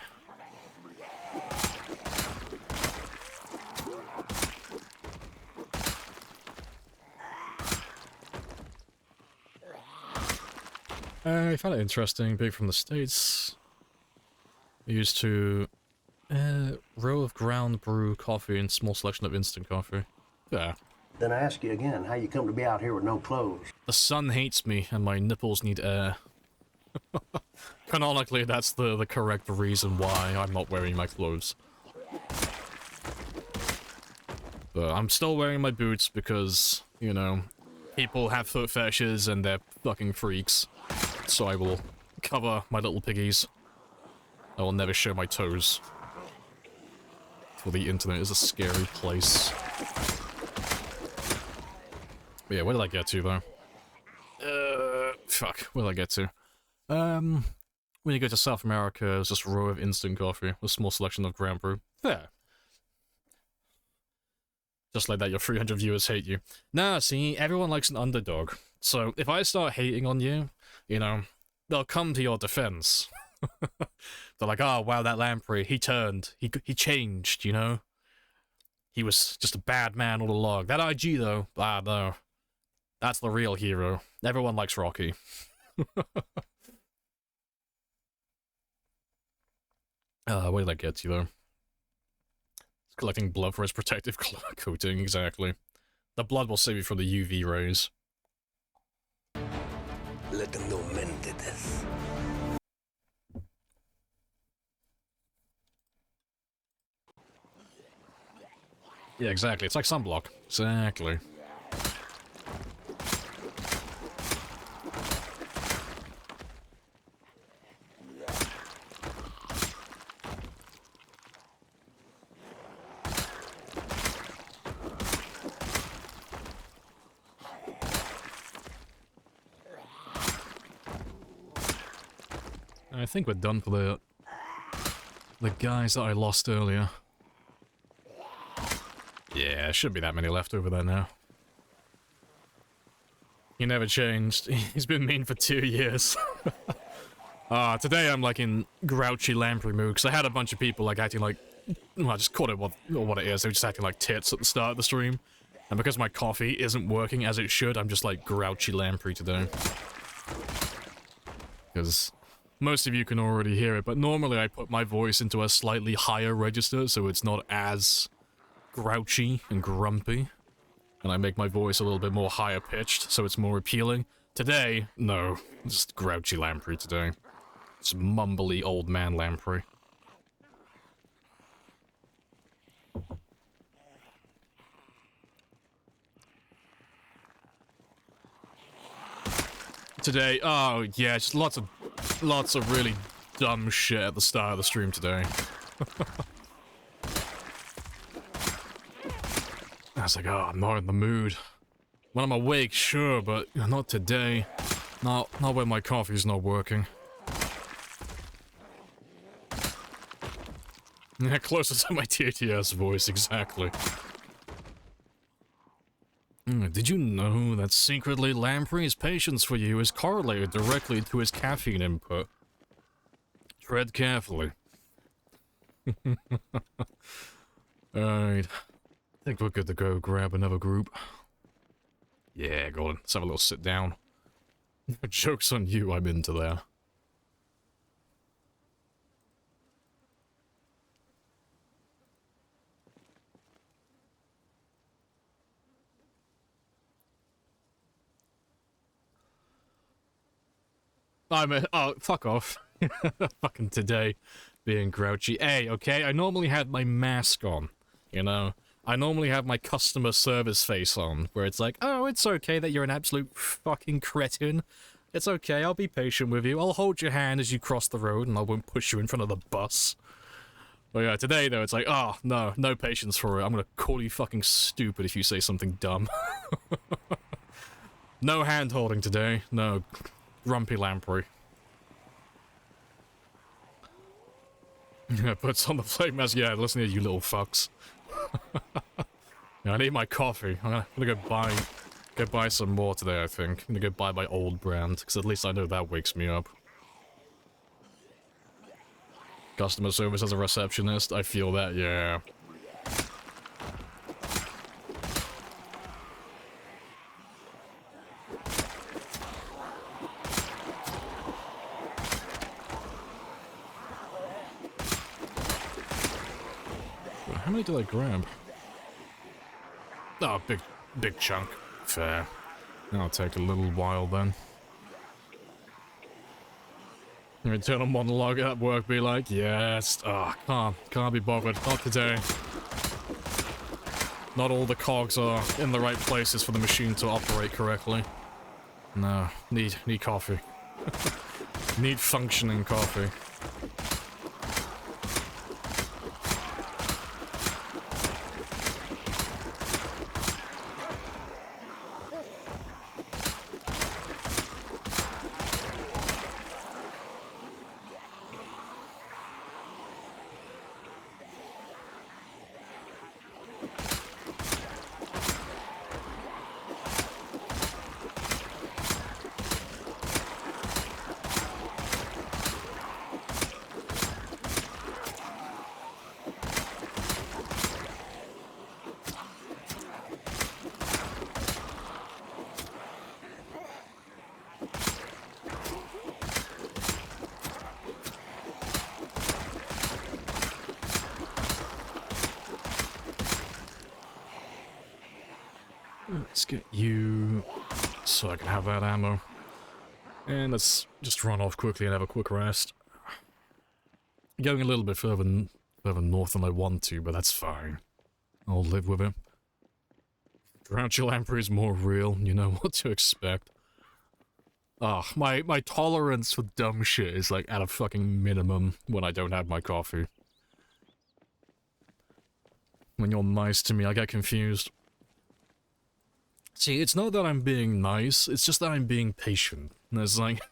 I found it interesting, being from the States. I used to row of ground brew coffee and small selection of instant coffee. Yeah. Then I ask you again, how you come to be out here with no clothes? The sun hates me and my nipples need air. Canonically, that's the correct reason why I'm not wearing my clothes. But I'm still wearing my boots because, you know, people have foot fetishes and they're fucking freaks. So I will cover my little piggies. I will never show my toes. For the internet is a scary place. But yeah, where did I get to, though? Fuck, where did I get to? When you go to South America, it's just a row of instant coffee with a small selection of ground brew. There. Just like that, your 300 viewers hate you. Nah, see, everyone likes an underdog. So, if I start hating on you, you know, they'll come to your defense. They're like, oh, wow, that Lamprey, he turned. He changed, you know? He was just a bad man all along. That IG, though, no. That's the real hero. Everyone likes Rocky. Where did that get you, though? It's collecting blood for his protective coating, exactly. The blood will save you from the UV rays. Let them know men did this. Yeah, exactly. It's like sunblock. Exactly. I think we're done for the guys that I lost earlier. Yeah, there shouldn't be that many left over there now. He never changed. He's been mean for 2 years. Today I'm like in grouchy Lamprey mood, because I had a bunch of people like acting like... Well, I just called it what it is. They were just acting like tits at the start of the stream. And because my coffee isn't working as it should, I'm just like grouchy Lamprey today. Because... most of you can already hear it, but normally I put my voice into a slightly higher register so it's not as grouchy and grumpy. And I make my voice a little bit more higher pitched so it's more appealing. Today, no, just grouchy Lamprey today. It's mumbly old man Lamprey. Today, oh yeah, just lots of really dumb shit at the start of the stream today. I was like, oh, I'm not in the mood. When I'm awake, sure, but not today. Not when my coffee's not working. Yeah, closer to my TTS voice, exactly. Did you know that secretly Lamprey's patience for you is correlated directly to his caffeine input? Tread carefully. Alright. I think we're good to go grab another group. Yeah, go on. Let's have a little sit down. Joke's on you, I'm into that. Oh, fuck off. Fucking today, being grouchy. Hey, okay, I normally had my mask on, you know? I normally have my customer service face on, where it's like, oh, it's okay that you're an absolute fucking cretin. It's okay, I'll be patient with you. I'll hold your hand as you cross the road, and I won't push you in front of the bus. But yeah, today, though, it's like, oh, no patience for it. I'm gonna call you fucking stupid if you say something dumb. No hand-holding today. No. Grumpy Lamprey. Yeah, puts on the flame mask. Yeah, listen to you little fucks. Yeah, I need my coffee. I'm gonna go buy some more today, I think. I'm gonna go buy my old brand, because at least I know that wakes me up. Customer service as a receptionist, I feel that, yeah. How many did I grab? Oh, big chunk. Fair. That'll take a little while then. Your internal monologue at work be like, yes, can't be bothered, not today. Not all the cogs are in the right places for the machine to operate correctly. No, need coffee. Need functioning coffee. Let's get you so I can have that ammo. And let's just run off quickly and have a quick rest. Going a little bit further north than I want to, but that's fine. I'll live with it. Grouchy Lamprey is more real, you know what to expect. My tolerance for dumb shit is like at a fucking minimum when I don't have my coffee. When you're nice to me, I get confused. See, it's not that I'm being nice, it's just that I'm being patient. There's like...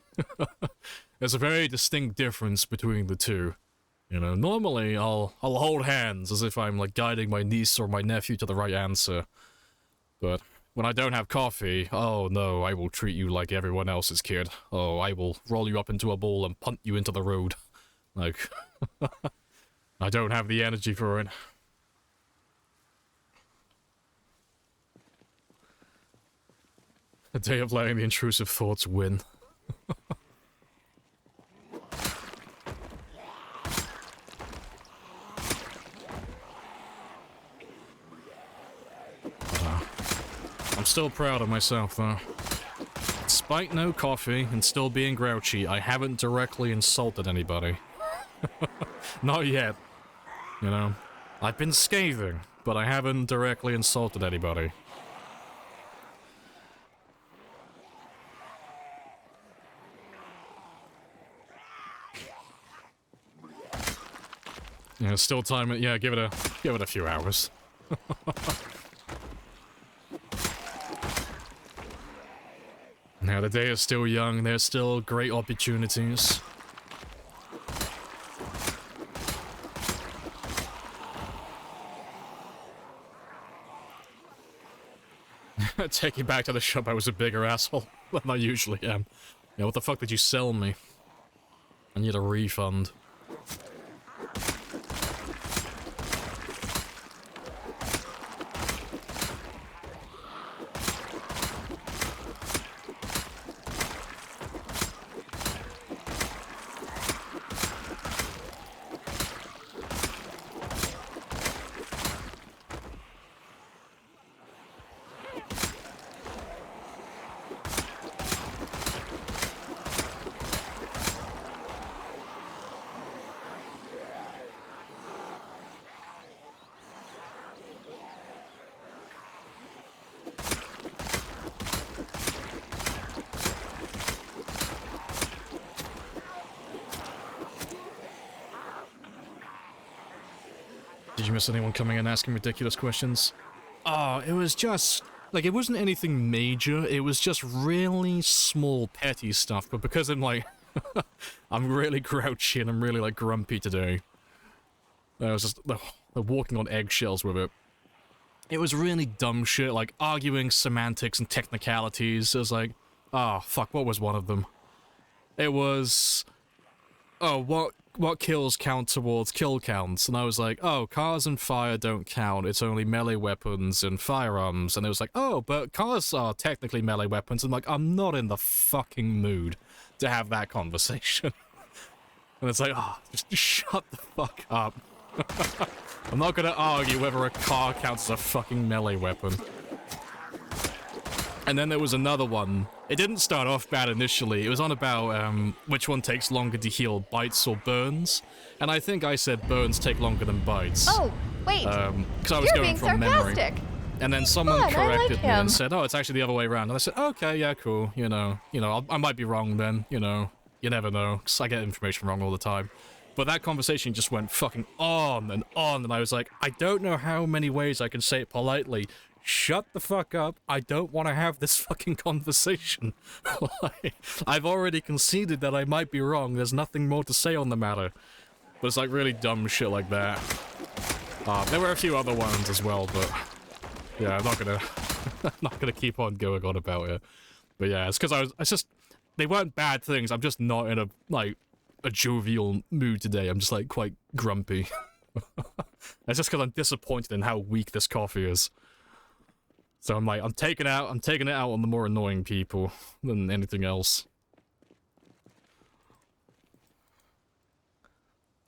there's a very distinct difference between the two. You know, normally I'll hold hands as if I'm like guiding my niece or my nephew to the right answer. But when I don't have coffee, oh no, I will treat you like everyone else's kid. Oh, I will roll you up into a ball and punt you into the road. Like... I don't have the energy for it. A day of letting the intrusive thoughts win. I'm still proud of myself, though. It's despite no coffee and still being grouchy, I haven't directly insulted anybody. Not yet. You know? I've been scathing, but I haven't directly insulted anybody. Yeah, still time. Yeah, give it a few hours. Now the day is still young. There's still great opportunities. Take it back to the shop. I was a bigger asshole than I usually am. Yeah, what the fuck did you sell me? I need a refund. Did you miss anyone coming and asking ridiculous questions? Oh, it was just... like, it wasn't anything major, it was just really small, petty stuff, but because I'm, like... I'm really grouchy and I'm really, like, grumpy today. I was just walking on eggshells with it. It was really dumb shit, like, arguing semantics and technicalities. It was like... oh, fuck, what was one of them? It was... oh, what kills count towards kill counts? And I was like, oh, cars and fire don't count, it's only melee weapons and firearms. And it was like, oh, but cars are technically melee weapons. I'm like, I'm not in the fucking mood to have that conversation. And it's like, oh, just shut the fuck up. I'm not gonna argue whether a car counts as a fucking melee weapon. And then there was another one. It didn't start off bad initially. It was on about which one takes longer to heal, bites or burns. And I think I said burns take longer than bites. Oh, wait. Because I was You're going being from sarcastic. memory. And then someone fun, I corrected like me and him. said, oh, it's actually the other way around. And I said, okay, yeah, cool. You know, I might be wrong then, you know. You never know, because I get information wrong all the time. But that conversation just went fucking on, and I was like, I don't know how many ways I can say it politely. Shut the fuck up, I don't want to have this fucking conversation. Like, I've already conceded that I might be wrong, there's nothing more to say on the matter. But it's like really dumb shit like that. There were a few other ones as well, but... yeah, I'm not gonna... I'm not gonna keep on going on about it. But yeah, it's because it's just... they weren't bad things, I'm just not in a, like, a jovial mood today. I'm just, like, quite grumpy. It's just because I'm disappointed in how weak this coffee is. So I'm like, I'm taking it out on the more annoying people than anything else.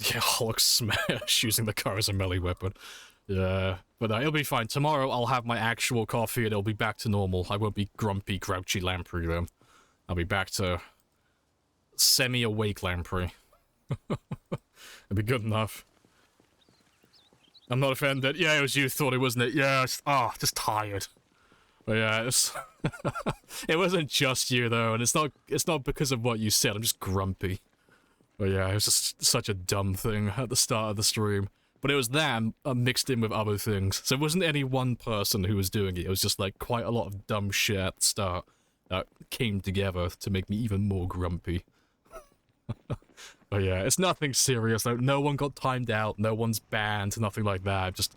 Yeah, Hulk smash using the car as a melee weapon. Yeah, but it'll be fine. Tomorrow I'll have my actual coffee and it'll be back to normal. I won't be grumpy, grouchy Lamprey then. I'll be back to semi-awake Lamprey. It'll be good enough. I'm not offended. Yeah, it was you thought it, wasn't it? Yeah, just tired. But yeah, it's it wasn't just you though, and it's not because of what you said. I'm just grumpy. But yeah, it was just such a dumb thing at the start of the stream. But it was that mixed in with other things. So it wasn't any one person who was doing it. It was just like quite a lot of dumb shit at the start that came together to make me even more grumpy. But yeah, it's nothing serious. No one got timed out. No one's banned. Nothing like that. Just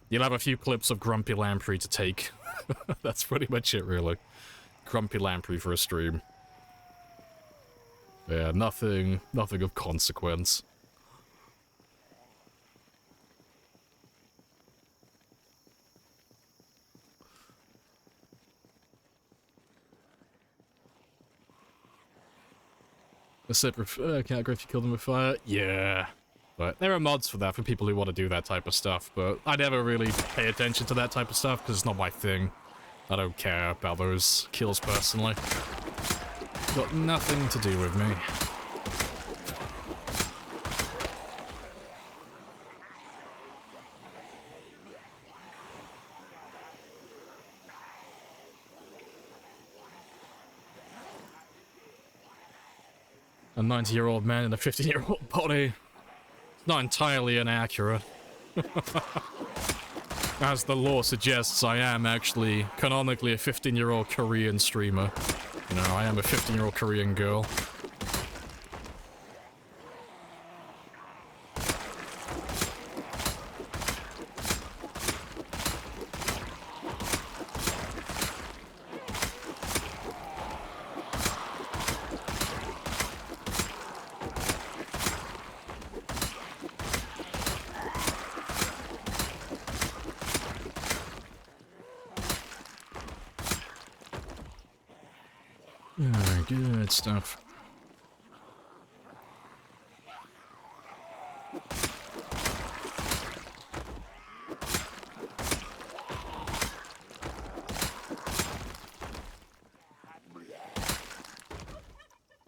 you'll have a few clips of Grumpy Lamprey to take. That's pretty much it, really. Grumpy Lamprey for a stream. Yeah, nothing of consequence. Except can't go if you kill them with fire. Yeah. But there are mods for that, for people who want to do that type of stuff, but I never really pay attention to that type of stuff, because it's not my thing. I don't care about those kills, personally. Got nothing to do with me. A 90-year-old man in a 50-year-old body. Not entirely inaccurate. As the lore suggests, I am actually canonically a 15-year-old Korean streamer. You know, I am a 15-year-old Korean girl. Good stuff.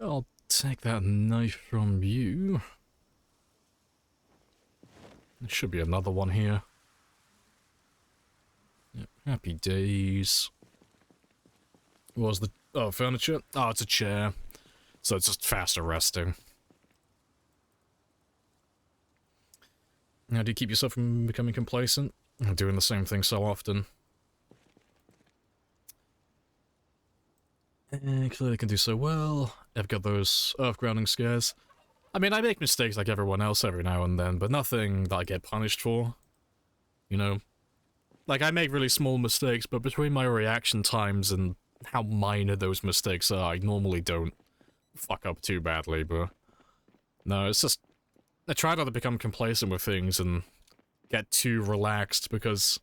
I'll take that knife from you. There should be another one here. Yep, happy days. What was the... Oh, furniture? Oh, it's a chair. So it's just faster resting. How do you keep yourself from becoming complacent? Doing the same thing so often. Clearly can do so well. I've got those earth-grounding scares. I mean, I make mistakes like everyone else every now and then, but nothing that I get punished for. You know? Like, I make really small mistakes, but between my reaction times and how minor those mistakes are, I normally don't fuck up too badly, but... No, it's just... I try not to become complacent with things and get too relaxed, because...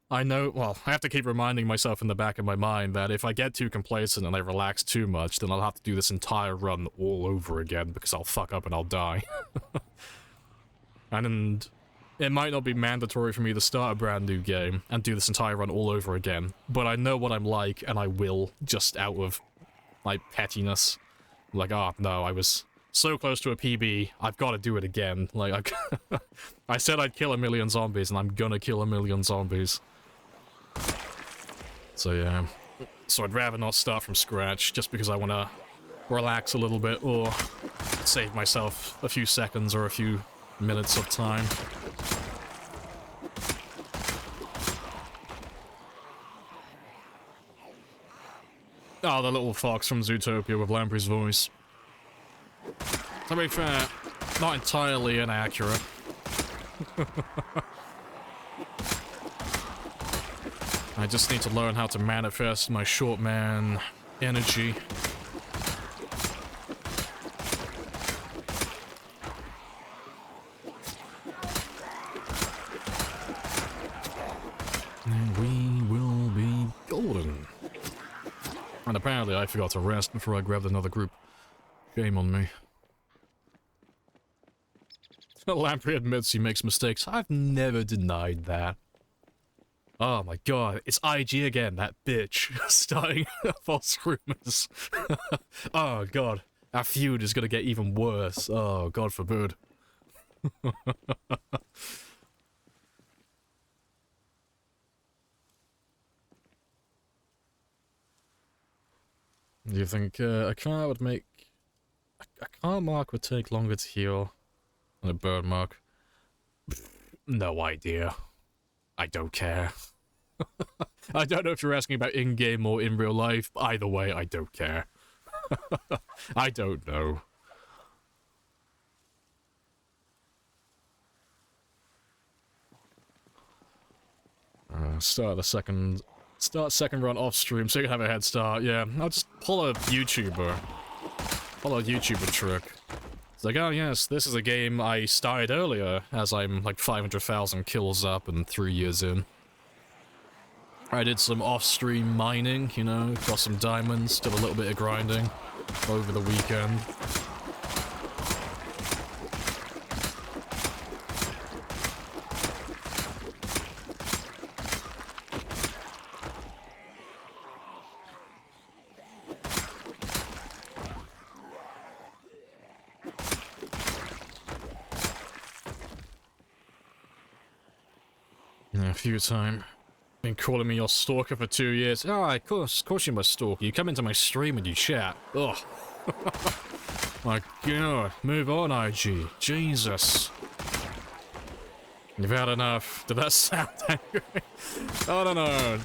I know, well, I have to keep reminding myself in the back of my mind that if I get too complacent and I relax too much, then I'll have to do this entire run all over again, because I'll fuck up and I'll die. And... It might not be mandatory for me to start a brand new game and do this entire run all over again, but I know what I'm like, and I will, just out of, like, pettiness. Like, oh, no, I was so close to a PB, I've got to do it again. Like, I said I'd kill 1,000,000 zombies, and I'm gonna kill 1,000,000 zombies. So, yeah. So I'd rather not start from scratch, just because I want to relax a little bit, or save myself a few seconds or a few minutes of time. Oh, the little fox from Zootopia with Lamprey's voice. To be fair, not entirely inaccurate. I just need to learn how to manifest my short man energy. And we will be golden. And apparently I forgot to rest before I grabbed another group. Shame on me. Lamprey admits he makes mistakes. I've never denied that. Oh my god, it's IG again, that bitch. Starting false rumors. Oh god, our feud is gonna get even worse. Oh, god forbid. Do you think a car would make... A car mark would take longer to heal than a bird mark? No idea. I don't care. I don't know if you're asking about in-game or in real life. Either way, I don't care. I don't know. Start second run off stream so you can have a head start. Yeah, I'll just pull a YouTuber. Pull a YouTuber trick. It's like, oh yes, this is a game I started earlier, as I'm like 500,000 kills up and 3 years in. I did some off-stream mining, you know, got some diamonds, did a little bit of grinding over the weekend. A few times. Been calling me your stalker for 2 years. Oh, of course you're my stalker. You come into my stream and you chat. Ugh. My god. Move on, IG. Jesus. You've had enough. Did that sound angry? I don't know.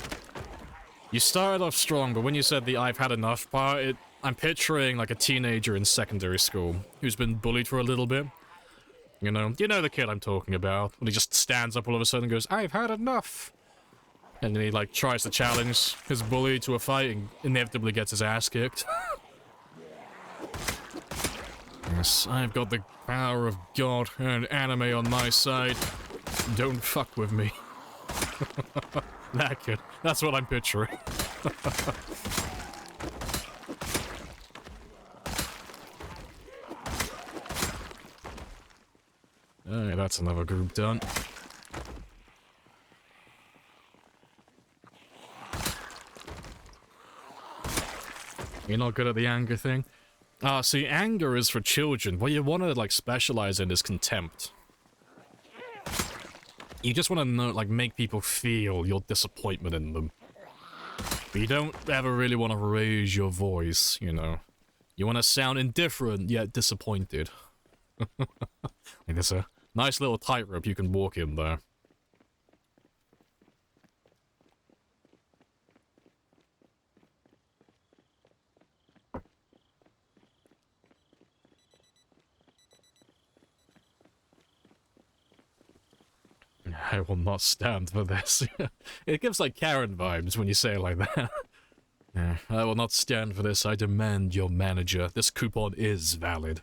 You started off strong, but when you said the I've had enough part, I'm picturing like a teenager in secondary school who's been bullied for a little bit. You know the kid I'm talking about. When he just stands up all of a sudden and goes, I've had enough. And then he like tries to challenge his bully to a fight and inevitably gets his ass kicked. Yes, I've got the power of God and anime on my side. Don't fuck with me. That kid. That's what I'm picturing. Alright, that's another group done. You're not good at the anger thing? See, anger is for children. What you want to, like, specialize in is contempt. You just want to know, like, make people feel your disappointment in them. But you don't ever really want to raise your voice, you know. You want to sound indifferent, yet disappointed. Like, there's a nice little tightrope you can walk in there. I will not stand for this. It gives like Karen vibes when you say it like that. I will not stand for this. I demand your manager. This coupon is valid.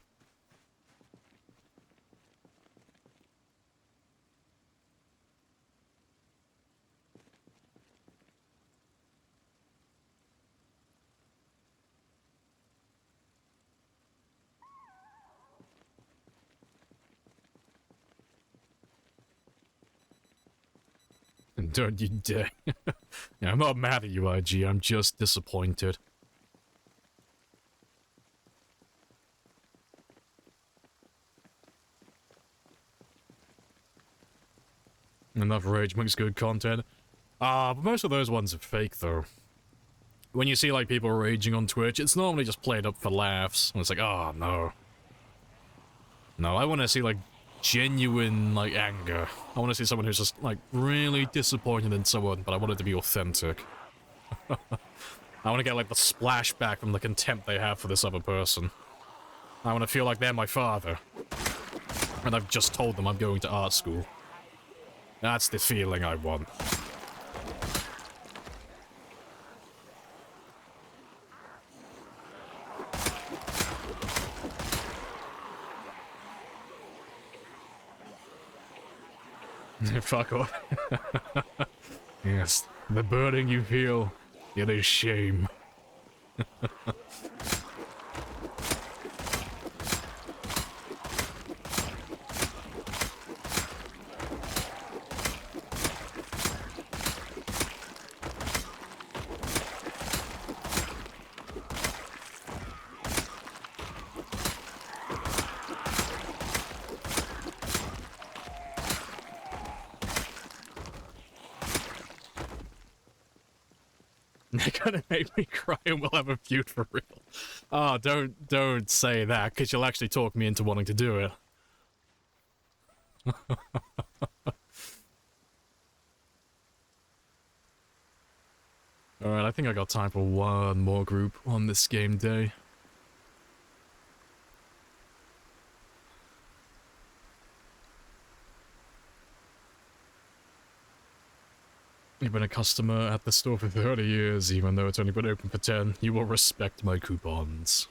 Don't you dare. Yeah, I'm not mad at you, IG. I'm just disappointed. Enough rage makes good content. But most of those ones are fake, though. When you see, like, people raging on Twitch, it's normally just played up for laughs. And it's like, oh, no. No, I want to see, like, genuine, like, anger. I want to see someone who's just, like, really disappointed in someone, but I want it to be authentic. I want to get, like, the splashback from the contempt they have for this other person. I want to feel like they're my father. And I've just told them I'm going to art school. That's the feeling I want. Fuck off. Yes, the burning you feel, it is shame. They're gonna make me cry and we'll have a feud for real. Oh, don't say that, because you'll actually talk me into wanting to do it. Alright, I think I got time for one more group on this game day. You've been a customer at the store for 30 years, even though it's only been open for 10. You will respect my coupons.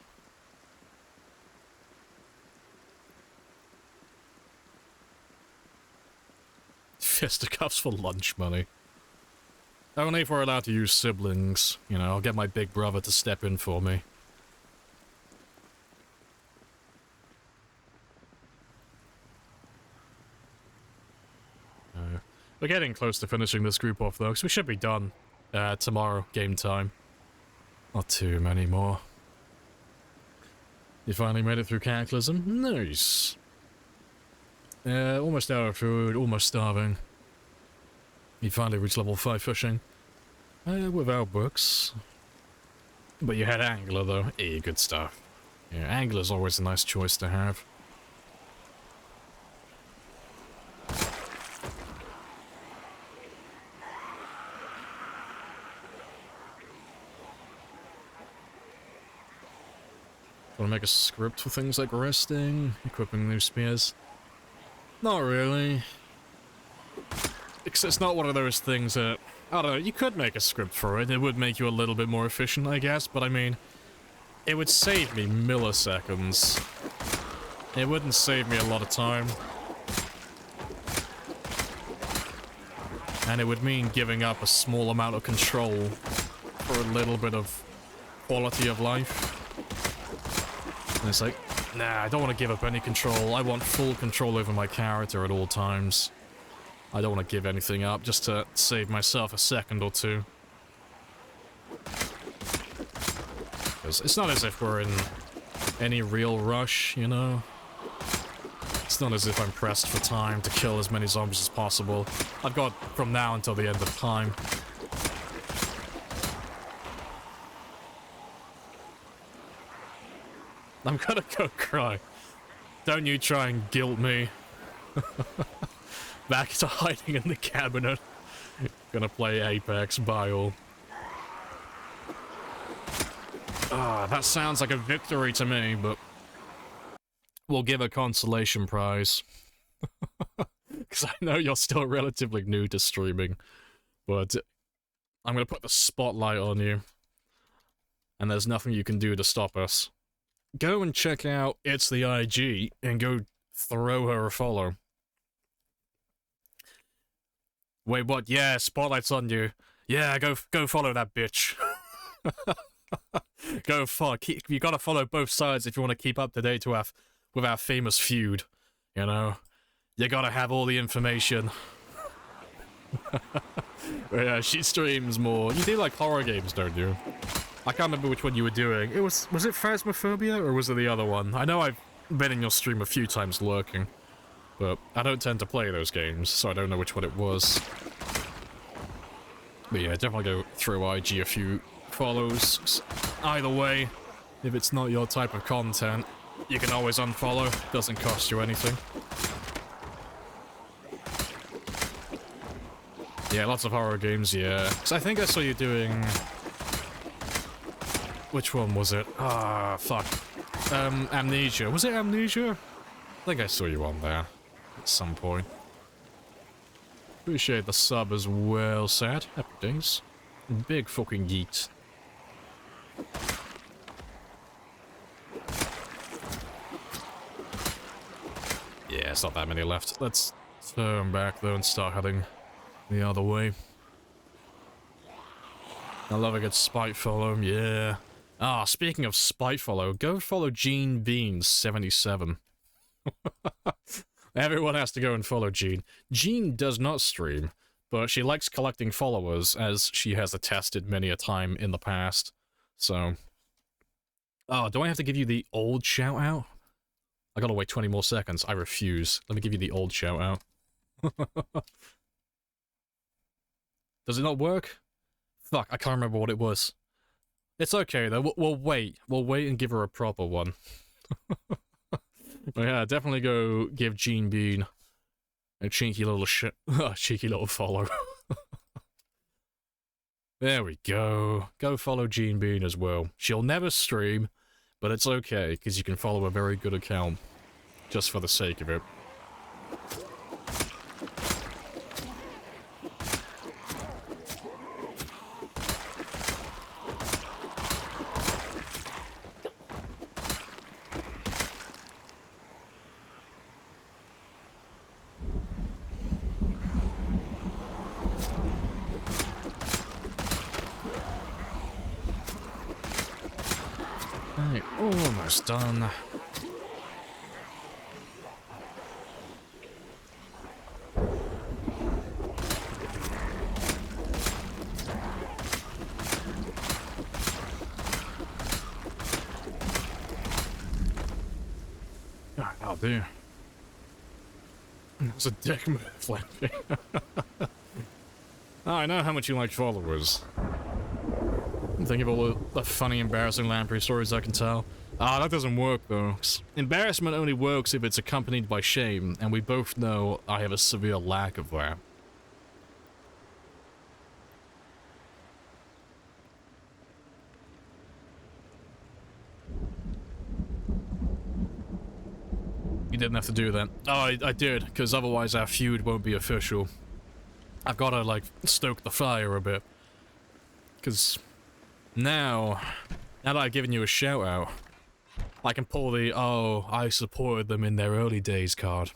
Fisticuffs for lunch money. Only if we're allowed to use siblings. You know, I'll get my big brother to step in for me. We're getting close to finishing this group off, though, because we should be done tomorrow, game time. Not too many more. You finally made it through Cataclysm? Nice. Almost out of food, almost starving. You finally reached level 5 fishing. Without books. But you had angler though. Eh, good stuff. Yeah, angler's always a nice choice to have. Want to make a script for things like resting, equipping new spears? Not really. It's not one of those things that... I don't know, you could make a script for it. It would make you a little bit more efficient, I guess, but I mean... It would save me milliseconds. It wouldn't save me a lot of time. And it would mean giving up a small amount of control for a little bit of quality of life. And it's like, nah, I don't want to give up any control. I want full control over my character at all times. I don't want to give anything up just to save myself a second or two. Because it's not as if we're in any real rush, you know? It's not as if I'm pressed for time to kill as many zombies as possible. I've got from now until the end of time. I'm gonna go cry. Don't you try and guilt me. Back to hiding in the cabinet. Gonna play Apex, bye all. Ah, that sounds like a victory to me, but... We'll give a consolation prize. Because I know you're still relatively new to streaming. But I'm gonna put the spotlight on you. And there's nothing you can do to stop us. Go and check out It's the IG and go throw her a follow. Wait, what? Yeah, spotlight's on you. Yeah, go follow that bitch. Go follow. You gotta follow both sides if you want to keep up to date with our famous feud. You know, you gotta have all the information. Yeah, she streams more. You do like horror games, don't you? I can't remember which one you were doing. Was it Phasmophobia or was it the other one? I know I've been in your stream a few times lurking, but I don't tend to play those games, so I don't know which one it was. But yeah, definitely go throw IG a few follows. Either way, if it's not your type of content, you can always unfollow. Doesn't cost you anything. Yeah, lots of horror games, yeah. Because I think I saw you doing... Which one was it? Ah, fuck. Amnesia. Was it Amnesia? I think I saw you on there at some point. Appreciate the sub as well, Sad. Happy days. Big fucking geeks. Yeah, it's not that many left. Let's turn back though and start heading the other way. I love a good spite follow, yeah. Ah, speaking of spite follow, go follow Jean Beans 77. Everyone has to go and follow Jean. Jean does not stream, but she likes collecting followers, as she has attested many a time in the past. So... Oh, do I have to give you the old shout-out? I gotta wait 20 more seconds. I refuse. Let me give you the old shout-out. Does it not work? Fuck, I can't remember what it was. It's okay, though. We'll wait. We'll wait and give her a proper one. But yeah, definitely go give Jean Bean a cheeky little cheeky little follow. There we go. Go follow Jean Bean as well. She'll never stream, but it's okay, because you can follow a very good account. Just for the sake of it. Right, almost done. God, I'll do. It's a dick move, Lamprey. Oh, I know how much you like followers. Think of all the funny, embarrassing Lamprey stories I can tell. Ah, that doesn't work, though. Embarrassment only works if it's accompanied by shame, and we both know I have a severe lack of that. You didn't have to do that. Oh, I did, because otherwise our feud won't be official. I've got to, like, stoke the fire a bit. Because now that I've given you a shout-out, I can pull the, oh, I supported them in their early days card.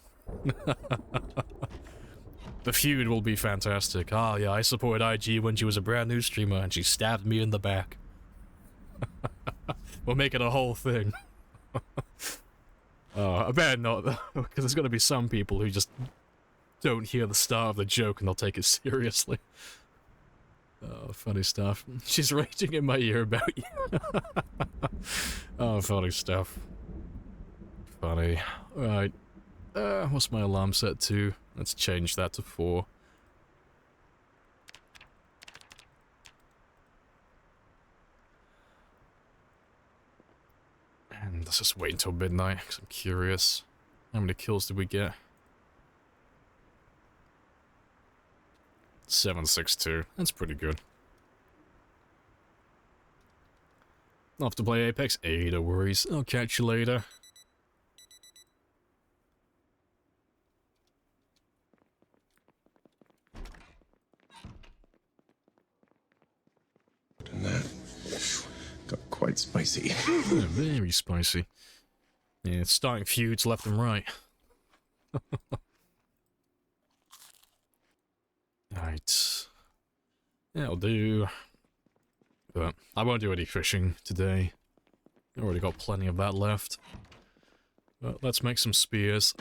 The feud will be fantastic. Ah, yeah, I supported IG when she was a brand new streamer and she stabbed me in the back. We'll make it a whole thing. I better not, though, because there's gonna be some people who just don't hear the start of the joke and they'll take it seriously. Oh, funny stuff. She's raging in my ear about you. Oh, funny stuff. Funny. Right. What's my alarm set to? Let's change that to 4. And let's just wait until midnight, because I'm curious. How many kills did we get? 762. That's pretty good. Off to play Apex? Hey, no worries. I'll catch you later. And that got quite spicy. Yeah, very spicy. Yeah, it's starting feuds left and right. Right. That'll do. But I won't do any fishing today. I already got plenty of that left. But let's make some spears.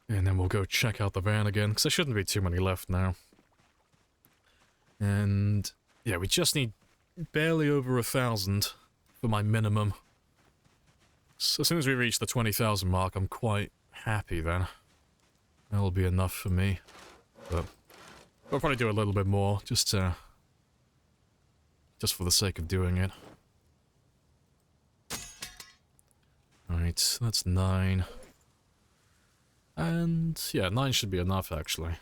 And then we'll go check out the van again, because there shouldn't be too many left now. And yeah, we just need barely over 1,000 for my minimum. So as soon as we reach the 20,000 mark, I'm quite happy then. That'll be enough for me. But we'll probably do a little bit more, just for the sake of doing it. Right, that's 9. And yeah, 9 should be enough actually.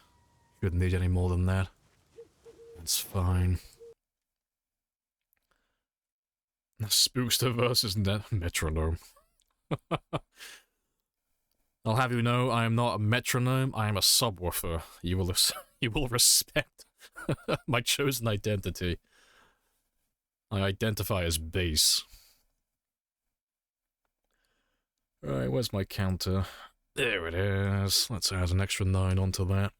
Shouldn't need any more than that. That's fine. Spookster versus metronome. I'll have you know, I am not a metronome, I am a subwoofer. You will respect my chosen identity. I identify as bass. Right, where's my counter? There it is. Let's add an extra 9 onto that.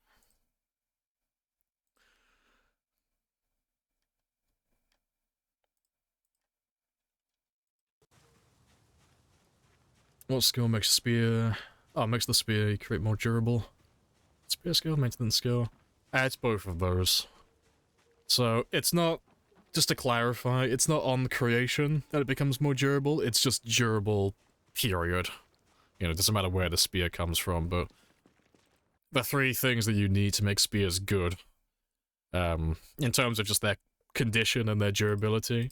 What skill makes spear? Oh, makes the spear you create more durable. Spear skill, maintenance skill. It's both of those. So, it's not, just to clarify, it's not on creation that it becomes more durable, it's just durable, period. You know, it doesn't matter where the spear comes from, but the 3 things that you need to make spears good, in terms of just their condition and their durability.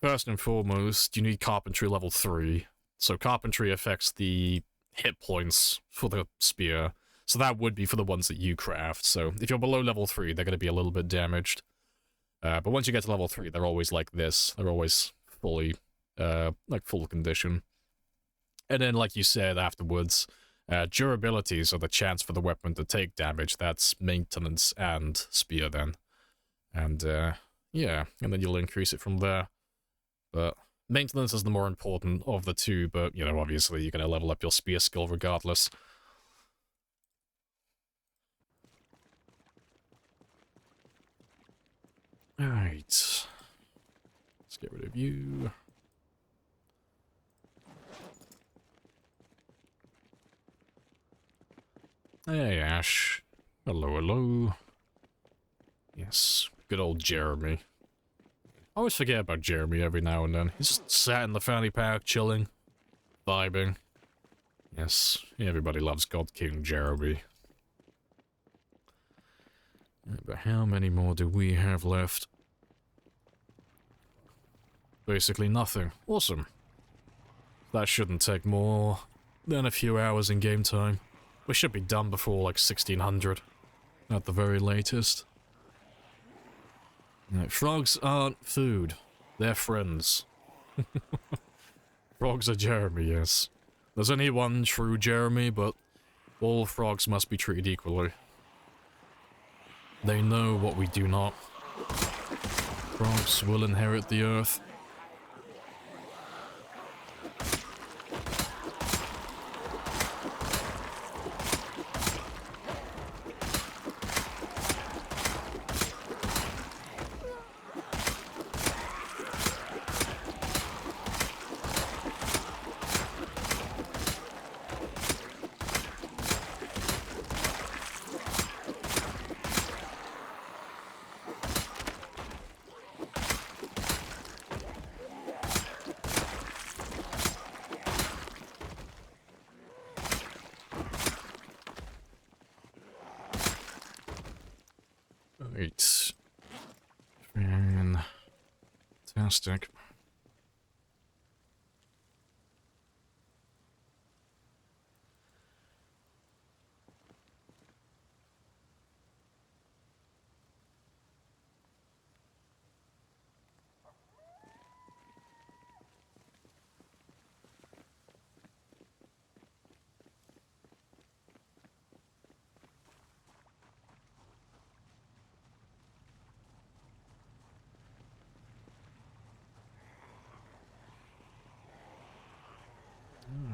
First and foremost, you need carpentry level 3. So carpentry affects the hit points for the spear, so that would be for the ones that you craft. So if you're below level 3, they're going to be a little bit damaged. But once you get to level 3, they're always like this. They're always fully, like full condition. And then, like you said afterwards, durabilities are the chance for the weapon to take damage. That's maintenance and spear then. And, yeah, and then you'll increase it from there. But maintenance is the more important of the 2, but, you know, obviously you're going to level up your spear skill regardless. Alright. Let's get rid of you. Hey, Ash. Hello, hello. Yes, good old Jeremy. I always forget about Jeremy every now and then. He's just sat in the fanny pack, chilling, vibing. Yes, everybody loves God King Jeremy. But how many more do we have left? Basically nothing. Awesome. That shouldn't take more than a few hours in game time. We should be done before like 1600 at the very latest. Right, frogs aren't food. They're friends. Frogs are Jeremy, yes. There's only one true Jeremy, but all frogs must be treated equally. They know what we do not. Frogs will inherit the earth. Right. Fantastic.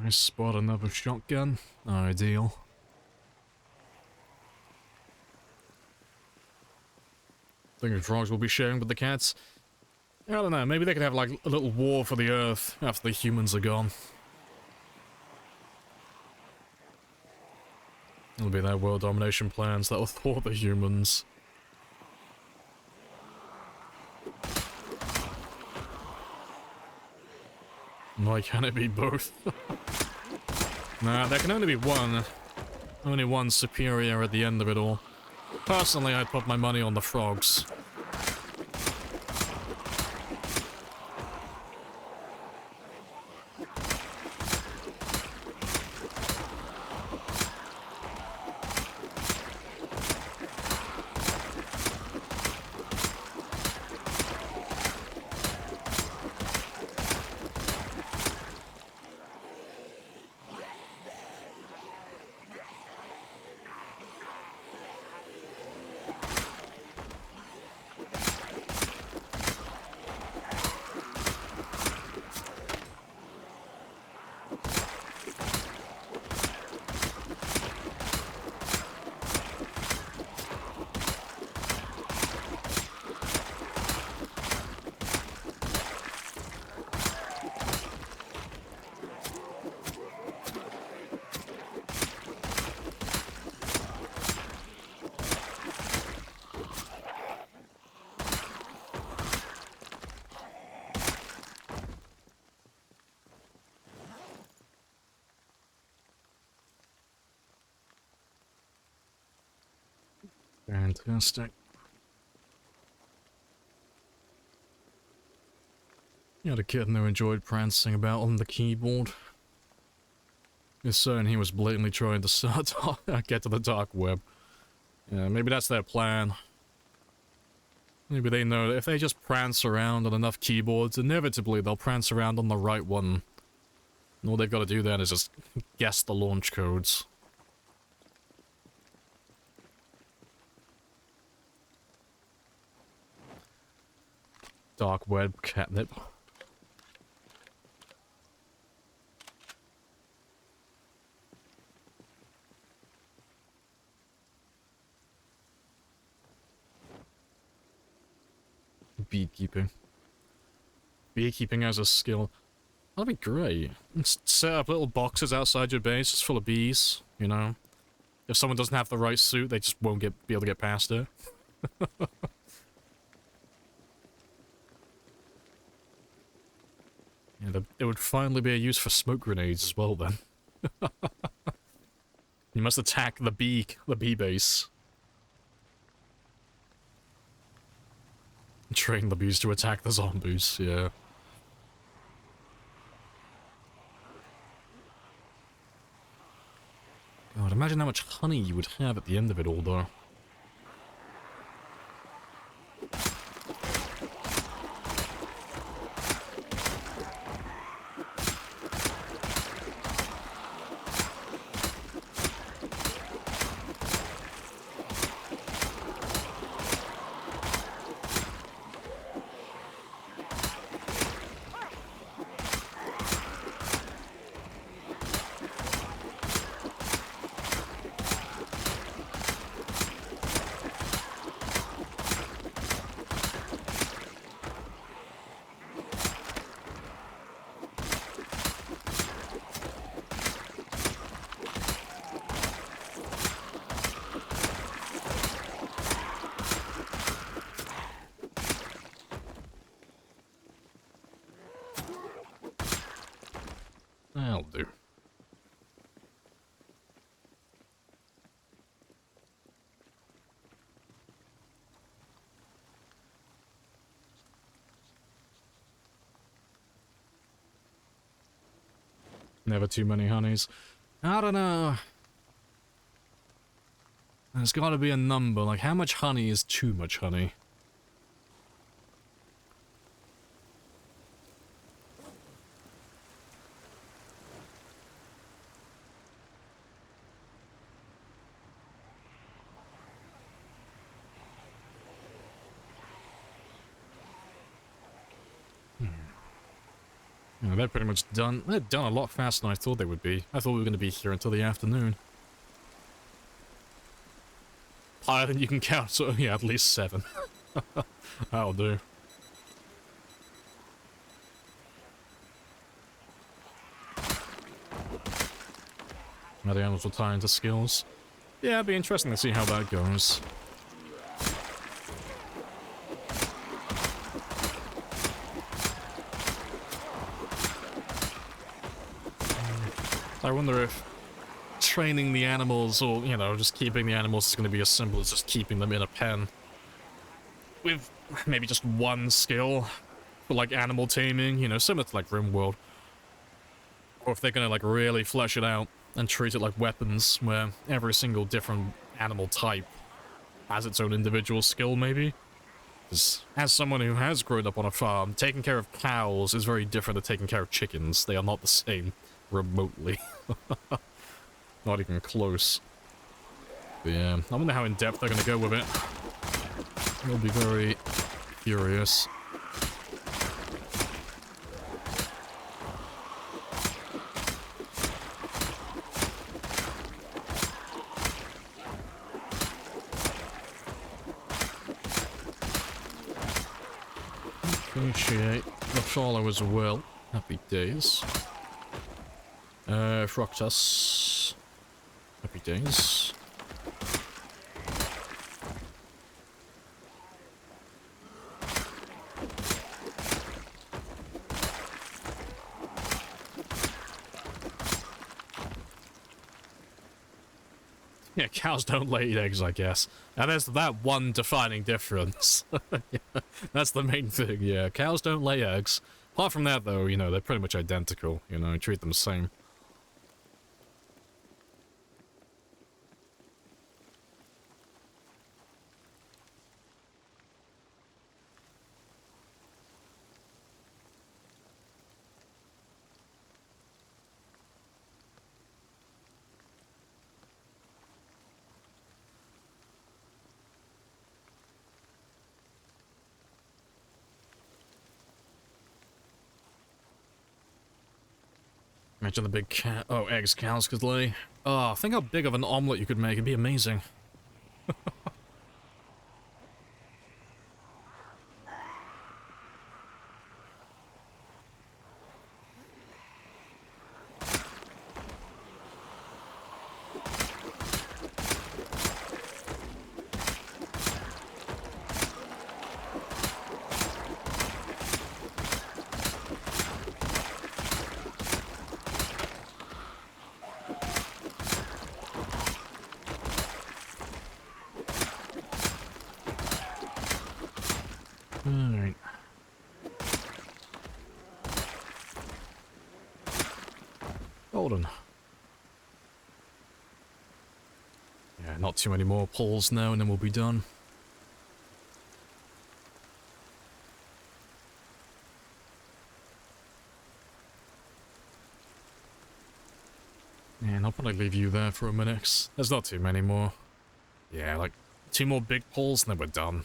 I spot another shotgun. Ideal. Think the frogs will be sharing with the cats. I don't know, maybe they could have like a little war for the earth after the humans are gone. It'll be their world domination plans that will thwart the humans. Why can't it be both? Nah, there can only be one. Only one superior at the end of it all. Personally, I'd put my money on the frogs. Fantastic. You had a kitten who enjoyed prancing about on the keyboard. It's certain he was blatantly trying to start get to the dark web. Yeah, maybe that's their plan. Maybe they know that if they just prance around on enough keyboards, inevitably they'll prance around on the right one. And all they've got to do then is just guess the launch codes. Dark web catnip. Beekeeping. Beekeeping as a skill. That'd be great. Set up little boxes outside your base just full of bees, you know? If someone doesn't have the right suit, they just won't be able to get past it. Yeah, it would finally be a use for smoke grenades as well then. You must attack the bee base. Train the bees to attack the zombies, yeah. God, imagine how much honey you would have at the end of it all, though. That'll do. Never too many honeys. I don't know. There's gotta be a number, like how much honey is too much honey? Yeah, they're pretty much done. They're done a lot faster than I thought they would be. I thought we were going to be here until the afternoon. Higher than you can count, so yeah, at least 7. That'll do. Now the animals will tie into skills. Yeah, it'd be interesting to see how that goes. I wonder if training the animals, or, you know, just keeping the animals is going to be as simple as just keeping them in a pen. With maybe just one skill for, like, animal taming, you know, similar to, like, RimWorld. Or if they're going to, like, really flesh it out and treat it like weapons, where every single different animal type has its own individual skill, maybe. Because as someone who has grown up on a farm, taking care of cows is very different than taking care of chickens. They are not the same. Remotely. Not even close. But yeah, I wonder how in-depth they're going to go with it. I'll be very curious. Appreciate the follow as well. Happy days. Fructus. Happy days. Yeah, cows don't lay eggs, I guess. And there's that one defining difference. Yeah, that's the main thing, yeah. Cows don't lay eggs. Apart from that, though, you know, they're pretty much identical. You know, treat them the same. Imagine the big cat. Oh, eggs cows could lay. Oh, think how big of an omelet you could make. It'd be amazing. Golden. Yeah, not too many more pulls now, and then we'll be done. Yeah, and I'll probably leave you there for a minute, 'cause there's not too many more. Yeah, like 2 more big pulls, and then we're done.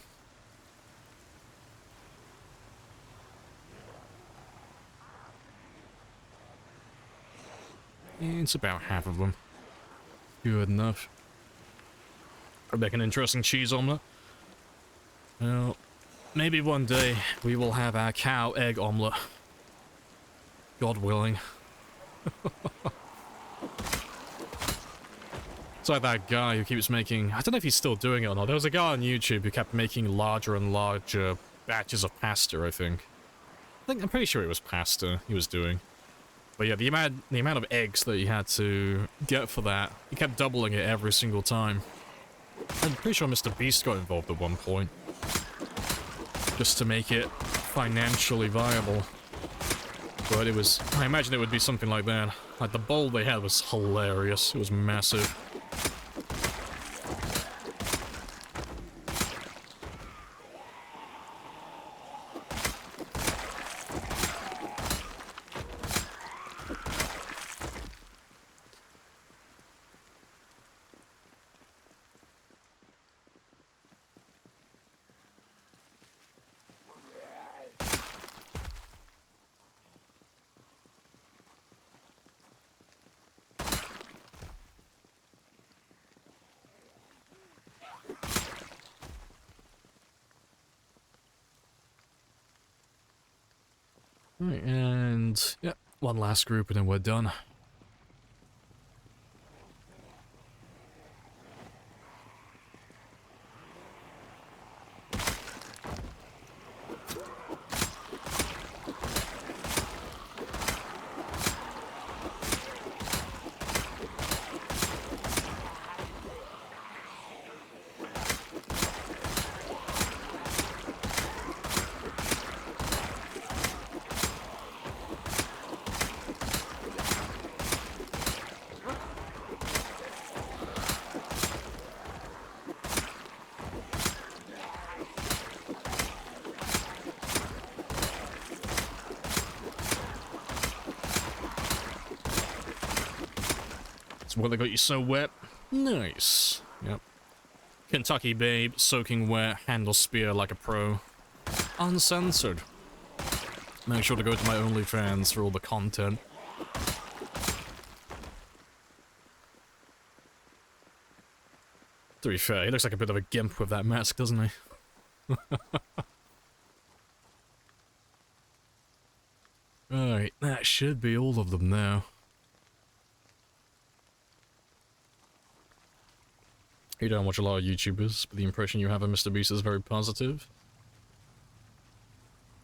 Yeah, it's about half of them. Good enough. I'll make an interesting cheese omelette. Well, maybe one day we will have our cow egg omelette. God willing. It's like that guy who keeps making... I don't know if he's still doing it or not. There was a guy on YouTube who kept making larger and larger batches of pasta, I think. I'm pretty sure it was pasta he was doing. But yeah, the amount of eggs that he had to get for that, he kept doubling it every single time. I'm pretty sure Mr. Beast got involved at one point. Just to make it financially viable. But it was... I imagine it would be something like that. Like, the bowl they had was hilarious. It was massive. Right, and yeah, one last group and then we're done. Well, they got you so wet. Nice. Yep. Kentucky babe, soaking wet, handle spear like a pro. Uncensored. Make sure to go to my OnlyFans for all the content. To be fair, he looks like a bit of a gimp with that mask, doesn't he? Right, that should be all of them now. You don't watch a lot of YouTubers, but the impression you have of Mr. Beast is very positive.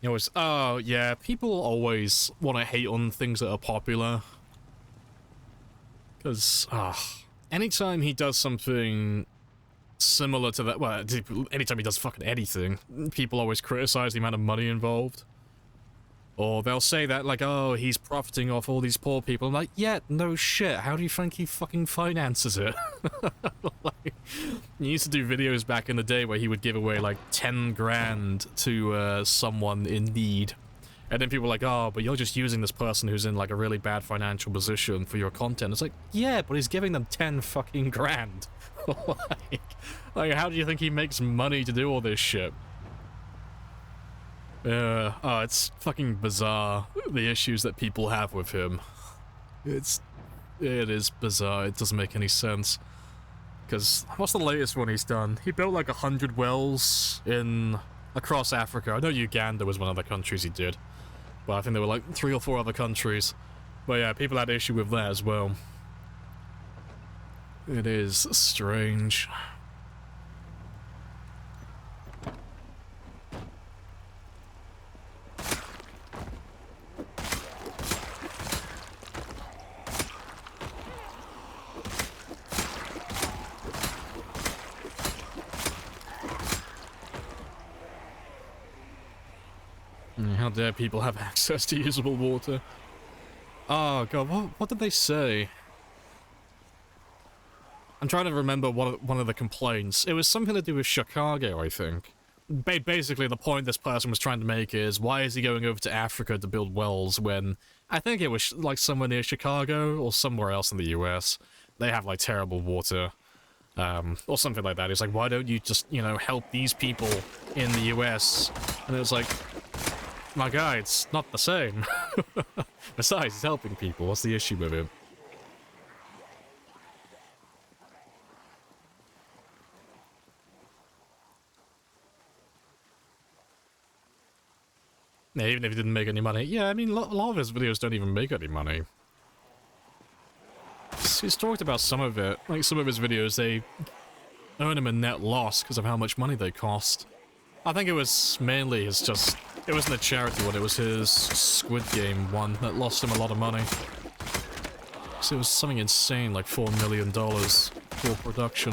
You always... Oh, yeah, people always want to hate on things that are popular. Because, anytime he does something similar to that... Well, anytime he does fucking anything, people always criticize the amount of money involved. Or they'll say that, like, oh, he's profiting off all these poor people. I'm like, yeah, no shit. How do you think he fucking finances it? Like, he used to do videos back in the day where he would give away, like, 10 grand to someone in need. And then people were like, oh, but you're just using this person who's in, like, a really bad financial position for your content. It's like, yeah, but he's giving them 10 fucking grand. like, how do you think he makes money to do all this shit? Oh, it's fucking bizarre, the issues that people have with him. It is bizarre, it doesn't make any sense. Because, what's the latest one he's done? He built like 100 wells across Africa. I know Uganda was one of the countries he did. But I think there were like 3 or 4 other countries. But yeah, people had issue with that as well. It is strange. How dare people have access to usable water? Oh god, what did they say? I'm trying to remember one of the complaints. It was something to do with Chicago, I think. Basically, the point this person was trying to make is, why is he going over to Africa to build wells when I think it was like somewhere near Chicago or somewhere else in the US. They have like terrible water, or something like that. It's like, why don't you just, you know, help these people in the US? And it was like, my guy, it's not the same. Besides, he's helping people. What's the issue with him? Yeah, even if he didn't make any money. Yeah, I mean, a lot of his videos don't even make any money. He's talked about some of it. Like, some of his videos, they earn him a net loss because of how much money they cost. I think it was mainly his just... It wasn't a charity one, it was his Squid Game one that lost him a lot of money. So it was something insane, like $4 million for production.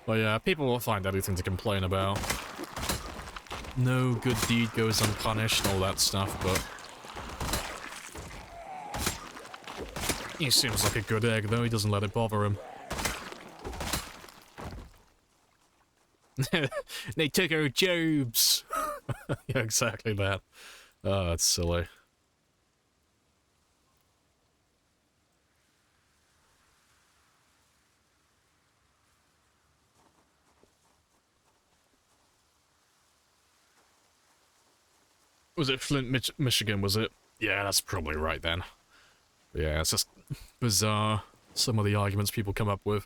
But yeah, people will find anything to complain about. No good deed goes unpunished and all that stuff, but... He seems like a good egg, though. He doesn't let it bother him. They took our jobs! Yeah, exactly that. Oh, that's silly. Was it Flint, Michigan, was it? Yeah, that's probably right then. But yeah, it's just bizarre, some of the arguments people come up with.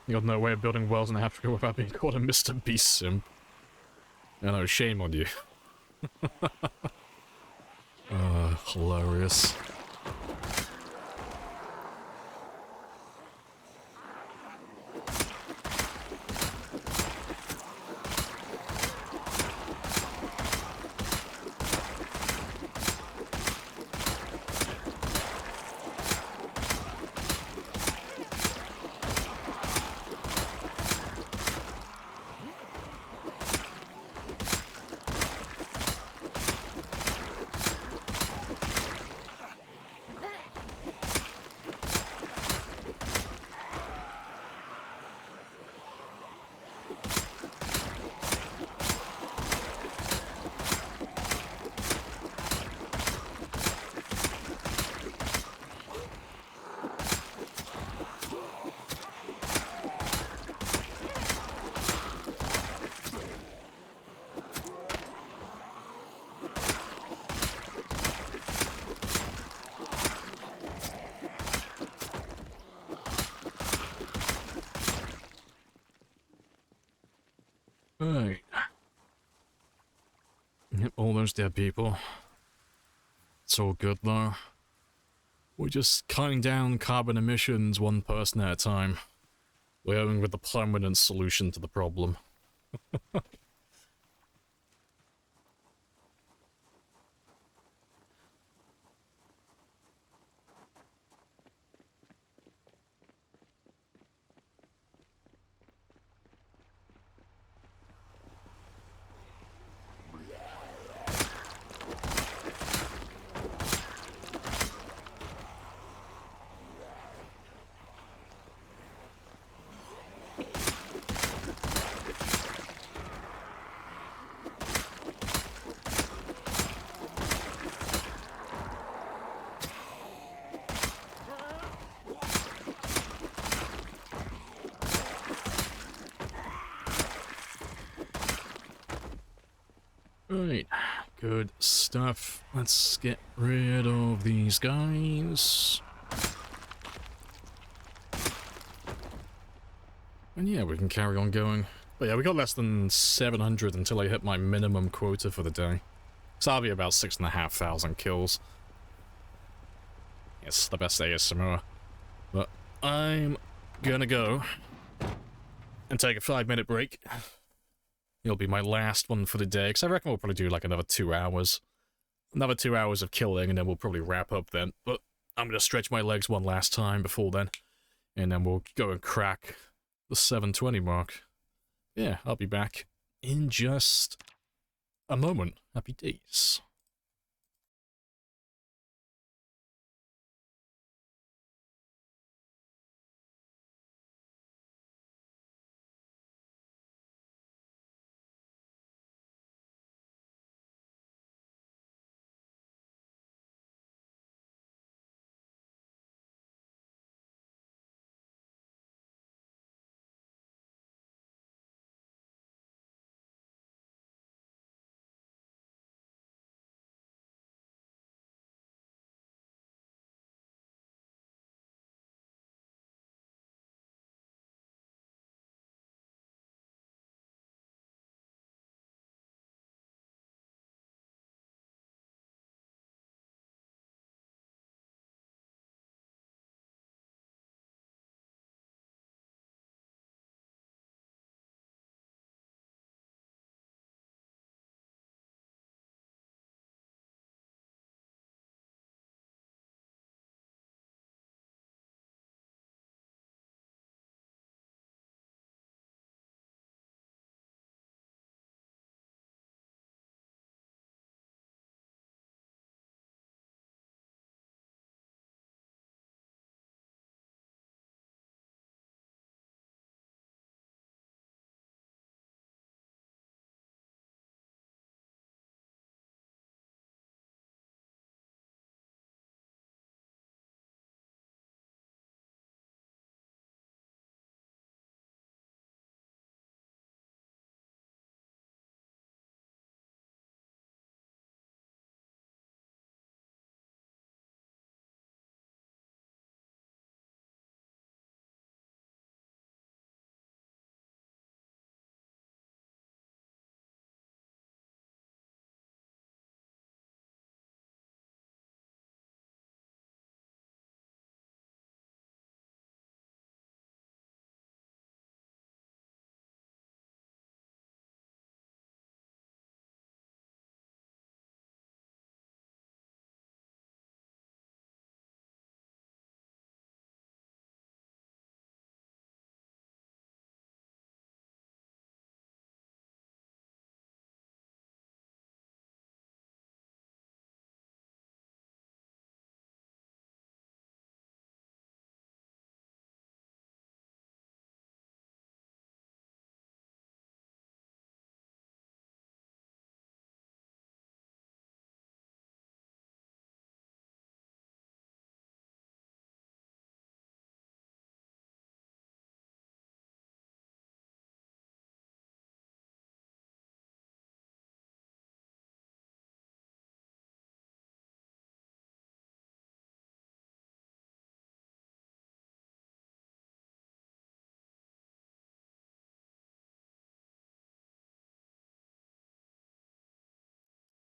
You got no way of building wells in Africa without being called a Mr. Beast simp. Yeah, no, shame on you. Hilarious. Right. Yep, all those dead people. It's all good though. We're just cutting down carbon emissions one person at a time. We're going with the permanent solution to the problem. Right, good stuff. Let's get rid of these guys. And yeah, we can carry on going. But yeah, we got less than 700 until I hit my minimum quota for the day. So I'll be about 6,500 kills. Yes, the best ASMR. But I'm gonna go and take a 5-minute break. It'll be my last one for the day, because I reckon we'll probably do like another 2 hours. Another 2 hours of killing, and then we'll probably wrap up then. But I'm going to stretch my legs one last time before then. And then we'll go and crack the 720 mark. Yeah, I'll be back in just a moment. Happy days.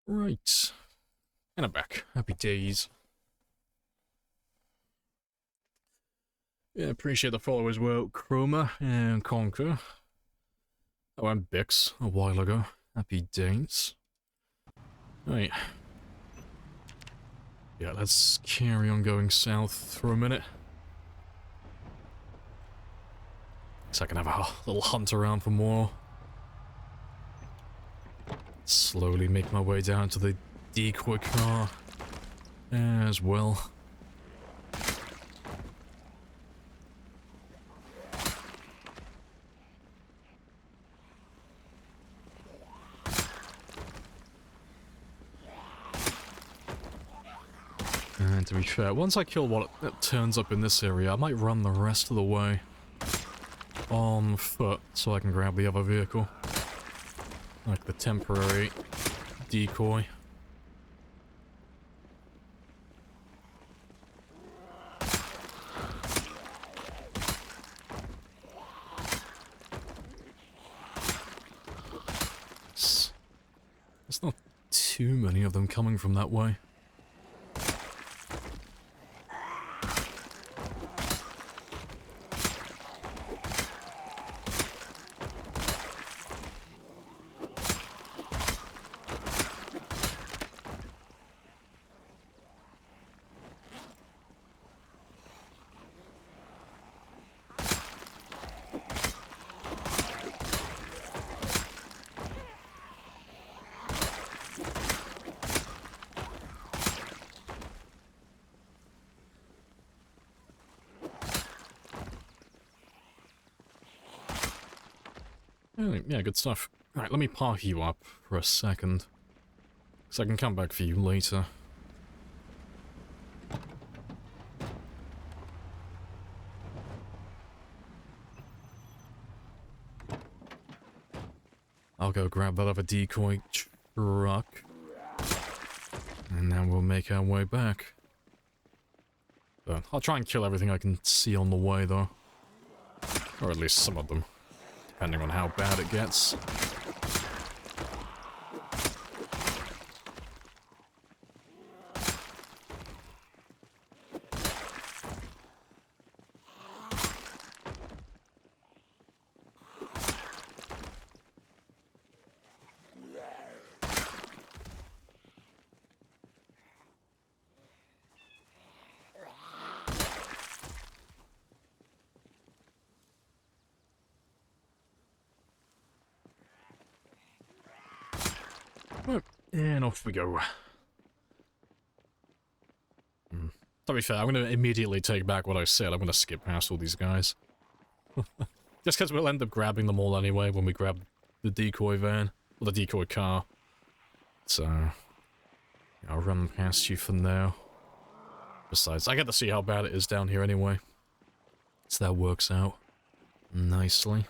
Right. And I'm back. Happy days. Yeah, appreciate the follow as well. Chroma and Conquer. Oh, and Bix a while ago. Happy days. Right. Yeah, let's carry on going south for a minute. So I can have a little hunt around for more. Slowly make my way down to the decoy car as well. And to be fair, once I kill what turns up in this area, I might run the rest of the way on foot so I can grab the other vehicle. Like the temporary decoy. There's not too many of them coming from that way. Yeah, good stuff. Right, let me park you up for a second. So I can come back for you later. I'll go grab that other decoy truck. And then we'll make our way back. But I'll try and kill everything I can see on the way, though. Or at least some of them. Depending on how bad it gets. And off we go. To be fair, I'm going to immediately take back what I said. I'm going to skip past all these guys. Just because we'll end up grabbing them all anyway when we grab the decoy van. Or the decoy car. So, I'll run past you for now. Besides, I get to see how bad it is down here anyway. So that works out nicely.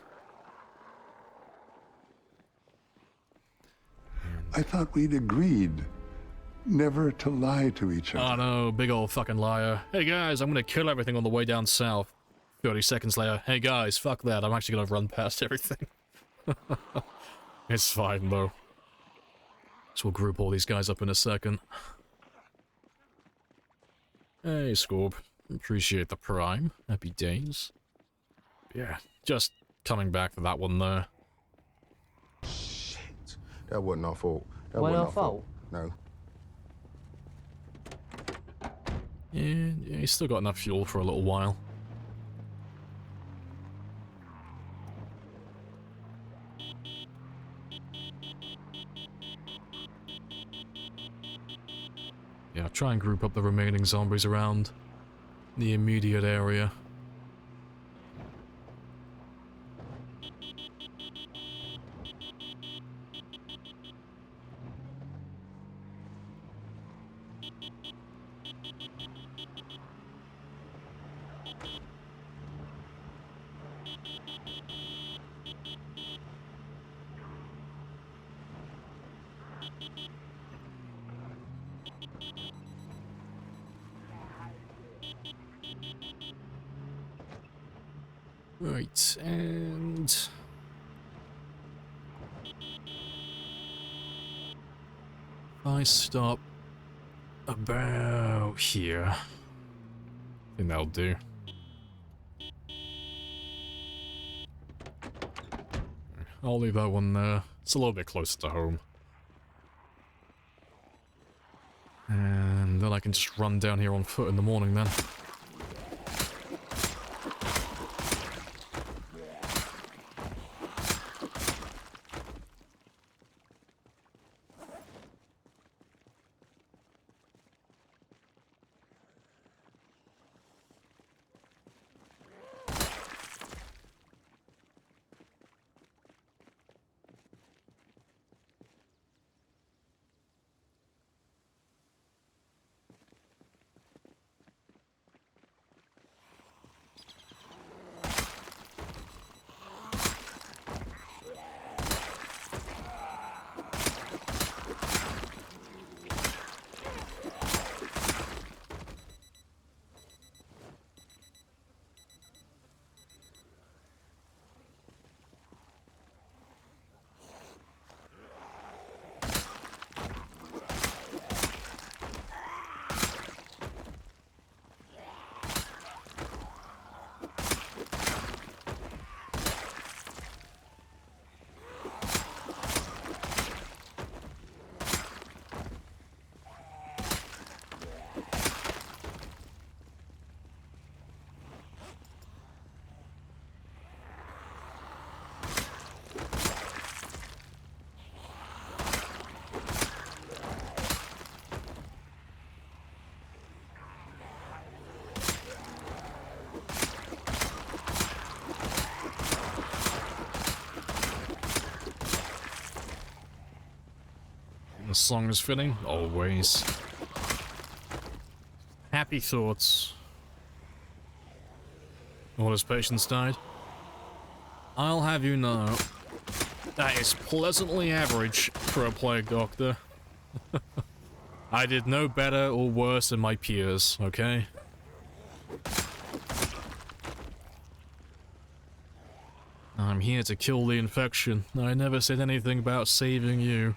I thought we'd agreed never to lie to each other. Oh no, big old fucking liar. Hey guys, I'm gonna kill everything on the way down south. 30 seconds later, hey guys, fuck that, I'm actually gonna run past everything. It's fine though. So we'll group all these guys up in a second. Hey Scorb, appreciate the prime. Happy days. Yeah, just coming back for that one there. Shit. That wasn't our fault. That Wasn't wasn't our our fault? No. Yeah, he's still got enough fuel for a little while. Yeah, try and group up the remaining zombies around the immediate area. Right, and... if I stop about here, I think that'll do. I'll leave that one there. It's a little bit closer to home. And then I can just run down here on foot in the morning then. song is fitting. Always. Happy thoughts. All his patients died. I'll have you know, that is pleasantly average for a plague doctor. I did no better or worse than my peers, okay? I'm here to kill the infection. I never said anything about saving you.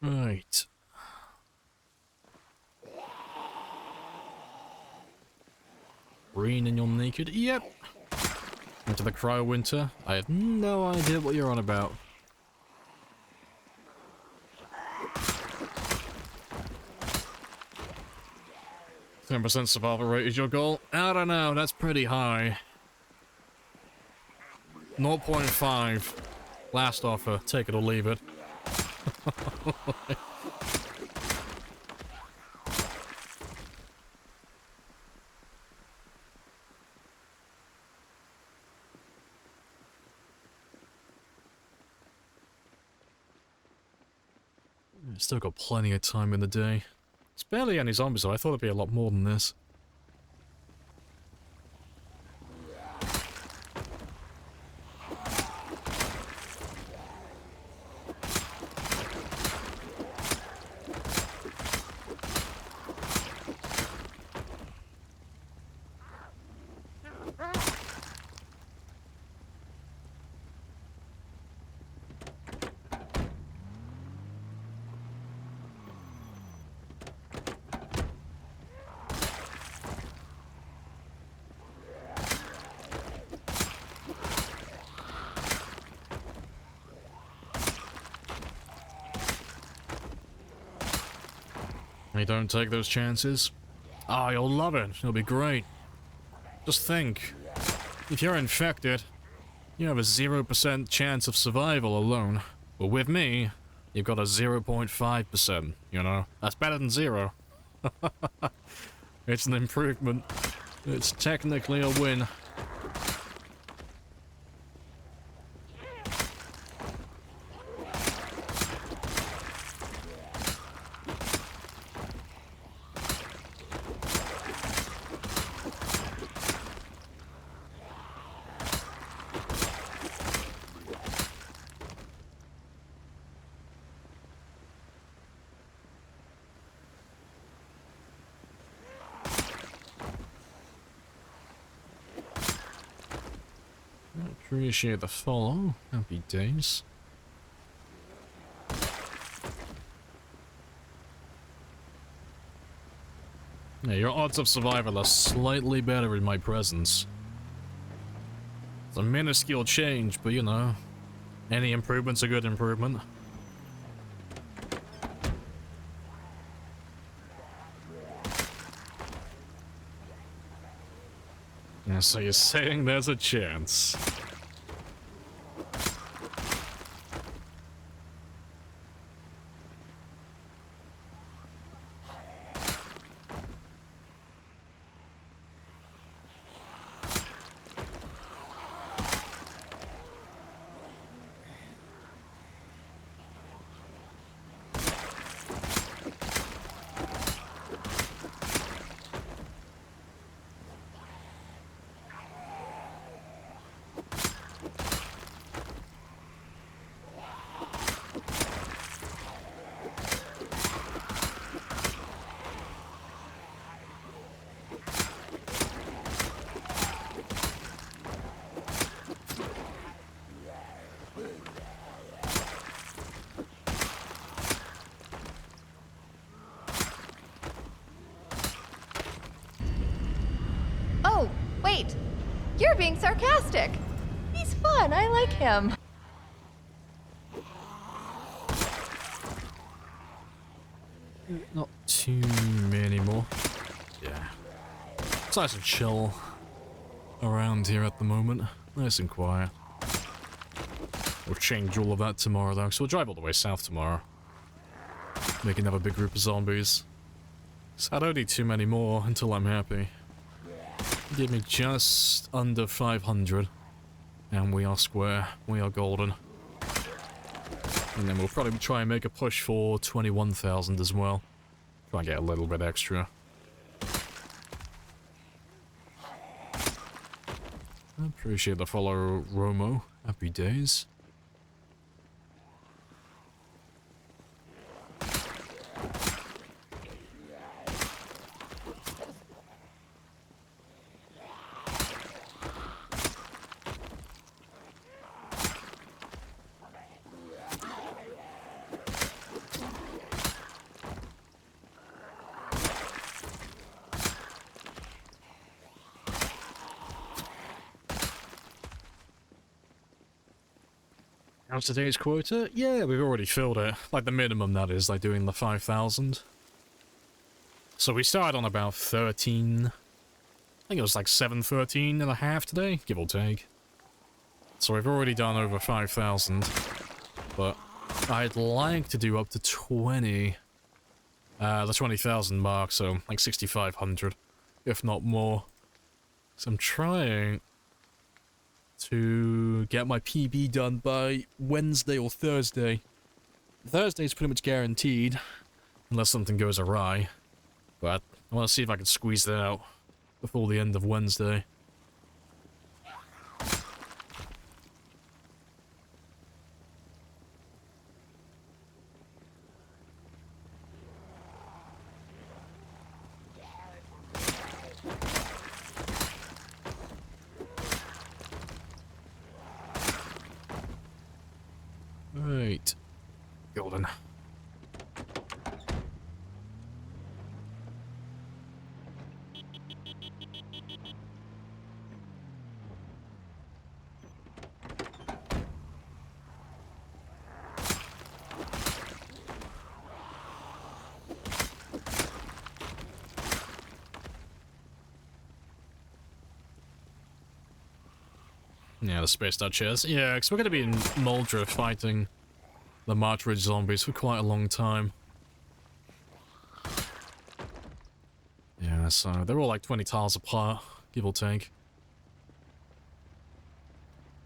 Right. Green and you're naked? Yep. Into the Cryo-Winter? I have no idea what you're on about. %10 survival rate is your goal? I don't know, that's pretty high. 0.5. Last offer, take it or leave it. Still got plenty of time in the day. It's barely any zombies though, I thought it'd be a lot more than this. You don't take those chances? Ah, you'll love it. It'll be great. Just think. If you're infected, you have a 0% chance of survival alone. But with me, you've got a 0.5%, you know? That's better than 0. It's an improvement. It's technically a win. Appreciate the follow. Happy days. Yeah, your odds of survival are slightly better in my presence. It's a minuscule change, but you know, any improvement's a good improvement. Yeah, so you're saying there's a chance. You're being sarcastic. He's fun, I like him. Not too many more. Yeah. It's nice and chill around here at the moment. Nice and quiet. We'll change all of that tomorrow though, so we'll drive all the way south tomorrow. Make another big group of zombies. So I don't need too many more until I'm happy. Give me just under 500. And we are square. We are golden. And then we'll probably try and make a push for 21,000 as well. Try and get a little bit extra. I appreciate the follow, Romo. Happy days. How's today's quota? Yeah, we've already filled it. Like the minimum, that is, like doing the 5,000. So we started on about 13. I think it was like 713 and a half today, give or take. So we've already done over 5,000. But I'd like to do up to 20. The 20,000 mark, so like 6,500, if not more. So I'm trying to get my PB done by Wednesday or Thursday. Thursday's pretty much guaranteed, unless something goes awry. But I want to see if I can squeeze that out before the end of Wednesday. Right. Golden. Yeah, the spaced out chairs. Yeah, because we're going to be in Muldra fighting the March Ridge zombies for quite a long time. Yeah, so they're all like 20 tiles apart, give or take.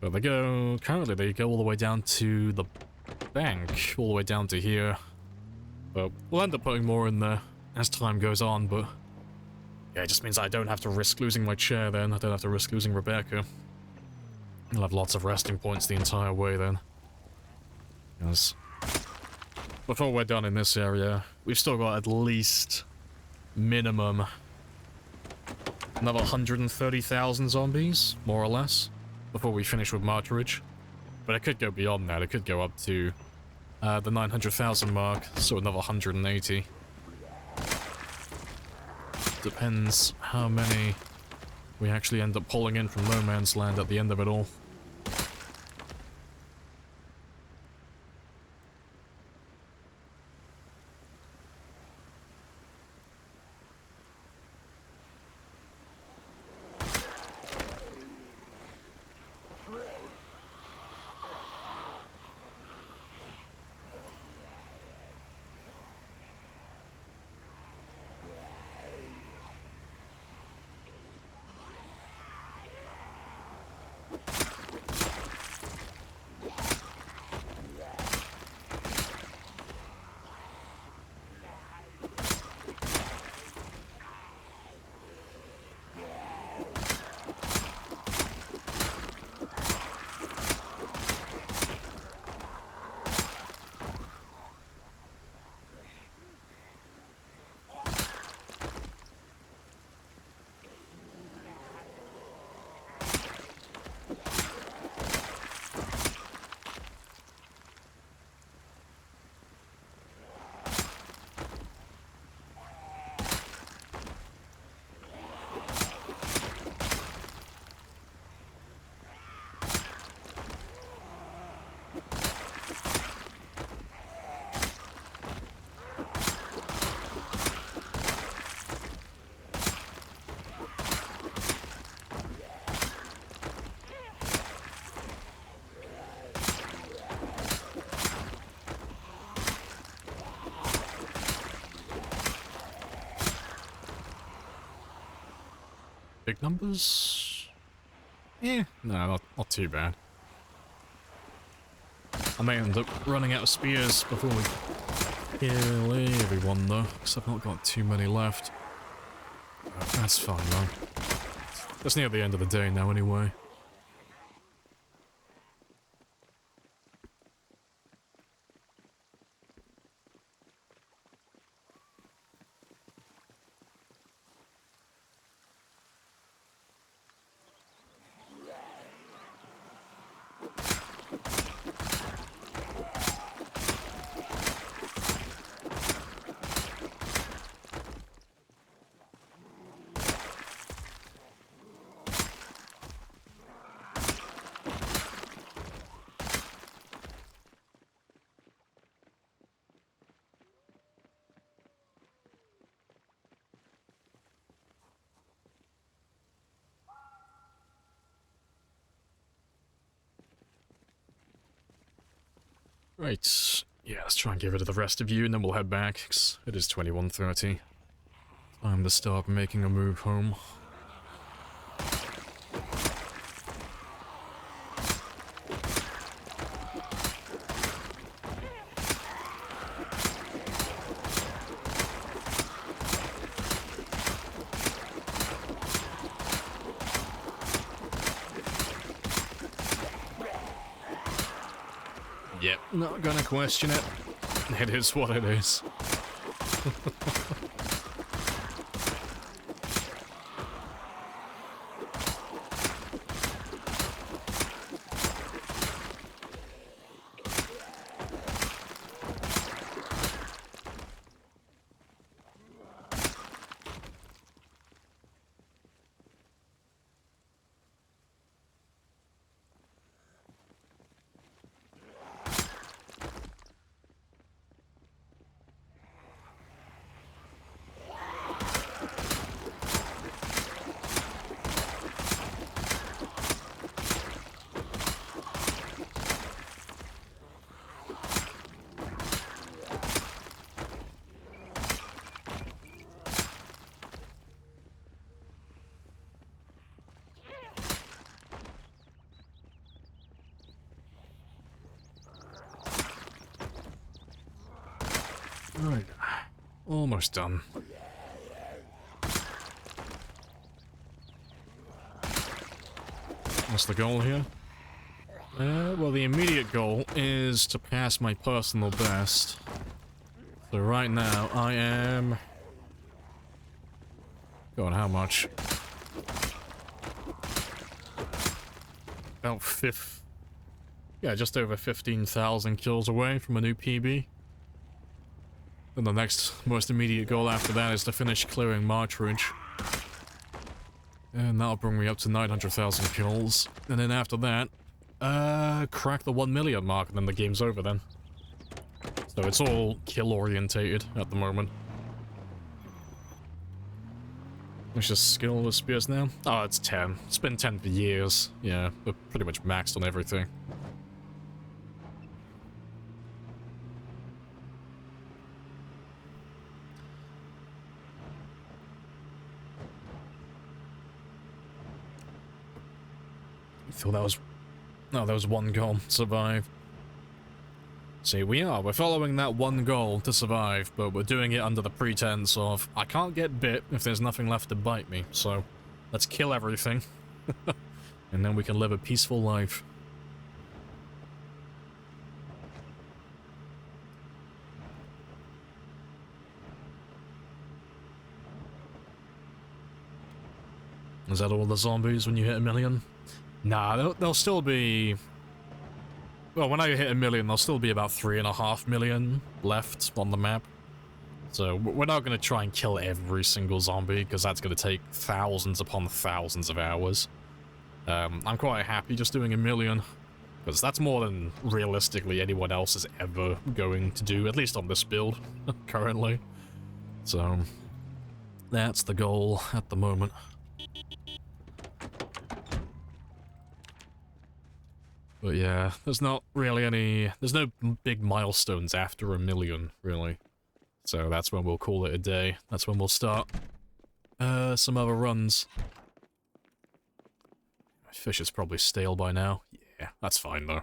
But they go, currently they go all the way down to the bank, all the way down to here. But we'll end up putting more in there as time goes on, but yeah, it just means I don't have to risk losing my chair then. I don't have to risk losing Rebecca. I'll have lots of resting points the entire way then. Yes. Before we're done in this area, we've still got at least minimum another 130,000 zombies, more or less, before we finish with March Ridge. But it could go beyond that. It could go up to the 900,000 mark, so another 180. Depends how many we actually end up pulling in from No Man's Land at the end of it all. big numbers? Eh, no, not too bad. I may end up running out of spears before we kill everyone though, because I've not got too many left. But that's fine though. It's near the end of the day now anyway. Right, yeah, let's try and get rid of the rest of you and then we'll head back, 'cause it is 21:30. Time to start making a move home. Yep, not gonna question it. It is what it is. Right, almost done. What's the goal here? Well, the immediate goal is to pass my personal best. So right now, I am... God, how much? About yeah, just over 15,000 kills away from a new PB. And the next most immediate goal after that is to finish clearing March Ridge. And that'll bring me up to 900,000 kills. And then after that, crack the 1 million mark and then the game's over then. So it's all kill orientated at the moment. Let's just skill the spears now. Oh, it's 10. It's been 10 for years. Yeah, we're pretty much maxed on everything. So that was... No, there was one goal, survive. See, we're following that one goal to survive, but we're doing it under the pretense of, I can't get bit if there's nothing left to bite me, so let's kill everything. And then we can live a peaceful life. Is that all the zombies when you hit 1 million? Nah, there'll still be... Well, when I hit 1 million, there'll still be about 3.5 million left on the map. So we're not going to try and kill every single zombie, because that's going to take thousands upon thousands of hours. I'm quite happy just doing 1 million, because that's more than realistically anyone else is ever going to do, at least on this build, currently. So, that's the goal at the moment. But yeah, there's not really any... There's no big milestones after 1 million, really. So that's when we'll call it a day. That's when we'll start some other runs. Fish is probably stale by now. Yeah, that's fine though.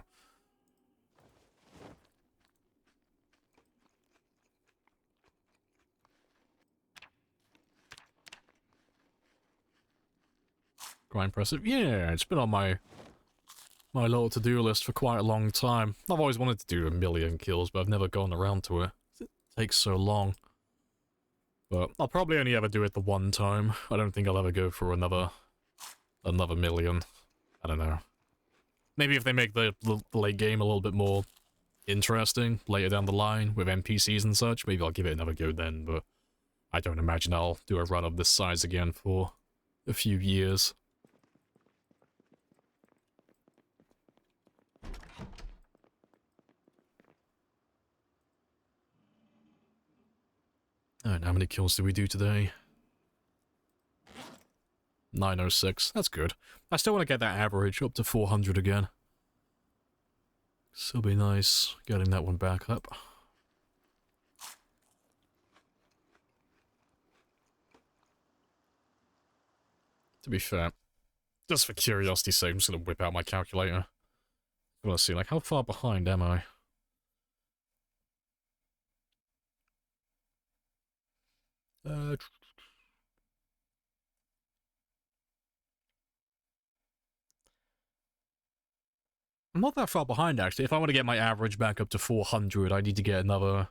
Quite impressive. Yeah, it's been on my little to-do list for quite a long time. I've always wanted to do 1,000,000 kills, but I've never gone around to it. It takes so long. But I'll probably only ever do it the one time. I don't think I'll ever go for another million. I don't know. Maybe if they make the late game a little bit more interesting later down the line with NPCs and such, maybe I'll give it another go then, but I don't imagine I'll do a run of this size again for a few years. Alright, how many kills did we do today? 906. That's good. I still want to get that average up to 400 again. Still be nice getting that one back up. To be fair, just for curiosity's sake, I'm just going to whip out my calculator. I want to see, like, how far behind am I? I'm not that far behind, actually. If I want to get my average back up to 400, I need to get another...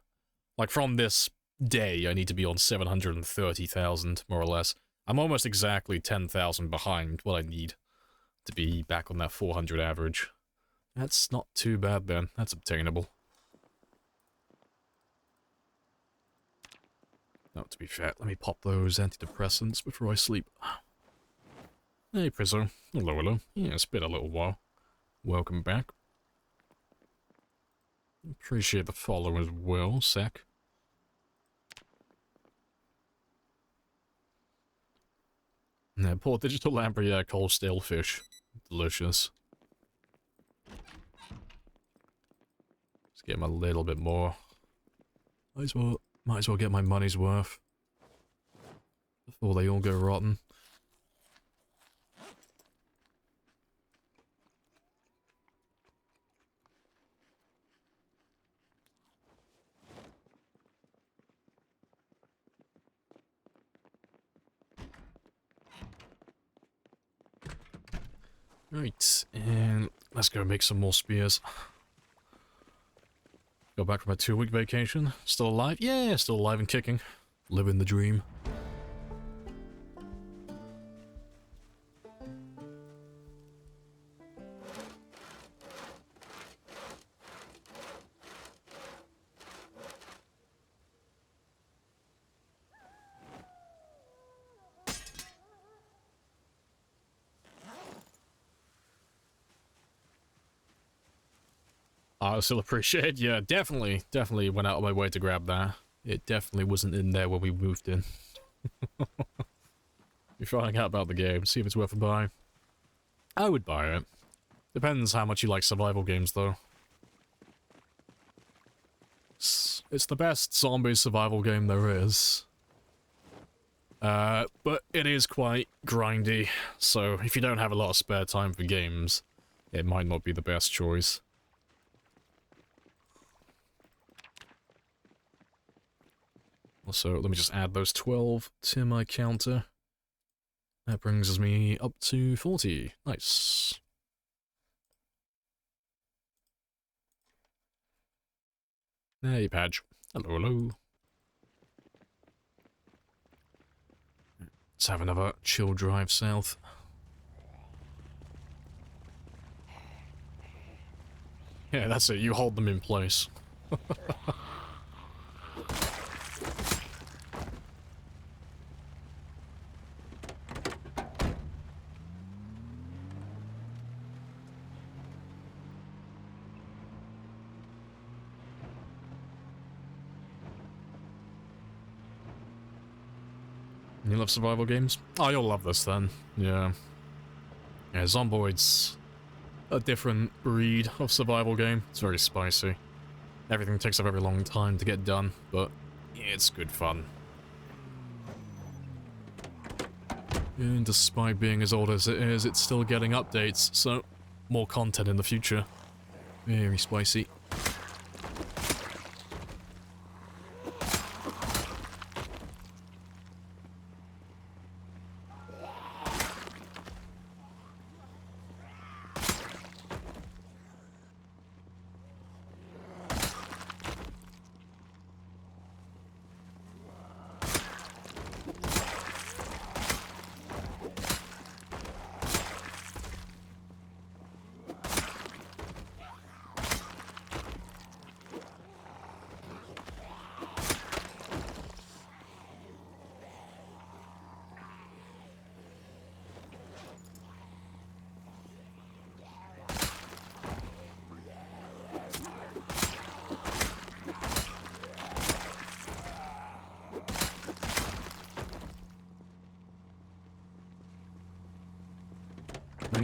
Like, from this day, I need to be on 730,000, more or less. I'm almost exactly 10,000 behind what I need to be back on that 400 average. That's not too bad, then. That's obtainable. Now, to be fair, let me pop those antidepressants before I sleep. Hey, Prizzo. Hello, hello. Yeah, it's been a little while. Welcome back. Appreciate the follow as well, Sec. Yeah, poor digital lamprey, cold stale fish. Delicious. Let's get him a little bit more. Might as well get my money's worth before they all go rotten. Right, and let's go make some more spears. Go back from a 2-week vacation. Still alive? Yeah, still alive and kicking. Living the dream. I still appreciate it. Yeah, definitely went out of my way to grab that. It definitely wasn't in there when we moved in. You're finding out about the game, see if it's worth a buy. I would buy it. Depends how much you like survival games, though. It's the best zombie survival game there is. But it is quite grindy, so if you don't have a lot of spare time for games, it might not be the best choice. Also, let me just add those 12 to my counter. That brings me up to 40. Nice. Hey, Padge. Hello, hello. Let's have another chill drive south. Yeah, that's it. You hold them in place. You love survival games? Oh, you'll love this then. Yeah. Yeah, Zomboid's a different breed of survival game. It's very spicy. Everything takes a very long time to get done, but yeah, it's good fun. And despite being as old as it is, it's still getting updates, so more content in the future. Very spicy.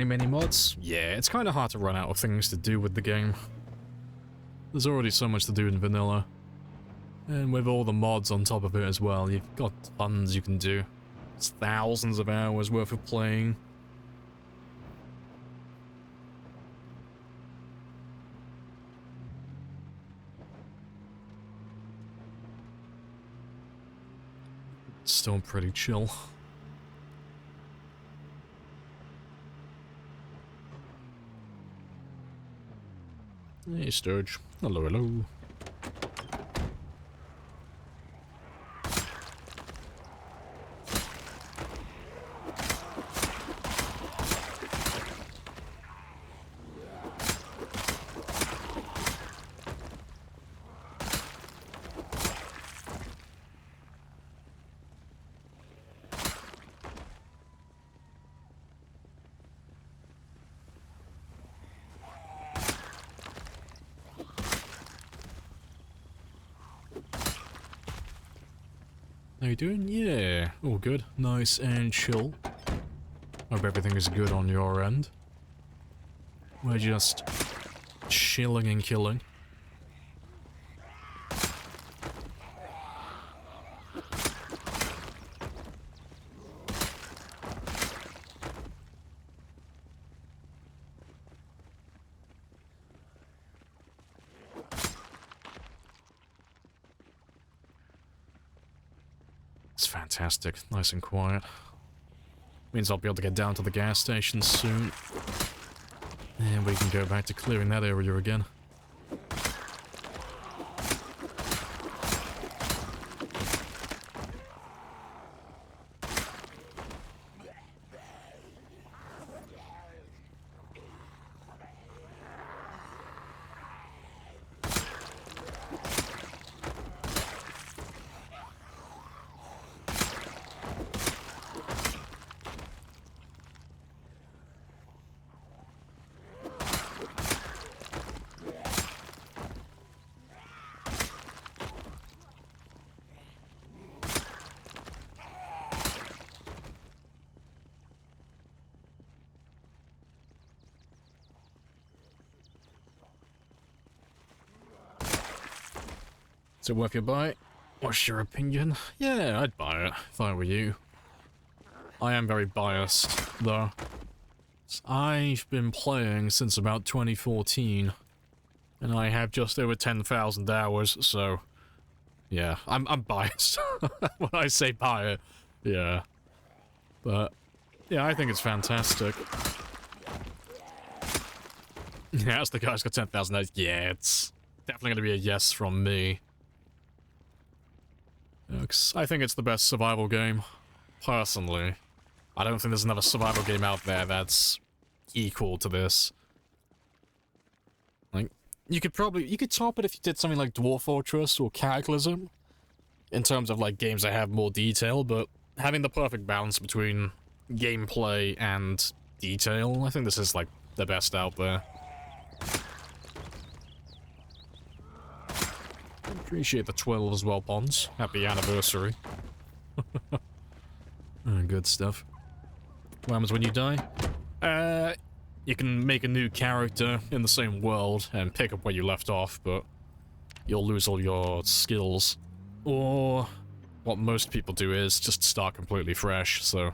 Many mods? Yeah, it's kind of hard to run out of things to do with the game. There's already so much to do in vanilla. And with all the mods on top of it as well, you've got tons you can do. It's thousands of hours worth of playing. It's still pretty chill. Hey, Sturge. Hello, hello. How you doing? Yeah, all good. Nice and chill. Hope everything is good on your end. We're just chilling and killing. It's fantastic. Nice and quiet. Means I'll be able to get down to the gas station soon. And we can go back to clearing that area again. Is it worth your buy? What's your opinion? Yeah, I'd buy it if I were you. I am very biased, though. I've been playing since about 2014, and I have just over 10,000 hours, so yeah, I'm biased when I say buy it. Yeah, but yeah, I think it's fantastic. Yeah, as the guy's got 10,000 hours. Yeah, it's definitely gonna be a yes from me. I think it's the best survival game, personally. I don't think there's another survival game out there that's equal to this. Like, you could top it if you did something like Dwarf Fortress or Cataclysm, in terms of, like, games that have more detail, but having the perfect balance between gameplay and detail, I think this is, like, the best out there. Appreciate the 12 as well, Pons. Happy anniversary. Good stuff. What happens when you die? You can make a new character in the same world and pick up where you left off, but you'll lose all your skills. Or what most people do is just start completely fresh, so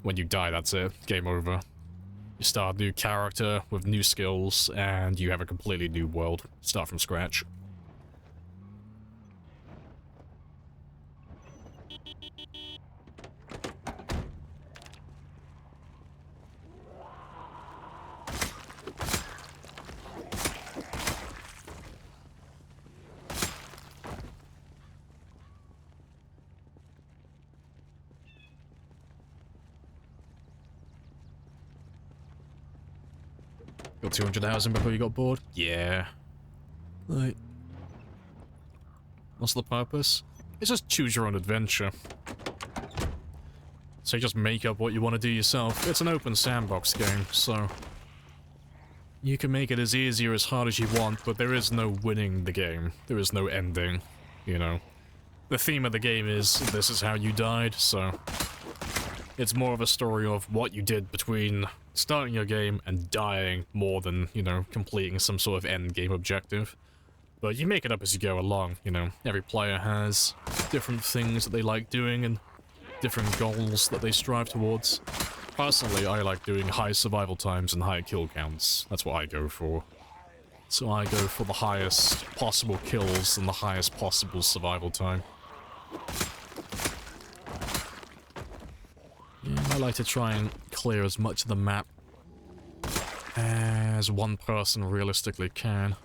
When you die, that's it. Game over. You start a new character with new skills, and you have a completely new world. Start from scratch. Got 200,000 before you got bored? Yeah. Right. What's the purpose? It's just choose your own adventure. So you just make up what you want to do yourself. It's an open sandbox game, so... You can make it as easy or as hard as you want, but there is no winning the game. There is no ending, you know. The theme of the game is, this is how you died, so... It's more of a story of what you did between starting your game and dying more than, you know, completing some sort of end game objective. But you make it up as you go along, you know. Every player has different things that they like doing and different goals that they strive towards. Personally, I like doing high survival times and high kill counts. That's what I go for. So I go for the highest possible kills and the highest possible survival time. Yeah, I like to try and clear as much of the map as one person realistically can.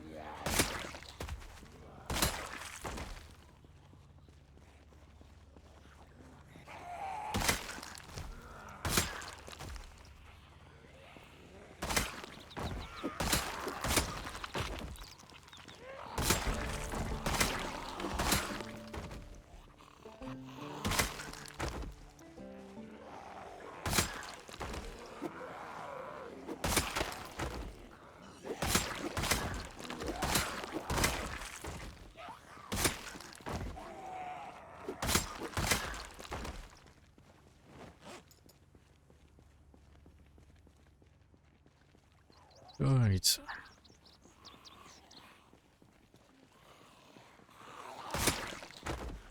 Right.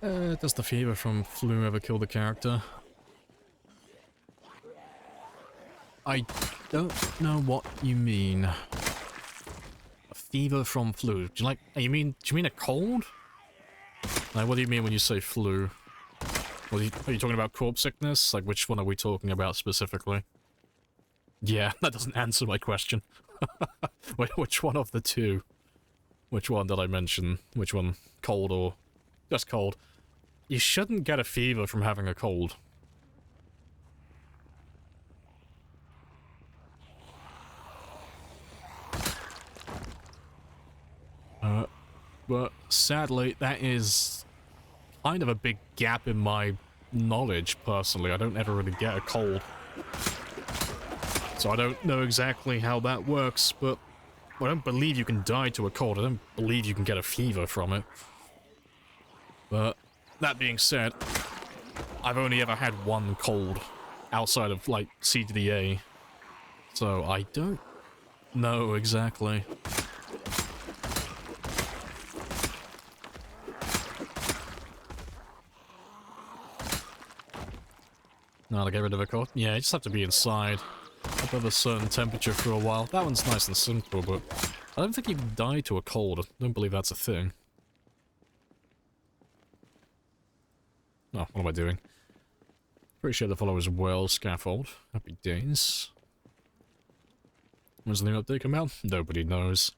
Does the fever from flu ever kill the character? I don't know what you mean. A fever from flu. Do you mean a cold? Like, what do you mean when you say flu? Are you talking about corpse sickness? Like, which one are we talking about specifically? Yeah, that doesn't answer my question. Which one of the two? Which one did I mention? Which one? Cold or just cold? You shouldn't get a fever from having a cold. But sadly, that is kind of a big gap in my knowledge, personally. I don't ever really get a cold. So I don't know exactly how that works, but I don't believe you can die to a cold. I don't believe you can get a fever from it. But that being said, I've only ever had one cold outside of, like, CDA. So I don't know exactly. Now to get rid of a cold? Yeah, you just have to be inside. Above a certain temperature for a while. That one's nice and simple, but I don't think you can die to a cold. I don't believe that's a thing. Oh, what am I doing? Appreciate the follow as well, Scaffold. Happy days. When's the new update come out? Nobody knows.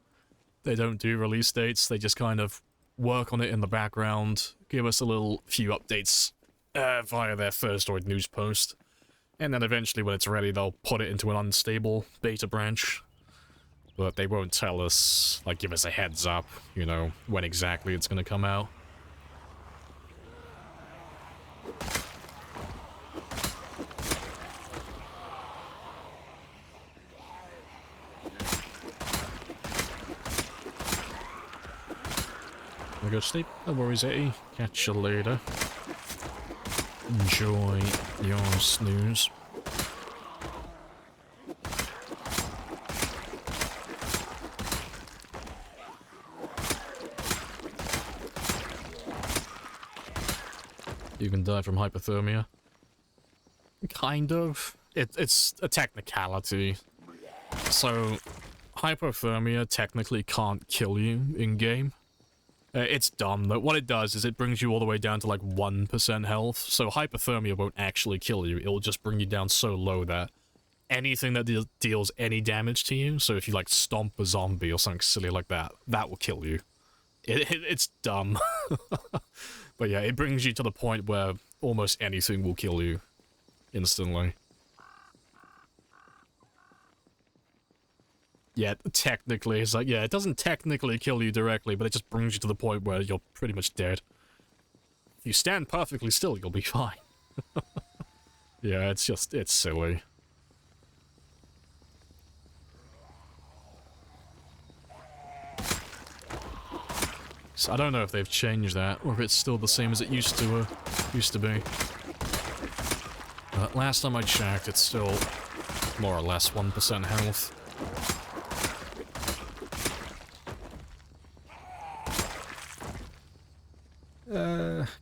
They don't do release dates, they just kind of work on it in the background, give us a little few updates via their Thursday news post. And then eventually when it's ready, they'll put it into an unstable beta branch. But they won't tell us, like, give us a heads up, you know, when exactly it's gonna come out. Wanna go to sleep? No worries, Eddie. Catch you later. Enjoy your snooze. You can die from hypothermia. kind of. It's a technicality. So, hypothermia technically can't kill you in-game. It's dumb, though. What it does is it brings you all the way down to like 1% health, so hypothermia won't actually kill you. It'll just bring you down so low that anything that deals any damage to you, so if you like stomp a zombie or something silly like that, that will kill you. It's dumb. But yeah, it brings you to the point where almost anything will kill you instantly. Yeah, technically, it's like, yeah, it doesn't technically kill you directly, but it just brings you to the point where you're pretty much dead. If you stand perfectly still, you'll be fine. Yeah, it's silly. So I don't know if they've changed that, or if it's still the same as it used to be. But last time I checked, it's still more or less 1% health.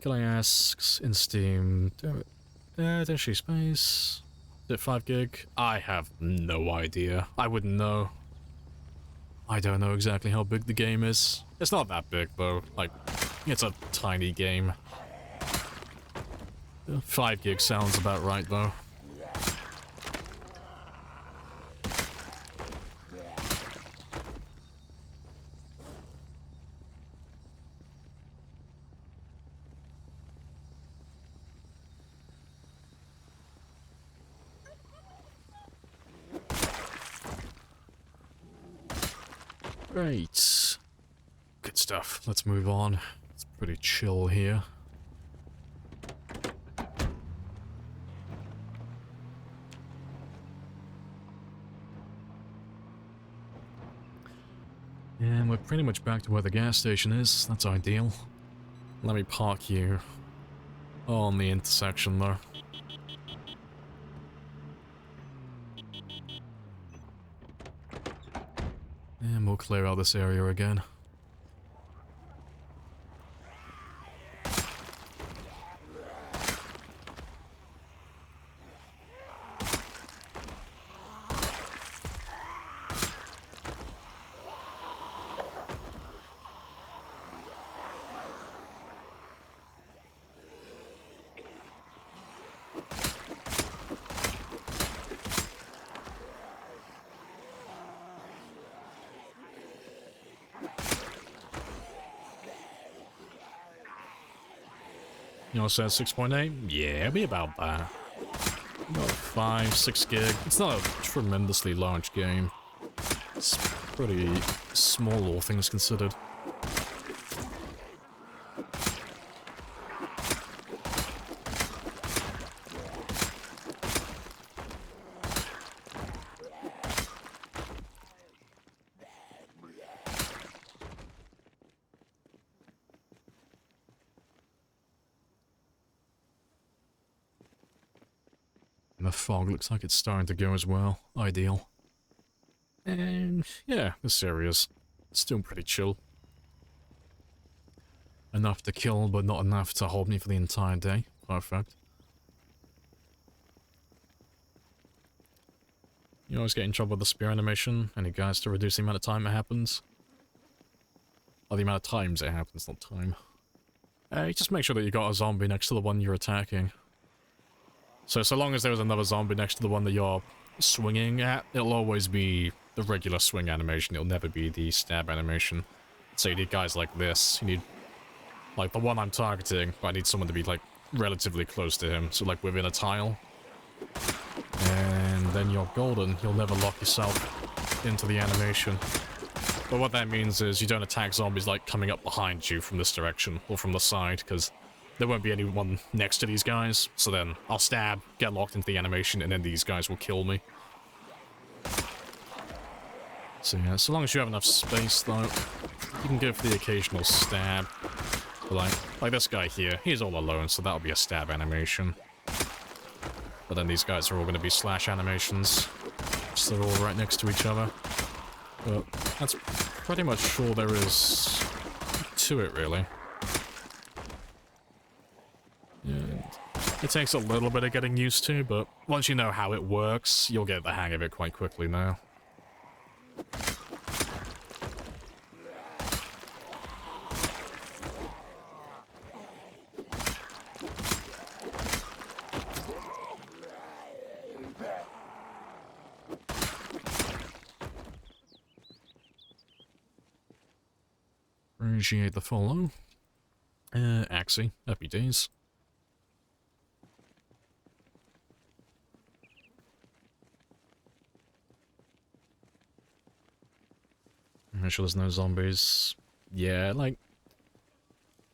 Can I ask in Steam? Don't shoot space. Is it 5 gig? I have no idea. I wouldn't know. I don't know exactly how big the game is. It's not that big though. Like, it's a tiny game. 5 gig sounds about right though. Great. Good stuff. Let's move on. It's pretty chill here. And we're pretty much back to where the gas station is. That's ideal. Let me park you on the intersection though. And we'll clear out this area again. You know, says 6.8? Yeah, be about that. About 5, 6 gig. It's not a tremendously large game. It's pretty small, all things considered. The fog looks like it's starting to go as well. Ideal. And yeah, this area's still pretty chill. Enough to kill, but not enough to hold me for the entire day. Perfect. You always get in trouble with the spear animation. Any guys to reduce the amount of time it happens? Or the amount of times it happens, not time. Just make sure that you got a zombie next to the one you're attacking. So long as there's another zombie next to the one that you're swinging at, it'll always be the regular swing animation. It'll never be the stab animation. So you need guys like this. You need, like, the one I'm targeting, but I need someone to be, like, relatively close to him. So, like, within a tile. And then you're golden. You'll never lock yourself into the animation. But what that means is you don't attack zombies, like, coming up behind you from this direction or from the side, because there won't be anyone next to these guys, so then I'll stab, get locked into the animation, and then these guys will kill me. So yeah, so long as you have enough space, though, you can go for the occasional stab. But like this guy here, he's all alone, so that'll be a stab animation. But then these guys are all going to be slash animations, so they're all right next to each other. But that's pretty much all there is to it, really. And It takes a little bit of getting used to, but once you know how it works, you'll get the hang of it quite quickly now. Appreciate the follow. Axie, happy days. Make sure there's no zombies. Yeah, like,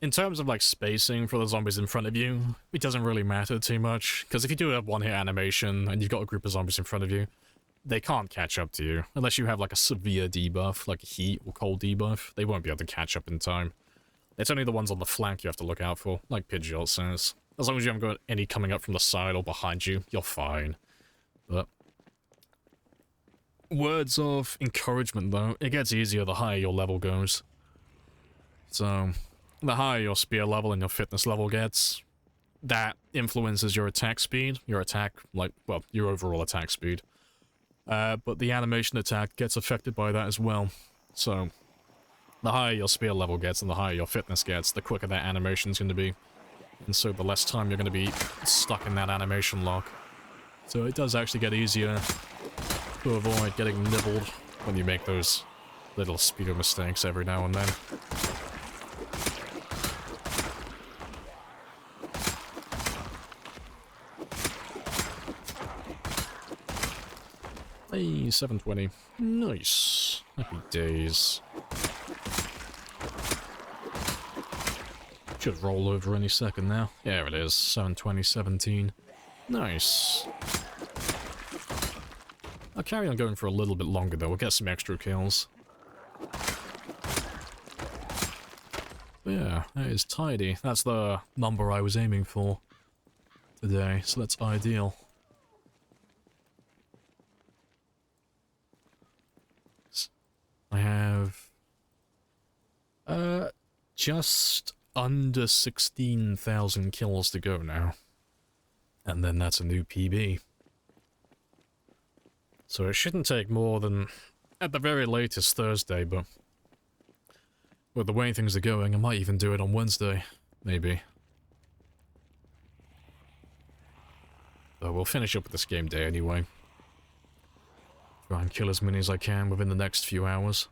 in terms of, like, spacing for the zombies in front of you, it doesn't really matter too much, because if you do a one-hit animation and you've got a group of zombies in front of you, they can't catch up to you, unless you have, like, a severe debuff, like a heat or cold debuff. They won't be able to catch up in time. It's only the ones on the flank you have to look out for, like Pidgeot says. As long as you haven't got any coming up from the side or behind you, you're fine. But words of encouragement, though. It gets easier the higher your level goes. So, the higher your spear level and your fitness level gets, that influences your attack speed, your overall attack speed. But the animation attack gets affected by that as well. So, the higher your spear level gets and the higher your fitness gets, the quicker that animation's going to be. And so the less time you're going to be stuck in that animation lock. So it does actually get easier to avoid getting nibbled when you make those little speeder mistakes every now and then. Hey, 720. Nice. Happy days. Should roll over any second now. There it is. 720-17. Nice. I'll carry on going for a little bit longer though. We'll get some extra kills. But yeah, that is tidy. That's the number I was aiming for today, so that's ideal. I have just under 16,000 kills to go now. And then that's a new PB. So it shouldn't take more than, at the very latest, Thursday, but with the way things are going, I might even do it on Wednesday, maybe. But we'll finish up with this game day anyway. Try and kill as many as I can within the next few hours.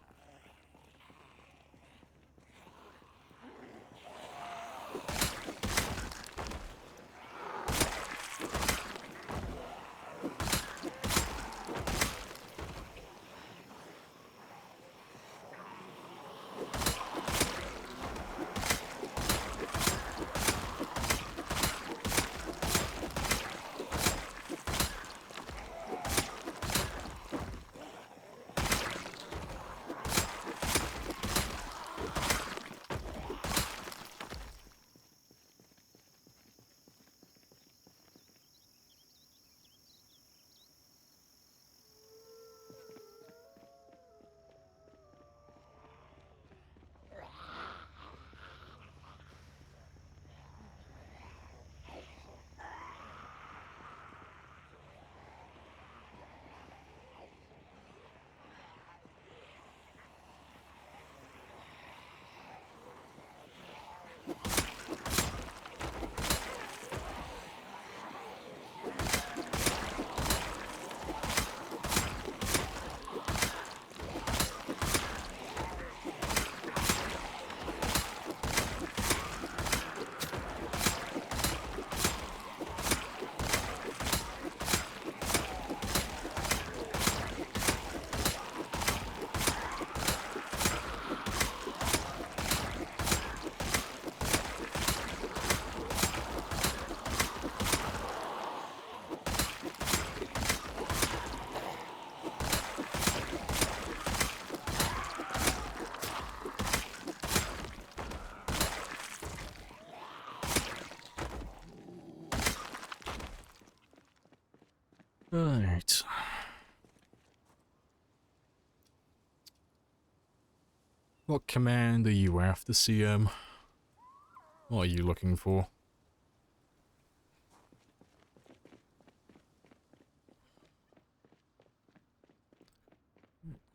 Right. What command are you after, CM? What are you looking for?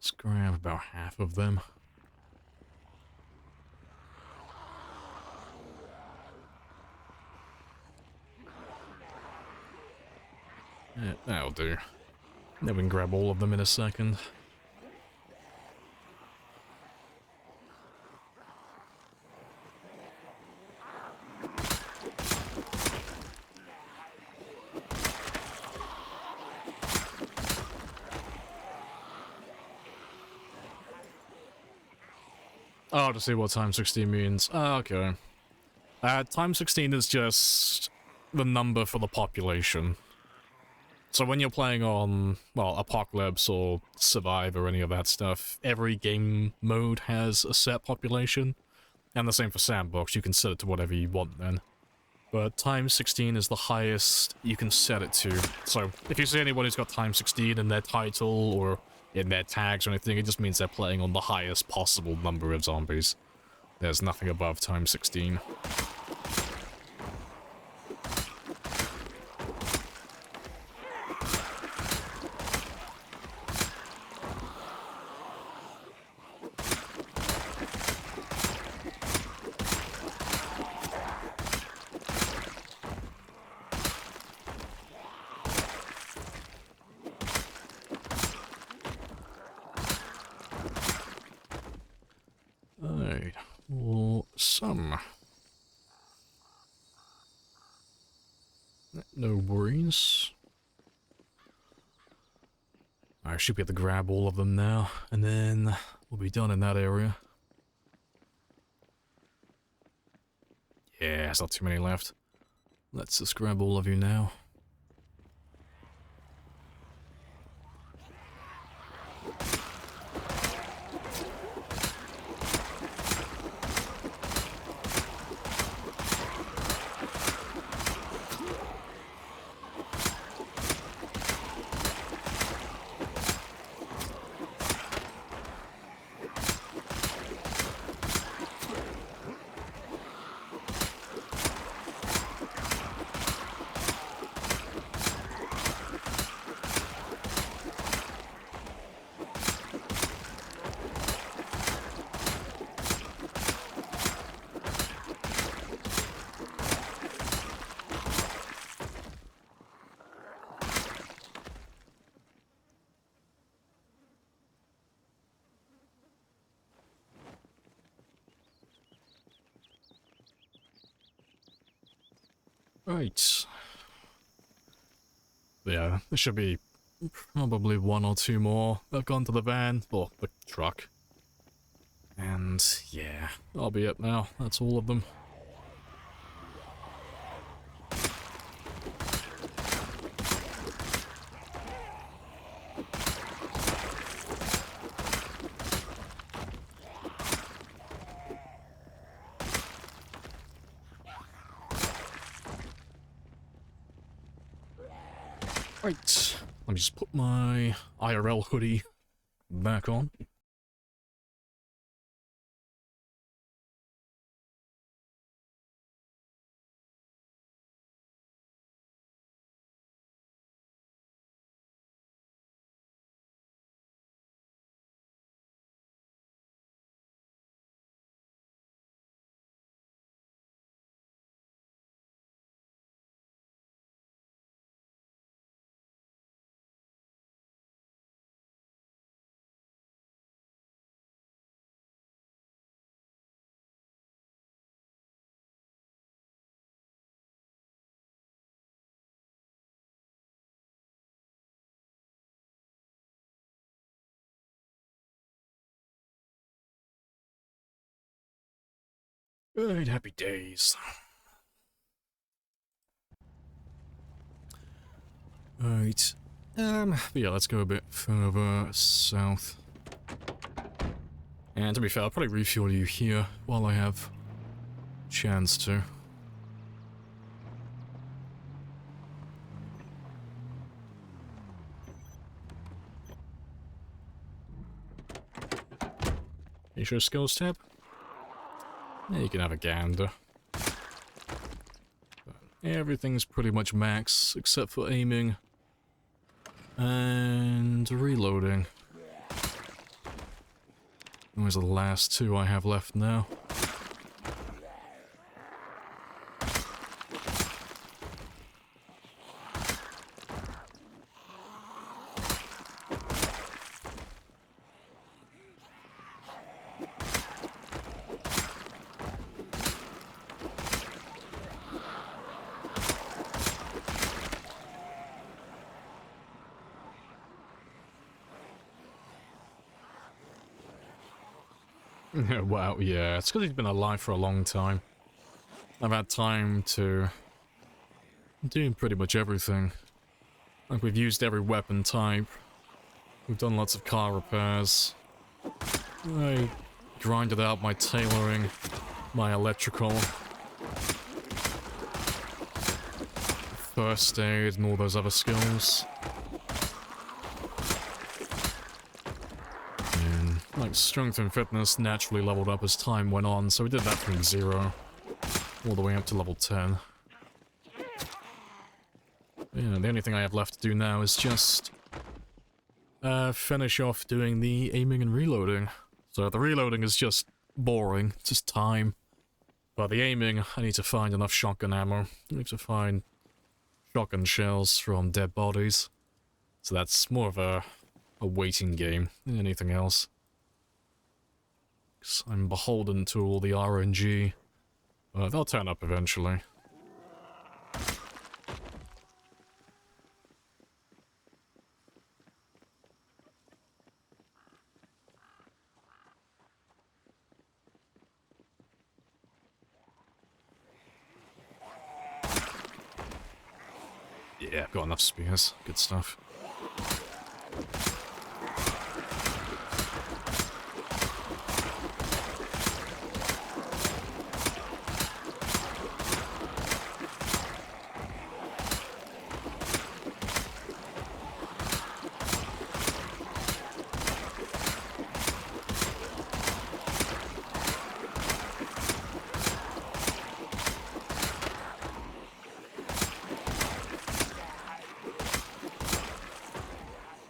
Let's grab about half of them. Yeah, that'll do. Then we can grab all of them in a second. Oh, to see what time 16 means. Ah, okay. Time 16 is just the number for the population. So when you're playing on, well, Apocalypse or Survive or any of that stuff, every game mode has a set population. And the same for Sandbox, you can set it to whatever you want then. But time 16 is the highest you can set it to. So if you see anyone who's got time 16 in their title or in their tags or anything, it just means they're playing on the highest possible number of zombies. There's nothing above time 16. Some. No worries. I should be able to grab all of them now, and then we'll be done in that area. Yeah, there's not too many left. Let's just grab all of you now. Right. Yeah, there should be probably one or two more that have gone to the van, or the truck. And yeah, I'll be up now. That's all of them. Right, let me just put my IRL hoodie back on. Right, happy days. Right, yeah, let's go a bit further south. And to be fair, I'll probably refuel you here while I have chance to. You sure skills tab? Yeah, you can have a gander. But everything's pretty much max, except for aiming and reloading. Those are the last two I have left now. Wow, yeah, it's because he's been alive for a long time. I've had time to do pretty much everything. Like, we've used every weapon type. We've done lots of car repairs. I grinded out my tailoring, my electrical, first aid, and all those other skills. And, like, strength and fitness naturally leveled up as time went on, so we did that from 0 all the way up to level 10. Yeah, the only thing I have left to do now is just finish off doing the aiming and reloading. So the reloading is just boring, it's just time. But the aiming, I need to find enough shotgun ammo. I need to find shotgun shells from dead bodies. So that's more of a waiting game than anything else. 'Cause I'm beholden to all the RNG. But they'll turn up eventually. Yeah, got enough spears. Good stuff.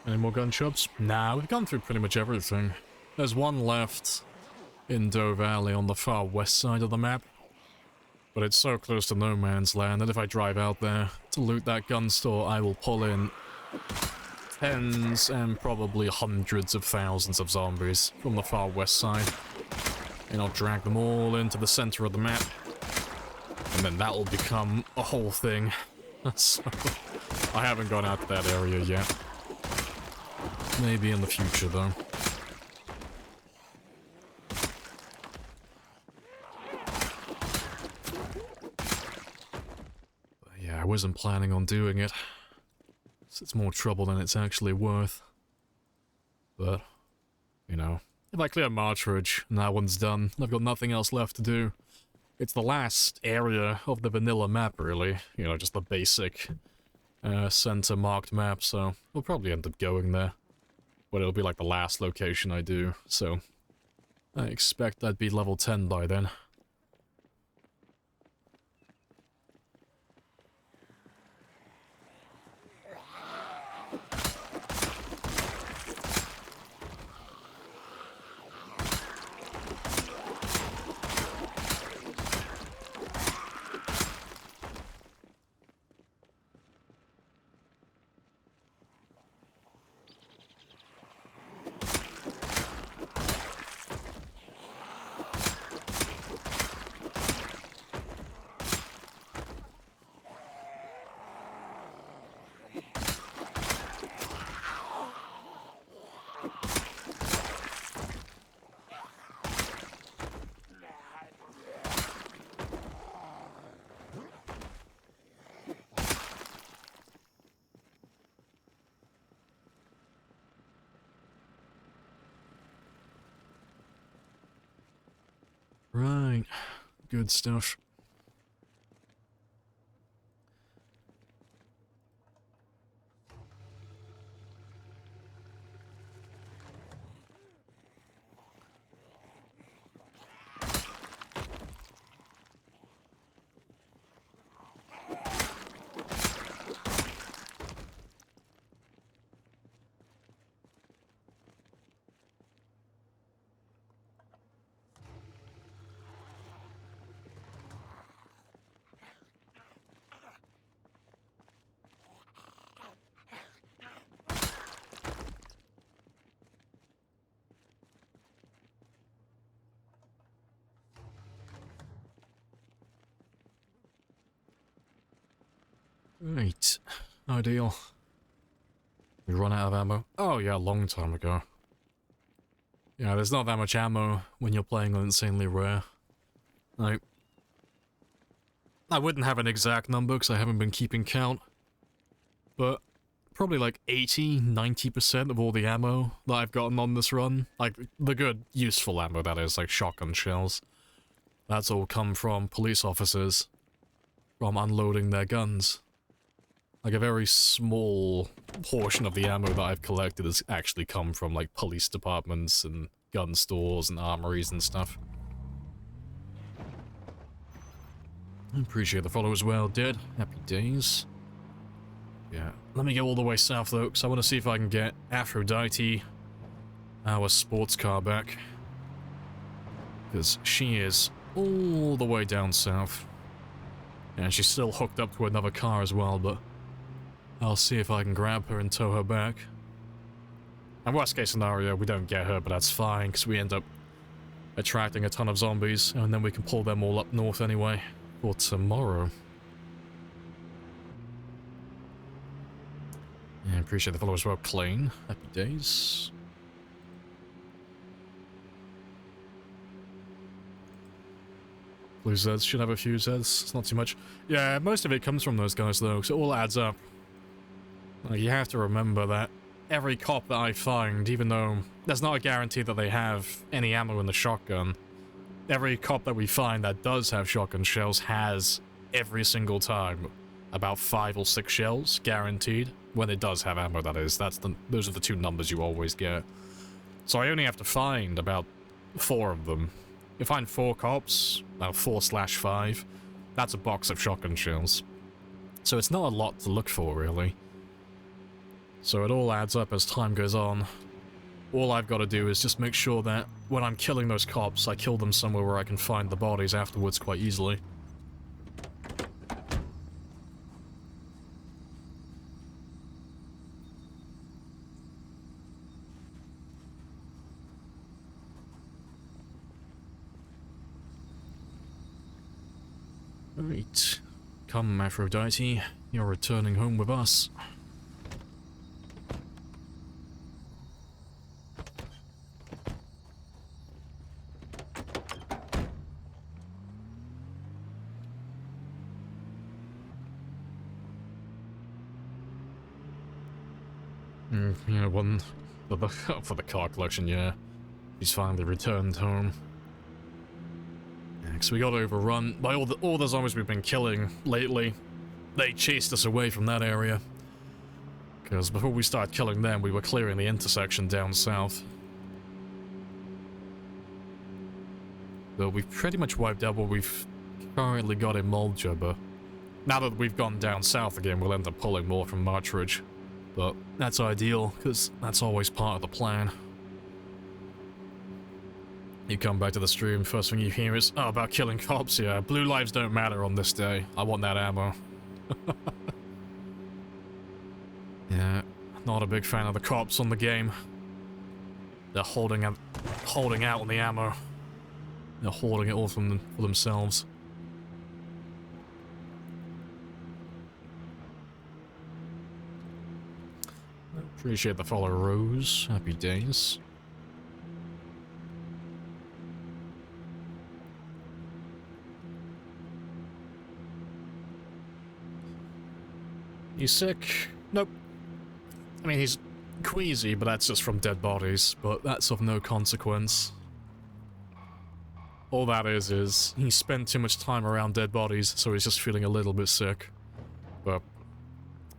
Any more gun shops? Nah, we've gone through pretty much everything. There's one left in Doe Valley on the far west side of the map. But it's so close to no man's land that if I drive out there to loot that gun store, I will pull in tens and probably hundreds of thousands of zombies from the far west side. And I'll drag them all into the center of the map. And then that will become a whole thing. So, I haven't gone out to that area yet. Maybe in the future, though. But yeah, I wasn't planning on doing it. It's more trouble than it's actually worth. But, you know, if I clear Marchridge and that one's done, I've got nothing else left to do. It's the last area of the vanilla map, really. You know, just the basic center marked map, so we'll probably end up going there. But it'll be like the last location I do, so I expect I'd be level 10 by then. Right, good stuff. Right. Ideal. We run out of ammo. Oh yeah, a long time ago. Yeah, there's not that much ammo when you're playing on Insanely Rare. Like, I wouldn't have an exact number because I haven't been keeping count. But probably like 80-90% of all the ammo that I've gotten on this run, like the good, useful ammo that is, like shotgun shells, that's all come from police officers from unloading their guns. Like a very small portion of the ammo that I've collected has actually come from like police departments and gun stores and armories and stuff. I appreciate the follow as well, Dead. Happy days. Yeah, let me go all the way south though, because I want to see if I can get Aphrodite, our sports car, back. Because she is all the way down south. And she's still hooked up to another car as well, but I'll see if I can grab her and tow her back. And worst case scenario, we don't get her, but that's fine, because we end up attracting a ton of zombies, and then we can pull them all up north anyway, for tomorrow. Yeah, appreciate the follow as well, Clean. Happy days. Blue Zeds should have a few Zeds, it's not too much. Yeah, most of it comes from those guys though, so it all adds up. Like, you have to remember that every cop that I find, even though there's not a guarantee that they have any ammo in the shotgun, every cop that we find that does have shotgun shells has, every single time, about 5 or 6 shells, guaranteed. When it does have ammo, that is. Those are the two numbers you always get. So I only have to find about 4 of them. You find 4 cops, about 4/5, that's a box of shotgun shells. So it's not a lot to look for, really. So it all adds up as time goes on. All I've got to do is just make sure that when I'm killing those cops, I kill them somewhere where I can find the bodies afterwards quite easily. Right. Come, Aphrodite. You're returning home with us. Yeah, one for the car collection, yeah. He's finally returned home. Because we got overrun by all the zombies we've been killing lately. They chased us away from that area. Because before we started killing them, we were clearing the intersection down south. So we've pretty much wiped out what we've currently got in Mulja, but now that we've gone down south again, we'll end up pulling more from Marchridge. But that's ideal, because that's always part of the plan. You come back to the stream, first thing you hear is, oh, about killing cops, yeah. Blue lives don't matter on this day. I want that ammo. Yeah, not a big fan of the cops on the game. They're holding out on the ammo. They're hoarding it all for themselves. Appreciate the follow, Rose. Happy days. He's sick? Nope. I mean, he's queasy, but that's just from dead bodies, but that's of no consequence. All that is he spent too much time around dead bodies, so he's just feeling a little bit sick. But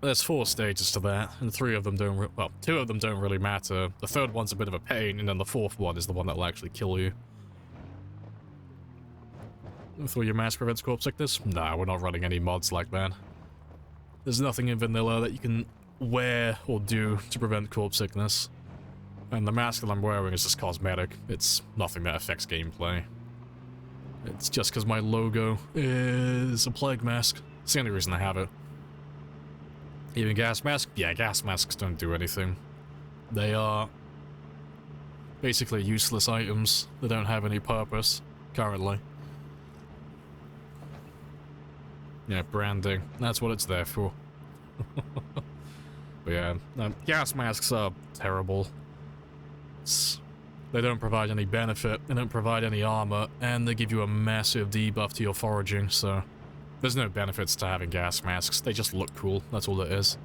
there's 4 stages to that, and 3 of them don't well, 2 of them don't really matter. The 3rd one's a bit of a pain, and then the 4th one is the one that'll actually kill you. Through your mask prevents corpse sickness? Nah, we're not running any mods like that. There's nothing in vanilla that you can wear or do to prevent corpse sickness. And the mask that I'm wearing is just cosmetic. It's nothing that affects gameplay. It's just because my logo is a plague mask. It's the only reason I have it. Even gas mask? Yeah, gas masks don't do anything. They are basically useless items that don't have any purpose, currently. Yeah, branding. That's what it's there for. But yeah, gas masks are terrible. They don't provide any benefit, they don't provide any armor, and they give you a massive debuff to your foraging, so there's no benefits to having gas masks. They just look cool, that's all it is.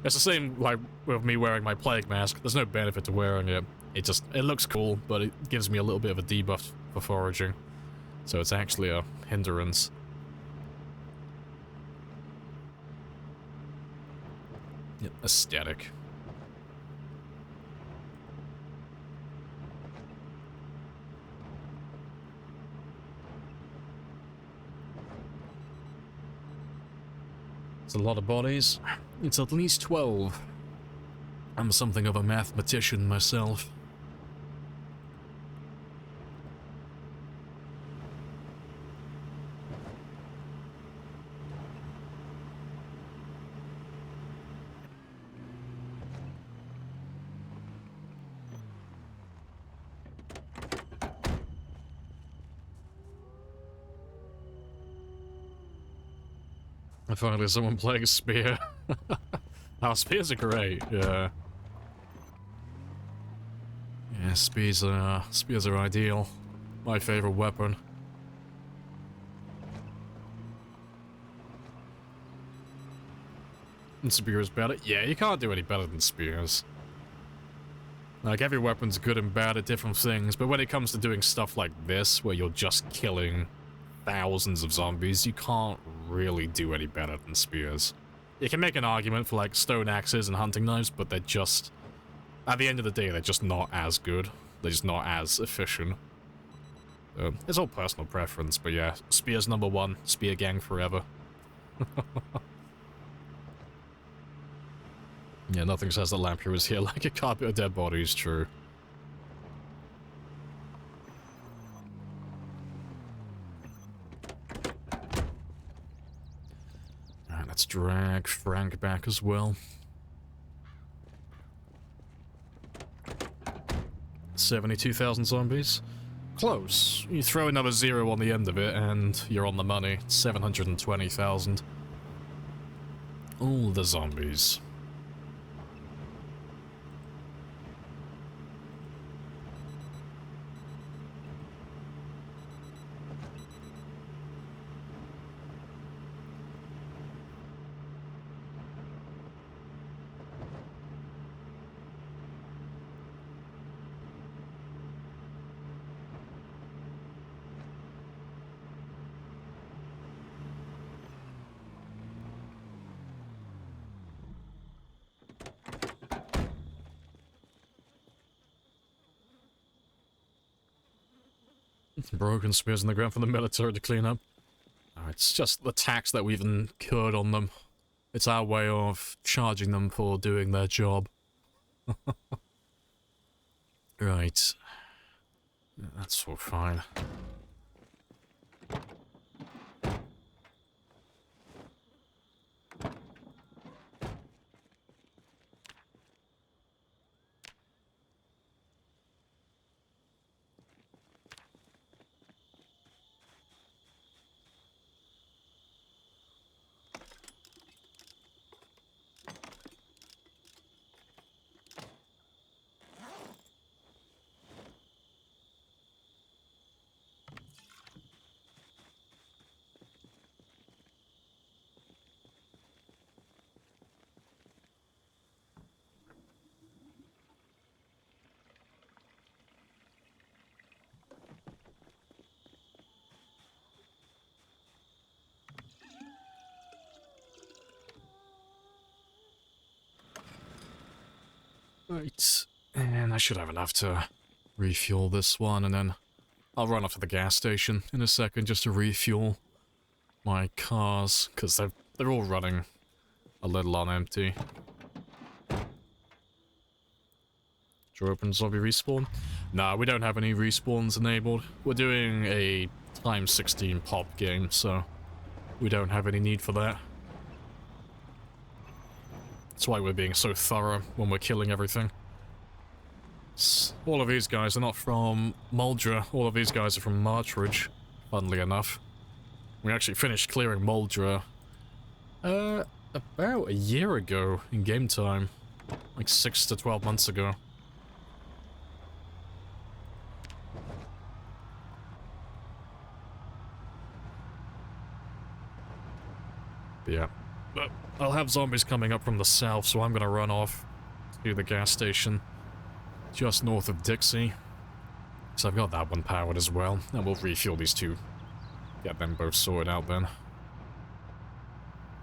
It's the same like with me wearing my plague mask. There's no benefit to wearing it. It looks cool, but it gives me a little bit of a debuff for foraging. So it's actually a hindrance. Yep, aesthetic. It's a lot of bodies. It's at least 12. I'm something of a mathematician myself. And finally, someone playing a spear. Oh, spears are great, yeah. Yeah, spears are ideal. My favorite weapon. And spears better? Yeah, you can't do any better than spears. Like, every weapon's good and bad at different things, but when it comes to doing stuff like this, where you're just killing thousands of zombies, you can't really do any better than spears. You can make an argument for like stone axes and hunting knives, but they're just, at the end of the day, they're just not as good. They're just not as efficient. It's all personal preference, but yeah, spears #1, spear gang forever. Yeah, nothing says that Lamprey was here like a carpet of dead bodies, true. Let's drag Frank back as well. 72,000 zombies. Close. You throw another 0 on the end of it and you're on the money. 720,000. All the zombies. Broken spears in the ground for the military to clean up. It's just the tax that we've incurred on them. It's our way of charging them for doing their job. Right. That's all fine. Right, and I should have enough to refuel this one, and then I'll run off to the gas station in a second just to refuel my cars, because they're all running a little on empty. Should we open zombie respawn? Nah, we don't have any respawns enabled. We're doing a times 16 pop game, so we don't have any need for that. That's why we're being so thorough when we're killing everything. All of these guys are not from Muldra, all of these guys are from Martridge, funnily enough. We actually finished clearing Muldra about a year ago in game time. Like 6 to 12 months ago. But yeah. But I'll have zombies coming up from the south, so I'm gonna run off to the gas station just north of Dixie. So I've got that one powered as well, and we'll refuel these two. Get them both sorted out then.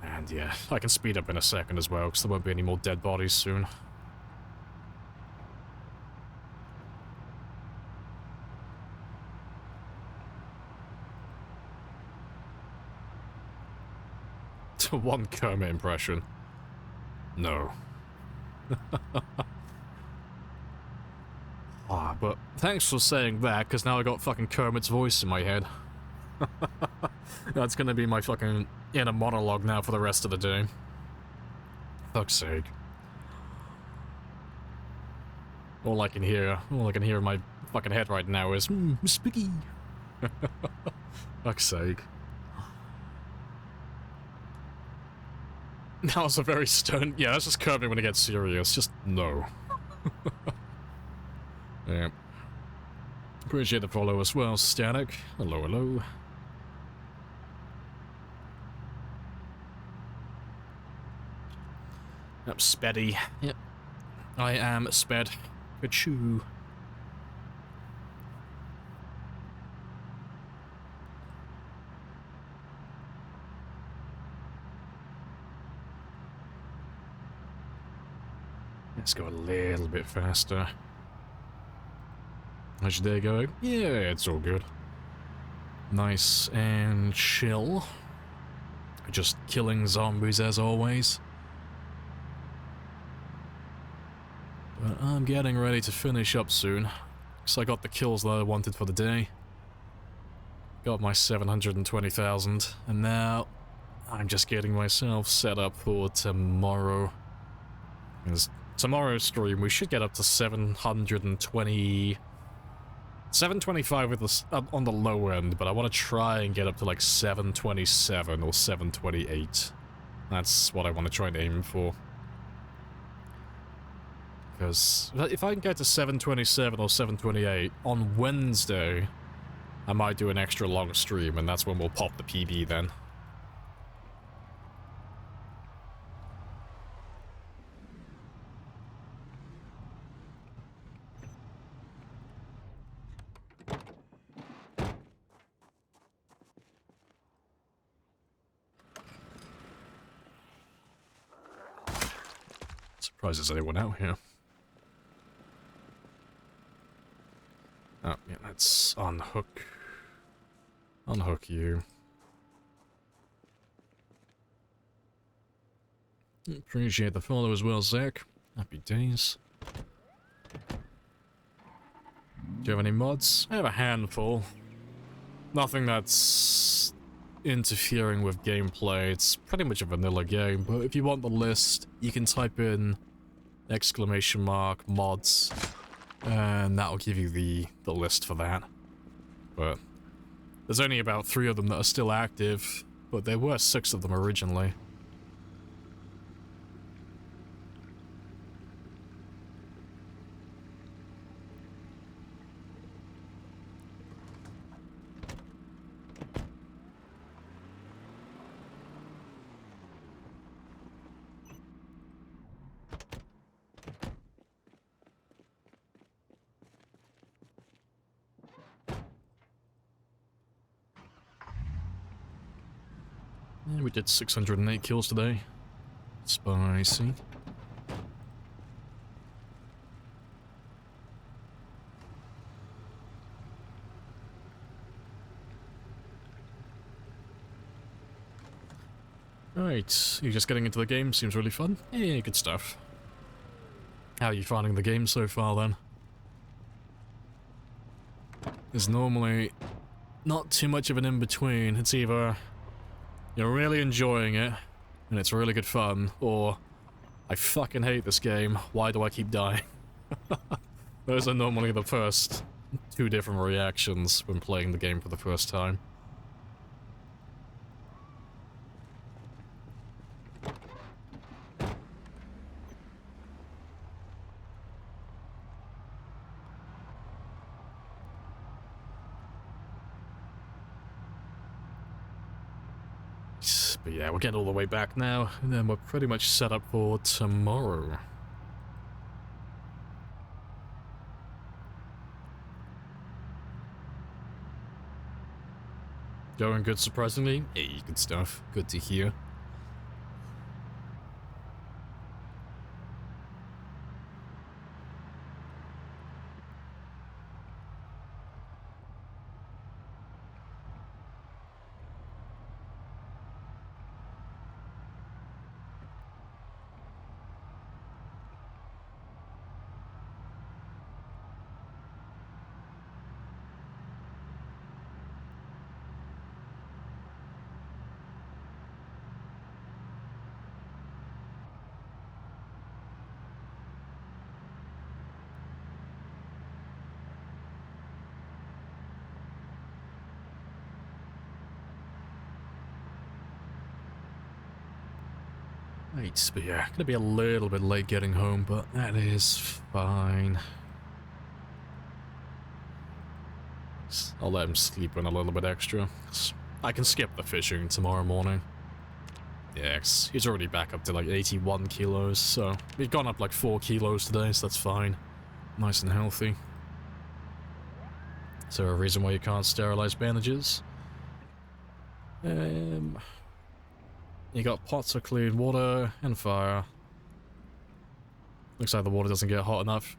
And yeah, I can speed up in a second as well, because there won't be any more dead bodies soon. One Kermit impression. No. Ah, but thanks for saying that, because now I got fucking Kermit's voice in my head. That's gonna be my fucking inner monologue now for the rest of the day. Fuck's sake. All I can hear in my fucking head right now is, spooky. Fuck's sake. That was a very stern... Yeah, that's just Kirby when it gets serious. Just no. Yeah. Appreciate the follow as well, Static. Hello, hello. Yep, Speddy. Yep. I am Sped. Achoo. Let's go a little bit faster. How's your day going? Yeah, it's all good. Nice and chill. Just killing zombies as always. But I'm getting ready to finish up soon. Because I got the kills that I wanted for the day. Got my 720,000. And now I'm just getting myself set up for tomorrow. Because tomorrow's stream, we should get up to 720... 725 with the, on the low end, but I want to try and get up to like 727 or 728. That's what I want to try and aim for. Because if I can get to 727 or 728, on Wednesday, I might do an extra long stream, and that's when we'll pop the PB then. Surprised there's anyone out here. Oh, yeah, let's unhook. Unhook you. Appreciate the follow as well, Zach. Happy days. Do you have any mods? I have a handful. Nothing that's interfering with gameplay. It's pretty much a vanilla game, but if you want the list, you can type in !mods, and that'll give you the list for that. But there's only about 3 of them that are still active, but there were 6 of them originally. Yeah, we did 608 kills today. Spicy. Right, you're just getting into the game, seems really fun. Yeah, good stuff. How are you finding the game so far then? There's normally not too much of an in-between. It's either you're really enjoying it, and it's really good fun, or I fucking hate this game, why do I keep dying? Those are normally the first 2 different reactions when playing the game for the first time. but yeah, we're getting all the way back now, and then we're pretty much set up for tomorrow. Going good, surprisingly. Hey, good stuff. Good to hear. Right, but yeah, gonna be a little bit late getting home, but that is fine. I'll let him sleep in a little bit extra. I can skip the fishing tomorrow morning. Yeah, he's already back up to like 81 kilos, so we've gone up like 4 kilos today, so that's fine. Nice and healthy. Is there a reason why you can't sterilize bandages? You got pots of clean water and fire. Looks like the water doesn't get hot enough.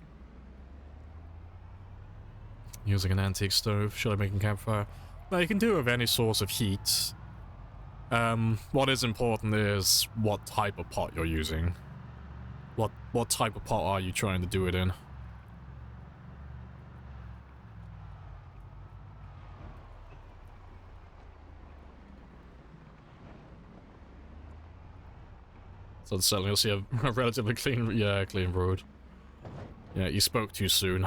Using an antique stove. Should I make a campfire? No, you can do it with any source of heat. What is important is what type of pot you're using. What type of pot are you trying to do it in? So certainly you'll see a relatively clean road. Yeah, you spoke too soon.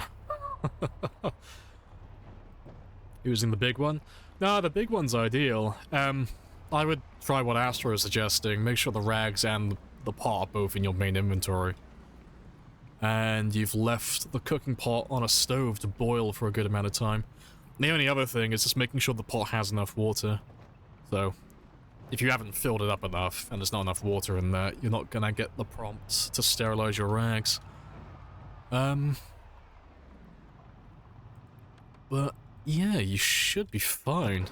Using the big one? No, the big one's ideal. I would try what Astro is suggesting. Make sure the rags and the pot are both in your main inventory. And you've left the cooking pot on a stove to boil for a good amount of time. The only other thing is just making sure the pot has enough water. So, if you haven't filled it up enough and there's not enough water in there, you're not gonna get the prompt to sterilize your rags. But yeah, you should be fine.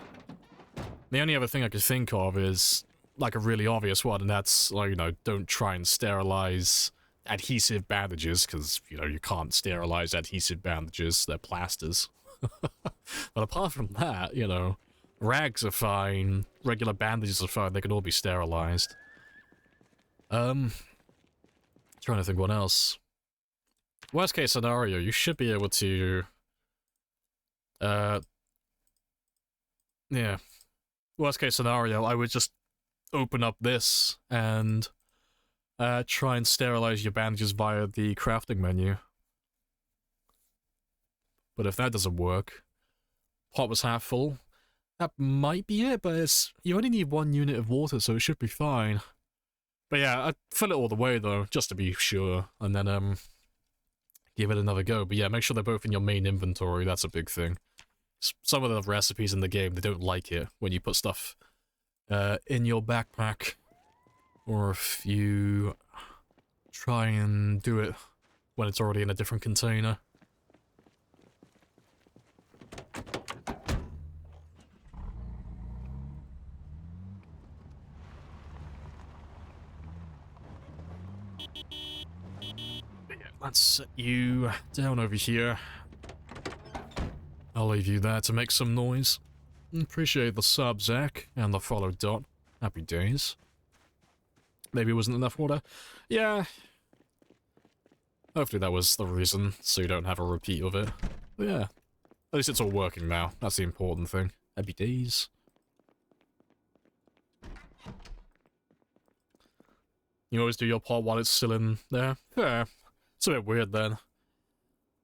The only other thing I could think of is like a really obvious one, and that's like, you know, don't try and sterilize adhesive bandages, because, you know, you can't sterilize adhesive bandages, they're plasters. But apart from that, you know, rags are fine, regular bandages are fine, they can all be sterilized. Trying to think what else. Worst case scenario, you should be able to... yeah. Worst case scenario, I would just open up this and try and sterilize your bandages via the crafting menu. But if that doesn't work, pot was half full, that might be it, but you only need 1 unit of water, so it should be fine. But yeah, I'd fill it all the way though, just to be sure, and then give it another go. But yeah, make sure they're both in your main inventory, that's a big thing. Some of the recipes in the game, they don't like it when you put stuff in your backpack, or if you try and do it when it's already in a different container. Let's set you down over here. I'll leave you there to make some noise. Appreciate the sub, Zach, and the follow, Dot. Happy days. Maybe it wasn't enough water? Yeah. Hopefully that was the reason, so you don't have a repeat of it. But yeah. At least it's all working now. That's the important thing. Happy days. You always do your part while it's still in there? Yeah. It's a bit weird then.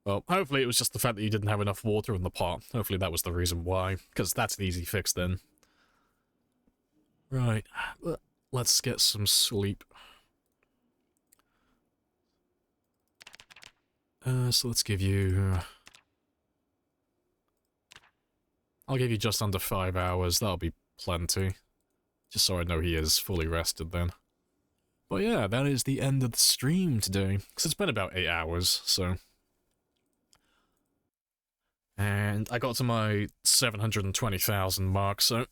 Well, hopefully it was just the fact that you didn't have enough water in the pot. Hopefully that was the reason why, because that's the easy fix then. Right, let's get some sleep. So let's give you... I'll give you just under 5 hours, that'll be plenty. just so I know he is fully rested then. But yeah, that is the end of the stream today, because it's been about 8 hours, so... And I got to my 720,000 mark, so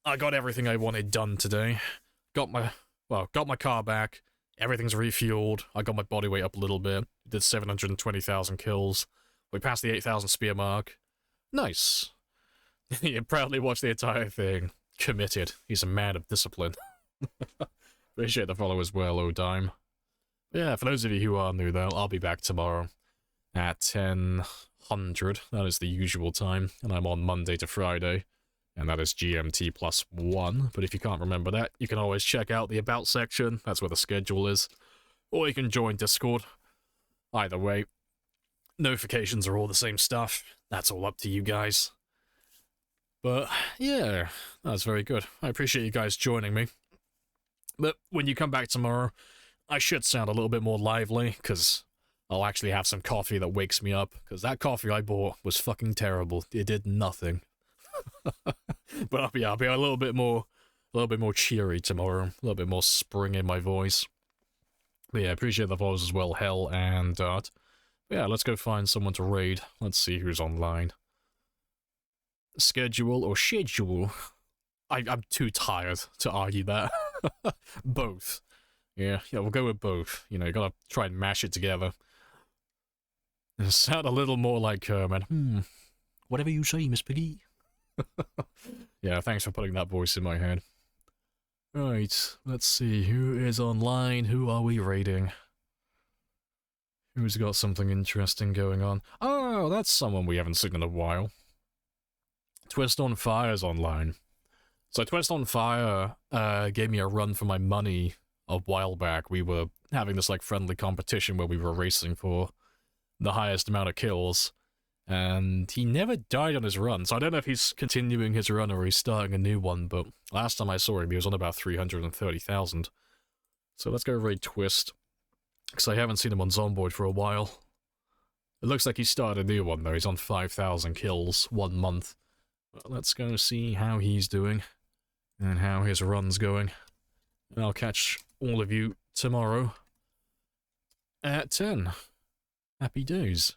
I got everything I wanted done today. Got my car back, everything's refueled, I got my body weight up a little bit, did 720,000 kills, we passed the 8,000 spear mark. Nice. He proudly watched the entire thing. Committed. He's a man of discipline. Appreciate the follow as well, O'Dime. Yeah, for those of you who are new though, I'll be back tomorrow at 10:00. That is the usual time, and I'm on Monday to Friday, and that is GMT +1. But if you can't remember that, you can always check out the About section. That's where the schedule is. Or you can join Discord. Either way, notifications are all the same stuff. That's all up to you guys. But yeah, that's very good. I appreciate you guys joining me. But when you come back tomorrow, I should sound a little bit more lively, because I'll actually have some coffee that wakes me up, because that coffee I bought was fucking terrible. It did nothing. But I'll be a little bit more cheery tomorrow, a little bit more spring in my voice. But yeah, appreciate the follows as well, Hell and Dart. But yeah, let's go find someone to raid. Let's see who's online. Schedule or schedule? I'm too tired to argue that. Both. Yeah, we'll go with both. You know, you gotta try and mash it together. Sound a little more like Kermit. Whatever you say, Miss Piggy. Yeah, thanks for putting that voice in my head. Right, let's see, who is online? Who are we raiding? Who's got something interesting going on? Oh, that's someone we haven't seen in a while. Twist on Fire's online. So Twist on Fire gave me a run for my money a while back. We were having this like friendly competition where we were racing for the highest amount of kills, and he never died on his run, so I don't know if he's continuing his run or he's starting a new one, but last time I saw him he was on about 330,000. So let's go raid Twist, because I haven't seen him on Zomboid for a while. It looks like he started a new one though. He's on 5,000 kills 1 month. But let's go see how he's doing and how his run's going. And I'll catch all of you tomorrow at 10. Happy days.